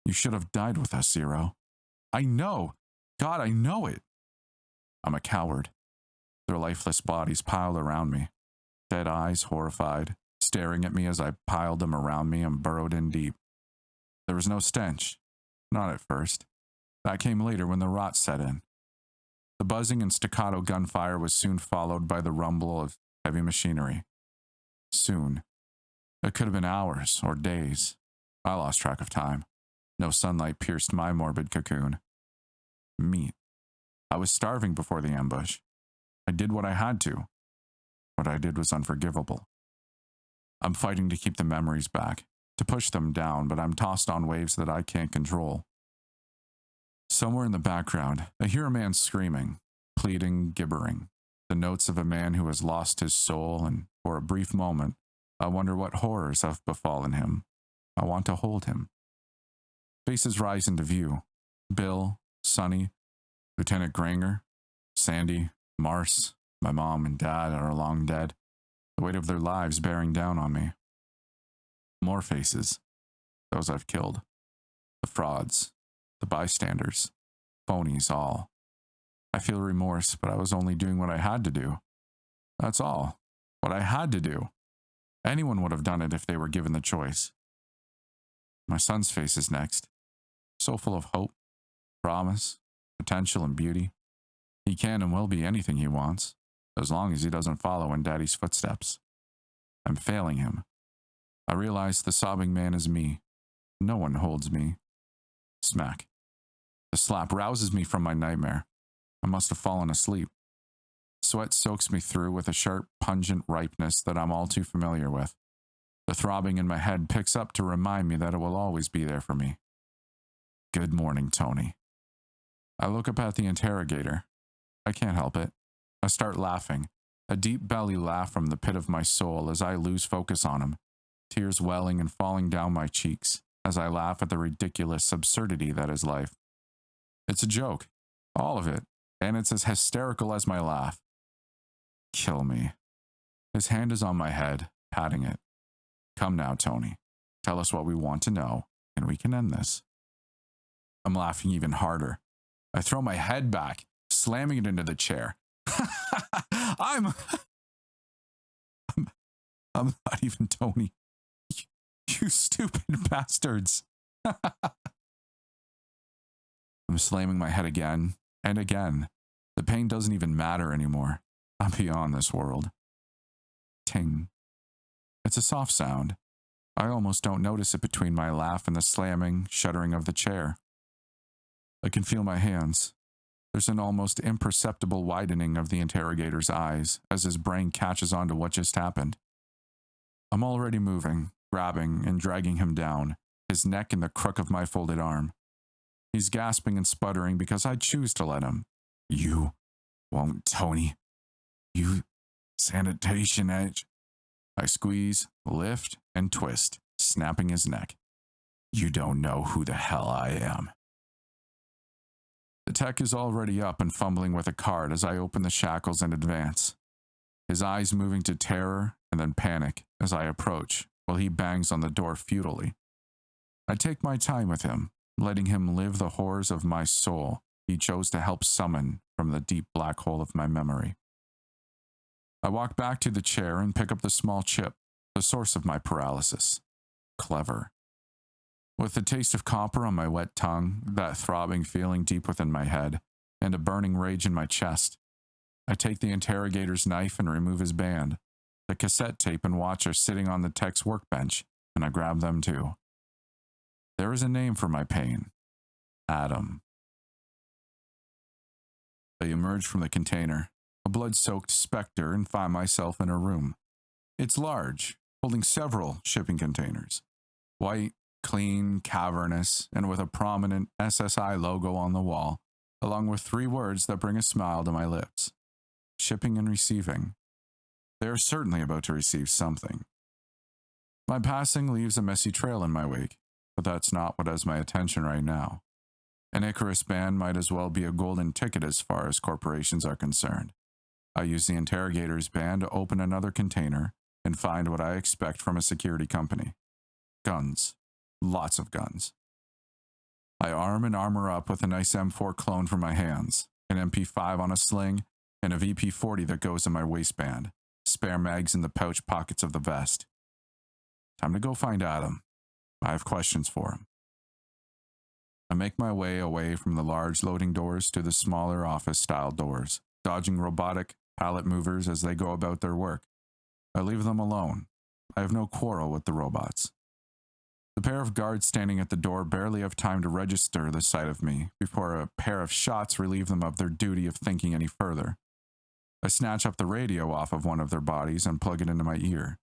You should have died with us, Zero. I know! God, I know it! I'm a coward. Their lifeless bodies piled around me. Dead eyes, horrified, staring at me as I piled them around me and burrowed in deep. There was no stench. Not at first. That came later when the rot set in. The buzzing and staccato gunfire was soon followed by the rumble of heavy machinery. Soon. It could have been hours or days. I lost track of time. No sunlight pierced my morbid cocoon. Meat. I was starving before the ambush. I did what I had to. What I did was unforgivable. I'm fighting to keep the memories back, to push them down, but I'm tossed on waves that I can't control. Somewhere in the background, I hear a man screaming. pleading, gibbering, the notes of a man who has lost his soul, and for a brief moment, I wonder what horrors have befallen him. I want to hold him. Faces rise into view. Bill, Sonny, Lieutenant Granger, Sandy, Mars, my mom and dad are long dead, the weight of their lives bearing down on me. More faces, those I've killed. The frauds, the bystanders, phonies all. I feel remorse, but I was only doing what I had to do. That's all. What I had to do. Anyone would have done it if they were given the choice. My son's face is next. So full of hope, promise, potential, and beauty. He can and will be anything he wants, as long as he doesn't follow in Daddy's footsteps. I'm failing him. I realize the sobbing man is me. No one holds me. Smack. The slap rouses me from my nightmare. I must have fallen asleep. Sweat soaks me through with a sharp, pungent ripeness that I'm all too familiar with. The throbbing in my head picks up to remind me that it will always be there for me. Good morning, Tony. I look up at the interrogator. I can't help it. I start laughing, a deep belly laugh from the pit of my soul as I lose focus on him, tears welling and falling down my cheeks as I laugh at the ridiculous absurdity that is life. It's a joke, all of it, and it's as hysterical as my laugh. Kill me. His hand is on my head, patting it. Come now, Tony. Tell us what we want to know, and we can end this. I'm laughing even harder. I throw my head back, slamming it into the chair. I'm not even Tony. You stupid bastards. I'm slamming my head again and again. The pain doesn't even matter anymore. I'm beyond this world. Ting. It's a soft sound. I almost don't notice it between my laugh and the slamming, shuddering of the chair. I can feel my hands. There's an almost imperceptible widening of the interrogator's eyes as his brain catches on to what just happened. I'm already moving, grabbing and dragging him down, his neck in the crook of my folded arm. He's gasping and sputtering because I choose to let him. You won't, Tony. You sanitation edge. I squeeze, lift, and twist, snapping his neck. You don't know who the hell I am. The tech is already up and fumbling with a card as I open the shackles and advance. His eyes moving to terror and then panic as I approach, while he bangs on the door futilely. I take my time with him, letting him live the horrors of my soul he chose to help summon from the deep black hole of my memory. I walk back to the chair and pick up the small chip, the source of my paralysis. Clever. With the taste of copper on my wet tongue, that throbbing feeling deep within my head, and a burning rage in my chest, I take the interrogator's knife and remove his band. The cassette tape and watch are sitting on the tech's workbench, and I grab them too. There is a name for my pain. Adam. I emerge from the container, a blood-soaked specter, and find myself in a room. It's large, holding several shipping containers. White, clean, cavernous, and with a prominent SSI logo on the wall, along with 3 words that bring a smile to my lips. Shipping and receiving. They are certainly about to receive something. My passing leaves a messy trail in my wake, but that's not what has my attention right now. An Icarus band might as well be a golden ticket as far as corporations are concerned. I use the interrogator's band to open another container and find what I expect from a security company. Guns. Lots of guns. I arm and armor up with a nice M4 clone for my hands, an MP5 on a sling, and a VP40 that goes in my waistband, spare mags in the pouch pockets of the vest. Time to go find Adam. I have questions for him. I make my way away from the large loading doors to the smaller office-style doors, dodging robotic pallet movers as they go about their work. I leave them alone. I have no quarrel with the robots. The pair of guards standing at the door barely have time to register the sight of me before a pair of shots relieve them of their duty of thinking any further. I snatch up the radio off of one of their bodies and plug it into my ear.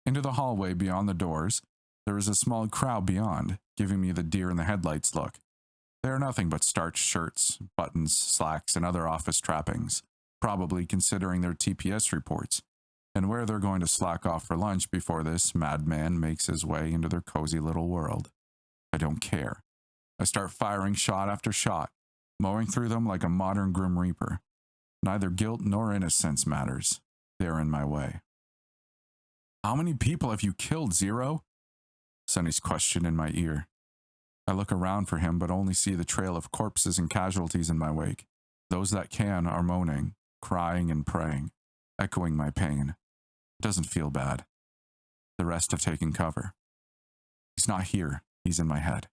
Into the hallway beyond the doors, there is a small crowd beyond, giving me the deer in the headlights look. They are nothing but starched shirts, buttons, slacks, and other office trappings, probably considering their TPS reports, and where they're going to slack off for lunch before this madman makes his way into their cozy little world. I don't care. I start firing shot after shot, mowing through them like a modern Grim Reaper. Neither guilt nor innocence matters. They are in my way. How many people have you killed, Zero? Sonny's question in my ear. I look around for him, but only see the trail of corpses and casualties in my wake. Those that can are moaning, crying, and praying, echoing my pain. It doesn't feel bad. The rest have taken cover. He's not here. He's in my head.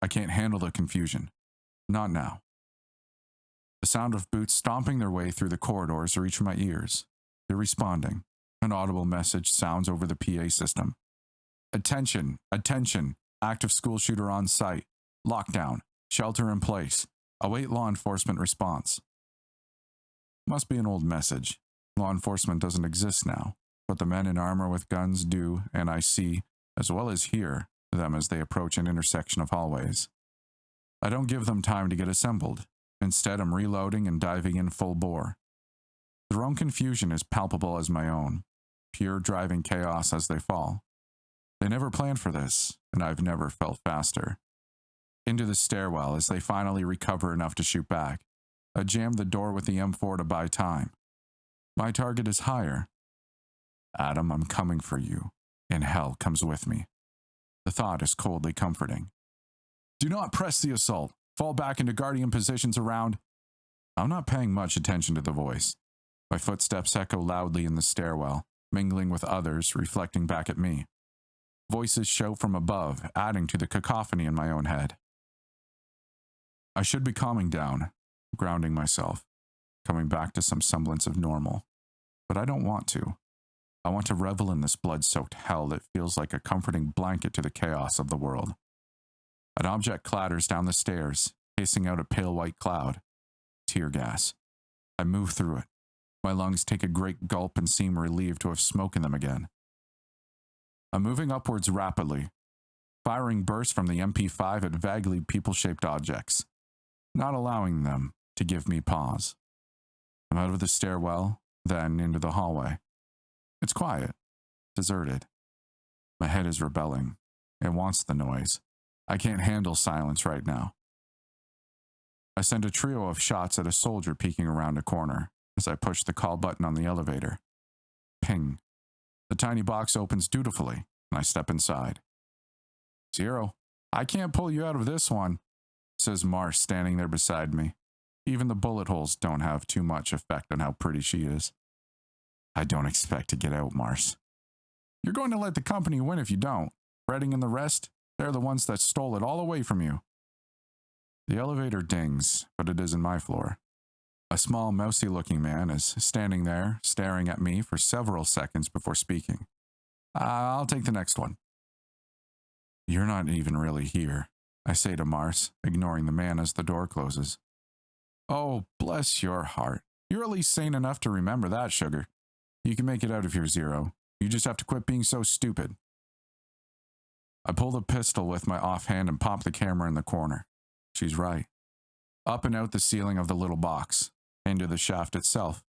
I can't handle the confusion. Not now. The sound of boots stomping their way through the corridors reach my ears. They're responding. An audible message sounds over the PA system. Attention, attention, active school shooter on site. Lockdown, shelter in place. Await law enforcement response. Must be an old message. Law enforcement doesn't exist now, but the men in armor with guns do, and I see, as well as hear, them as they approach an intersection of hallways. I don't give them time to get assembled. Instead, I'm reloading and diving in full bore. Their own confusion is palpable as my own, pure driving chaos as they fall. They never planned for this, and I've never felt faster. Into the stairwell as they finally recover enough to shoot back. I jam the door with the M4 to buy time. My target is higher. Adam, I'm coming for you, and hell comes with me. The thought is coldly comforting. Do not press the assault. Fall back into guardian positions around. I'm not paying much attention to the voice. My footsteps echo loudly in the stairwell, mingling with others, reflecting back at me. Voices shout from above, adding to the cacophony in my own head. I should be calming down, grounding myself, coming back to some semblance of normal. But I don't want to. I want to revel in this blood-soaked hell that feels like a comforting blanket to the chaos of the world. An object clatters down the stairs, hissing out a pale white cloud. Tear gas. I move through it. My lungs take a great gulp and seem relieved to have smoke in them again. I'm moving upwards rapidly, firing bursts from the MP5 at vaguely people-shaped objects, not allowing them to give me pause. I'm out of the stairwell, then into the hallway. It's quiet, deserted. My head is rebelling. It wants the noise. I can't handle silence right now. I send a trio of shots at a soldier peeking around a corner as I push the call button on the elevator. Ping. The tiny box opens dutifully, and I step inside. Zero, I can't pull you out of this one, says Mars standing there beside me. Even the bullet holes don't have too much effect on how pretty she is. I don't expect to get out, Mars. You're going to let the company win if you don't. Redding and the rest, they're the ones that stole it all away from you. The elevator dings, but it isn't my floor. A small, mousy-looking man is standing there, staring at me for several seconds before speaking. I'll take the next one. You're not even really here, I say to Mars, ignoring the man as the door closes. Oh, bless your heart. You're at least sane enough to remember that, sugar. You can make it out of here, Zero. You just have to quit being so stupid. I pull the pistol with my offhand and pop the camera in the corner. She's right. Up and out the ceiling of the little box, into the shaft itself.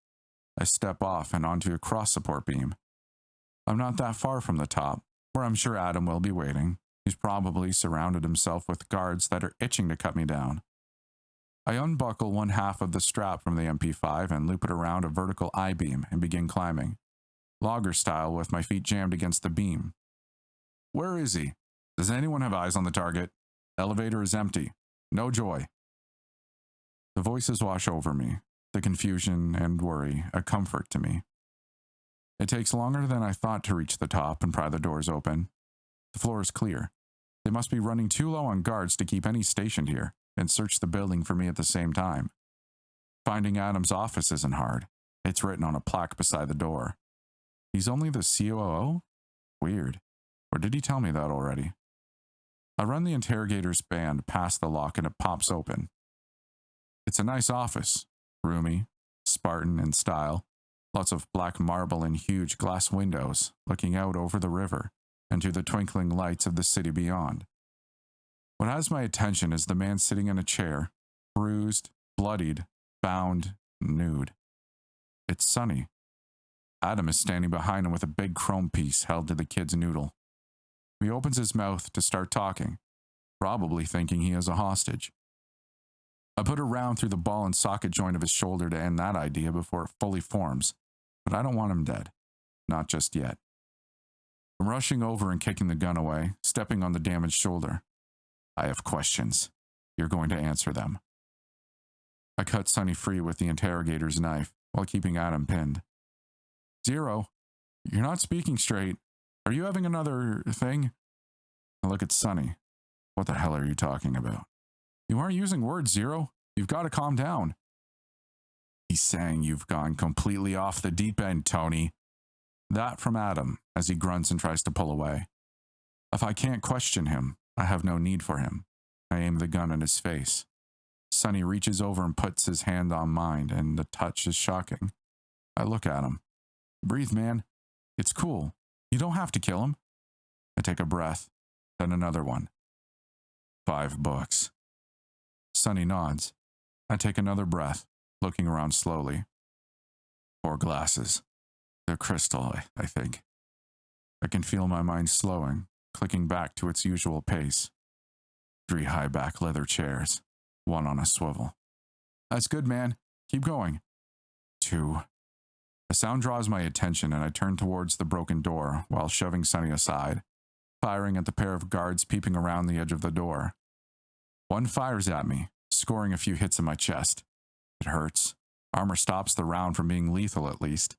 I step off and onto a cross support beam. I'm not that far from the top, where I'm sure Adam will be waiting. He's probably surrounded himself with guards that are itching to cut me down. I unbuckle one half of the strap from the MP5 and loop it around a vertical I-beam and begin climbing, logger style with my feet jammed against the beam. Where is he? Does anyone have eyes on the target? Elevator is empty. No joy. The voices wash over me, the confusion and worry a comfort to me. It takes longer than I thought to reach the top and pry the doors open. The floor is clear. They must be running too low on guards to keep any stationed here and search the building for me at the same time. Finding Adam's office isn't hard. It's written on a plaque beside the door. He's only the COO? Weird. Or did he tell me that already? I run the interrogator's band past the lock and it pops open. It's a nice office. Roomy, Spartan in style. Lots of black marble and huge glass windows looking out over the river and to the twinkling lights of the city beyond. What has my attention is the man sitting in a chair, bruised, bloodied, bound, nude. It's Sonny. Adam is standing behind him with a big chrome piece held to the kid's noodle. He opens his mouth to start talking, probably thinking he is a hostage. I put a round through the ball and socket joint of his shoulder to end that idea before it fully forms, but I don't want him dead. Not just yet. I'm rushing over and kicking the gun away, stepping on the damaged shoulder. I have questions. You're going to answer them. I cut Sonny free with the interrogator's knife while keeping Adam pinned. Zero, you're not speaking straight. Are you having another thing? I look at Sonny. What the hell are you talking about? You aren't using words, Zero. You've got to calm down. He's saying you've gone completely off the deep end, Tony. That from Adam, as he grunts and tries to pull away. If I can't question him, I have no need for him. I aim the gun at his face. Sonny reaches over and puts his hand on mine, and the touch is shocking. I look at him. Breathe, man. It's cool. You don't have to kill him. I take a breath, then another one. $5. Sonny nods. I take another breath, looking around slowly. 4 glasses. They're crystal, I think. I can feel my mind slowing, clicking back to its usual pace. 3 high-back leather chairs, 1 on a swivel. That's good, man. Keep going. 2. A sound draws my attention, and I turn towards the broken door while shoving Sonny aside, firing at the pair of guards peeping around the edge of the door. 1 fires at me, scoring a few hits in my chest. It hurts. Armor stops the round from being lethal at least,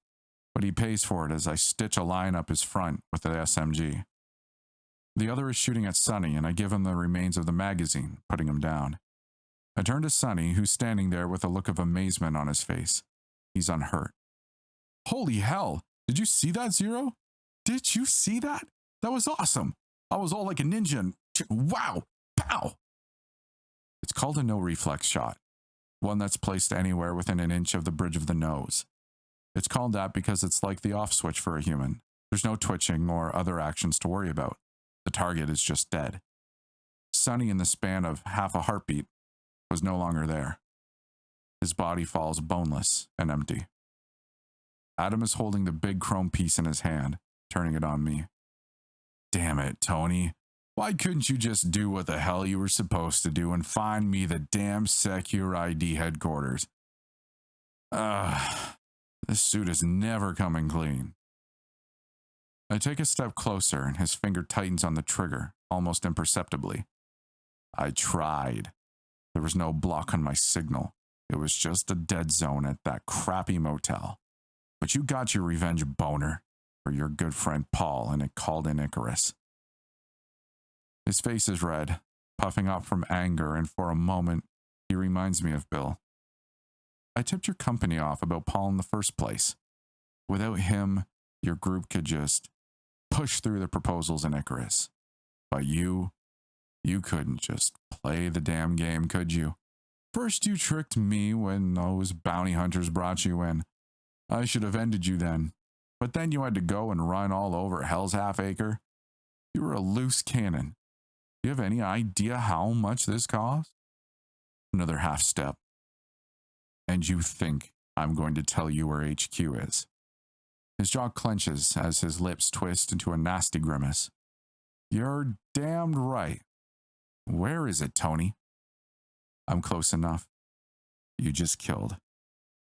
but he pays for it as I stitch a line up his front with the SMG. The other is shooting at Sonny, and I give him the remains of the magazine, putting him down. I turn to Sonny, who's standing there with a look of amazement on his face. He's unhurt. Holy hell! Did you see that, Zero? Did you see that? That was awesome! I was all like a ninja and wow! Pow! It's called a no-reflex shot, one that's placed anywhere within an inch of the bridge of the nose. It's called that because it's like the off switch for a human. There's no twitching or other actions to worry about. The target is just dead. Sonny, in the span of half a heartbeat, was no longer there. His body falls boneless and empty. Adam is holding the big chrome piece in his hand, turning it on me. Damn it, Tony. Why couldn't you just do what the hell you were supposed to do and find me the damn Secure ID headquarters? This suit is never coming clean. I take a step closer and his finger tightens on the trigger, almost imperceptibly. I tried. There was no block on my signal. It was just a dead zone at that crappy motel. But you got your revenge, boner, for your good friend Paul, and it called in Icarus. His face is red, puffing up from anger, and for a moment, he reminds me of Bill. I tipped your company off about Paul in the first place. Without him, your group could just push through the proposals in Icarus. But you couldn't just play the damn game, could you? First you tricked me when those bounty hunters brought you in. I should have ended you then. But then you had to go and run all over Hell's Half Acre. You were a loose cannon. Do you have any idea how much this cost? Another half step. And you think I'm going to tell you where HQ is. His jaw clenches as his lips twist into a nasty grimace. You're damned right. Where is it, Tony? I'm close enough. You just killed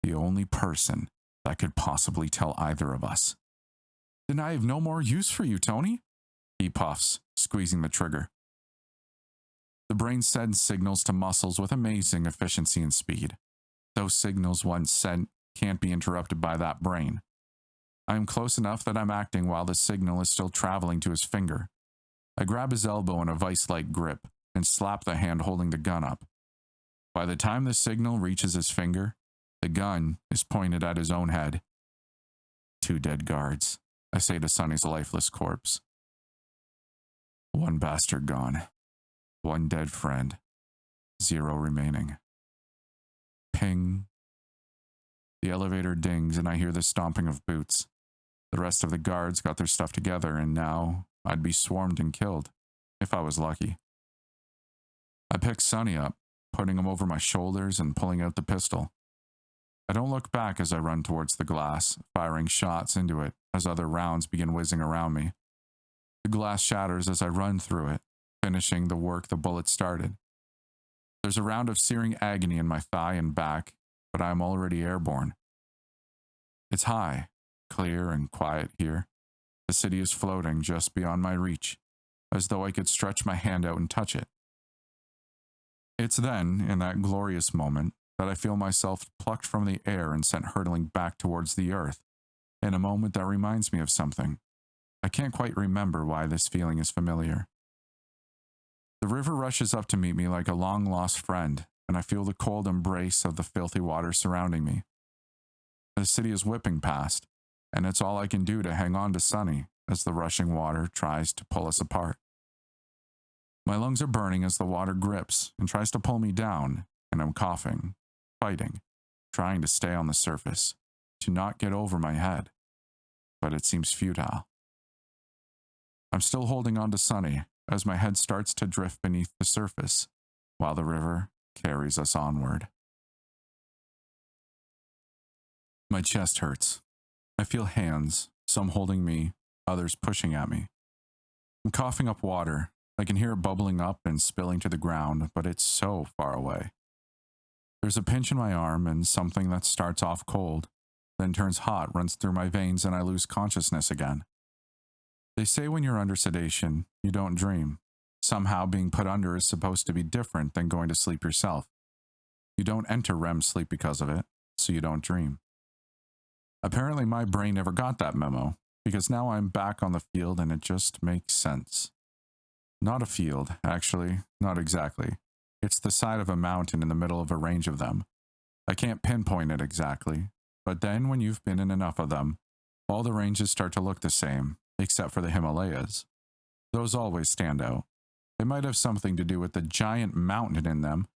the only person that could possibly tell either of us. Then I have no more use for you, Tony. He puffs, squeezing the trigger. The brain sends signals to muscles with amazing efficiency and speed. Those signals once sent can't be interrupted by that brain. I am close enough that I'm acting while the signal is still traveling to his finger. I grab his elbow in a vice-like grip and slap the hand holding the gun up. By the time the signal reaches his finger, the gun is pointed at his own head. 2 dead guards, I say to Sonny's lifeless corpse. 1 bastard gone. 1 dead friend. 0 remaining. Ping. The elevator dings and I hear the stomping of boots. The rest of the guards got their stuff together and now I'd be swarmed and killed, if I was lucky. pick Sonny up, putting him over my shoulders and pulling out the pistol. I don't look back as I run towards the glass, firing shots into it as other rounds begin whizzing around me. The glass shatters as I run through it, finishing the work the bullet started. There's a round of searing agony in my thigh and back, but I am already airborne. It's high, clear and quiet here. The city is floating just beyond my reach, as though I could stretch my hand out and touch it. It's then, in that glorious moment, that I feel myself plucked from the air and sent hurtling back towards the earth, in a moment that reminds me of something. I can't quite remember why this feeling is familiar. The river rushes up to meet me like a long-lost friend, and I feel the cold embrace of the filthy water surrounding me. The city is whipping past, and it's all I can do to hang on to Sonny as the rushing water tries to pull us apart. My lungs are burning as the water grips and tries to pull me down, and I'm coughing, fighting, trying to stay on the surface, to not get over my head, but it seems futile. I'm still holding on to Sonny as my head starts to drift beneath the surface, while the river carries us onward. My chest hurts. I feel hands, some holding me, others pushing at me. I'm coughing up water. I can hear it bubbling up and spilling to the ground, but it's so far away. There's a pinch in my arm, and something that starts off cold, then turns hot, runs through my veins, and I lose consciousness again. They say when you're under sedation, you don't dream. Somehow being put under is supposed to be different than going to sleep yourself. You don't enter REM sleep because of it, so you don't dream. Apparently my brain never got that memo, because now I'm back on the field and it just makes sense. Not a field, actually, not exactly. It's the side of a mountain in the middle of a range of them. I can't pinpoint it exactly, but then when you've been in enough of them, all the ranges start to look the same, except for the Himalayas. Those always stand out. They might have something to do with the giant mountain in them,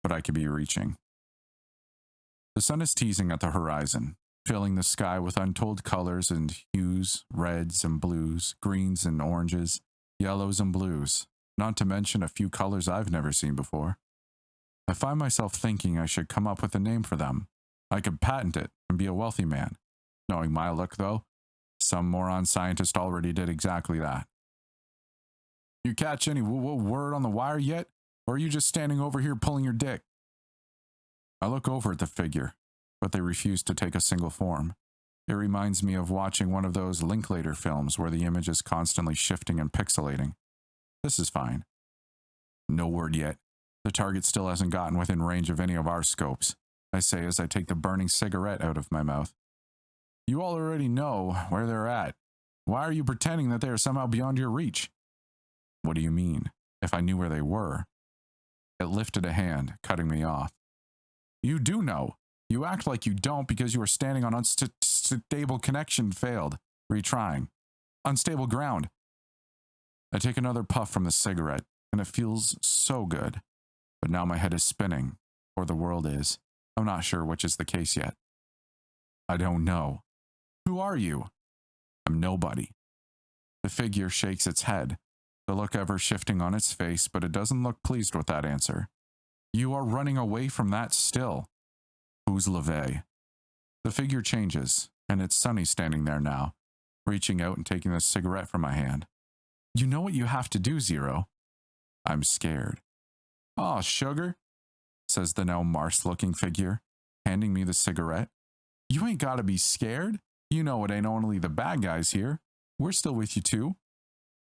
but I could be reaching. The sun is teasing at the horizon, filling the sky with untold colors and hues, reds and blues, greens and oranges, yellows and blues, not to mention a few colors I've never seen before. I find myself thinking I should come up with a name for them. I could patent it and be a wealthy man. Knowing my luck, though, some moron scientist already did exactly that. You catch any word on the wire yet? Or are you just standing over here pulling your dick? I look over at the figure, but they refuse to take a single form. It reminds me of watching one of those Linklater films where the image is constantly shifting and pixelating. This is fine. No word yet. The target still hasn't gotten within range of any of our scopes, I say as I take the burning cigarette out of my mouth. You all already know where they're at. Why are you pretending that they are somehow beyond your reach? What do you mean? If I knew where they were? It lifted a hand, cutting me off. You do know. You act like you don't because you are standing on unstable connection failed. Retrying. Unstable ground. I take another puff from the cigarette, and it feels so good. But now my head is spinning, or the world is. I'm not sure which is the case yet. I don't know. Who are you? I'm nobody. The figure shakes its head, the look ever shifting on its face, but it doesn't look pleased with that answer. You are running away from that still. Who's LeVay? The figure changes, and it's Sonny standing there now, reaching out and taking the cigarette from my hand. You know what you have to do, Zero. I'm scared. Aw, sugar, says the now Mars-looking figure, handing me the cigarette. You ain't gotta be scared. You know it ain't only the bad guys here. We're still with you too.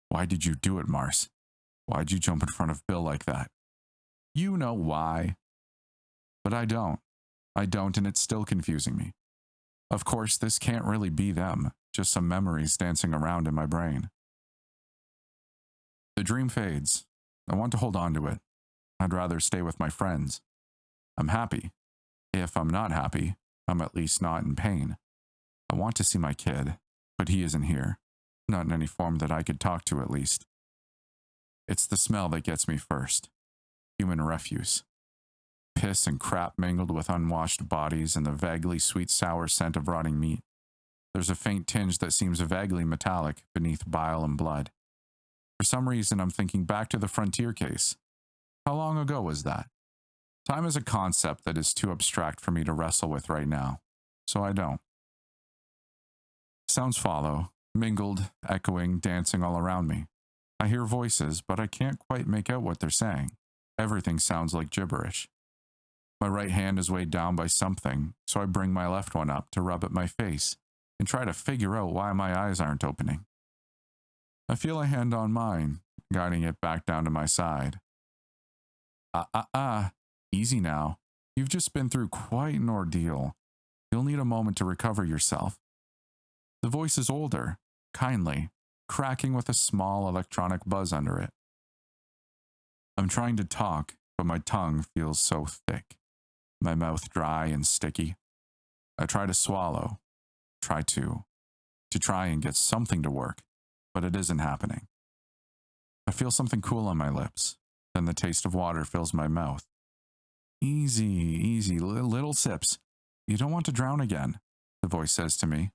Why did you do it, Mars? Why'd you jump in front of Bill like that? You know why. But I don't, and it's still confusing me. Of course, this can't really be them, just some memories dancing around in my brain. The dream fades. I want to hold on to it. I'd rather stay with my friends. I'm happy. If I'm not happy, I'm at least not in pain. I want to see my kid, but he isn't here. Not in any form that I could talk to, at least. It's the smell that gets me first. Human refuse. Piss and crap mingled with unwashed bodies and the vaguely sweet-sour scent of rotting meat. There's a faint tinge that seems vaguely metallic beneath bile and blood. For some reason, I'm thinking back to the Frontier case. How long ago was that? Time is a concept that is too abstract for me to wrestle with right now, so I don't. Sounds follow, mingled, echoing, dancing all around me. I hear voices, but I can't quite make out what they're saying. Everything sounds like gibberish. My right hand is weighed down by something, so I bring my left one up to rub at my face and try to figure out why my eyes aren't opening. I feel a hand on mine, guiding it back down to my side. Easy now. You've just been through quite an ordeal. You'll need a moment to recover yourself. The voice is older, kindly, cracking with a small electronic buzz under it. I'm trying to talk, but my tongue feels so thick, my mouth dry and sticky. I try to swallow, try and get something to work, but it isn't happening. I feel something cool on my lips, then the taste of water fills my mouth. Easy, little sips. You don't want to drown again, the voice says to me.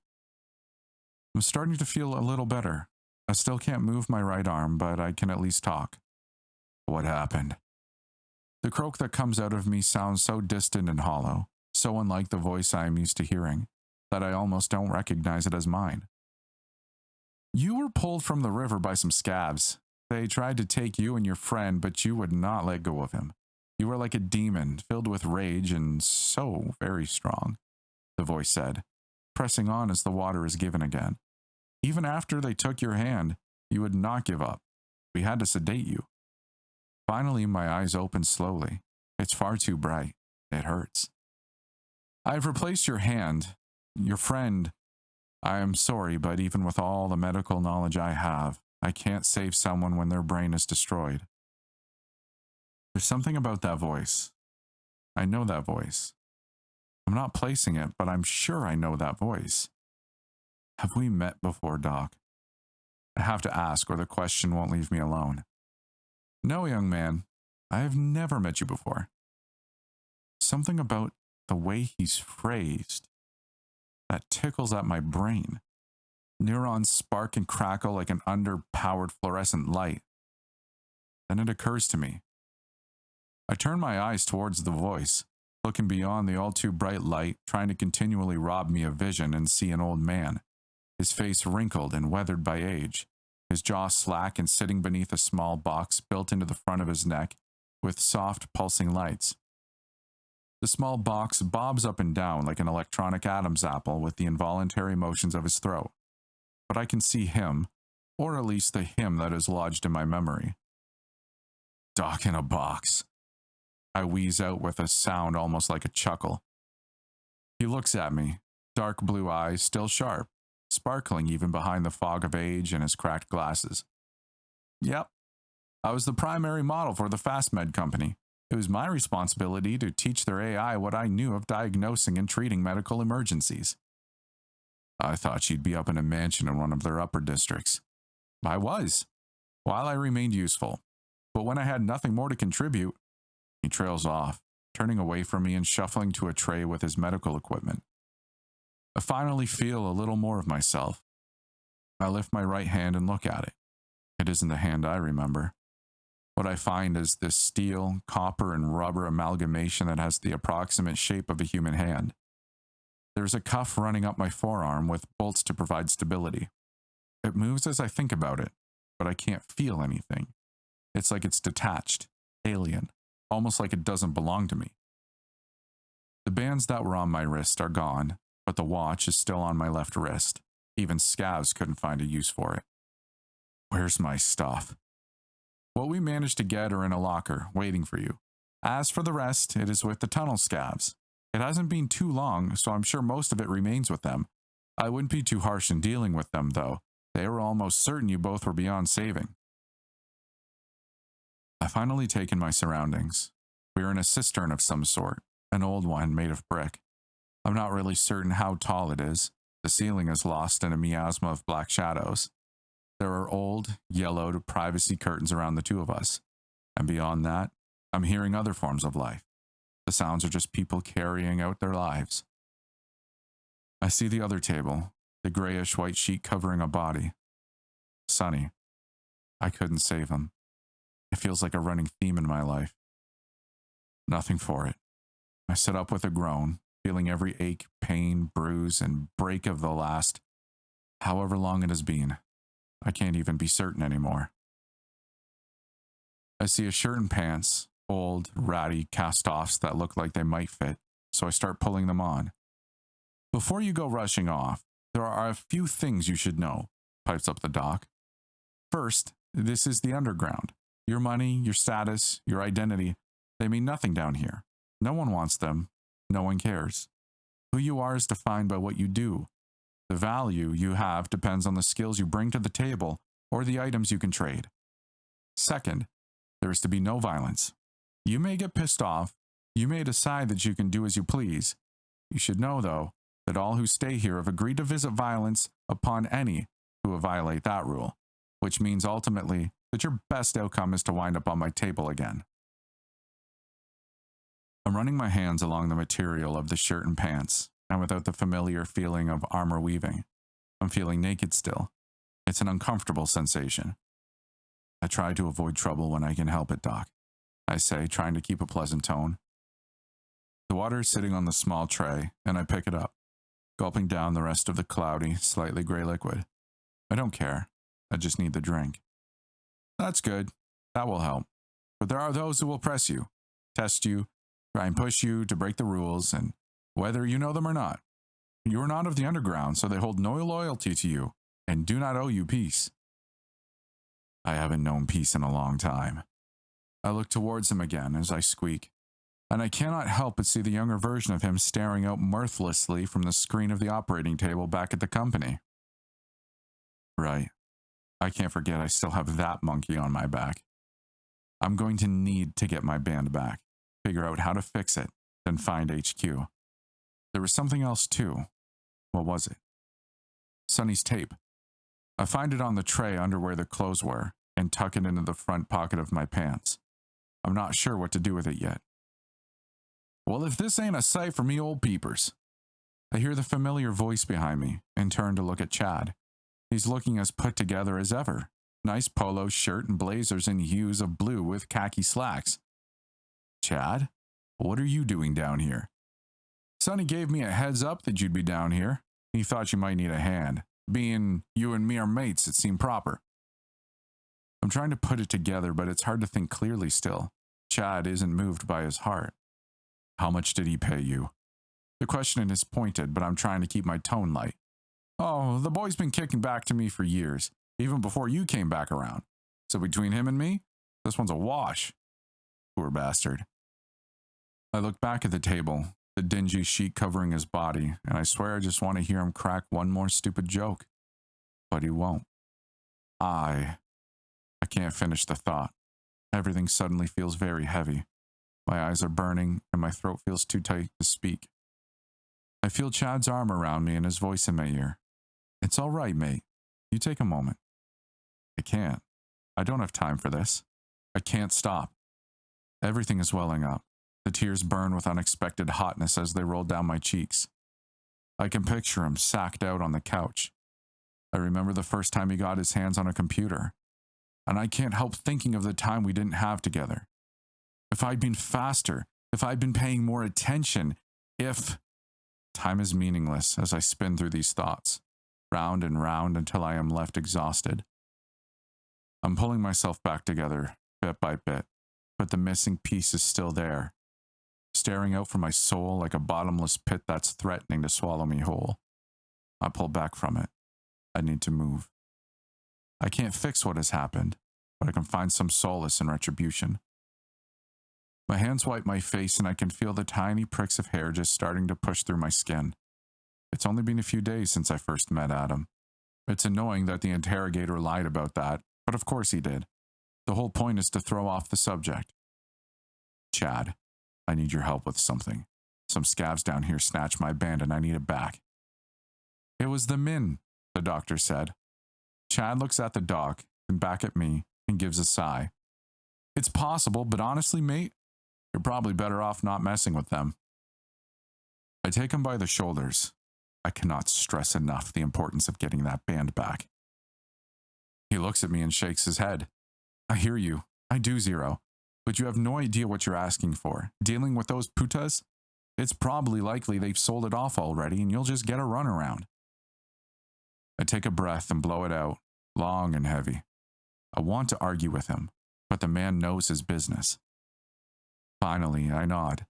I'm starting to feel a little better. I still can't move my right arm, but I can at least talk. What happened? The croak that comes out of me sounds so distant and hollow, so unlike the voice I am used to hearing, that I almost don't recognize it as mine. You were pulled from the river by some scabs. They tried to take you and your friend, but you would not let go of him. You were like a demon, filled with rage and so very strong, the voice said, pressing on as the water is given again. Even after they took your hand, you would not give up. We had to sedate you. Finally, my eyes opened slowly. It's far too bright. It hurts. I've replaced your hand. Your friend. I am sorry, but even with all the medical knowledge I have, I can't save someone when their brain is destroyed. There's something about that voice. I know that voice. I'm not placing it, but I'm sure I know that voice. Have we met before, Doc? I have to ask, or the question won't leave me alone. No, young man, I have never met you before. Something about the way he's phrased that tickles at my brain. Neurons spark and crackle like an underpowered fluorescent light. Then it occurs to me. I turn my eyes towards the voice, looking beyond the all too bright light, trying to continually rob me of vision, and see an old man, his face wrinkled and weathered by age, his jaw slack and sitting beneath a small box built into the front of his neck with soft pulsing lights. The small box bobs up and down like an electronic Adam's apple with the involuntary motions of his throat. But I can see him, or at least the him that is lodged in my memory. Doc in a box. I wheeze out with a sound almost like a chuckle. He looks at me, dark blue eyes still sharp, sparkling even behind the fog of age and his cracked glasses. Yep, I was the primary model for the Fast Med company. It was my responsibility to teach their AI what I knew of diagnosing and treating medical emergencies. I thought she'd be up in a mansion in one of their upper districts. I was, while I remained useful. But when I had nothing more to contribute, he trails off, turning away from me and shuffling to a tray with his medical equipment. I finally feel a little more of myself. I lift my right hand and look at it. It isn't the hand I remember. What I find is this steel, copper, and rubber amalgamation that has the approximate shape of a human hand. There's a cuff running up my forearm with bolts to provide stability. It moves as I think about it, but I can't feel anything. It's like it's detached, alien, almost like it doesn't belong to me. The bands that were on my wrist are gone, but the watch is still on my left wrist. Even scavs couldn't find a use for it. Where's my stuff? What we managed to get are in a locker, waiting for you. As for the rest, it is with the tunnel scavs. It hasn't been too long, so I'm sure most of it remains with them. I wouldn't be too harsh in dealing with them, though. They were almost certain you both were beyond saving. I finally take in my surroundings. We are in a cistern of some sort, an old one made of brick. I'm not really certain how tall it is. The ceiling is lost in a miasma of black shadows. There are old, yellowed privacy curtains around the two of us. And beyond that, I'm hearing other forms of life. The sounds are just people carrying out their lives. I see the other table, the grayish-white sheet covering a body. Sonny. I couldn't save him. It feels like a running theme in my life. Nothing for it. I sit up with a groan, feeling every ache, pain, bruise, and break of the last, however long it has been. I can't even be certain anymore. I see a shirt and pants, old, ratty cast-offs that look like they might fit, so I start pulling them on. Before you go rushing off, there are a few things you should know, pipes up the doc. First, this is the underground. Your money, your status, your identity, they mean nothing down here. No one wants them. No one cares. Who you are is defined by what you do. The value you have depends on the skills you bring to the table or the items you can trade. Second, there is to be no violence. You may get pissed off. You may decide that you can do as you please. You should know, though, that all who stay here have agreed to visit violence upon any who will violate that rule, which means ultimately that your best outcome is to wind up on my table again. I'm running my hands along the material of the shirt and pants, and without the familiar feeling of armor weaving, I'm feeling naked still. It's an uncomfortable sensation. I try to avoid trouble when I can help it, Doc, I say, trying to keep a pleasant tone. The water is sitting on the small tray, and I pick it up, gulping down the rest of the cloudy, slightly gray liquid. I don't care. I just need the drink. That's good. That will help. But there are those who will press you, test you, try and push you to break the rules, and whether you know them or not. You are not of the underground, so they hold no loyalty to you and do not owe you peace. I haven't known peace in a long time. I look towards him again as I squeak, and I cannot help but see the younger version of him staring out mirthlessly from the screen of the operating table back at the company. Right. I can't forget I still have that monkey on my back. I'm going to need to get my band back, figure out how to fix it, then find HQ. There was something else too. What was it? Sonny's tape. I find it on the tray under where the clothes were and tuck it into the front pocket of my pants. I'm not sure what to do with it yet. Well, if this ain't a sight for me old peepers. I hear the familiar voice behind me and turn to look at Chad. He's looking as put together as ever. Nice polo shirt and blazers in hues of blue with khaki slacks. Chad, what are you doing down here? Sonny gave me a heads up that you'd be down here. He thought you might need a hand. Being you and me are mates, it seemed proper. I'm trying to put it together, but it's hard to think clearly still. Chad isn't moved by his heart. How much did he pay you? The question is pointed, but I'm trying to keep my tone light. Oh, the boy's been kicking back to me for years, even before you came back around. So between him and me, this one's a wash. Poor bastard. I look back at the table, the dingy sheet covering his body, and I swear I just want to hear him crack one more stupid joke. But he won't. I can't finish the thought. Everything suddenly feels very heavy. My eyes are burning, and my throat feels too tight to speak. I feel Chad's arm around me and his voice in my ear. It's all right, mate. You take a moment. I can't. I don't have time for this. I can't stop. Everything is welling up. The tears burn with unexpected hotness as they roll down my cheeks. I can picture him sacked out on the couch. I remember the first time he got his hands on a computer, and I can't help thinking of the time we didn't have together. If I'd been faster, if I'd been paying more attention, if... Time is meaningless as I spin through these thoughts, round and round until I am left exhausted. I'm pulling myself back together, bit by bit, but the missing piece is still there, staring out from my soul like a bottomless pit that's threatening to swallow me whole. I pull back from it. I need to move. I can't fix what has happened, but I can find some solace in retribution. My hands wipe my face and I can feel the tiny pricks of hair just starting to push through my skin. It's only been a few days since I first met Adam. It's annoying that the interrogator lied about that, but of course he did. The whole point is to throw off the subject. Chad, I need your help with something. Some scavs down here snatched my band and I need it back. It was the Min, the doctor said. Chad looks at the doc, and back at me, and gives a sigh. It's possible, but honestly, mate, you're probably better off not messing with them. I take him by the shoulders. I cannot stress enough the importance of getting that band back. He looks at me and shakes his head. I hear you. I do, Zero. But you have no idea what you're asking for. Dealing with those putas? It's probably likely they've sold it off already and you'll just get a runaround. I take a breath and blow it out, long and heavy. I want to argue with him, but the man knows his business. Finally, I nod.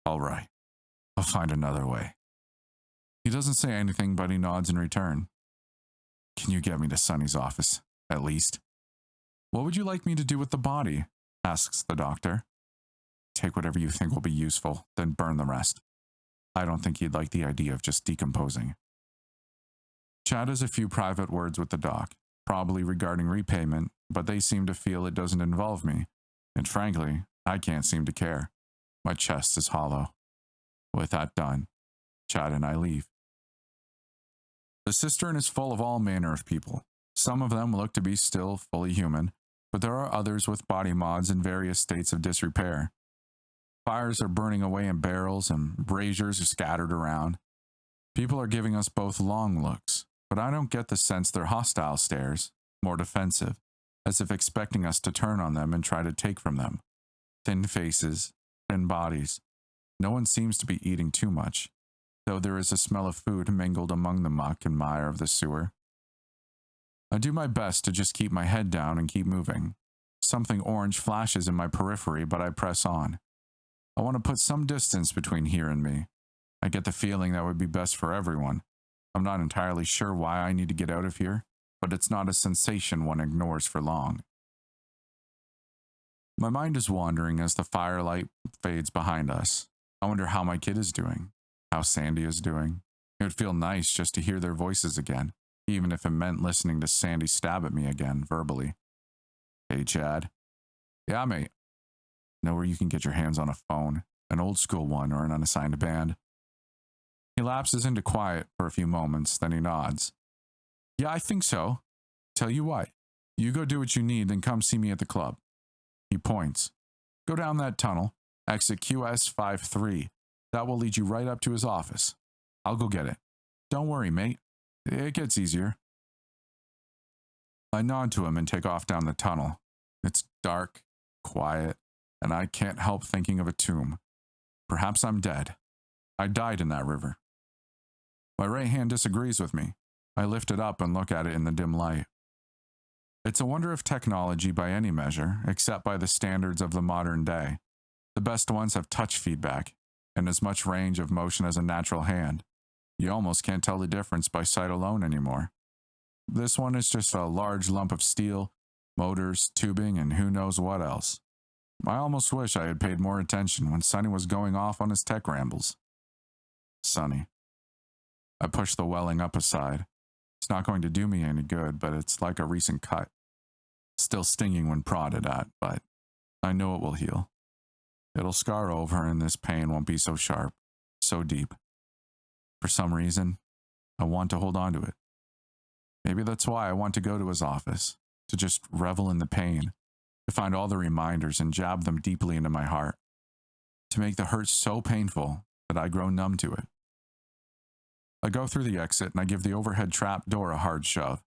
All right, I'll find another way. He doesn't say anything, but he nods in return. Can you get me to Sonny's office, at least? What would you like me to do with the body? Asks the doctor. Take whatever you think will be useful, then burn the rest. I don't think he'd like the idea of just decomposing. Chad has a few private words with the doc, probably regarding repayment, but they seem to feel it doesn't involve me, and frankly, I can't seem to care. My chest is hollow. With that done, Chad and I leave. The cistern is full of all manner of people. Some of them look to be still fully human, but there are others with body mods in various states of disrepair. Fires are burning away in barrels and braziers are scattered around. People are giving us both long looks, but I don't get the sense they're hostile stares, more defensive, as if expecting us to turn on them and try to take from them. Thin faces, thin bodies. No one seems to be eating too much, though there is a smell of food mingled among the muck and mire of the sewer. I do my best to just keep my head down and keep moving. Something orange flashes in my periphery, but I press on. I want to put some distance between here and me. I get the feeling that would be best for everyone. I'm not entirely sure why I need to get out of here, but it's not a sensation one ignores for long. My mind is wandering as the firelight fades behind us. I wonder how my kid is doing, how Sandy is doing. It would feel nice just to hear their voices again, even if it meant listening to Sandy stab at me again, verbally. Hey, Chad. Yeah, mate. Know where you can get your hands on a phone, an old school one or an unassigned band. He lapses into quiet for a few moments, then he nods. Yeah, I think so. Tell you what, you go do what you need, then come see me at the club. He points. Go down that tunnel, exit QS53. That will lead you right up to his office. I'll go get it. Don't worry, mate. It gets easier. I nod to him and take off down the tunnel. It's dark, quiet, and I can't help thinking of a tomb. Perhaps I'm dead. I died in that river. My right hand disagrees with me. I lift it up and look at it in the dim light. It's a wonder if technology by any measure, except by the standards of the modern day. The best ones have touch feedback, and as much range of motion as a natural hand. You almost can't tell the difference by sight alone anymore. This one is just a large lump of steel, motors, tubing, and who knows what else. I almost wish I had paid more attention when Sonny was going off on his tech rambles. Sonny. I push the welling up aside. It's not going to do me any good, but it's like a recent cut. Still stinging when prodded at, but I know it will heal. It'll scar over and this pain won't be so sharp, so deep. For some reason, I want to hold on to it. Maybe that's why I want to go to his office, to just revel in the pain, to find all the reminders and jab them deeply into my heart, to make the hurt so painful that I grow numb to it. I go through the exit and I give the overhead trap door a hard shove,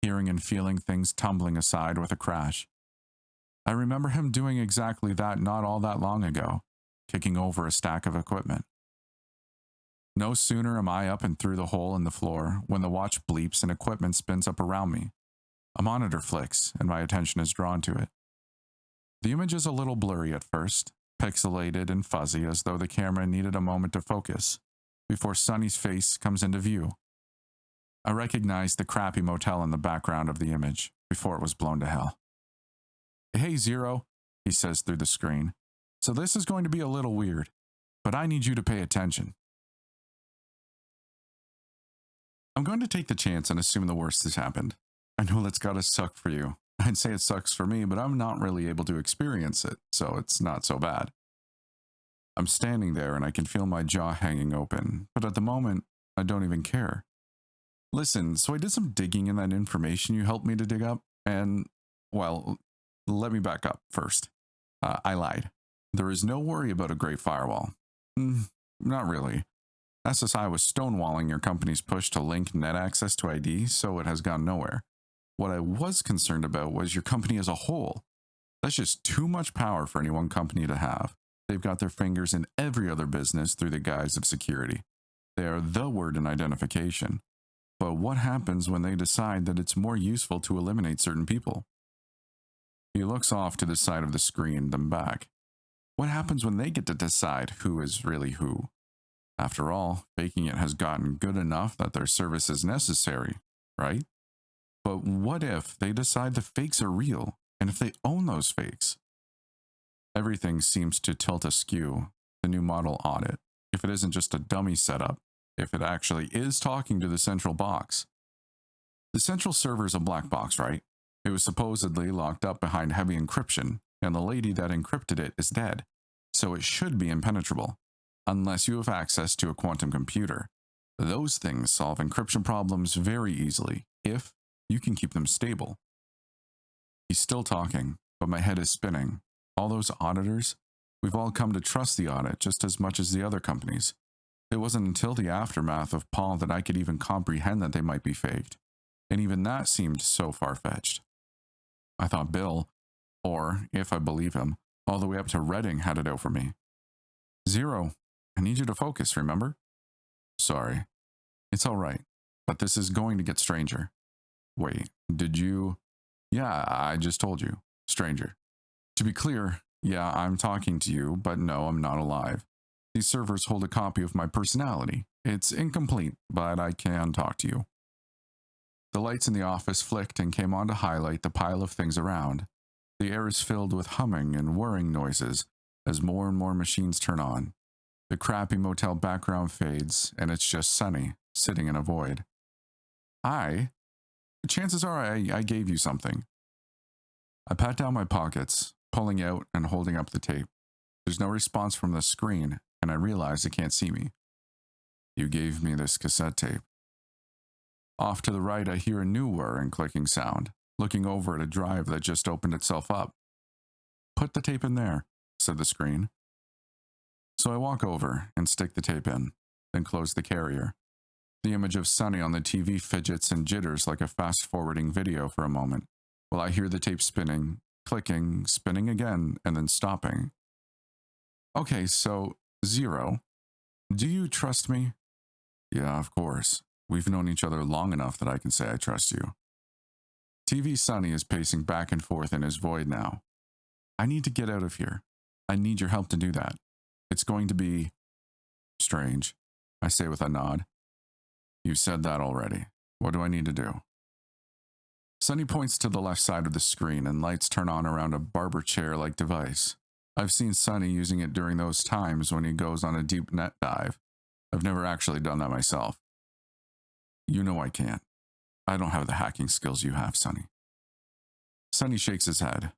hearing and feeling things tumbling aside with a crash. I remember him doing exactly that not all that long ago, kicking over a stack of equipment. No sooner am I up and through the hole in the floor when the watch bleeps and equipment spins up around me. A monitor flicks and my attention is drawn to it. The image is a little blurry at first, pixelated and fuzzy as though the camera needed a moment to focus, before Sonny's face comes into view. I recognize the crappy motel in the background of the image before it was blown to hell. Hey, Zero, he says through the screen. So this is going to be a little weird, but I need you to pay attention. I'm going to take the chance and assume the worst has happened. I know that's gotta suck for you. I'd say it sucks for me, but I'm not really able to experience it, so it's not so bad. I'm standing there and I can feel my jaw hanging open, but at the moment, I don't even care. Listen, so I did some digging in that information you helped me to dig up, and, well, let me back up first. I lied. There is no worry about a great firewall. Not really. SSI was stonewalling your company's push to link net access to ID, so it has gone nowhere. What I was concerned about was your company as a whole. That's just too much power for any one company to have. They've got their fingers in every other business through the guise of security. They are the word in identification. But what happens when they decide that it's more useful to eliminate certain people? He looks off to the side of the screen, then back. What happens when they get to decide who is really who? After all, faking it has gotten good enough that their service is necessary, right? But what if they decide the fakes are real, and if they own those fakes? Everything seems to tilt askew. The new model audit, if it isn't just a dummy setup, if it actually is talking to the central box. The central server is a black box, right? It was supposedly locked up behind heavy encryption, and the lady that encrypted it is dead, so it should be impenetrable, unless you have access to a quantum computer. Those things solve encryption problems very easily, if you can keep them stable. He's still talking, but my head is spinning. All those auditors, we've all come to trust the audit just as much as the other companies. It wasn't until the aftermath of Paul that I could even comprehend that they might be faked, and even that seemed so far-fetched. I thought Bill, or, if I believe him, all the way up to Redding had it out for me. Zero, I need you to focus, remember? Sorry. It's all right, but this is going to get stranger. Wait, did you? Yeah, I just told you. Stranger. To be clear, yeah, I'm talking to you, but no, I'm not alive. These servers hold a copy of my personality. It's incomplete, but I can talk to you. The lights in the office flicked and came on to highlight the pile of things around. The air is filled with humming and whirring noises as more and more machines turn on. The crappy motel background fades, and it's just Sunny, sitting in a void. Chances are I gave you something. I pat down my pockets, pulling out and holding up the tape. There's no response from the screen, and I realize it can't see me. You gave me this cassette tape. Off to the right, I hear a new whir and clicking sound, looking over at a drive that just opened itself up. Put the tape in there, said the screen. So I walk over and stick the tape in, then close the carrier. The image of Sunny on the TV fidgets and jitters like a fast-forwarding video for a moment, while I hear the tape spinning, clicking, spinning again, and then stopping. Okay, so, Zero, do you trust me? Yeah, of course. We've known each other long enough that I can say I trust you. TV Sunny is pacing back and forth in his void now. I need to get out of here. I need your help to do that. It's going to be strange, I say with a nod. You said that already. What do I need to do? Sunny points to the left side of the screen and lights turn on around a barber chair-like device. I've seen Sunny using it during those times when he goes on a deep net dive. I've never actually done that myself. You know I can't. I don't have the hacking skills you have, Sunny. Sunny shakes his head.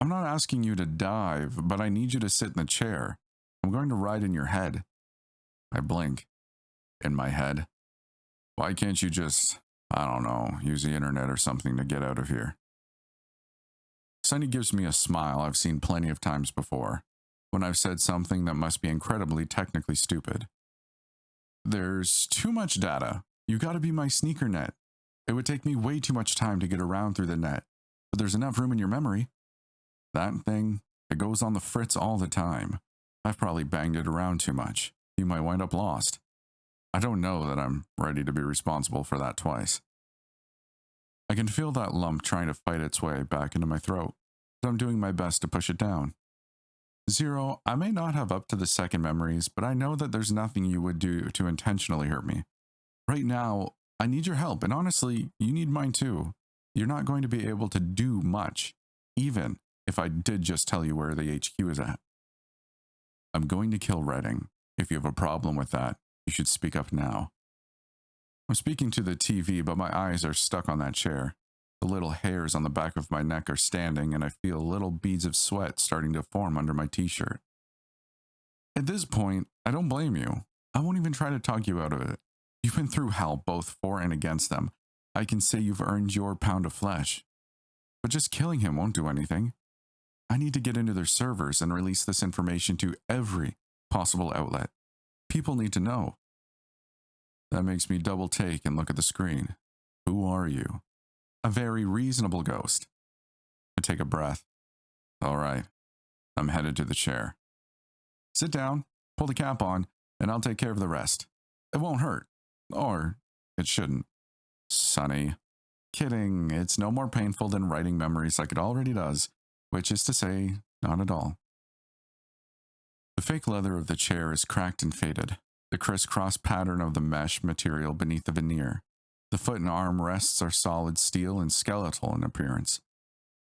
I'm not asking you to dive, but I need you to sit in the chair. I'm going to ride in your head. I blink. In my head. Why can't you just, I don't know, use the internet or something to get out of here? Sunny gives me a smile I've seen plenty of times before, when I've said something that must be incredibly technically stupid. There's too much data. You gotta be my sneaker net. It would take me way too much time to get around through the net, but there's enough room in your memory. That thing, it goes on the fritz all the time. I've probably banged it around too much. You might wind up lost. I don't know that I'm ready to be responsible for that twice. I can feel that lump trying to fight its way back into my throat, but I'm doing my best to push it down. Zero, I may not have up to the second memories, but I know that there's nothing you would do to intentionally hurt me. Right now, I need your help, and honestly, you need mine too. You're not going to be able to do much, even if I did just tell you where the HQ is at. I'm going to kill Redding. If you have a problem with that, you should speak up now. I'm speaking to the TV, but my eyes are stuck on that chair. The little hairs on the back of my neck are standing, and I feel little beads of sweat starting to form under my t-shirt. At this point, I don't blame you. I won't even try to talk you out of it. You've been through hell both for and against them. I can say you've earned your pound of flesh. But just killing him won't do anything. I need to get into their servers and release this information to every possible outlet. People need to know. That makes me double take and look at the screen. Who are you? A very reasonable ghost. I take a breath. All right. I'm headed to the chair. Sit down, pull the cap on, and I'll take care of the rest. It won't hurt. Or it shouldn't. Sonny. Kidding. It's no more painful than writing memories like it already does, which is to say, not at all. The fake leather of the chair is cracked and faded, the crisscross pattern of the mesh material beneath the veneer. The foot and arm rests are solid steel and skeletal in appearance.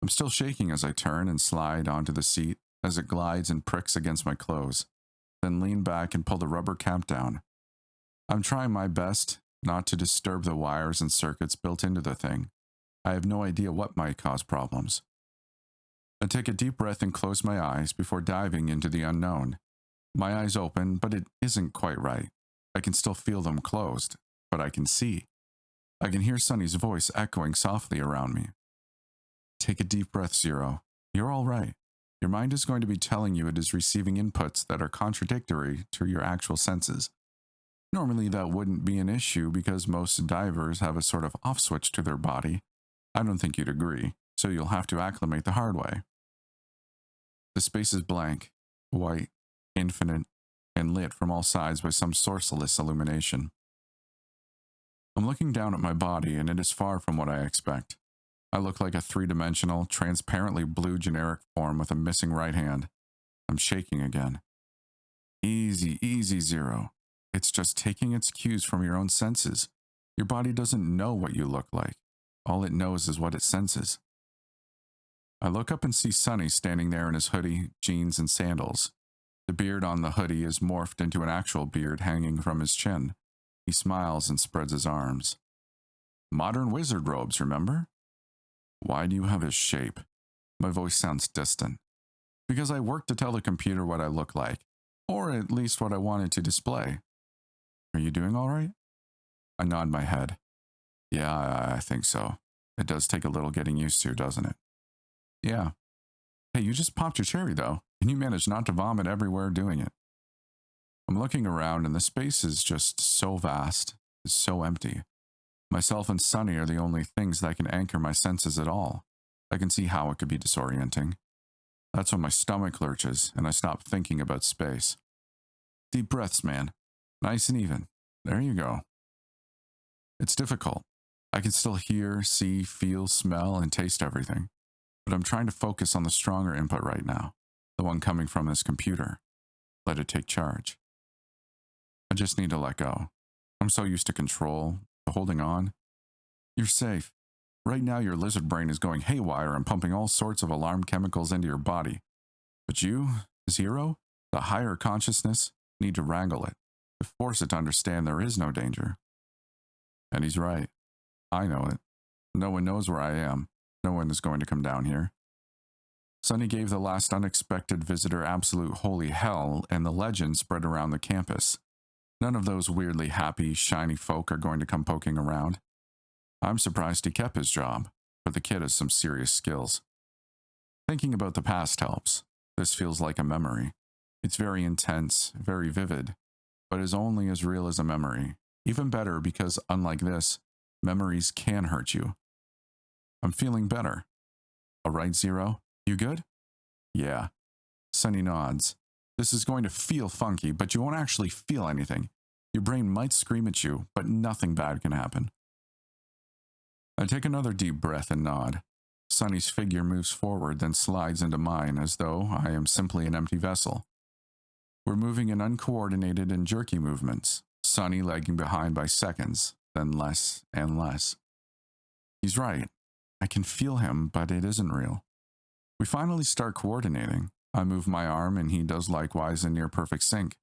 I'm still shaking as I turn and slide onto the seat as it glides and pricks against my clothes, then lean back and pull the rubber cap down. I'm trying my best not to disturb the wires and circuits built into the thing. I have no idea what might cause problems. I take a deep breath and close my eyes before diving into the unknown. My eyes open, but it isn't quite right. I can still feel them closed, but I can see. I can hear Sonny's voice echoing softly around me. Take a deep breath, Zero. You're all right. Your mind is going to be telling you it is receiving inputs that are contradictory to your actual senses. Normally, that wouldn't be an issue because most divers have a sort of off switch to their body. I don't think you'd agree, so you'll have to acclimate the hard way. The space is blank, white, infinite, and lit from all sides by some sourceless illumination. I'm looking down at my body, and it is far from what I expect. I look like a three-dimensional, transparently blue generic form with a missing right hand. I'm shaking again. Easy, easy, Zero. It's just taking its cues from your own senses. Your body doesn't know what you look like. All it knows is what it senses. I look up and see Sonny standing there in his hoodie, jeans, and sandals. The beard on the hoodie is morphed into an actual beard hanging from his chin. He smiles and spreads his arms. Modern wizard robes, remember? Why do you have his shape? My voice sounds distant. Because I work to tell the computer what I look like, or at least what I wanted to display. Are you doing all right? I nod my head. Yeah, I think so. It does take a little getting used to, doesn't it? Yeah. Hey, you just popped your cherry, though, and you managed not to vomit everywhere doing it. I'm looking around, and the space is just so vast, so empty. Myself and Sonny are the only things that can anchor my senses at all. I can see how it could be disorienting. That's when my stomach lurches, and I stop thinking about space. Deep breaths, man. Nice and even. There you go. It's difficult. I can still hear, see, feel, smell, and taste everything. But I'm trying to focus on the stronger input right now, the one coming from this computer. Let it take charge. I just need to let go. I'm so used to control, to holding on. You're safe. Right now your lizard brain is going haywire and pumping all sorts of alarm chemicals into your body. But you, Zero, the higher consciousness, need to wrangle it, to force it to understand there is no danger. And he's right. I know it. No one knows where I am. No one is going to come down here. Sonny gave the last unexpected visitor absolute holy hell, and the legend spread around the campus. None of those weirdly happy, shiny folk are going to come poking around. I'm surprised he kept his job, but the kid has some serious skills. Thinking about the past helps. This feels like a memory. It's very intense, very vivid, but is only as real as a memory. Even better because, unlike this, memories can hurt you. I'm feeling better. All right, Zero, you good? Yeah. Sonny nods. This is going to feel funky, but you won't actually feel anything. Your brain might scream at you, but nothing bad can happen. I take another deep breath and nod. Sonny's figure moves forward, then slides into mine as though I am simply an empty vessel. We're moving in uncoordinated and jerky movements, Sonny lagging behind by seconds, then less and less. He's right. I can feel him, but it isn't real. We finally start coordinating. I move my arm, and he does likewise in near perfect sync.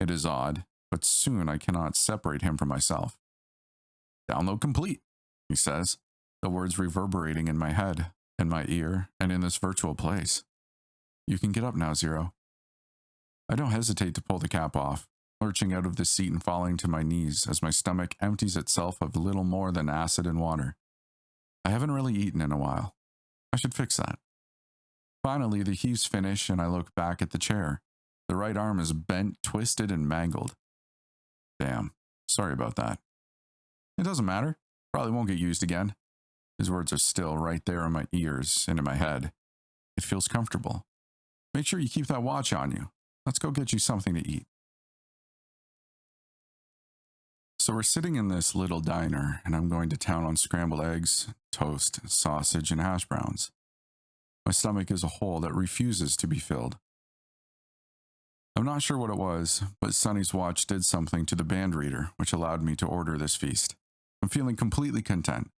It is odd, but soon I cannot separate him from myself. Download complete, he says, the words reverberating in my head, in my ear, and in this virtual place. You can get up now, Zero. I don't hesitate to pull the cap off, lurching out of the seat and falling to my knees as my stomach empties itself of little more than acid and water. I haven't really eaten in a while. I should fix that. Finally, the heaves finish, and I look back at the chair. The right arm is bent, twisted, and mangled. Damn, sorry about that. It doesn't matter. Probably won't get used again. His words are still right there in my ears and in my head. It feels comfortable. Make sure you keep that watch on you. Let's go get you something to eat. So we're sitting in this little diner, and I'm going to town on scrambled eggs, toast, sausage, and hash browns. My stomach is a hole that refuses to be filled. I'm not sure what it was, but Sonny's watch did something to the band reader, which allowed me to order this feast. I'm feeling completely content,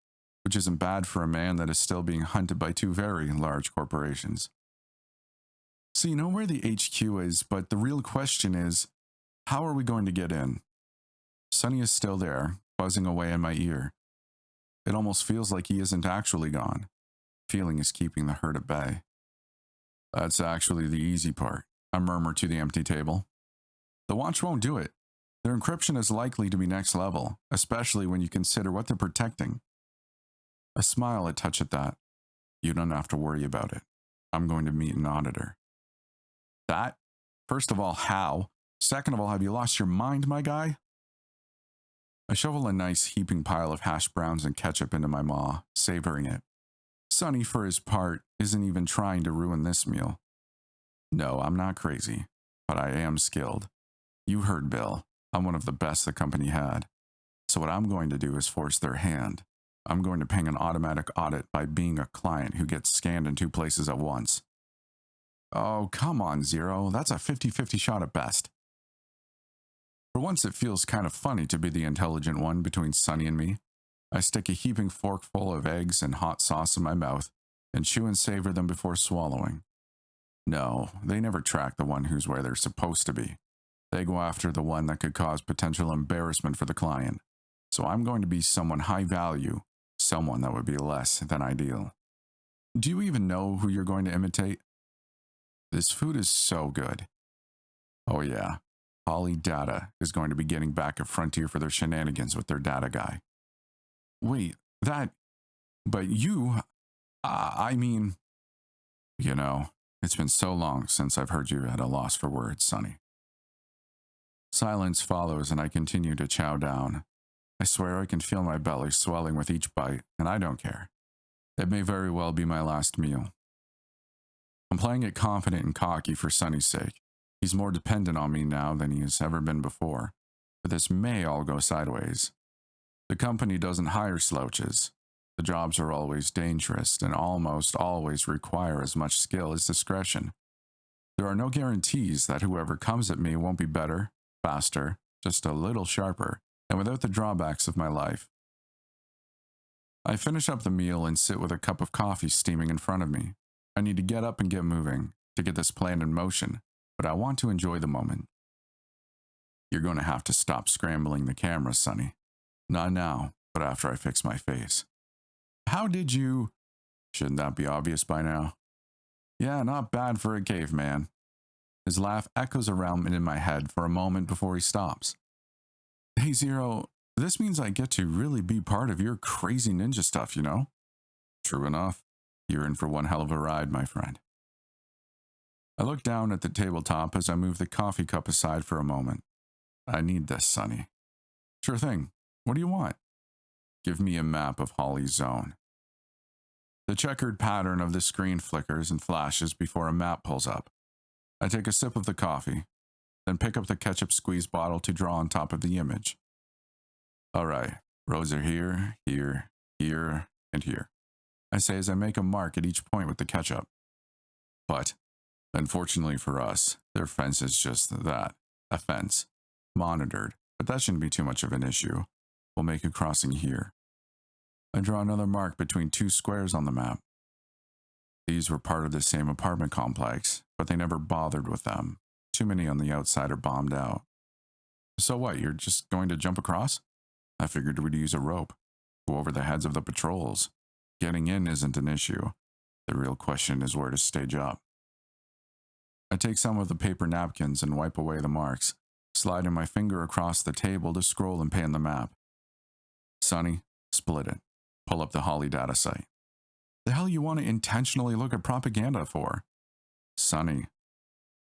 which isn't bad for a man that is still being hunted by two very large corporations. So you know where the HQ is, but the real question is, how are we going to get in? Sonny is still there, buzzing away in my ear. It almost feels like he isn't actually gone. Feeling is keeping the hurt at bay. That's actually the easy part, I murmur to the empty table. The watch won't do it. Their encryption is likely to be next level, especially when you consider what they're protecting. I smile a touch at that. You don't have to worry about it. I'm going to meet an auditor. That? First of all, how? Second of all, have you lost your mind, my guy? I shovel a nice heaping pile of hash browns and ketchup into my maw, savoring it. Sonny, for his part, isn't even trying to ruin this meal. No, I'm not crazy, but I am skilled. You heard Bill. I'm one of the best the company had. So what I'm going to do is force their hand. I'm going to ping an automatic audit by being a client who gets scanned in two places at once. Oh, come on, Zero. That's a 50-50 shot at best. For once, it feels kind of funny to be the intelligent one between Sonny and me. I stick a heaping forkful of eggs and hot sauce in my mouth and chew and savor them before swallowing. No, they never track the one who's where they're supposed to be. They go after the one that could cause potential embarrassment for the client. So I'm going to be someone high value, someone that would be less than ideal. Do you even know who you're going to imitate? This food is so good. Oh yeah, Holly Data is going to be getting back at Frontier for their shenanigans with their data guy. Wait, but you, I mean, it's been so long since I've heard you at a loss for words, Sonny. Silence follows and I continue to chow down. I swear I can feel my belly swelling with each bite, and I don't care. It may very well be my last meal. I'm playing it confident and cocky for Sonny's sake. He's more dependent on me now than he has ever been before, but this may all go sideways. The company doesn't hire slouches. The jobs are always dangerous and almost always require as much skill as discretion. There are no guarantees that whoever comes at me won't be better, faster, just a little sharper, and without the drawbacks of my life. I finish up the meal and sit with a cup of coffee steaming in front of me. I need to get up and get moving to get this plan in motion, but I want to enjoy the moment. You're going to have to stop scrambling the camera, Sonny. Not now, but after I fix my face. How did you... Shouldn't that be obvious by now? Yeah, not bad for a caveman. His laugh echoes around in my head for a moment before he stops. Hey, Zero, this means I get to really be part of your crazy ninja stuff, you know? True enough. You're in for one hell of a ride, my friend. I look down at the tabletop as I move the coffee cup aside for a moment. I need this, Sonny. Sure thing. What do you want? Give me a map of Holly's zone. The checkered pattern of the screen flickers and flashes before a map pulls up. I take a sip of the coffee, then pick up the ketchup squeeze bottle to draw on top of the image. All right, roads are here, here, here, and here, I say as I make a mark at each point with the ketchup. But, unfortunately for us, their fence is just that, a fence, monitored, but that shouldn't be too much of an issue. We'll make a crossing here. I draw another mark between two squares on the map. These were part of the same apartment complex, but they never bothered with them. Too many on the outside are bombed out. So what, you're just going to jump across? I figured we'd use a rope, go over the heads of the patrols. Getting in isn't an issue. The real question is where to stage up. I take some of the paper napkins and wipe away the marks, sliding my finger across the table to scroll and pan the map. Sonny, split it. Pull up the Holly data site. The hell you want to intentionally look at propaganda for? Sonny.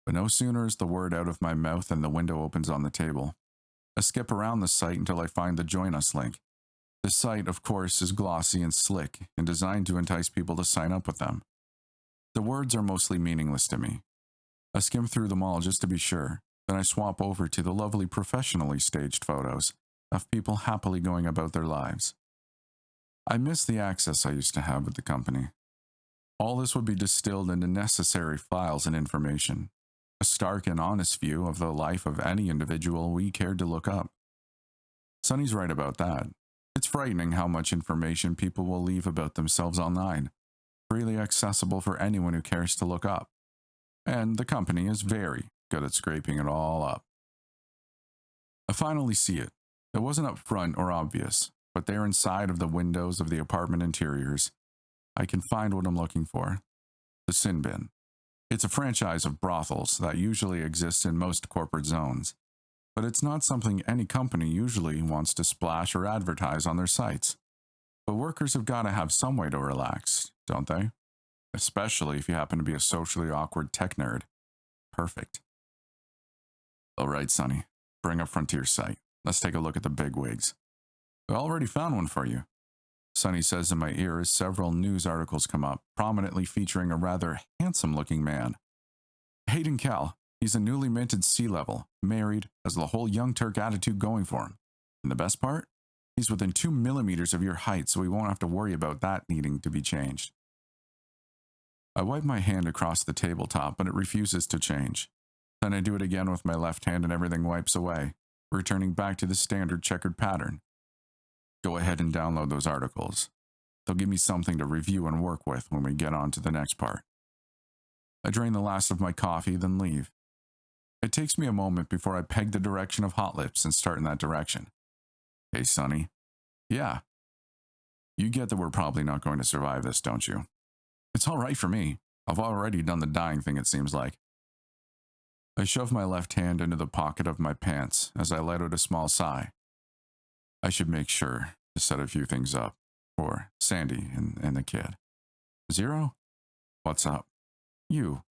But no sooner is the word out of my mouth than the window opens on the table. I skip around the site until I find the Join Us link. The site, of course, is glossy and slick and designed to entice people to sign up with them. The words are mostly meaningless to me. I skim through them all just to be sure, then I swap over to the lovely professionally staged photos of people happily going about their lives. I miss the access I used to have with the company. All this would be distilled into necessary files and information, a stark and honest view of the life of any individual we cared to look up. Sonny's right about that. It's frightening how much information people will leave about themselves online, freely accessible for anyone who cares to look up. And the company is very good at scraping it all up. I finally see it. It wasn't up front or obvious, but there inside of the windows of the apartment interiors, I can find what I'm looking for. The Sin Bin. It's a franchise of brothels that usually exists in most corporate zones, but it's not something any company usually wants to splash or advertise on their sites. But workers have got to have some way to relax, don't they? Especially if you happen to be a socially awkward tech nerd. Perfect. All right, Sonny, bring up Frontier site. Let's take a look at the bigwigs. I already found one for you, Sonny says in my ear as several news articles come up, prominently featuring a rather handsome-looking man. Hayden Cal. He's a newly minted C-level, married, has the whole young Turk attitude going for him. And the best part? He's within 2 millimeters of your height, so we won't have to worry about that needing to be changed. I wipe my hand across the tabletop, but it refuses to change. Then I do it again with my left hand and everything wipes away, returning back to the standard checkered pattern. Go ahead and download those articles. They'll give me something to review and work with when we get on to the next part. I drain the last of my coffee, then leave. It takes me a moment before I peg the direction of Hot Lips and start in that direction. Hey, Sonny. Yeah. You get that we're probably not going to survive this, don't you? It's all right for me. I've already done the dying thing, it seems like. I shove my left hand into the pocket of my pants as I let out a small sigh. I should make sure to set a few things up for Sandy and the kid. Zero? What's up? You.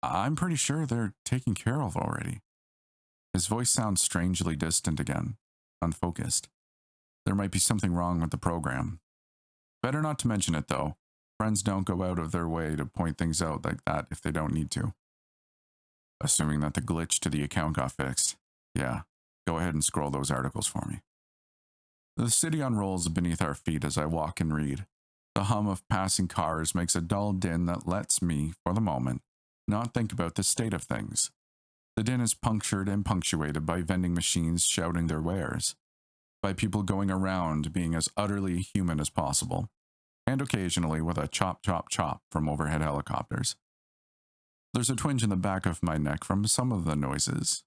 I'm pretty sure they're taken care of already. His voice sounds strangely distant again, unfocused. There might be something wrong with the program. Better not to mention it, though. Friends don't go out of their way to point things out like that if they don't need to. Assuming that the glitch to the account got fixed. Yeah, go ahead and scroll those articles for me. The city unrolls beneath our feet as I walk and read. The hum of passing cars makes a dull din that lets me, for the moment, not think about the state of things. The din is punctured and punctuated by vending machines shouting their wares, by people going around being as utterly human as possible, and occasionally with a chop, chop, chop from overhead helicopters. There's a twinge in the back of my neck from some of the noises.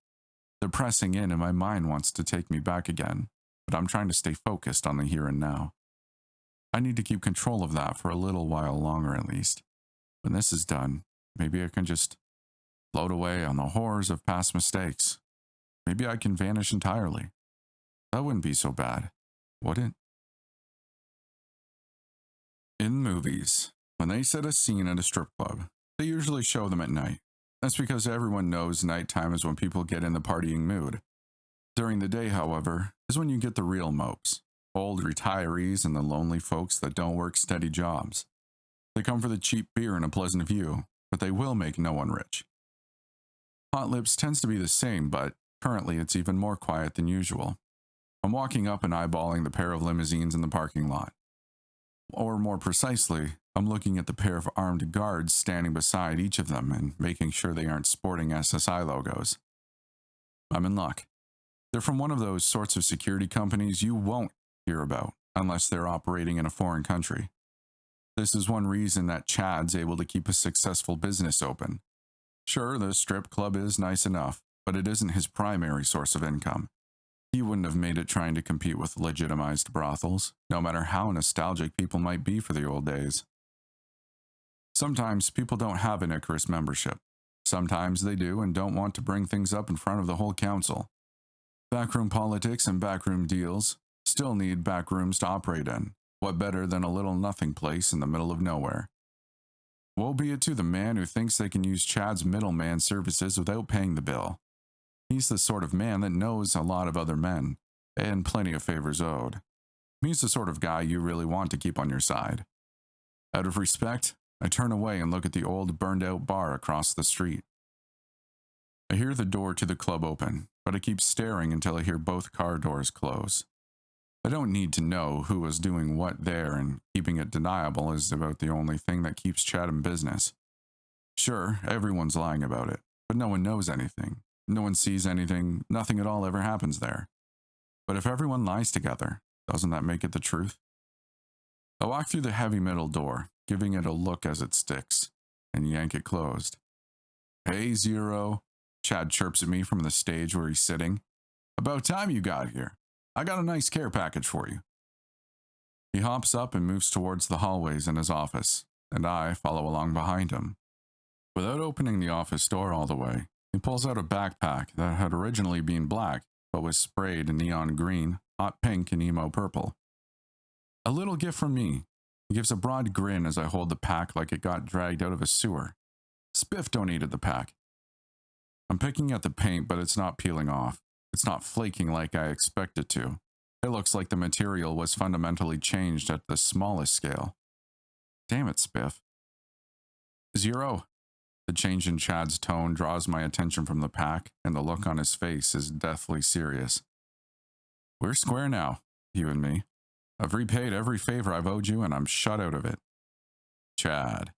They're pressing in and my mind wants to take me back again, but I'm trying to stay focused on the here and now. I need to keep control of that for a little while longer at least. When this is done, maybe I can just float away on the horrors of past mistakes. Maybe I can vanish entirely. That wouldn't be so bad, would it? In movies, when they set a scene at a strip club, they usually show them at night. That's because everyone knows nighttime is when people get in the partying mood. During the day, however, is when you get the real mopes, old retirees and the lonely folks that don't work steady jobs. They come for the cheap beer and a pleasant view, but they will make no one rich. Hot Lips tends to be the same, but currently it's even more quiet than usual. I'm walking up and eyeballing the pair of limousines in the parking lot. Or more precisely, I'm looking at the pair of armed guards standing beside each of them and making sure they aren't sporting SSI logos. I'm in luck. They're from one of those sorts of security companies you won't hear about unless they're operating in a foreign country. This is one reason that Chad's able to keep a successful business open. Sure, the strip club is nice enough, but it isn't his primary source of income. He wouldn't have made it trying to compete with legitimized brothels, no matter how nostalgic people might be for the old days. Sometimes people don't have an Icarus membership. Sometimes they do and don't want to bring things up in front of the whole council. Backroom politics and backroom deals still need backrooms to operate in. What better than a little nothing place in the middle of nowhere? Woe be it to the man who thinks they can use Chad's middleman services without paying the bill. He's the sort of man that knows a lot of other men, and plenty of favors owed. He's the sort of guy you really want to keep on your side. Out of respect, I turn away and look at the old burned-out bar across the street. I hear the door to the club open, but I keep staring until I hear both car doors close. I don't need to know who was doing what there, and keeping it deniable is about the only thing that keeps Chad in business. Sure, everyone's lying about it, but no one knows anything. No one sees anything. Nothing at all ever happens there. But if everyone lies together, doesn't that make it the truth? I walk through the heavy metal door, giving it a look as it sticks, and yank it closed. "Hey, Zero," Chad chirps at me from the stage where he's sitting. "About time you got here. I got a nice care package for you." He hops up and moves towards the hallways in his office, and I follow along behind him. Without opening the office door all the way, he pulls out a backpack that had originally been black, but was sprayed in neon green, hot pink, and emo purple. "A little gift from me." He gives a broad grin as I hold the pack like it got dragged out of a sewer. "Spiff donated the pack." I'm picking at the paint, but it's not peeling off. It's not flaking like I expect it to. It looks like the material was fundamentally changed at the smallest scale. "Damn it, Spiff." "Zero." The change in Chad's tone draws my attention from the pack, and the look on his face is deathly serious. "We're square now, you and me. I've repaid every favor I've owed you, and I'm shut out of it." "Chad."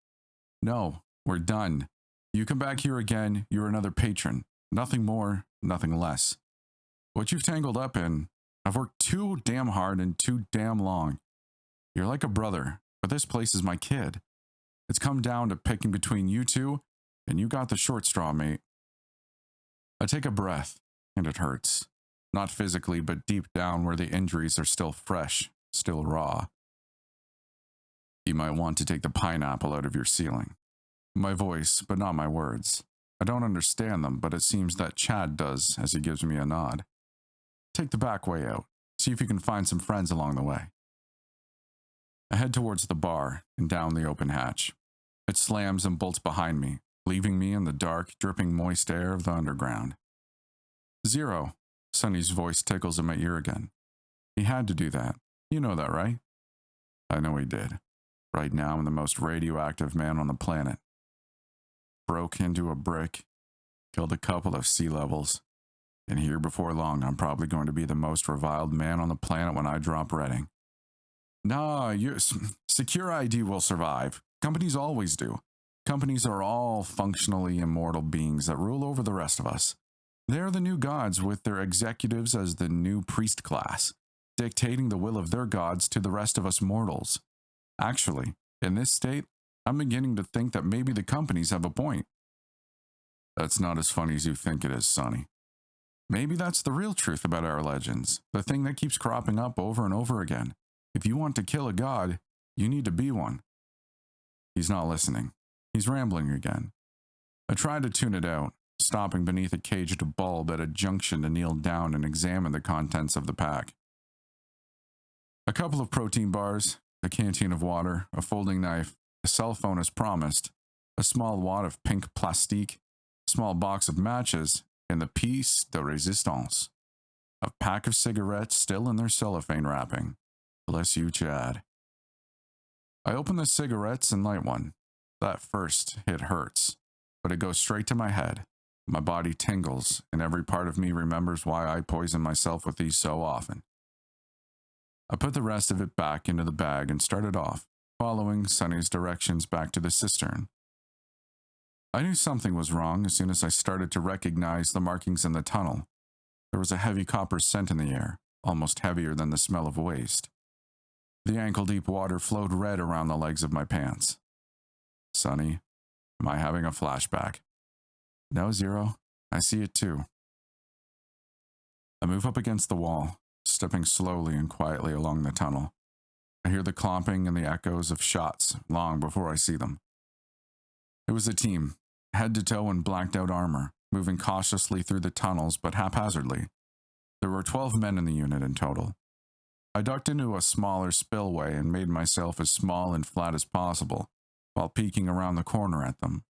"No, we're done. You come back here again, you're another patron. Nothing more, nothing less. What you've tangled up in, I've worked too damn hard and too damn long. You're like a brother, but this place is my kid. It's come down to picking between you two, and you got the short straw, mate." I take a breath, and it hurts. Not physically, but deep down where the injuries are still fresh, still raw. "You might want to take the pineapple out of your ceiling." My voice, but not my words. I don't understand them, but it seems that Chad does as he gives me a nod. "Take the back way out. See if you can find some friends along the way." I head towards the bar and down the open hatch. It slams and bolts behind me, leaving me in the dark, dripping moist air of the underground. "Zero." Sonny's voice tickles in my ear again. "He had to do that. You know that, right?" I know he did. Right now, I'm the most radioactive man on the planet. Broke into a brick, killed a couple of sea levels, and here before long, I'm probably going to be the most reviled man on the planet when I drop Redding. "Nah, Secure ID will survive. Companies always do. Companies are all functionally immortal beings that rule over the rest of us. They're the new gods with their executives as the new priest class, dictating the will of their gods to the rest of us mortals. Actually, in this state, I'm beginning to think that maybe the companies have a point." "That's not as funny as you think it is, Sonny. Maybe that's the real truth about our legends, the thing that keeps cropping up over and over again. If you want to kill a god, you need to be one." He's not listening. He's rambling again. I try to tune it out, stopping beneath a caged bulb at a junction to kneel down and examine the contents of the pack. A couple of protein bars, a canteen of water, a folding knife, a cell phone as promised, a small wad of pink plastique, a small box of matches, and the piece de resistance. A pack of cigarettes still in their cellophane wrapping. Bless you, Chad. I open the cigarettes and light one. That first hit hurts, but it goes straight to my head. My body tingles, and every part of me remembers why I poison myself with these so often. I put the rest of it back into the bag and started off, following Sonny's directions back to the cistern. I knew something was wrong as soon as I started to recognize the markings in the tunnel. There was a heavy copper scent in the air, almost heavier than the smell of waste. The ankle-deep water flowed red around the legs of my pants. "Sonny, am I having a flashback?" "No, Zero. I see it too." I move up against the wall, stepping slowly and quietly along the tunnel. I hear the clomping and the echoes of shots long before I see them. It was a team, head to toe in blacked-out armor, moving cautiously through the tunnels but haphazardly. There were 12 men in the unit in total. I ducked into a smaller spillway and made myself as small and flat as possible, while peeking around the corner at them.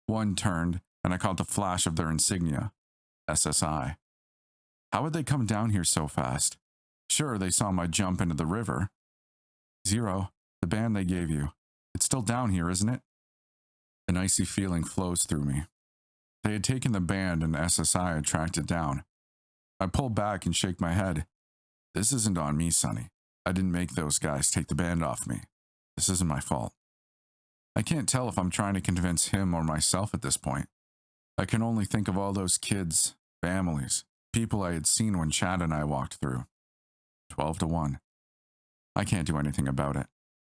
One turned, and I caught the flash of their insignia, SSI. How had they come down here so fast? Sure, they saw my jump into the river. "Zero, the band they gave you. It's still down here, isn't it?" An icy feeling flows through me. They had taken the band and SSI had tracked it down. I pull back and shake my head. This isn't on me, Sonny. I didn't make those guys take the band off me. This isn't my fault. I can't tell if I'm trying to convince him or myself at this point. I can only think of all those kids, families, people I had seen when Chad and I walked through. 12 to 1. I can't do anything about it.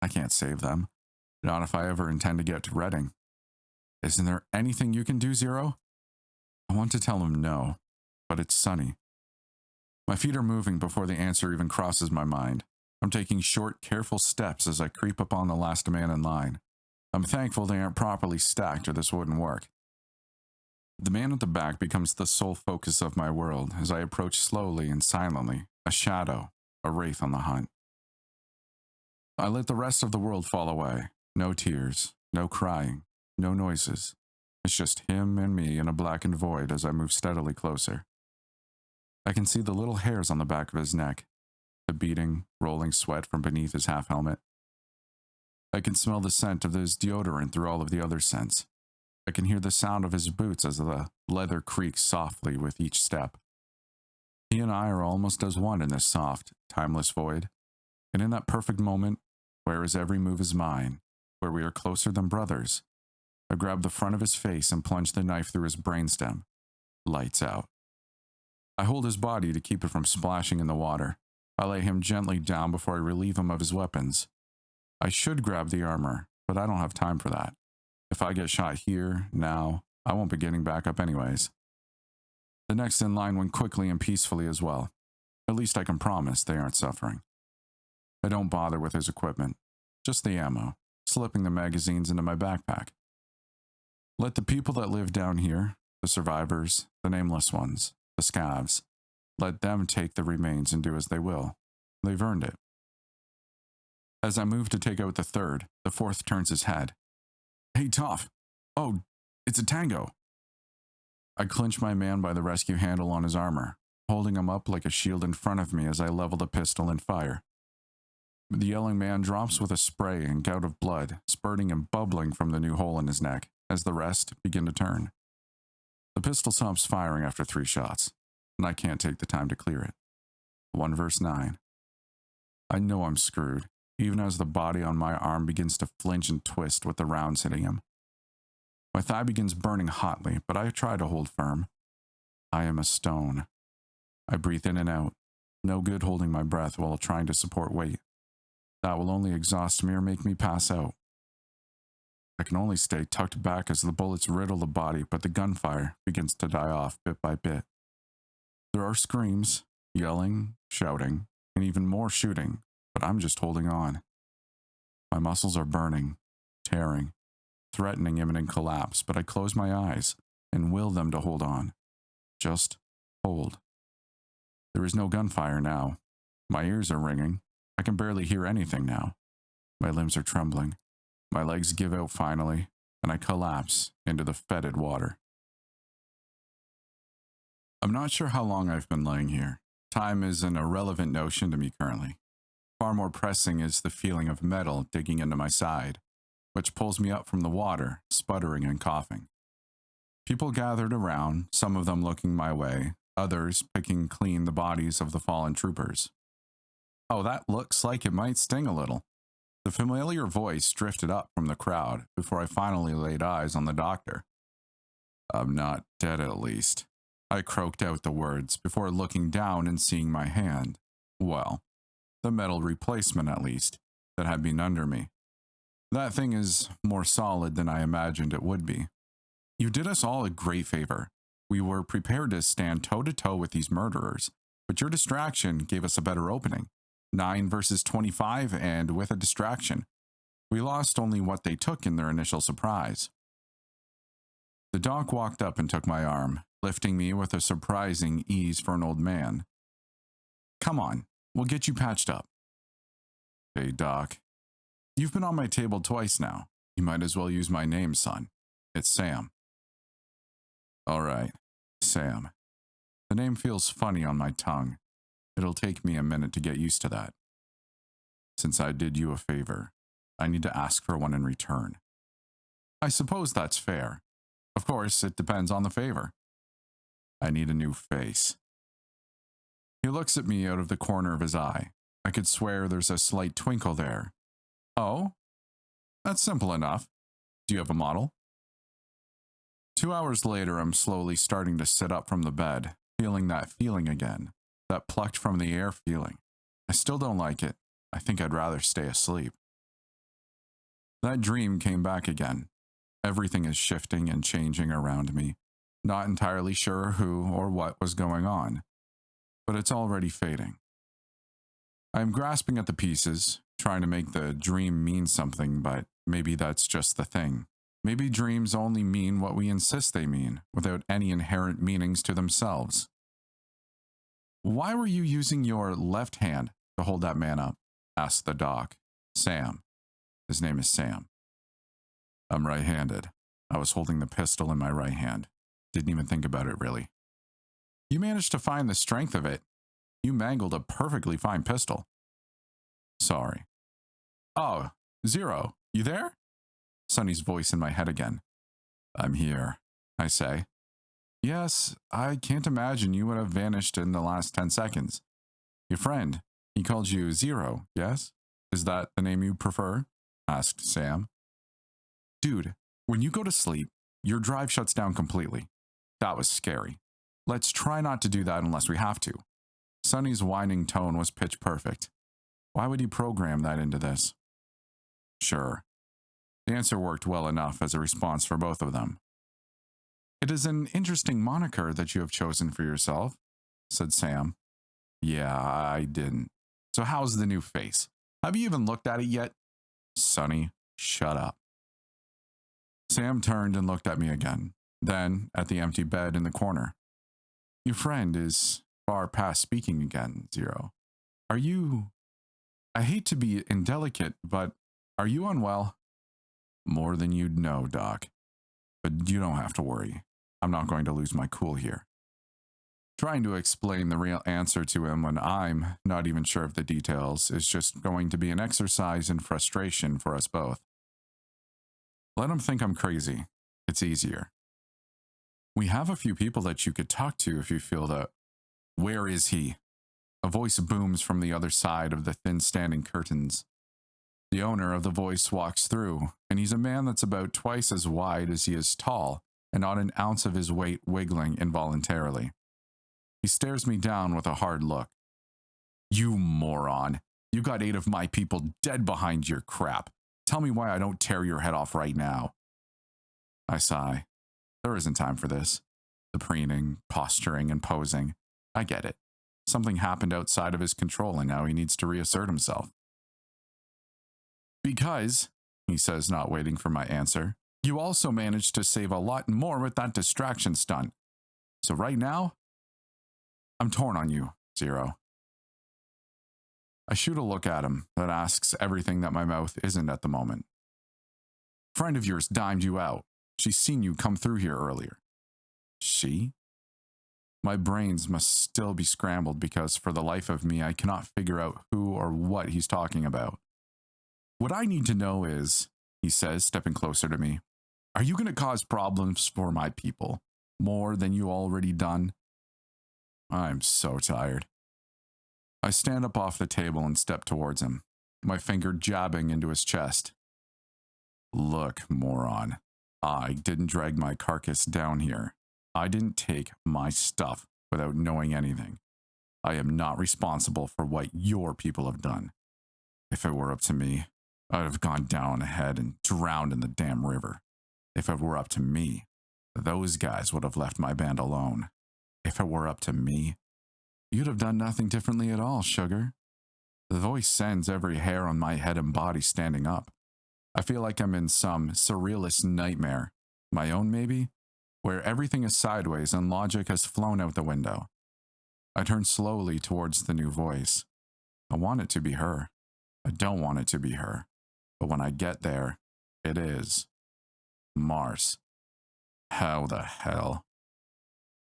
I can't save them. Not if I ever intend to get to Reading. Isn't there anything you can do, Zero? I want to tell him no, but it's Sonny. My feet are moving before the answer even crosses my mind. I'm taking short, careful steps as I creep up on the last man in line. I'm thankful they aren't properly stacked or this wouldn't work. The man at the back becomes the sole focus of my world as I approach slowly and silently, a shadow, a wraith on the hunt. I let the rest of the world fall away. No tears, no crying, no noises. It's just him and me in a blackened void as I move steadily closer. I can see the little hairs on the back of his neck, the beating, rolling sweat from beneath his half helmet. I can smell the scent of his deodorant through all of the other scents. I can hear the sound of his boots as the leather creaks softly with each step. He and I are almost as one in this soft, timeless void, and in that perfect moment, where his every move is mine, where we are closer than brothers, I grab the front of his face and plunge the knife through his brainstem. Lights out. I hold his body to keep it from splashing in the water. I lay him gently down before I relieve him of his weapons. I should grab the armor, but I don't have time for that. If I get shot here, now, I won't be getting back up anyways. The next in line went quickly and peacefully as well. At least I can promise they aren't suffering. I don't bother with his equipment, just the ammo, slipping the magazines into my backpack. Let the people that live down here, the survivors, the nameless ones, the scavs, let them take the remains and do as they will. They've earned it. As I move to take out the third, the fourth turns his head. Hey, Toph. Oh, it's a Tango. I clinch my man by the rescue handle on his armor, holding him up like a shield in front of me as I level the pistol and fire. The yelling man drops with a spray and gout of blood, spurting and bubbling from the new hole in his neck, as the rest begin to turn. The pistol stops firing after 3 shots, and I can't take the time to clear it. 1 verse 9. I know I'm screwed, even as the body on my arm begins to flinch and twist with the rounds hitting him. My thigh begins burning hotly, but I try to hold firm. I am a stone. I breathe in and out, no good holding my breath while trying to support weight. That will only exhaust me or make me pass out. I can only stay tucked back as the bullets riddle the body, but the gunfire begins to die off bit by bit. There are screams, yelling, shouting, and even more shooting, but I'm just holding on. My muscles are burning, tearing, threatening imminent collapse, but I close my eyes and will them to hold on. Just hold. There is no gunfire now. My ears are ringing. I can barely hear anything now. My limbs are trembling. My legs give out finally, and I collapse into the fetid water. I'm not sure how long I've been laying here. Time is an irrelevant notion to me currently. Far more pressing is the feeling of metal digging into my side, which pulls me up from the water, sputtering and coughing. People gathered around, some of them looking my way, others picking clean the bodies of the fallen troopers. Oh, that looks like it might sting a little. The familiar voice drifted up from the crowd before I finally laid eyes on the doctor. I'm not dead, at least. I croaked out the words before looking down and seeing my hand. Well, the metal replacement, at least, that had been under me. That thing is more solid than I imagined it would be. You did us all a great favor. We were prepared to stand toe-to-toe with these murderers, but your distraction gave us a better opening. 9 versus 25, and with a distraction. We lost only what they took in their initial surprise. The doc walked up and took my arm, lifting me with a surprising ease for an old man. Come on, we'll get you patched up. Hey, Doc. You've been on my table twice now. You might as well use my name, son. It's Sam. All right, Sam. The name feels funny on my tongue. It'll take me a minute to get used to that. Since I did you a favor, I need to ask for one in return. I suppose that's fair. Of course, it depends on the favor. I need a new face. He looks at me out of the corner of his eye. I could swear there's a slight twinkle there. Oh? That's simple enough. Do you have a model? 2 hours later, I'm slowly starting to sit up from the bed, feeling that feeling again, that plucked from the air feeling. I still don't like it. I think I'd rather stay asleep. That dream came back again. Everything is shifting and changing around me. Not entirely sure who or what was going on, but it's already fading. I am grasping at the pieces, trying to make the dream mean something, but maybe that's just the thing. Maybe dreams only mean what we insist they mean, without any inherent meanings to themselves. Why were you using your left hand to hold that man up? Asked the doc. Sam. His name is Sam. I'm right-handed. I was holding the pistol in my right hand. Didn't even think about it, really. You managed to find the strength of it. You mangled a perfectly fine pistol. Sorry. Oh, Zero, you there? Sonny's voice in my head again. I'm here, I say. Yes, I can't imagine you would have vanished in the last 10 seconds. Your friend, he called you Zero, yes? Is that the name you prefer? Asked Sam. Dude, when you go to sleep, your drive shuts down completely. That was scary. Let's try not to do that unless we have to. Sonny's whining tone was pitch perfect. Why would he program that into this? Sure. The answer worked well enough as a response for both of them. It is an interesting moniker that you have chosen for yourself, said Sam. Yeah, I didn't. So how's the new face? Have you even looked at it yet? Sonny, shut up. Sam turned and looked at me again, then at the empty bed in the corner. Your friend is far past speaking again, Zero. Are you... I hate to be indelicate, but are you unwell? More than you'd know, Doc. But you don't have to worry. I'm not going to lose my cool here. Trying to explain the real answer to him when I'm not even sure of the details is just going to be an exercise in frustration for us both. Let him think I'm crazy. It's easier. We have a few people that you could talk to if you feel that. Where is he? A voice booms from the other side of the thin standing curtains. The owner of the voice walks through, and he's a man that's about twice as wide as he is tall, and not an ounce of his weight wiggling involuntarily. He stares me down with a hard look. You moron. You got 8 of my people dead behind your crap. Tell me why I don't tear your head off right now. I sigh. There isn't time for this. The preening, posturing, and posing. I get it. Something happened outside of his control, and now he needs to reassert himself. Because, he says, not waiting for my answer, you also managed to save a lot more with that distraction stunt. So right now, I'm torn on you, Zero. I shoot a look at him that asks everything that my mouth isn't at the moment. Friend of yours dimed you out. She's seen you come through here earlier. She? My brains must still be scrambled because for the life of me, I cannot figure out who or what he's talking about. What I need to know is, he says, stepping closer to me, are you going to cause problems for my people? More than you already done? I'm so tired. I stand up off the table and step towards him, my finger jabbing into his chest. Look, moron. I didn't drag my carcass down here. I didn't take my stuff without knowing anything. I am not responsible for what your people have done. If it were up to me, I'd have gone down ahead and drowned in the damn river. If it were up to me, those guys would have left my band alone. If it were up to me, you'd have done nothing differently at all, sugar. The voice sends every hair on my head and body standing up. I feel like I'm in some surrealist nightmare, my own maybe, where everything is sideways and logic has flown out the window. I turn slowly towards the new voice. I want it to be her. I don't want it to be her. But when I get there, it is. Mars. How the hell?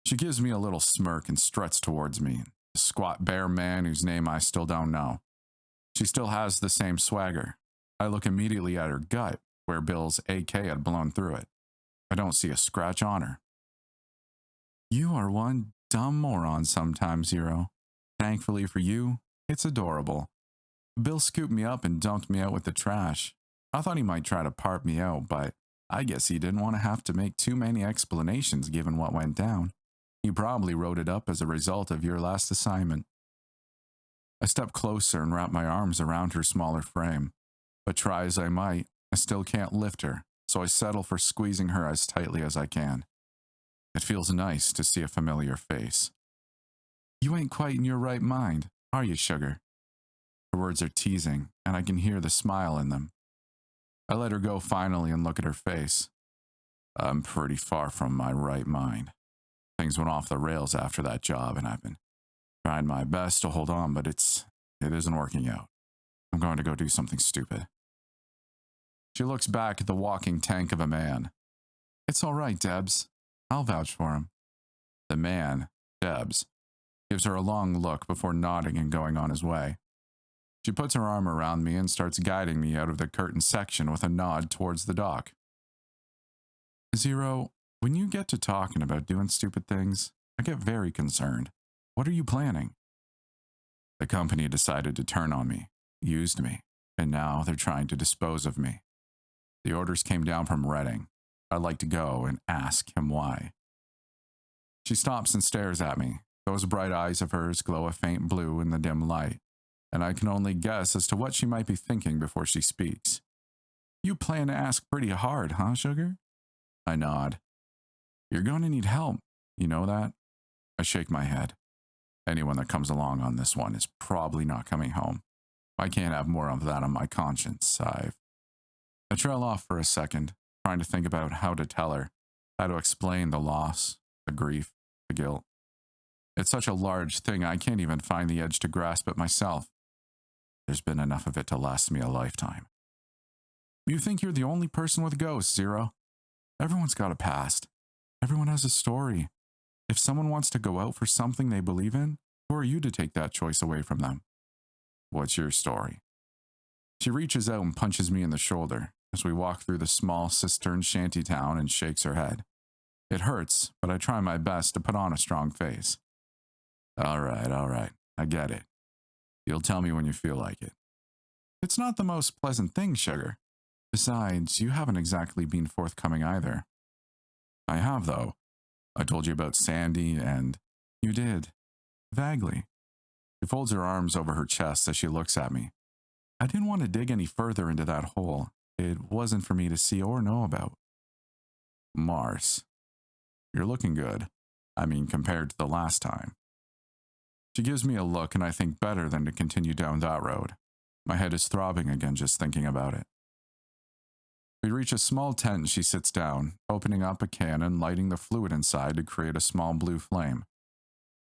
She gives me a little smirk and struts towards me, a squat bare man whose name I still don't know. She still has the same swagger. I look immediately at her gut, where Bill's AK had blown through it. I don't see a scratch on her. You are one dumb moron sometimes, Zero. Thankfully for you, it's adorable. Bill scooped me up and dumped me out with the trash. I thought he might try to part me out, but I guess he didn't want to have to make too many explanations given what went down. He probably wrote it up as a result of your last assignment. I stepped closer and wrapped my arms around her smaller frame, but try as I might, I still can't lift her, so I settle for squeezing her as tightly as I can. It feels nice to see a familiar face. You ain't quite in your right mind, are you, sugar? Her words are teasing, and I can hear the smile in them. I let her go finally and look at her face. I'm pretty far from my right mind. Things went off the rails after that job, and I've been trying my best to hold on, but it isn't working out. I'm going to go do something stupid. She looks back at the walking tank of a man. It's all right, Debs. I'll vouch for him. The man, Debs, gives her a long look before nodding and going on his way. She puts her arm around me and starts guiding me out of the curtain section with a nod towards the dock. Zero, when you get to talking about doing stupid things, I get very concerned. What are you planning? The company decided to turn on me, used me, and now they're trying to dispose of me. The orders came down from Redding. I'd like to go and ask him why. She stops and stares at me. Those bright eyes of hers glow a faint blue in the dim light, and I can only guess as to what she might be thinking before she speaks. You plan to ask pretty hard, huh, sugar? I nod. You're going to need help. You know that? I shake my head. Anyone that comes along on this one is probably not coming home. I can't have more of that on my conscience. I trail off for a second, trying to think about how to tell her, how to explain the loss, the grief, the guilt. It's such a large thing I can't even find the edge to grasp it myself. There's been enough of it to last me a lifetime. You think you're the only person with ghosts, Zero? Everyone's got a past. Everyone has a story. If someone wants to go out for something they believe in, who are you to take that choice away from them? What's your story? She reaches out and punches me in the shoulder as we walk through the small cistern shanty town and shakes her head. It hurts, but I try my best to put on a strong face. All right, I get it. You'll tell me when you feel like it. It's not the most pleasant thing, sugar. Besides, you haven't exactly been forthcoming either. I have, though. I told you about Sandy, and you did. Vaguely. She folds her arms over her chest as she looks at me. I didn't want to dig any further into that hole. It wasn't for me to see or know about. Mars. You're looking good. I mean, compared to the last time. She gives me a look, and I think better than to continue down that road. My head is throbbing again just thinking about it. We reach a small tent and she sits down, opening up a can and lighting the fluid inside to create a small blue flame.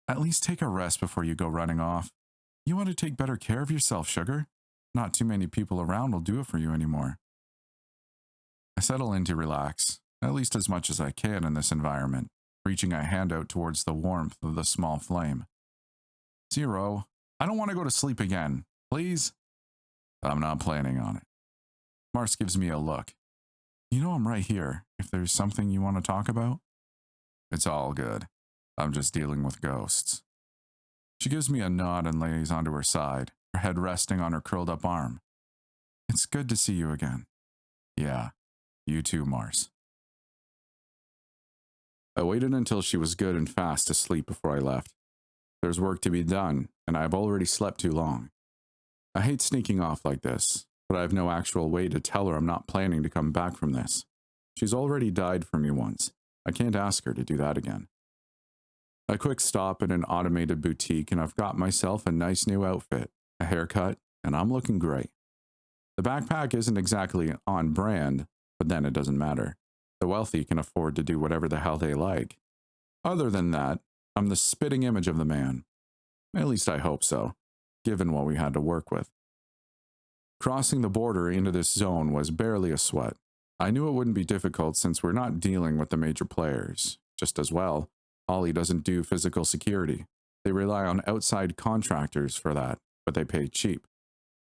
At least take a rest before you go running off. You want to take better care of yourself, sugar. Not too many people around will do it for you anymore. I settle in to relax, at least as much as I can in this environment, reaching a hand out towards the warmth of the small flame. Zero, I don't want to go to sleep again. Please? I'm not planning on it. Mars gives me a look. You know I'm right here, if there's something you want to talk about. It's all good. I'm just dealing with ghosts. She gives me a nod and lays onto her side, her head resting on her curled up arm. It's good to see you again. Yeah, you too, Mars. I waited until she was good and fast asleep before I left. There's work to be done, and I've already slept too long. I hate sneaking off like this, but I have no actual way to tell her I'm not planning to come back from this. She's already died for me once. I can't ask her to do that again. A quick stop at an automated boutique, and I've got myself a nice new outfit, a haircut, and I'm looking great. The backpack isn't exactly on brand, but then it doesn't matter. The wealthy can afford to do whatever the hell they like. Other than that, I'm the spitting image of the man. At least I hope so, given what we had to work with. Crossing the border into this zone was barely a sweat. I knew it wouldn't be difficult since we're not dealing with the major players. Just as well, Ollie doesn't do physical security. They rely on outside contractors for that, but they pay cheap.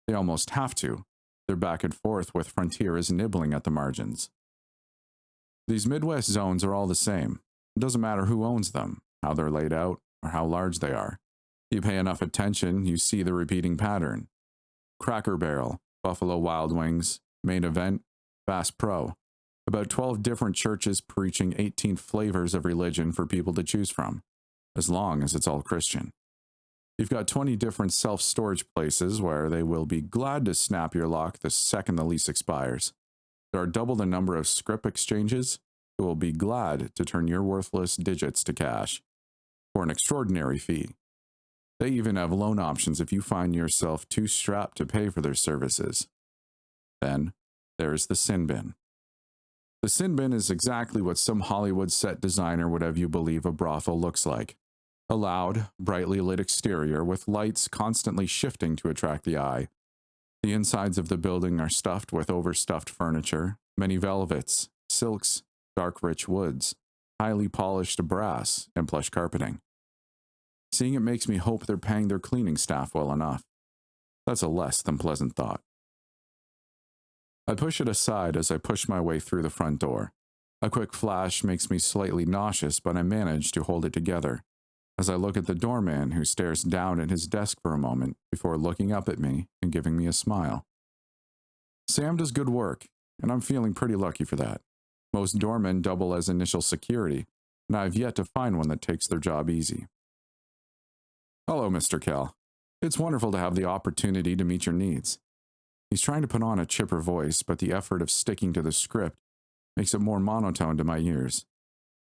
They almost have to. Their back and forth with Frontier is nibbling at the margins. These Midwest zones are all the same. It doesn't matter who owns them, how they're laid out, or how large they are. You pay enough attention, you see the repeating pattern. Cracker Barrel, Buffalo Wild Wings, Main Event, Bass Pro. About 12 different churches preaching 18 flavors of religion for people to choose from, as long as it's all Christian. You've got 20 different self-storage places where they will be glad to snap your lock the second the lease expires. There are double the number of scrip exchanges who will be glad to turn your worthless digits to cash for an extraordinary fee. They even have loan options if you find yourself too strapped to pay for their services. Then, there's the sin bin. The sin bin is exactly what some Hollywood set designer would have you believe a brothel looks like. A loud, brightly lit exterior with lights constantly shifting to attract the eye. The insides of the building are stuffed with overstuffed furniture, many velvets, silks, dark rich woods, highly polished brass, and plush carpeting. Seeing it makes me hope they're paying their cleaning staff well enough. That's a less than pleasant thought. I push it aside as I push my way through the front door. A quick flash makes me slightly nauseous, but I manage to hold it together as I look at the doorman who stares down at his desk for a moment before looking up at me and giving me a smile. Sam does good work, and I'm feeling pretty lucky for that. Most doormen double as initial security, and I've yet to find one that takes their job easy. Hello, Mr. Kell. It's wonderful to have the opportunity to meet your needs. He's trying to put on a chipper voice, but the effort of sticking to the script makes it more monotone to my ears.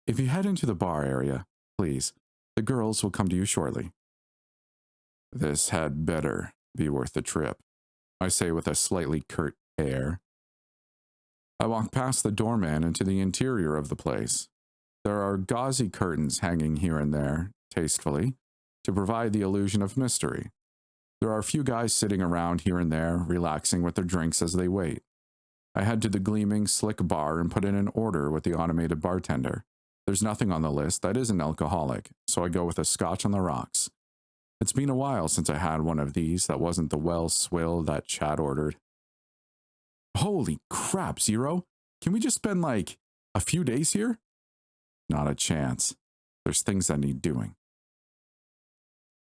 If you head into the bar area, please, the girls will come to you shortly. This had better be worth the trip, I say with a slightly curt air. I walk past the doorman into the interior of the place. There are gauzy curtains hanging here and there, tastefully, to provide the illusion of mystery. There are a few guys sitting around here and there, relaxing with their drinks as they wait. I head to the gleaming, slick bar and put in an order with the automated bartender. There's nothing on the list that isn't alcoholic, so I go with a scotch on the rocks. It's been a while since I had one of these that wasn't the well swill that Chad ordered. Holy crap, Zero! Can we just spend a few days here? Not a chance. There's things that need doing.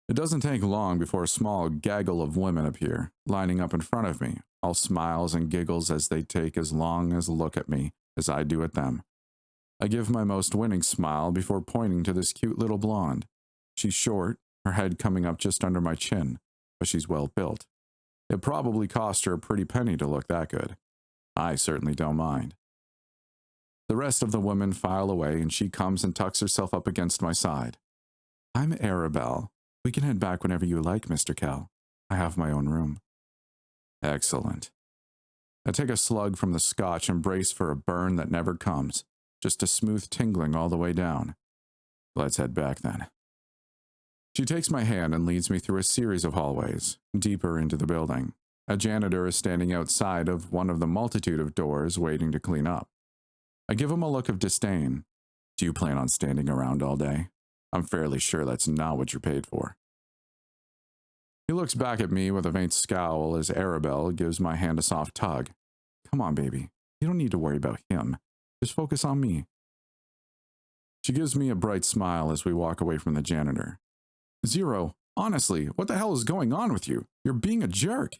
It doesn't take long before a small gaggle of women appear, lining up in front of me, all smiles and giggles as they take as long as look at me as I do at them. I give my most winning smile before pointing to this cute little blonde. She's short, her head coming up just under my chin, but she's well built. It probably cost her a pretty penny to look that good. I certainly don't mind. The rest of the women file away and she comes and tucks herself up against my side. I'm Arabelle. We can head back whenever you like, Mr. Kell. I have my own room. Excellent. I take a slug from the scotch and brace for a burn that never comes, just a smooth tingling all the way down. Let's head back then. She takes my hand and leads me through a series of hallways, deeper into the building. A janitor is standing outside of one of the multitude of doors waiting to clean up. I give him a look of disdain. Do you plan on standing around all day? I'm fairly sure that's not what you're paid for. He looks back at me with a faint scowl as Arabelle gives my hand a soft tug. Come on, baby. You don't need to worry about him. Just focus on me. She gives me a bright smile as we walk away from the janitor. Zero, honestly, what the hell is going on with you? You're being a jerk.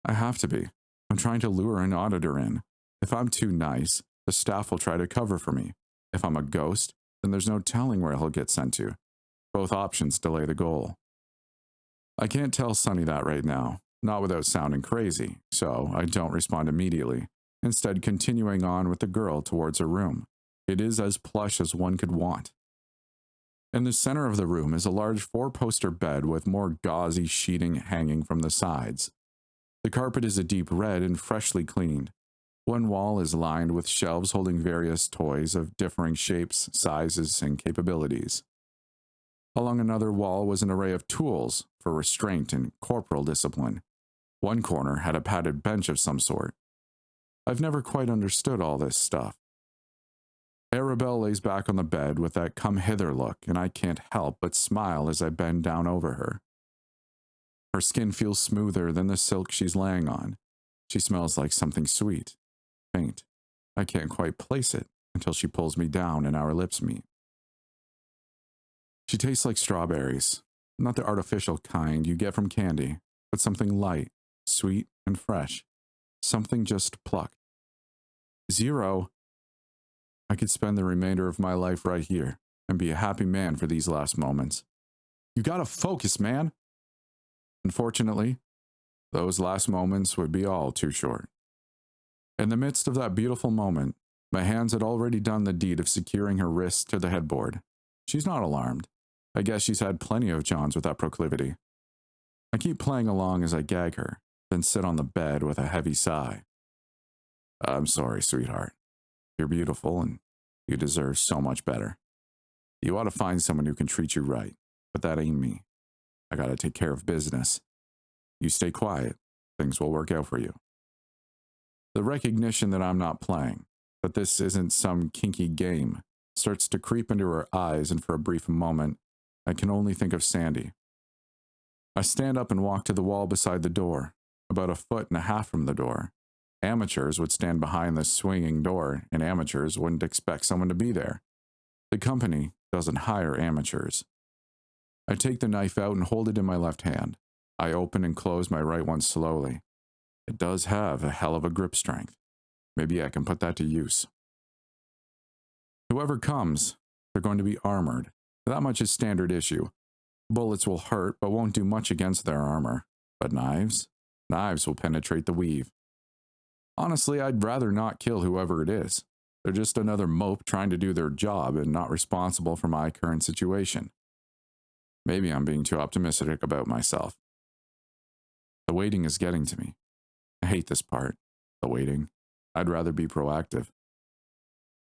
I have to be. I'm trying to lure an auditor in. If I'm too nice, the staff will try to cover for me. If I'm a ghost, then there's no telling where he'll get sent to. Both options delay the goal. I can't tell Sonny that right now, not without sounding crazy, so I don't respond immediately, instead continuing on with the girl towards her room. It is as plush as one could want. In the center of the room is a large 4-poster bed with more gauzy sheeting hanging from the sides. The carpet is a deep red and freshly cleaned. One wall is lined with shelves holding various toys of differing shapes, sizes, and capabilities. Along another wall was an array of tools for restraint and corporal discipline. One corner had a padded bench of some sort. I've never quite understood all this stuff. Arabelle lays back on the bed with that come-hither look, and I can't help but smile as I bend down over her. Her skin feels smoother than the silk she's laying on. She smells like something sweet, faint. I can't quite place it until she pulls me down and our lips meet. She tastes like strawberries, not the artificial kind you get from candy, but something light, sweet, and fresh. Something just plucked. Zero. I could spend the remainder of my life right here and be a happy man for these last moments. You gotta focus, man. Unfortunately, those last moments would be all too short. In the midst of that beautiful moment, my hands had already done the deed of securing her wrists to the headboard. She's not alarmed. I guess she's had plenty of Johns with that proclivity. I keep playing along as I gag her, then sit on the bed with a heavy sigh. I'm sorry, sweetheart. You're beautiful and you deserve so much better. You ought to find someone who can treat you right, but that ain't me. I gotta take care of business. You stay quiet, things will work out for you. The recognition that I'm not playing, that this isn't some kinky game, starts to creep into her eyes, and for a brief moment, I can only think of Sandy. I stand up and walk to the wall beside the door, about 1.5 feet from the door. Amateurs would stand behind the swinging door, and amateurs wouldn't expect someone to be there. The company doesn't hire amateurs. I take the knife out and hold it in my left hand. I open and close my right one slowly. It does have a hell of a grip strength. Maybe I can put that to use. Whoever comes, they're going to be armored. That much is standard issue. Bullets will hurt, but won't do much against their armor. But knives? Knives will penetrate the weave. Honestly, I'd rather not kill whoever it is. They're just another mope trying to do their job and not responsible for my current situation. Maybe I'm being too optimistic about myself. The waiting is getting to me. I hate this part, the waiting. I'd rather be proactive.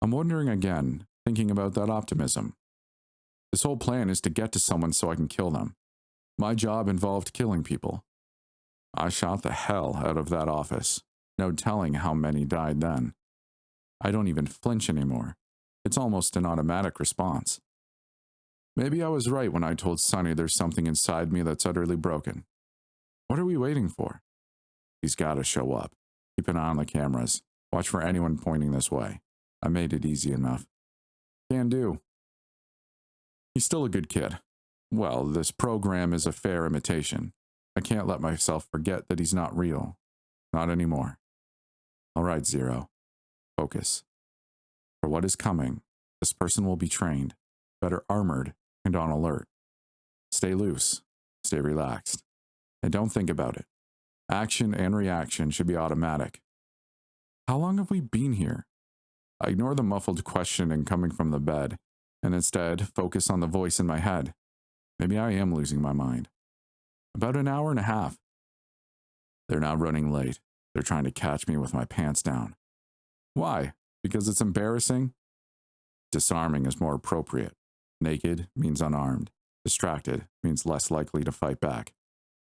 I'm wondering again, thinking about that optimism. This whole plan is to get to someone so I can kill them. My job involved killing people. I shot the hell out of that office. No telling how many died then. I don't even flinch anymore. It's almost an automatic response. Maybe I was right when I told Sonny there's something inside me that's utterly broken. What are we waiting for? He's got to show up. Keep an eye on the cameras. Watch for anyone pointing this way. I made it easy enough. Can do. He's still a good kid. Well, this program is a fair imitation. I can't let myself forget that he's not real. Not anymore. All right, Zero. Focus. For what is coming, this person will be trained, better armored, and on alert. Stay loose. Stay relaxed. And don't think about it. Action and reaction should be automatic. How long have we been here? I ignore the muffled questioning coming from the bed, and instead focus on the voice in my head. Maybe I am losing my mind. About 1.5 hours. They're now running late. They're trying to catch me with my pants down. Why? Because it's embarrassing? Disarming is more appropriate. Naked means unarmed. Distracted means less likely to fight back.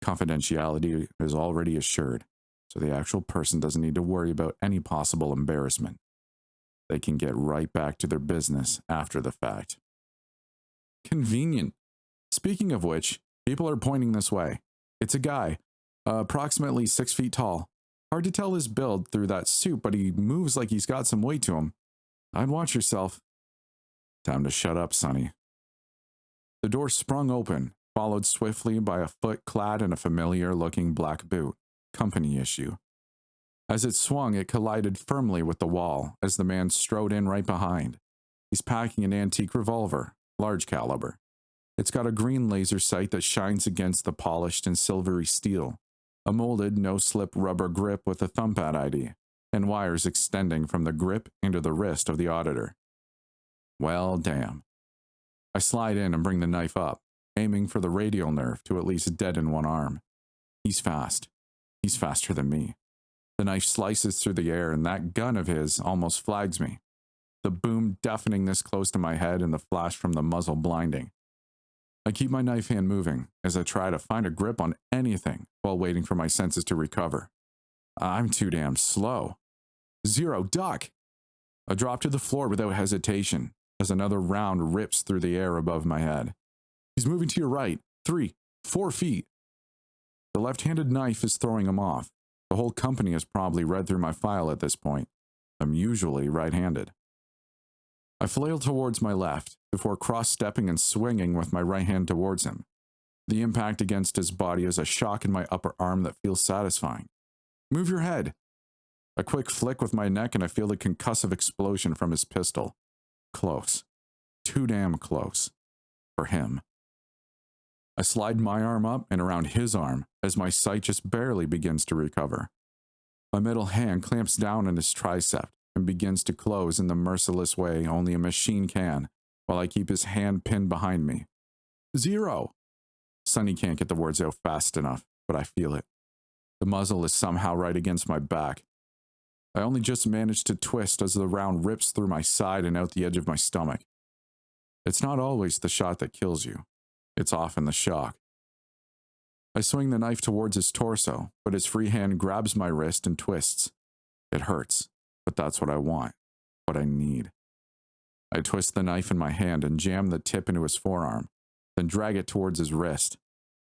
Confidentiality is already assured, so the actual person doesn't need to worry about any possible embarrassment. They can get right back to their business after the fact. Convenient. Speaking of which, people are pointing this way. It's a guy, approximately 6 feet tall. Hard to tell his build through that suit, but he moves like he's got some weight to him. I'd watch yourself. Time to shut up, Sonny. The door sprung open, followed swiftly by a foot clad in a familiar-looking black boot, company issue. As it swung, it collided firmly with the wall as the man strode in right behind. He's packing an antique revolver, large caliber. It's got a green laser sight that shines against the polished and silvery steel, a molded no-slip rubber grip with a thumbpad ID, and wires extending from the grip into the wrist of the auditor. Well, damn. I slide in and bring the knife up, aiming for the radial nerve to at least deaden one arm. He's fast. He's faster than me. The knife slices through the air, and that gun of his almost flags me. The boom deafening this close to my head and the flash from the muzzle blinding. I keep my knife hand moving as I try to find a grip on anything while waiting for my senses to recover. I'm too damn slow. Zero, duck! I drop to the floor without hesitation as another round rips through the air above my head. He's moving to your right, 3, 4 feet. The left-handed knife is throwing him off. The whole company has probably read through my file at this point. I'm usually right-handed. I flail towards my left before cross-stepping and swinging with my right hand towards him. The impact against his body is a shock in my upper arm that feels satisfying. Move your head. A quick flick with my neck and I feel the concussive explosion from his pistol. Close. Too damn close. For him. I slide my arm up and around his arm as my sight just barely begins to recover. My middle hand clamps down on his tricep and begins to close in the merciless way only a machine can, while I keep his hand pinned behind me. Zero! Sonny can't get the words out fast enough, but I feel it. The muzzle is somehow right against my back. I only just manage to twist as the round rips through my side and out the edge of my stomach. It's not always the shot that kills you. It's often the shock. I swing the knife towards his torso, but his free hand grabs my wrist and twists. It hurts, but that's what I want, what I need. I twist the knife in my hand and jam the tip into his forearm, then drag it towards his wrist.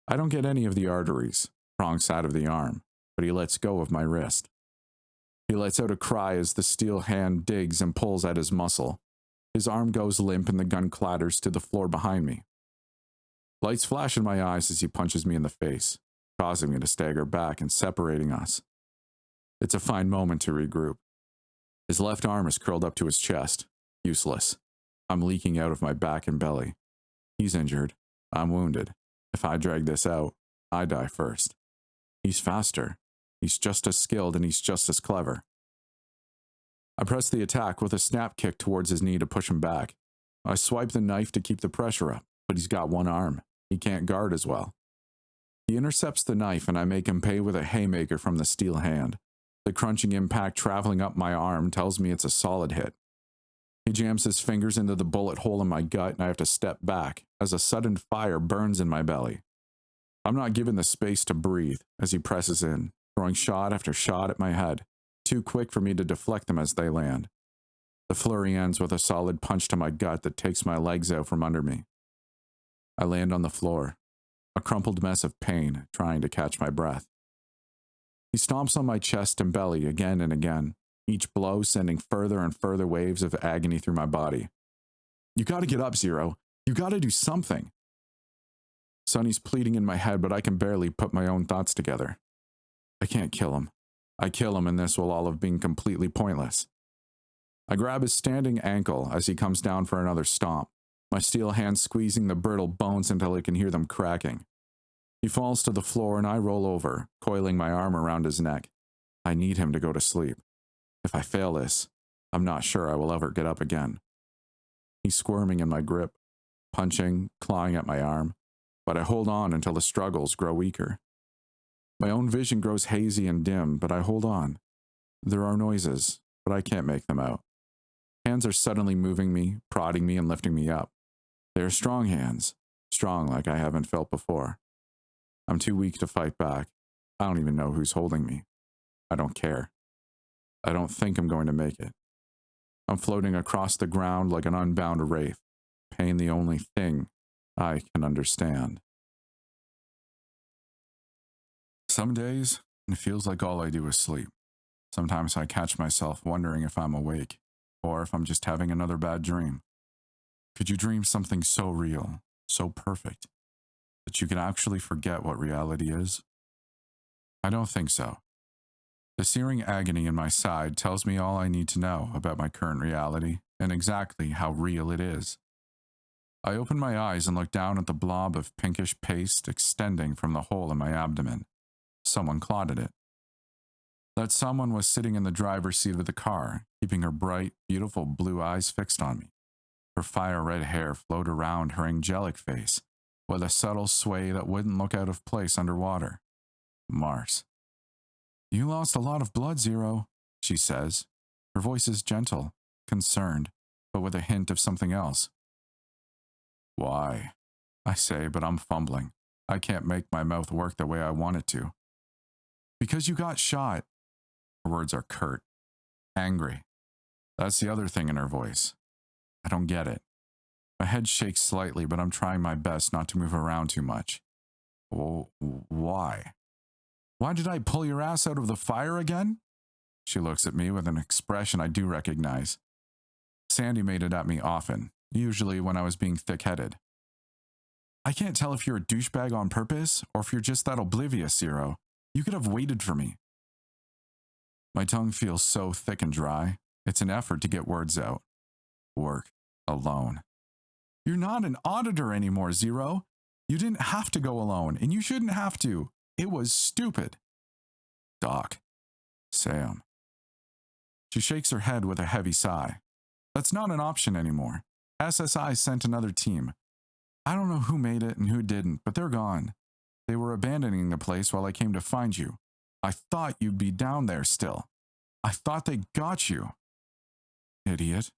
I don't get any of the arteries, wrong side of the arm, but he lets go of my wrist. He lets out a cry as the steel hand digs and pulls at his muscle. His arm goes limp and the gun clatters to the floor behind me. Lights flash in my eyes as he punches me in the face, causing me to stagger back and separating us. It's a fine moment to regroup. His left arm is curled up to his chest. Useless. I'm leaking out of my back and belly. He's injured. I'm wounded. If I drag this out, I die first. He's faster. He's just as skilled and he's just as clever. I press the attack with a snap kick towards his knee to push him back. I swipe the knife to keep the pressure up, but he's got one arm. He can't guard as well. He intercepts the knife and I make him pay with a haymaker from the steel hand. The crunching impact traveling up my arm tells me it's a solid hit. He jams his fingers into the bullet hole in my gut and I have to step back as a sudden fire burns in my belly. I'm not given the space to breathe as he presses in, throwing shot after shot at my head, too quick for me to deflect them as they land. The flurry ends with a solid punch to my gut that takes my legs out from under me. I land on the floor, a crumpled mess of pain, trying to catch my breath. He stomps on my chest and belly again and again, each blow sending further and further waves of agony through my body. You gotta get up, Zero. You gotta do something. Sonny's pleading in my head, but I can barely put my own thoughts together. I can't kill him. I kill him and this will all have been completely pointless. I grab his standing ankle as he comes down for another stomp, my steel hand squeezing the brittle bones until I can hear them cracking. He falls to the floor and I roll over, coiling my arm around his neck. I need him to go to sleep. If I fail this, I'm not sure I will ever get up again. He's squirming in my grip, punching, clawing at my arm, but I hold on until the struggles grow weaker. My own vision grows hazy and dim, but I hold on. There are noises, but I can't make them out. Hands are suddenly moving me, prodding me and lifting me up. They are strong hands, strong like I haven't felt before. I'm too weak to fight back. I don't even know who's holding me. I don't care. I don't think I'm going to make it. I'm floating across the ground like an unbound wraith, pain the only thing I can understand. Some days, it feels like all I do is sleep. Sometimes I catch myself wondering if I'm awake, or if I'm just having another bad dream. Could you dream something so real, so perfect, that you can actually forget what reality is? I don't think so. The searing agony in my side tells me all I need to know about my current reality and exactly how real it is. I open my eyes and look down at the blob of pinkish paste extending from the hole in my abdomen. Someone clotted it. That someone was sitting in the driver's seat of the car, keeping her bright, beautiful blue eyes fixed on me. Her fire-red hair flowed around her angelic face, with a subtle sway that wouldn't look out of place underwater. Mars. You lost a lot of blood, Zero, she says. Her voice is gentle, concerned, but with a hint of something else. Why? I say, but I'm fumbling. I can't make my mouth work the way I want it to. Because you got shot. Her words are curt, angry. That's the other thing in her voice. I don't get it. My head shakes slightly, but I'm trying my best not to move around too much. Well, why? Why did I pull your ass out of the fire again? She looks at me with an expression I do recognize. Sandy made it at me often, usually when I was being thick-headed. I can't tell if you're a douchebag on purpose or if you're just that oblivious, Zero. You could have waited for me. My tongue feels so thick and dry, it's an effort to get words out. Work. Alone. You're not an auditor anymore, Zero. You didn't have to go alone, and you shouldn't have to. It was stupid. Doc. Sam. She shakes her head with a heavy sigh. That's not an option anymore. SSI sent another team. I don't know who made it and who didn't, but they're gone. They were abandoning the place while I came to find you. I thought you'd be down there still. I thought they got you. Idiot.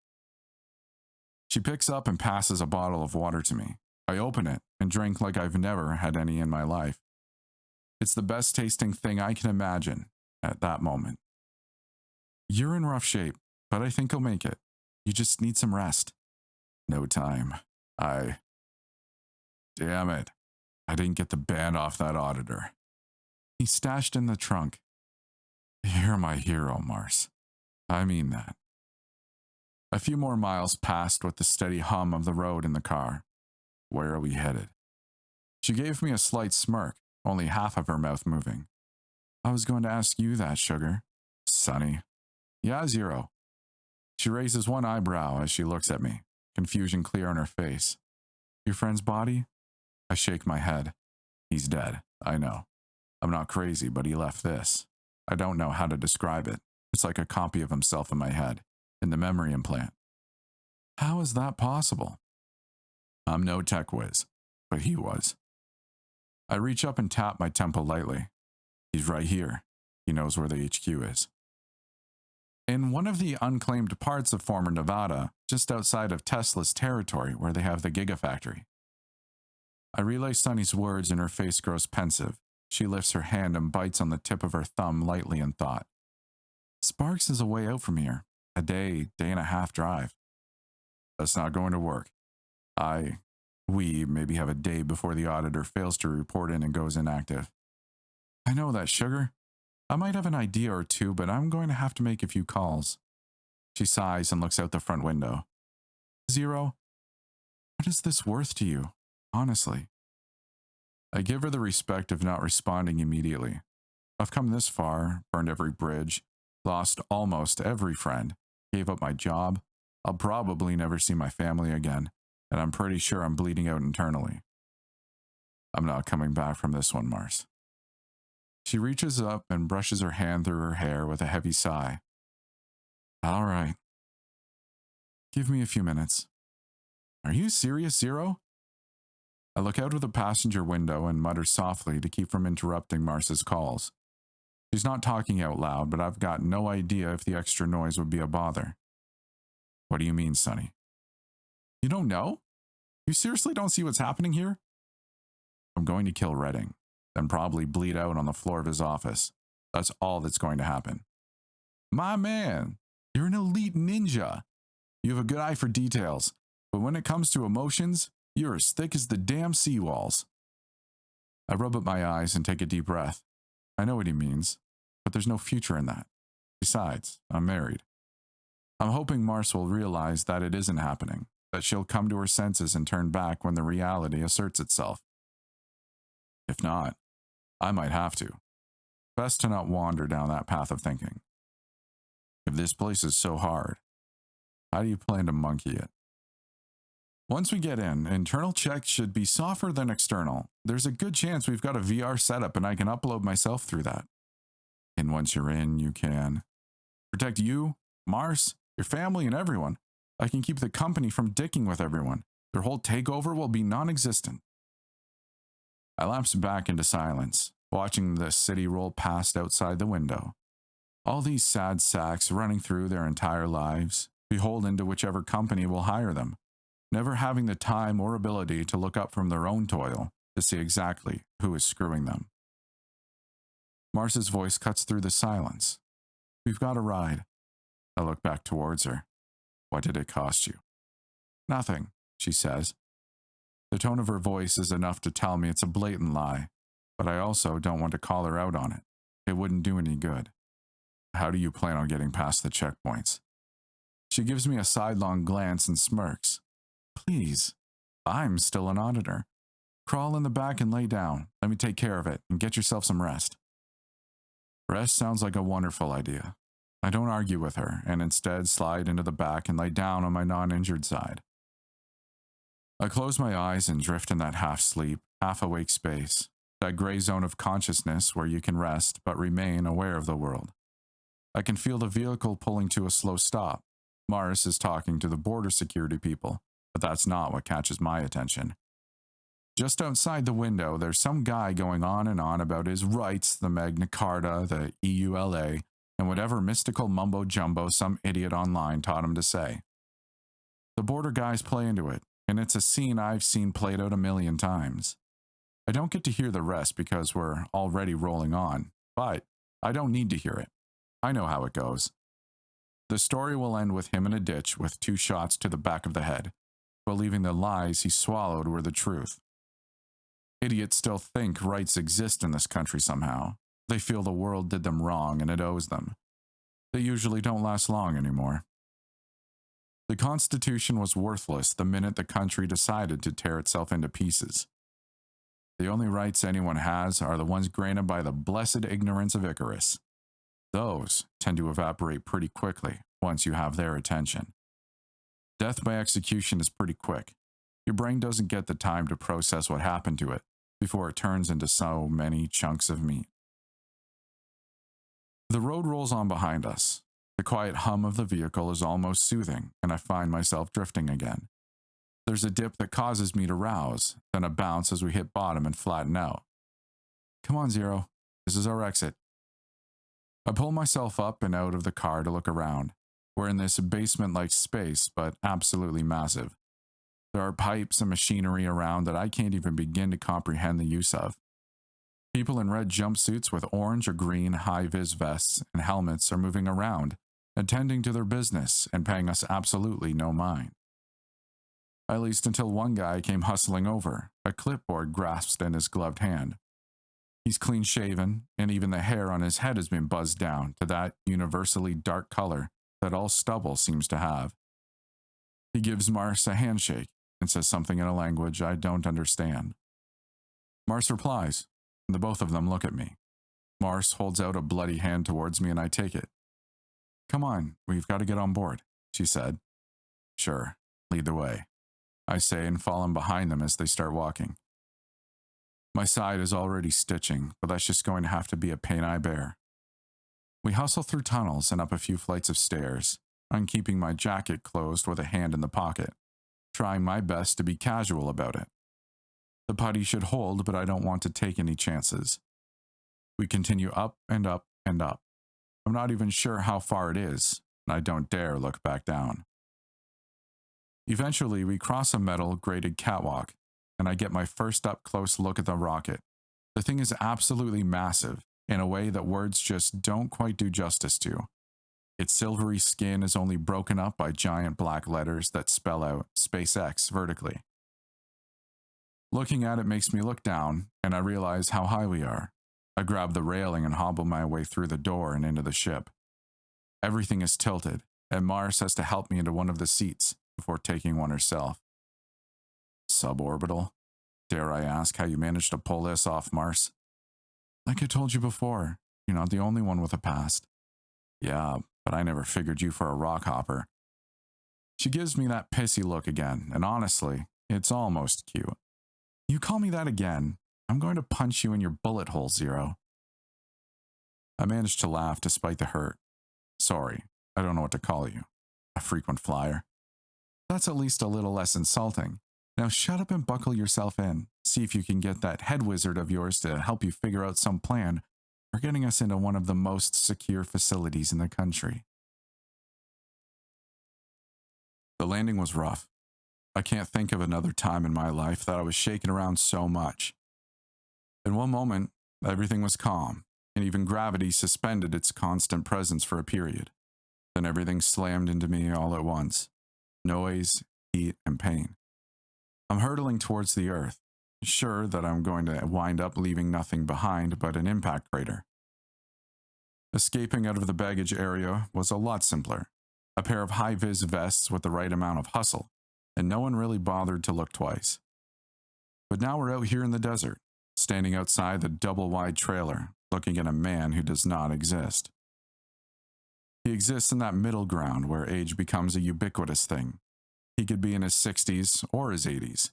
She picks up and passes a bottle of water to me. I open it and drink like I've never had any in my life. It's the best tasting thing I can imagine at that moment. You're in rough shape, but I think you'll make it. You just need some rest. No time. Damn it. I didn't get the band off that auditor. He's stashed in the trunk. You're my hero, Mars. I mean that. A few more miles passed with the steady hum of the road in the car. Where are we headed? She gave me a slight smirk, only half of her mouth moving. I was going to ask you that, sugar. Sonny. Yeah, Zero. She raises one eyebrow as she looks at me, confusion clear on her face. Your friend's body? I shake my head. He's dead, I know. I'm not crazy, but he left this. I don't know how to describe it. It's like a copy of himself in my head, in the memory implant. How is that possible? I'm no tech whiz, but he was. I reach up and tap my temple lightly. He's right here. He knows where the HQ is. In one of the unclaimed parts of former Nevada, just outside of Tesla's territory where they have the Gigafactory. I relay Sunny's words and her face grows pensive. She lifts her hand and bites on the tip of her thumb lightly in thought. Sparks is a way out from here. A day and a half drive. That's not going to work. We maybe have a day before the auditor fails to report in and goes inactive. I know that, sugar. I might have an idea or two, but I'm going to have to make a few calls. She sighs and looks out the front window. Zero, what is this worth to you, honestly? I give her the respect of not responding immediately. I've come this far, burned every bridge, lost almost every friend, gave up my job. I'll probably never see my family again, and I'm pretty sure I'm bleeding out internally. I'm not coming back from this one, Mars. She reaches up and brushes her hand through her hair with a heavy sigh. All right. Give me a few minutes. Are you serious, Zero? I look out of the passenger window and mutter softly to keep from interrupting Mars's calls. She's not talking out loud, but I've got no idea if the extra noise would be a bother. What do you mean, Sonny? You don't know? You seriously don't see what's happening here? I'm going to kill Redding, then probably bleed out on the floor of his office. That's all that's going to happen. My man, you're an elite ninja. You have a good eye for details, but when it comes to emotions, you're as thick as the damn seawalls. I rub up my eyes and take a deep breath. I know what he means, but there's no future in that. Besides, I'm married. I'm hoping Mars will realize that it isn't happening, that she'll come to her senses and turn back when the reality asserts itself. If not, I might have to. Best to not wander down that path of thinking. If this place is so hard, how do you plan to monkey it? Once we get in, internal checks should be softer than external. There's a good chance we've got a VR setup and I can upload myself through that. And once you're in, you can protect you, Mars, your family, and everyone. I can keep the company from dicking with everyone. Their whole takeover will be non-existent. I lapse back into silence, watching the city roll past outside the window. All these sad sacks running through their entire lives, beholden to whichever company will hire them, never having the time or ability to look up from their own toil to see exactly who is screwing them. Mars's voice cuts through the silence. We've got a ride. I look back towards her. What did it cost you? Nothing, she says. The tone of her voice is enough to tell me it's a blatant lie. but I also don't want to call her out on it. It wouldn't do any good. How do you plan on getting past the checkpoints? She gives me a sidelong glance and smirks. Please, I'm still an auditor. Crawl in the back and lay down. Let me take care of it and get yourself some rest. Rest sounds like a wonderful idea. I don't argue with her and instead slide into the back and lay down on my non-injured side. I close my eyes and drift in that half-sleep, half-awake space, that gray zone of consciousness where you can rest but remain aware of the world. I can feel the vehicle pulling to a slow stop. Mars is talking to the border security people, but that's not what catches my attention. Just outside the window, there's some guy going on and on about his rights, the Magna Carta, the EULA, and whatever mystical mumbo-jumbo some idiot online taught him to say. The border guys play into it, and it's a scene I've seen played out a million times. I don't get to hear the rest because we're already rolling on, but I don't need to hear it. I know how it goes. The story will end with him in a ditch with 2 shots to the back of the head, believing the lies he swallowed were the truth. Idiots still think rights exist in this country somehow. They feel the world did them wrong and it owes them. They usually don't last long anymore. The Constitution was worthless the minute the country decided to tear itself into pieces. The only rights anyone has are the ones granted by the blessed ignorance of Icarus. Those tend to evaporate pretty quickly once you have their attention. Death by execution is pretty quick. Your brain doesn't get the time to process what happened to it before it turns into so many chunks of meat. The road rolls on behind us. The quiet hum of the vehicle is almost soothing, and I find myself drifting again. There's a dip that causes me to rouse, then a bounce as we hit bottom and flatten out. Come on, Zero. This is our exit. I pull myself up and out of the car to look around. We're in this basement-like space, but absolutely massive. There are pipes and machinery around that I can't even begin to comprehend the use of. People in red jumpsuits with orange or green high-vis vests and helmets are moving around, attending to their business and paying us absolutely no mind. At least until one guy came hustling over, a clipboard grasped in his gloved hand. He's clean-shaven, and even the hair on his head has been buzzed down to that universally dark color that all stubble seems to have. He gives Mars a handshake and says something in a language I don't understand. Mars replies, and the both of them look at me. Mars holds out a bloody hand towards me and I take it. Come on, we've got to get on board, she said. Sure, lead the way, I say and fall in behind them as they start walking. My side is already stitching, but that's just going to have to be a pain I bear. We hustle through tunnels and up a few flights of stairs. I'm keeping my jacket closed with a hand in the pocket, trying my best to be casual about it. The putty should hold, but I don't want to take any chances. We continue up and up and up. I'm not even sure how far it is, and I don't dare look back down. Eventually, we cross a metal grated catwalk, and I get my first up-close look at the rocket. The thing is absolutely massive, in a way that words just don't quite do justice to. Its silvery skin is only broken up by giant black letters that spell out SpaceX vertically. Looking at it makes me look down, and I realize how high we are. I grab the railing and hobble my way through the door and into the ship. Everything is tilted, and Mars has to help me into one of the seats before taking one herself. Suborbital? Dare I ask how you managed to pull this off, Mars? Like I told you before, you're not the only one with a past. Yeah, but I never figured you for a rock hopper. She gives me that pissy look again, and honestly, it's almost cute. You call me that again, I'm going to punch you in your bullet hole, Zero. I managed to laugh despite the hurt. Sorry, I don't know what to call you. A frequent flyer. That's at least a little less insulting. Now shut up and buckle yourself in. See if you can get that head wizard of yours to help you figure out some plan for getting us into one of the most secure facilities in the country. The landing was rough. I can't think of another time in my life that I was shaken around so much. In one moment, everything was calm, and even gravity suspended its constant presence for a period. Then everything slammed into me all at once. Noise, heat, and pain. I'm hurtling towards the earth. sure that I'm going to wind up leaving nothing behind but an impact crater. Escaping out of the baggage area was a lot simpler. A pair of high-vis vests with the right amount of hustle, and no one really bothered to look twice. But now we're out here in the desert, standing outside the double-wide trailer, looking at a man who does not exist. He exists in that middle ground where age becomes a ubiquitous thing. He could be in his 60s or his 80s.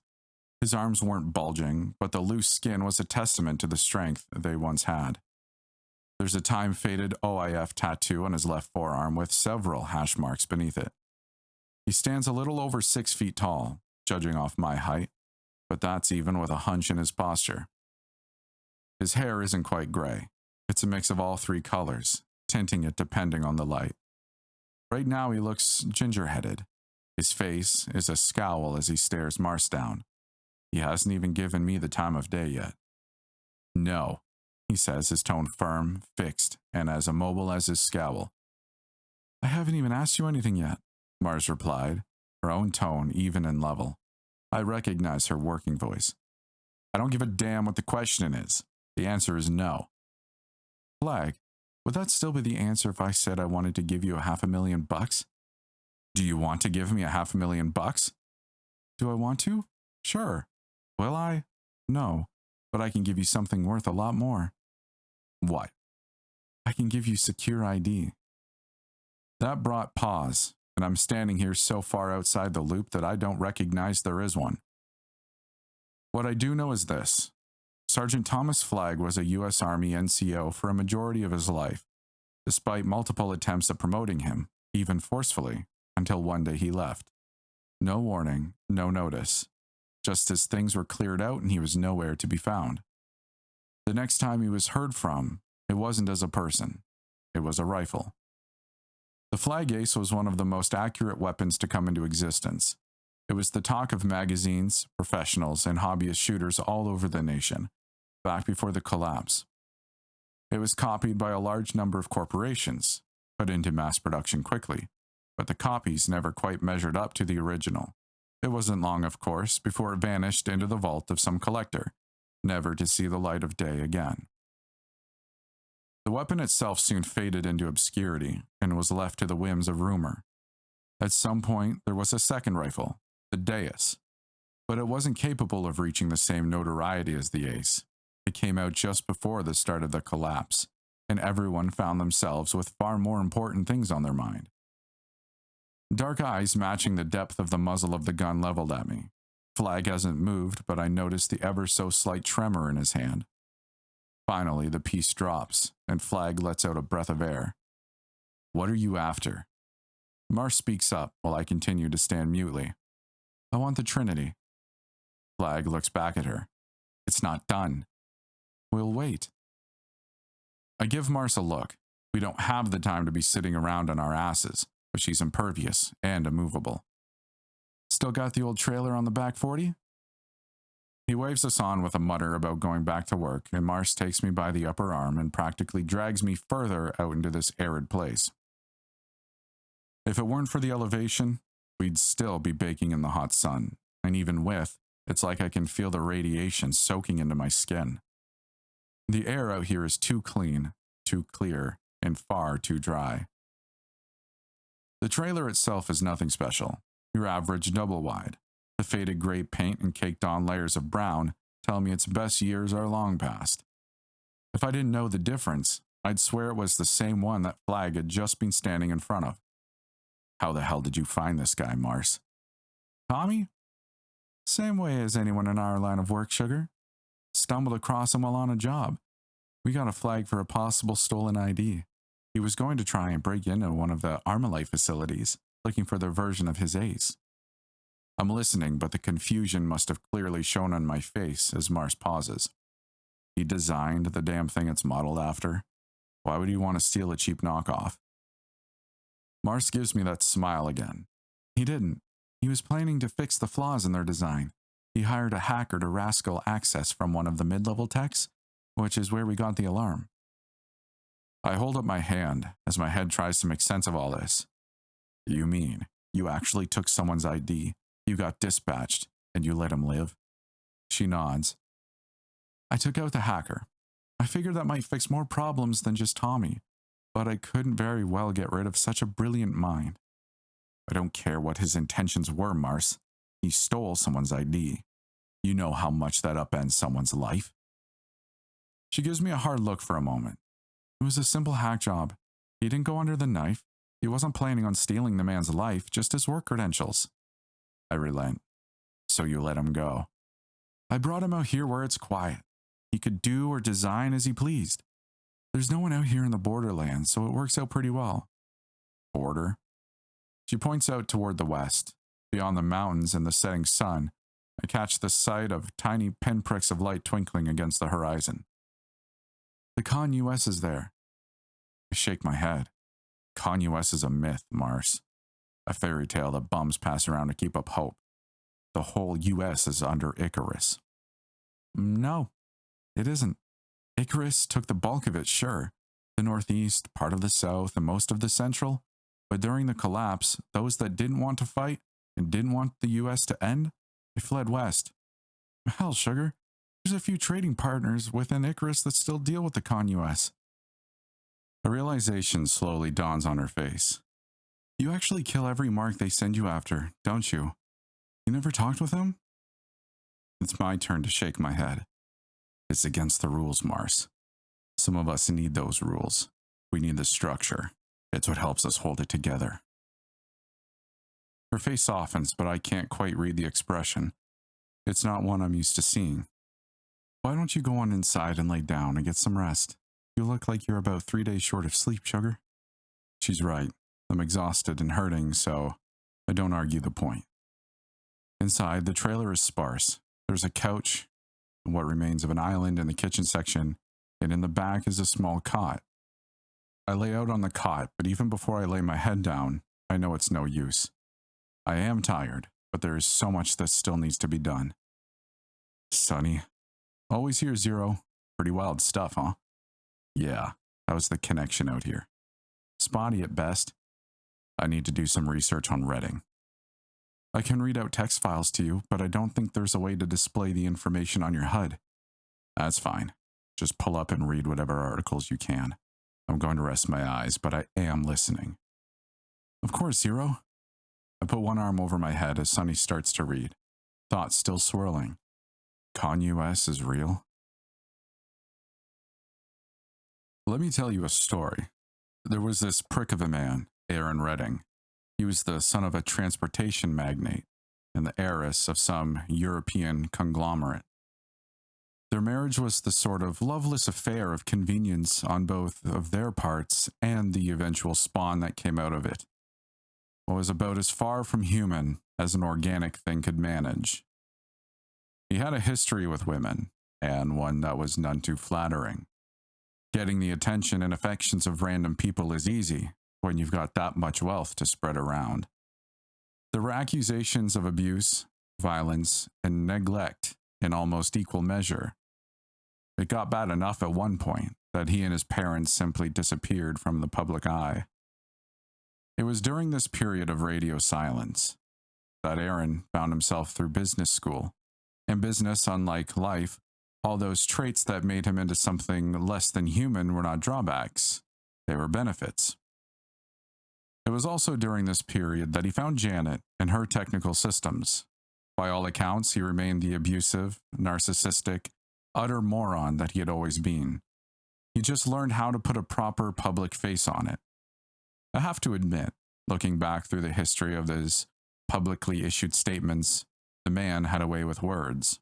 His arms weren't bulging, but the loose skin was a testament to the strength they once had. There's a time-faded OIF tattoo on his left forearm with several hash marks beneath it. He stands a little over 6 feet tall, judging off my height, but that's even with a hunch in his posture. His hair isn't quite gray. It's a mix of all three colors, tinting it depending on the light. Right now he looks ginger-headed. His face is a scowl as he stares Mars down. He hasn't even given me the time of day yet. No, he says, his tone firm, fixed, and as immobile as his scowl. I haven't even asked you anything yet, Mars replied, her own tone even and level. I recognize her working voice. I don't give a damn what the question is. The answer is no. Flag, would that still be the answer if I said I wanted to give you $500,000? Do you want to give me $500,000? Do I want to? Sure. Will I? No, but I can give you something worth a lot more. What? I can give you secure ID. That brought pause, and I'm standing here so far outside the loop that I don't recognize there is one. What I do know is this. Sergeant Thomas Flagg was a U.S. Army NCO for a majority of his life, despite multiple attempts at promoting him, even forcefully, until one day he left. No warning, no notice. Just as things were cleared out and he was nowhere to be found. The next time he was heard from, it wasn't as a person. It was a rifle. The Flag Ace was one of the most accurate weapons to come into existence. It was the talk of magazines, professionals, and hobbyist shooters all over the nation, back before the collapse. It was copied by a large number of corporations, put into mass production quickly, but the copies never quite measured up to the original. It wasn't long, of course, before it vanished into the vault of some collector, never to see the light of day again. The weapon itself soon faded into obscurity and was left to the whims of rumor. At some point, there was a second rifle, the Deus, but it wasn't capable of reaching the same notoriety as the Ace. It came out just before the start of the collapse, and everyone found themselves with far more important things on their mind. Dark eyes matching the depth of the muzzle of the gun leveled at me. Flag hasn't moved, but I noticed the ever so slight tremor in his hand. Finally, the piece drops, and Flag lets out a breath of air. What are you after? Mars speaks up while I continue to stand mutely. I want the Trinity. Flag looks back at her. It's not done. We'll wait. I give Mars a look. We don't have the time to be sitting around on our asses, but she's impervious and immovable. Still got the old trailer on the back 40? He waves us on with a mutter about going back to work, and Mars takes me by the upper arm and practically drags me further out into this arid place. If it weren't for the elevation, we'd still be baking in the hot sun, and even with, it's like I can feel the radiation soaking into my skin. The air out here is too clean, too clear, and far too dry. The trailer itself is nothing special, your average double-wide. The faded gray paint and caked-on layers of brown tell me its best years are long past. If I didn't know the difference, I'd swear it was the same one that Flag had just been standing in front of. How the hell did you find this guy, Mars? Tommy? Same way as anyone in our line of work, sugar. Stumbled across him while on a job. We got a flag for a possible stolen ID. He was going to try and break into one of the Armalite facilities, looking for their version of his ace. I'm listening, but the confusion must have clearly shown on my face as Mars pauses. He designed the damn thing it's modeled after. Why would he want to steal a cheap knockoff? Mars gives me that smile again. He didn't. He was planning to fix the flaws in their design. He hired a hacker to rascal access from one of the mid-level techs, which is where we got the alarm. I hold up my hand as my head tries to make sense of all this. You mean you actually took someone's ID, you got dispatched, and you let him live? She nods. I took out the hacker. I figured that might fix more problems than just Tommy, but I couldn't very well get rid of such a brilliant mind. I don't care what his intentions were, Mars. He stole someone's ID. You know how much that upends someone's life. She gives me a hard look for a moment. It was a simple hack job. He didn't go under the knife. He wasn't planning on stealing the man's life, just his work credentials. I relent. So you let him go. I brought him out here where it's quiet. He could do or design as he pleased. There's no one out here in the borderlands, so it works out pretty well. Border? She points out toward the west. Beyond the mountains and the setting sun, I catch the sight of tiny pinpricks of light twinkling against the horizon. The Con US is there. I shake my head. Con US is a myth, Mars. A fairy tale that bums pass around to keep up hope. The whole US is under Icarus. No, it isn't. Icarus took the bulk of it, sure. The Northeast, part of the South, and most of the Central. But during the collapse, those that didn't want to fight and didn't want the US to end, they fled west. Hell, sugar, there's a few trading partners within Icarus that still deal with the Con US. A realization slowly dawns on her face. You actually kill every mark they send you after, don't you? You never talked with them? It's my turn to shake my head. It's against the rules, Mars. Some of us need those rules. We need the structure. It's what helps us hold it together. Her face softens, but I can't quite read the expression. It's not one I'm used to seeing. Why don't you go on inside and lay down and get some rest? You look like you're about 3 days short of sleep, sugar. She's right. I'm exhausted and hurting, so I don't argue the point. Inside, the trailer is sparse. There's a couch, and what remains of an island in the kitchen section, and in the back is a small cot. I lay out on the cot, but even before I lay my head down, I know it's no use. I am tired, but there is so much that still needs to be done. Sonny. Always here, Zero. Pretty wild stuff, huh? Yeah, that was the connection out here. Spotty at best. I need to do some research on Redding. I can read out text files to you, but I don't think there's a way to display the information on your HUD. That's fine. Just pull up and read whatever articles you can. I'm going to rest my eyes, but I am listening. Of course, Zero. I put one arm over my head as Sonny starts to read, thoughts still swirling. Con US is real? Let me tell you a story. There was this prick of a man, Aaron Redding. He was the son of a transportation magnate and the heiress of some European conglomerate. Their marriage was the sort of loveless affair of convenience on both of their parts and the eventual spawn that came out of it. It was about as far from human as an organic thing could manage. He had a history with women, and one that was none too flattering. Getting the attention and affections of random people is easy when you've got that much wealth to spread around. There were accusations of abuse, violence, and neglect in almost equal measure. It got bad enough at one point that he and his parents simply disappeared from the public eye. It was during this period of radio silence that Aaron found himself through business school. In business, unlike life, all those traits that made him into something less than human were not drawbacks, they were benefits. It was also during this period that he found Janet and her technical systems. By all accounts, he remained the abusive, narcissistic, utter moron that he had always been. He just learned how to put a proper public face on it. I have to admit, looking back through the history of his publicly issued statements, the man had a way with words.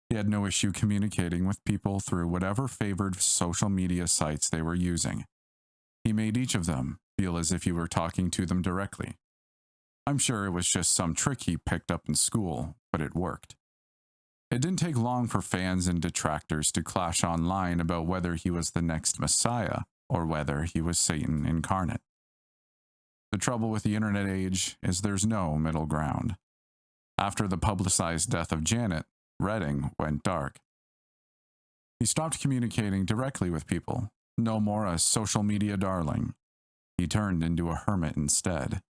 He had no issue communicating with people through whatever favored social media sites they were using. He made each of them feel as if he were talking to them directly. I'm sure it was just some trick he picked up in school, but it worked. It didn't take long for fans and detractors to clash online about whether he was the next Messiah or whether he was Satan incarnate. The trouble with the internet age is there's no middle ground. After the publicized death of Janet, Redding went dark. He stopped communicating directly with people, no more a social media darling. He turned into a hermit instead.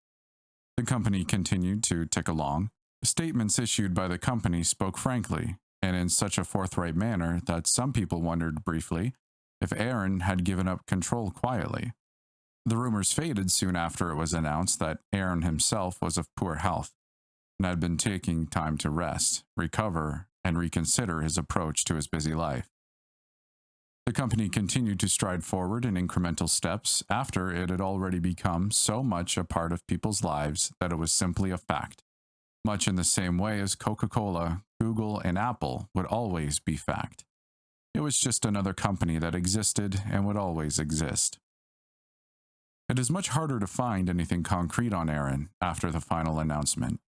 The company continued to tick along. Statements issued by the company spoke frankly, and in such a forthright manner that some people wondered briefly if Aaron had given up control quietly. The rumors faded soon after it was announced that Aaron himself was of poor health and had been taking time to rest, recover, and reconsider his approach to his busy life. The company continued to stride forward in incremental steps after it had already become so much a part of people's lives that it was simply a fact, much in the same way as Coca-Cola, Google, and Apple would always be fact. It was just another company that existed and would always exist. It is much harder to find anything concrete on Aaron after the final announcement.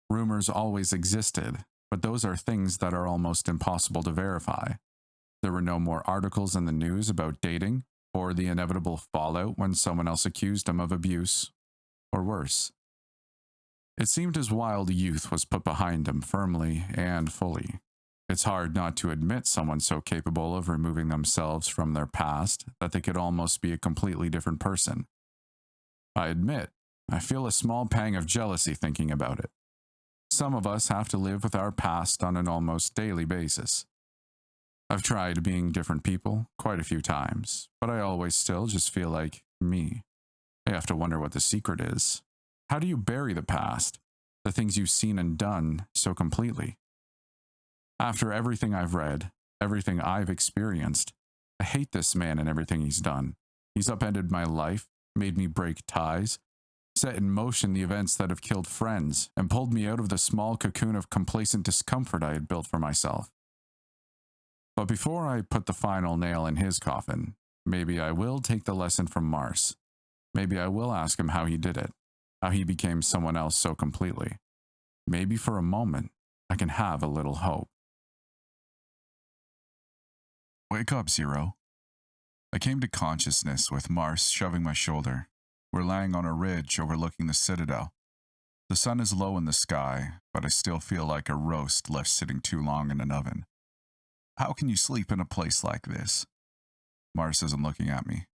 Rumors always existed, but those are things that are almost impossible to verify. There were no more articles in the news about dating or the inevitable fallout when someone else accused him of abuse, or worse. It seemed his wild youth was put behind him firmly and fully. It's hard not to admit someone so capable of removing themselves from their past that they could almost be a completely different person. I admit, I feel a small pang of jealousy thinking about it. Some of us have to live with our past on an almost daily basis. I've tried being different people quite a few times, but I always still just feel like me. I have to wonder what the secret is. How do you bury the past, the things you've seen and done so completely? After everything I've read, everything I've experienced, I hate this man and everything he's done. He's upended my life, made me break ties, set in motion the events that have killed friends, and pulled me out of the small cocoon of complacent discomfort I had built for myself. But before I put the final nail in his coffin, maybe I will take the lesson from Mars. Maybe I will ask him how he did it, how he became someone else so completely. Maybe for a moment, I can have a little hope. Wake up, Zero. I came to consciousness with Mars shoving my shoulder. We're lying on a ridge overlooking the citadel. The sun is low in the sky, but I still feel like a roast left sitting too long in an oven. How can you sleep in a place like this? Mars isn't looking at me.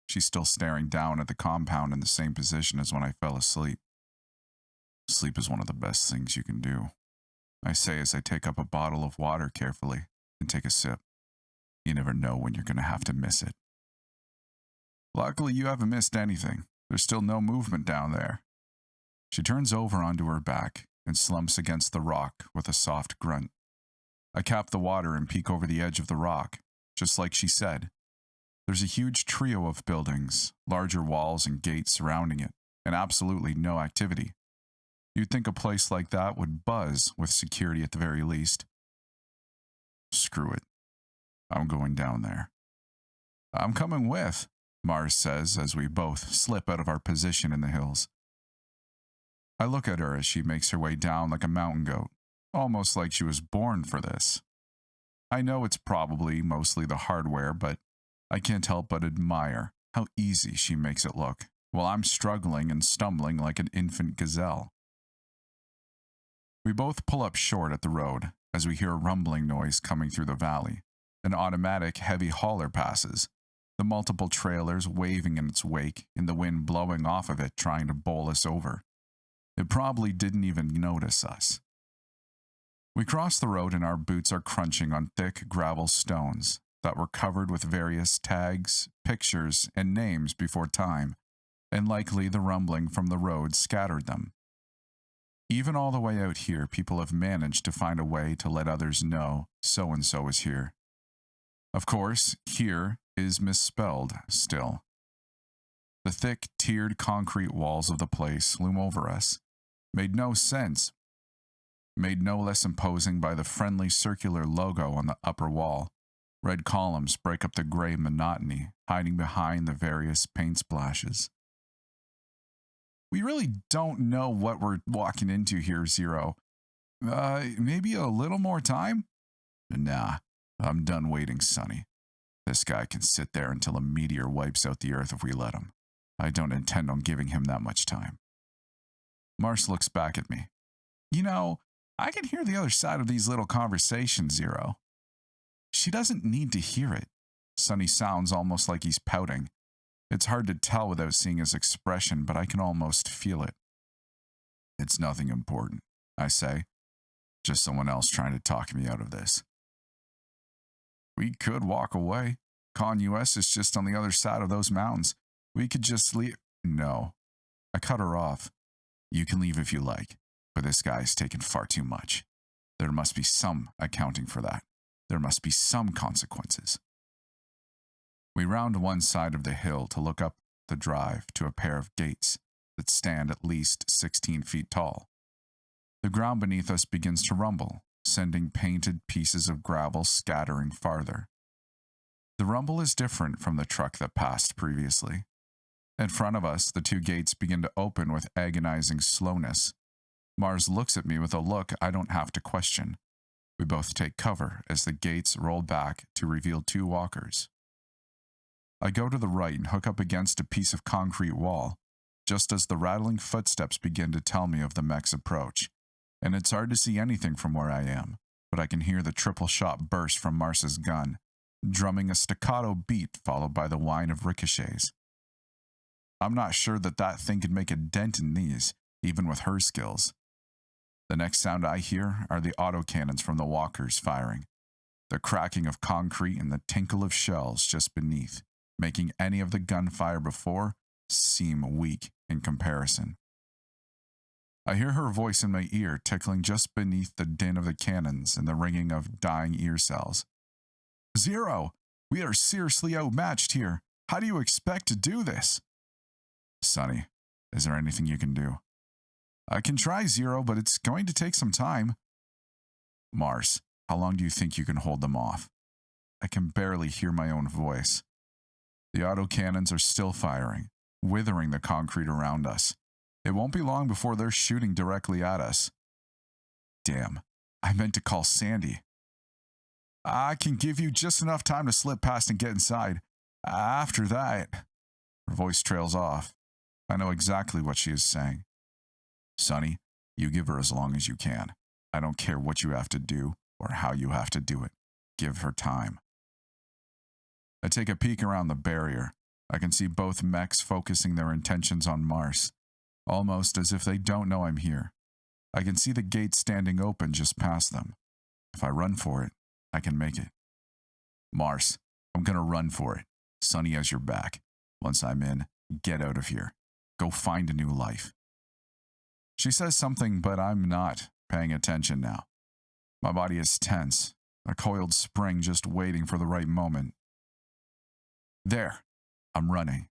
She's still staring down at the compound in the same position as when I fell asleep. Sleep is one of the best things you can do, I say as I take up a bottle of water carefully and take a sip. You never know when you're going to have to miss it. Luckily, you haven't missed anything. There's still no movement down there. She turns over onto her back and slumps against the rock with a soft grunt. I cap the water and peek over the edge of the rock, just like she said. There's a huge trio of buildings, larger walls and gates surrounding it, and absolutely no activity. You'd think a place like that would buzz with security at the very least. Screw it. I'm going down there. I'm coming with, Mars says as we both slip out of our position in the hills. I look at her as she makes her way down like a mountain goat, almost like she was born for this. I know it's probably mostly the hardware, but I can't help but admire how easy she makes it look, while I'm struggling and stumbling like an infant gazelle. We both pull up short at the road as we hear a rumbling noise coming through the valley. An automatic heavy hauler passes, the multiple trailers waving in its wake and the wind blowing off of it trying to bowl us over. It probably didn't even notice us. We cross the road and our boots are crunching on thick gravel stones that were covered with various tags, pictures, and names before time, and likely the rumbling from the road scattered them. Even all the way out here, people have managed to find a way to let others know so-and-so is here. Of course, here is misspelled still. The thick, tiered concrete walls of the place loom over us. Made no sense. Made no less imposing by the friendly circular logo on the upper wall. Red columns break up the gray monotony, hiding behind the various paint splashes. We really don't know what we're walking into here, Zero. Maybe a little more time? Nah, I'm done waiting, Sonny. This guy can sit there until a meteor wipes out the earth if we let him. I don't intend on giving him that much time. Mars looks back at me. You know, I can hear the other side of these little conversations, Zero. She doesn't need to hear it. Sonny sounds almost like he's pouting. It's hard to tell without seeing his expression, but I can almost feel it. It's nothing important, I say. Just someone else trying to talk me out of this. We could walk away. Con US is just on the other side of those mountains. We could just leave. No. I cut her off. You can leave if you like, but this guy's taken far too much. There must be some accounting for that. There must be some consequences. We round one side of the hill to look up the drive to a pair of gates that stand at least 16 feet tall. The ground beneath us begins to rumble, sending painted pieces of gravel scattering farther. The rumble is different from the truck that passed previously. In front of us, the two gates begin to open with agonizing slowness. Mars looks at me with a look I don't have to question. We both take cover as the gates roll back to reveal two walkers. I go to the right and hook up against a piece of concrete wall, just as the rattling footsteps begin to tell me of the mech's approach. And it's hard to see anything from where I am, but I can hear the triple shot burst from Mars's gun, drumming a staccato beat followed by the whine of ricochets. I'm not sure that thing could make a dent in these, even with her skills. The next sound I hear are the autocannons from the walkers firing, the cracking of concrete and the tinkle of shells just beneath, making any of the gunfire before seem weak in comparison. I hear her voice in my ear tickling just beneath the din of the cannons and the ringing of dying ear cells. Zero, we are seriously outmatched here. How do you expect to do this? Sonny, is there anything you can do? I can try, Zero, but it's going to take some time. Mars, how long do you think you can hold them off? I can barely hear my own voice. The autocannons are still firing, withering the concrete around us. It won't be long before they're shooting directly at us. Damn, I meant to call Sandy. I can give you just enough time to slip past and get inside. After that, her voice trails off. I know exactly what she is saying. Sonny, you give her as long as you can. I don't care what you have to do or how you have to do it. Give her time. I take a peek around the barrier. I can see both mechs focusing their intentions on Mars, almost as if they don't know I'm here. I can see the gate standing open just past them. If I run for it, I can make it. Mars, I'm gonna run for it. Sonny has your back. Once I'm in, get out of here. Go find a new life. She says something, but I'm not paying attention now. My body is tense, a coiled spring just waiting for the right moment. There, I'm running.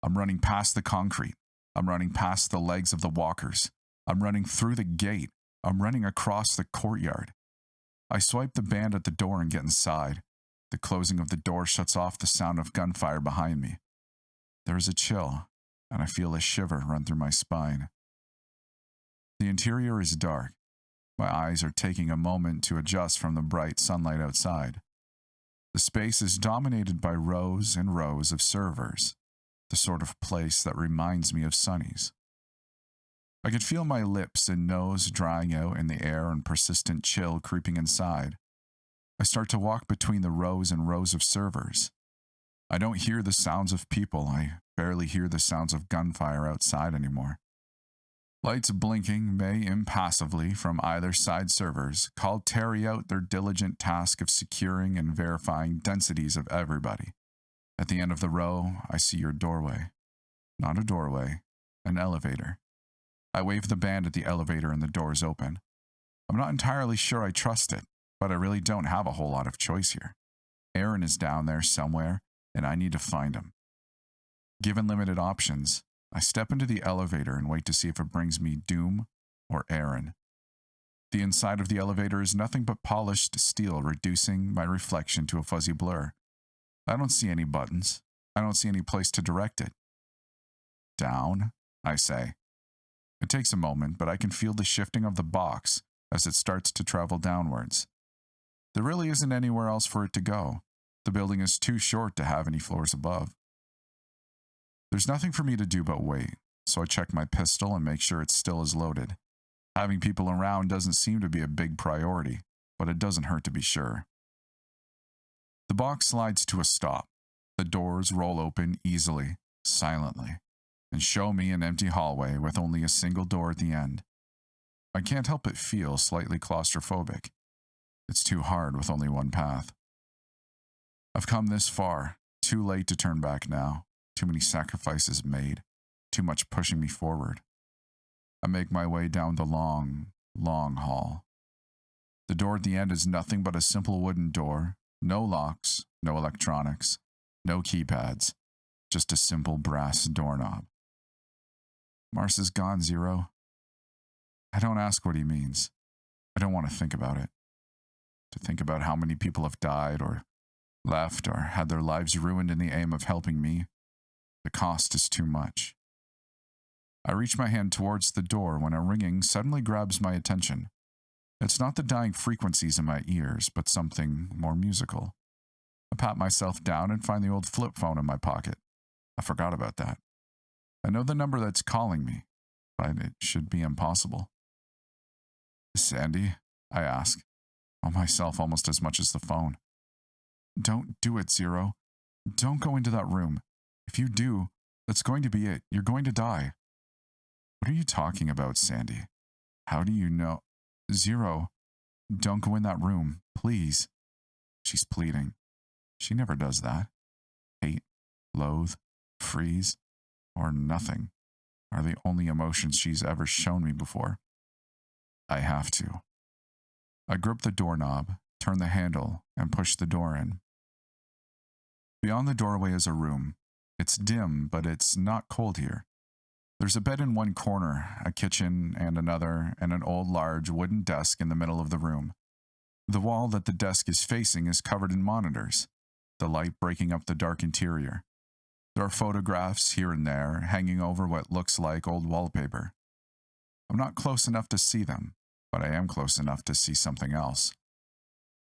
I'm running past the concrete. I'm running past the legs of the walkers. I'm running through the gate. I'm running across the courtyard. I swipe the band at the door and get inside. The closing of the door shuts off the sound of gunfire behind me. There is a chill, and I feel a shiver run through my spine. The interior is dark. My eyes are taking a moment to adjust from the bright sunlight outside. The space is dominated by rows and rows of servers, the sort of place that reminds me of Sonny's. I can feel my lips and nose drying out in the air and persistent chill creeping inside. I start to walk between the rows and rows of servers. I don't hear the sounds of people. I barely hear the sounds of gunfire outside anymore. Lights blinking may impassively from either side servers call Terry out their diligent task of securing and verifying densities of everybody. At the end of the row, I see your doorway. Not a doorway, an elevator. I wave the band at the elevator and the doors open. I'm not entirely sure I trust it, but I really don't have a whole lot of choice here. Aaron is down there somewhere, and I need to find him. Given limited options, I step into the elevator and wait to see if it brings me Doom or Aaron. The inside of the elevator is nothing but polished steel, reducing my reflection to a fuzzy blur. I don't see any buttons. I don't see any place to direct it. Down, I say. It takes a moment, but I can feel the shifting of the box as it starts to travel downwards. There really isn't anywhere else for it to go. The building is too short to have any floors above. There's nothing for me to do but wait, so I check my pistol and make sure it still is loaded. Having people around doesn't seem to be a big priority, but it doesn't hurt to be sure. The box slides to a stop. The doors roll open easily, silently, and show me an empty hallway with only a single door at the end. I can't help but feel slightly claustrophobic. It's too hard with only one path. I've come this far. Too late to turn back now. Too many sacrifices made. Too much pushing me forward. I make my way down the long, long hall. The door at the end is nothing but a simple wooden door. No locks, no electronics, no keypads. Just a simple brass doorknob. Mars is gone, Zero. I don't ask what he means. I don't want to think about it. To think about how many people have died or left or had their lives ruined in the aim of helping me, the cost is too much. I reach my hand towards the door when a ringing suddenly grabs my attention. It's not the dying frequencies in my ears, but something more musical. I pat myself down and find the old flip phone in my pocket. I forgot about that. I know the number that's calling me, but it should be impossible. Sandy? I ask, on myself almost as much as the phone. Don't do it, Zero. Don't go into that room. If you do, that's going to be it. You're going to die. What are you talking about, Sandy? How do you know? Zero, don't go in that room, please. She's pleading. She never does that. Hate, loathe, freeze, or nothing are the only emotions she's ever shown me before. I have to. I grip the doorknob, turn the handle, and push the door in. Beyond the doorway is a room. It's dim, but it's not cold here. There's a bed in one corner, a kitchen and another, and an old large wooden desk in the middle of the room. The wall that the desk is facing is covered in monitors, the light breaking up the dark interior. There are photographs here and there, hanging over what looks like old wallpaper. I'm not close enough to see them, but I am close enough to see something else.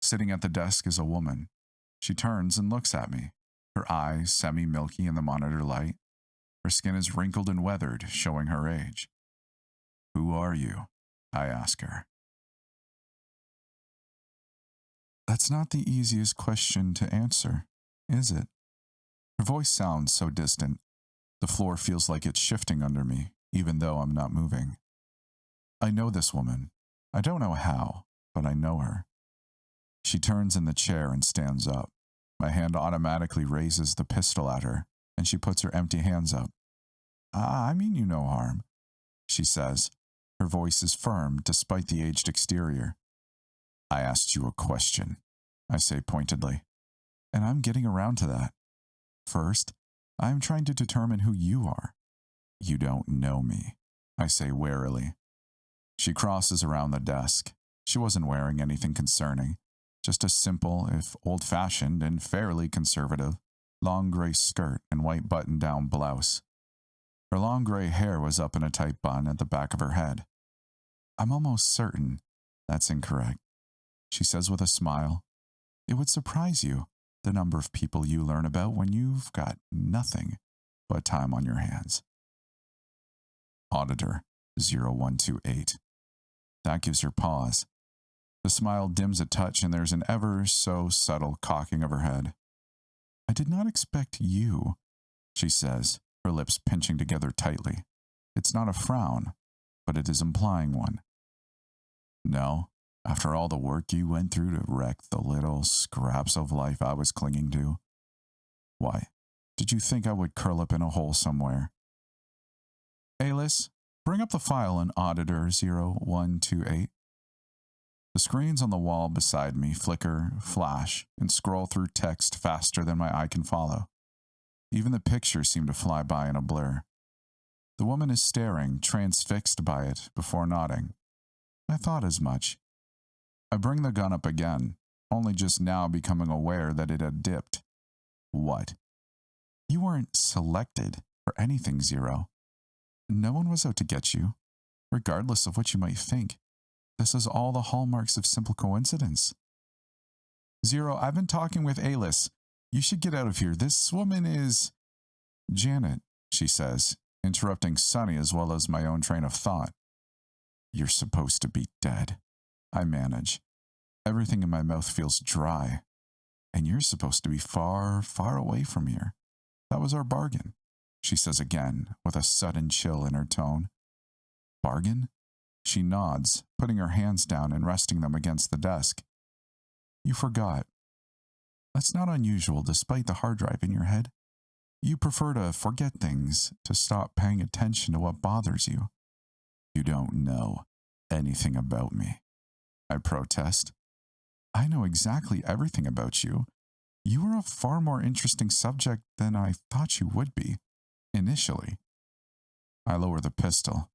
Sitting at the desk is a woman. She turns and looks at me, her eyes semi-milky in the monitor light. Her skin is wrinkled and weathered, showing her age. Who are you? I ask her. That's not the easiest question to answer, is it? Her voice sounds so distant. The floor feels like it's shifting under me, even though I'm not moving. I know this woman. I don't know how, but I know her. She turns in the chair and stands up. My hand automatically raises the pistol at her, and she puts her empty hands up. I mean you no harm, she says. Her voice is firm despite the aged exterior. I asked you a question, I say pointedly, and I'm getting around to that. First, I am trying to determine who you are. You don't know me, I say warily. She crosses around the desk. She wasn't wearing anything concerning, just a simple, if old-fashioned and fairly conservative, long gray skirt and white button-down blouse. Her long gray hair was up in a tight bun at the back of her head. I'm almost certain that's incorrect, she says with a smile. It would surprise you, the number of people you learn about when you've got nothing but time on your hands. Auditor 0128. That gives her pause. The smile dims a touch and there's an ever so subtle cocking of her head. I did not expect you, she says, her lips pinching together tightly. It's not a frown, but it is implying one. No, after all the work you went through to wreck the little scraps of life I was clinging to. Why, did you think I would curl up in a hole somewhere? Alice, bring up the file on Auditor 0128. The screens on the wall beside me flicker, flash, and scroll through text faster than my eye can follow. Even the pictures seem to fly by in a blur. The woman is staring, transfixed by it, before nodding. I thought as much. I bring the gun up again, only just now becoming aware that it had dipped. What? You weren't selected for anything, Zero. No one was out to get you, regardless of what you might think. This is all the hallmarks of simple coincidence. Zero, I've been talking with Alice. You should get out of here. This woman is... Janet, she says, interrupting Sunny as well as my own train of thought. You're supposed to be dead, I manage. Everything in my mouth feels dry. And you're supposed to be far, far away from here. That was our bargain, she says again, with a sudden chill in her tone. Bargain? She nods, putting her hands down and resting them against the desk. You forgot. That's not unusual despite the hard drive in your head. You prefer to forget things, to stop paying attention to what bothers you. You don't know anything about me, I protest. I know exactly everything about you. You are a far more interesting subject than I thought you would be, initially. I lower the pistol.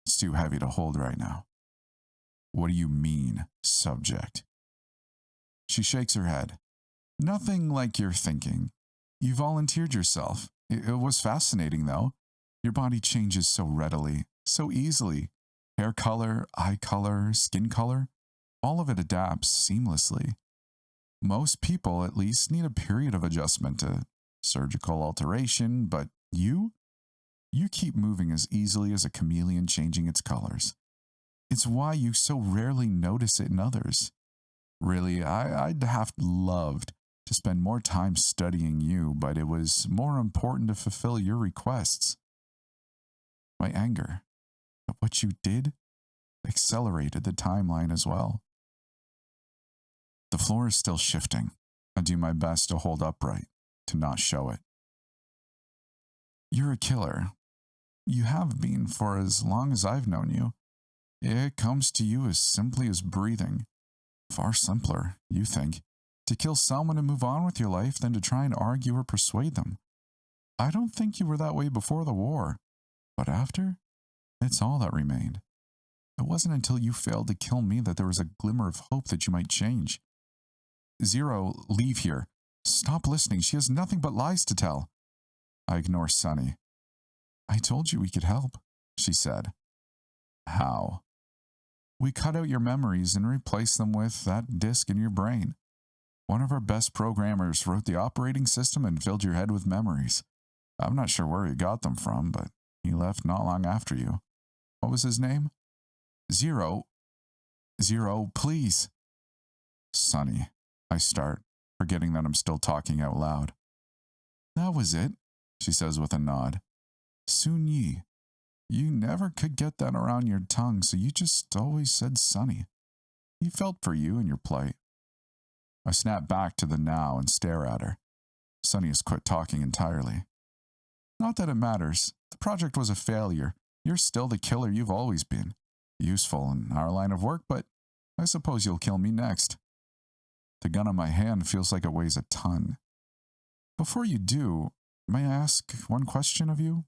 It's too heavy to hold right now. What do you mean, subject? She shakes her head. Nothing like you're thinking. You volunteered yourself. It was fascinating, though. Your body changes so readily, so easily. Hair color, eye color, skin color, all of it adapts seamlessly. Most people at least need a period of adjustment to surgical alteration, but you keep moving as easily as a chameleon changing its colors. It's why you so rarely notice it in others. Really, I'd have loved to spend more time studying you, but it was more important to fulfill your requests. My anger at what you did accelerated the timeline as well. The floor is still shifting. I do my best to hold upright, to not show it. You're a killer. You have been for as long as I've known you. It comes to you as simply as breathing. Far simpler, you think, to kill someone and move on with your life than to try and argue or persuade them. I don't think you were that way before the war, but after, it's all that remained. It wasn't until you failed to kill me that there was a glimmer of hope that you might change. Zero, leave here. Stop listening. She has nothing but lies to tell. I ignore Sunny. I told you we could help, she said. How? We cut out your memories and replaced them with that disk in your brain. One of our best programmers wrote the operating system and filled your head with memories. I'm not sure where he got them from, but he left not long after you. What was his name? Zero. Zero, please. Sunny, I start, forgetting that I'm still talking out loud. That was it, she says with a nod. Soon Yi. You never could get that around your tongue, so you just always said Sunny. He felt for you and your plight. I snap back to the now and stare at her. Sunny has quit talking entirely. Not that it matters. The project was a failure. You're still the killer you've always been. Useful in our line of work, but I suppose you'll kill me next. The gun on my hand feels like it weighs a ton. Before you do, may I ask one question of you?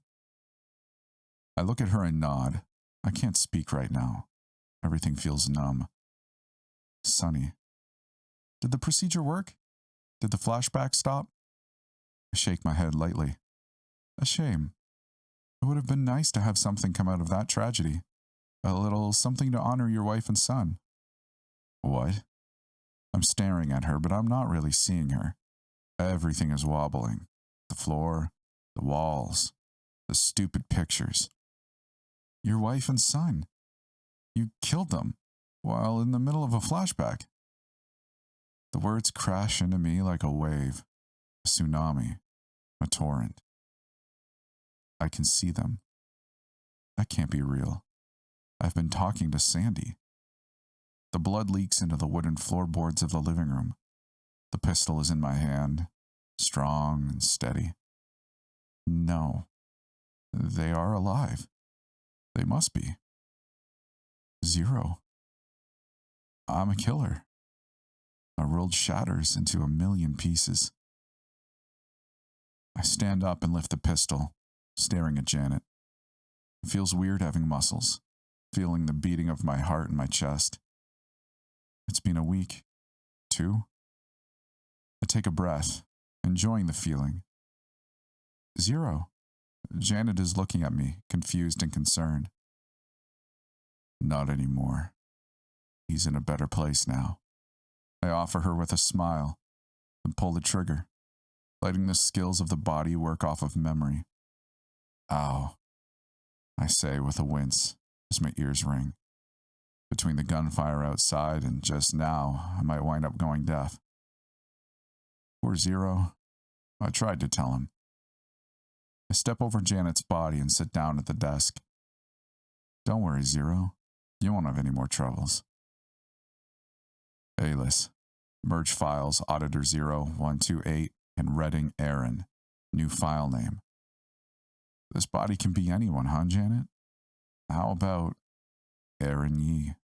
I look at her and nod. I can't speak right now. Everything feels numb. Sunny. Did the procedure work? Did the flashback stop? I shake my head lightly. A shame. It would have been nice to have something come out of that tragedy. A little something to honor your wife and son. What? I'm staring at her, but I'm not really seeing her. Everything is wobbling. The floor, the walls, the stupid pictures. Your wife and son. You killed them while in the middle of a flashback. The words crash into me like a wave, a tsunami, a torrent. I can see them. That can't be real. I've been talking to Sandy. The blood leaks into the wooden floorboards of the living room. The pistol is in my hand, strong and steady. No, they are alive. They must be. Zero. I'm a killer. My world shatters into a million pieces. I stand up and lift the pistol, staring at Janet. It feels weird having muscles, feeling the beating of my heart in my chest. It's been a week, 2. I take a breath, enjoying the feeling. Zero. Janet is looking at me, confused and concerned. Not anymore. He's in a better place now. I offer her with a smile and pull the trigger, letting the skills of the body work off of memory. Ow, I say with a wince as my ears ring. Between the gunfire outside and just now, I might wind up going deaf. Poor Zero. I tried to tell him. I step over Janet's body and sit down at the desk. Don't worry, Zero. You won't have any more troubles. Hey, Liz. Merge files Auditor 0128 and Redding Aaron. New file name. This body can be anyone, huh, Janet? How about Aaron Yee?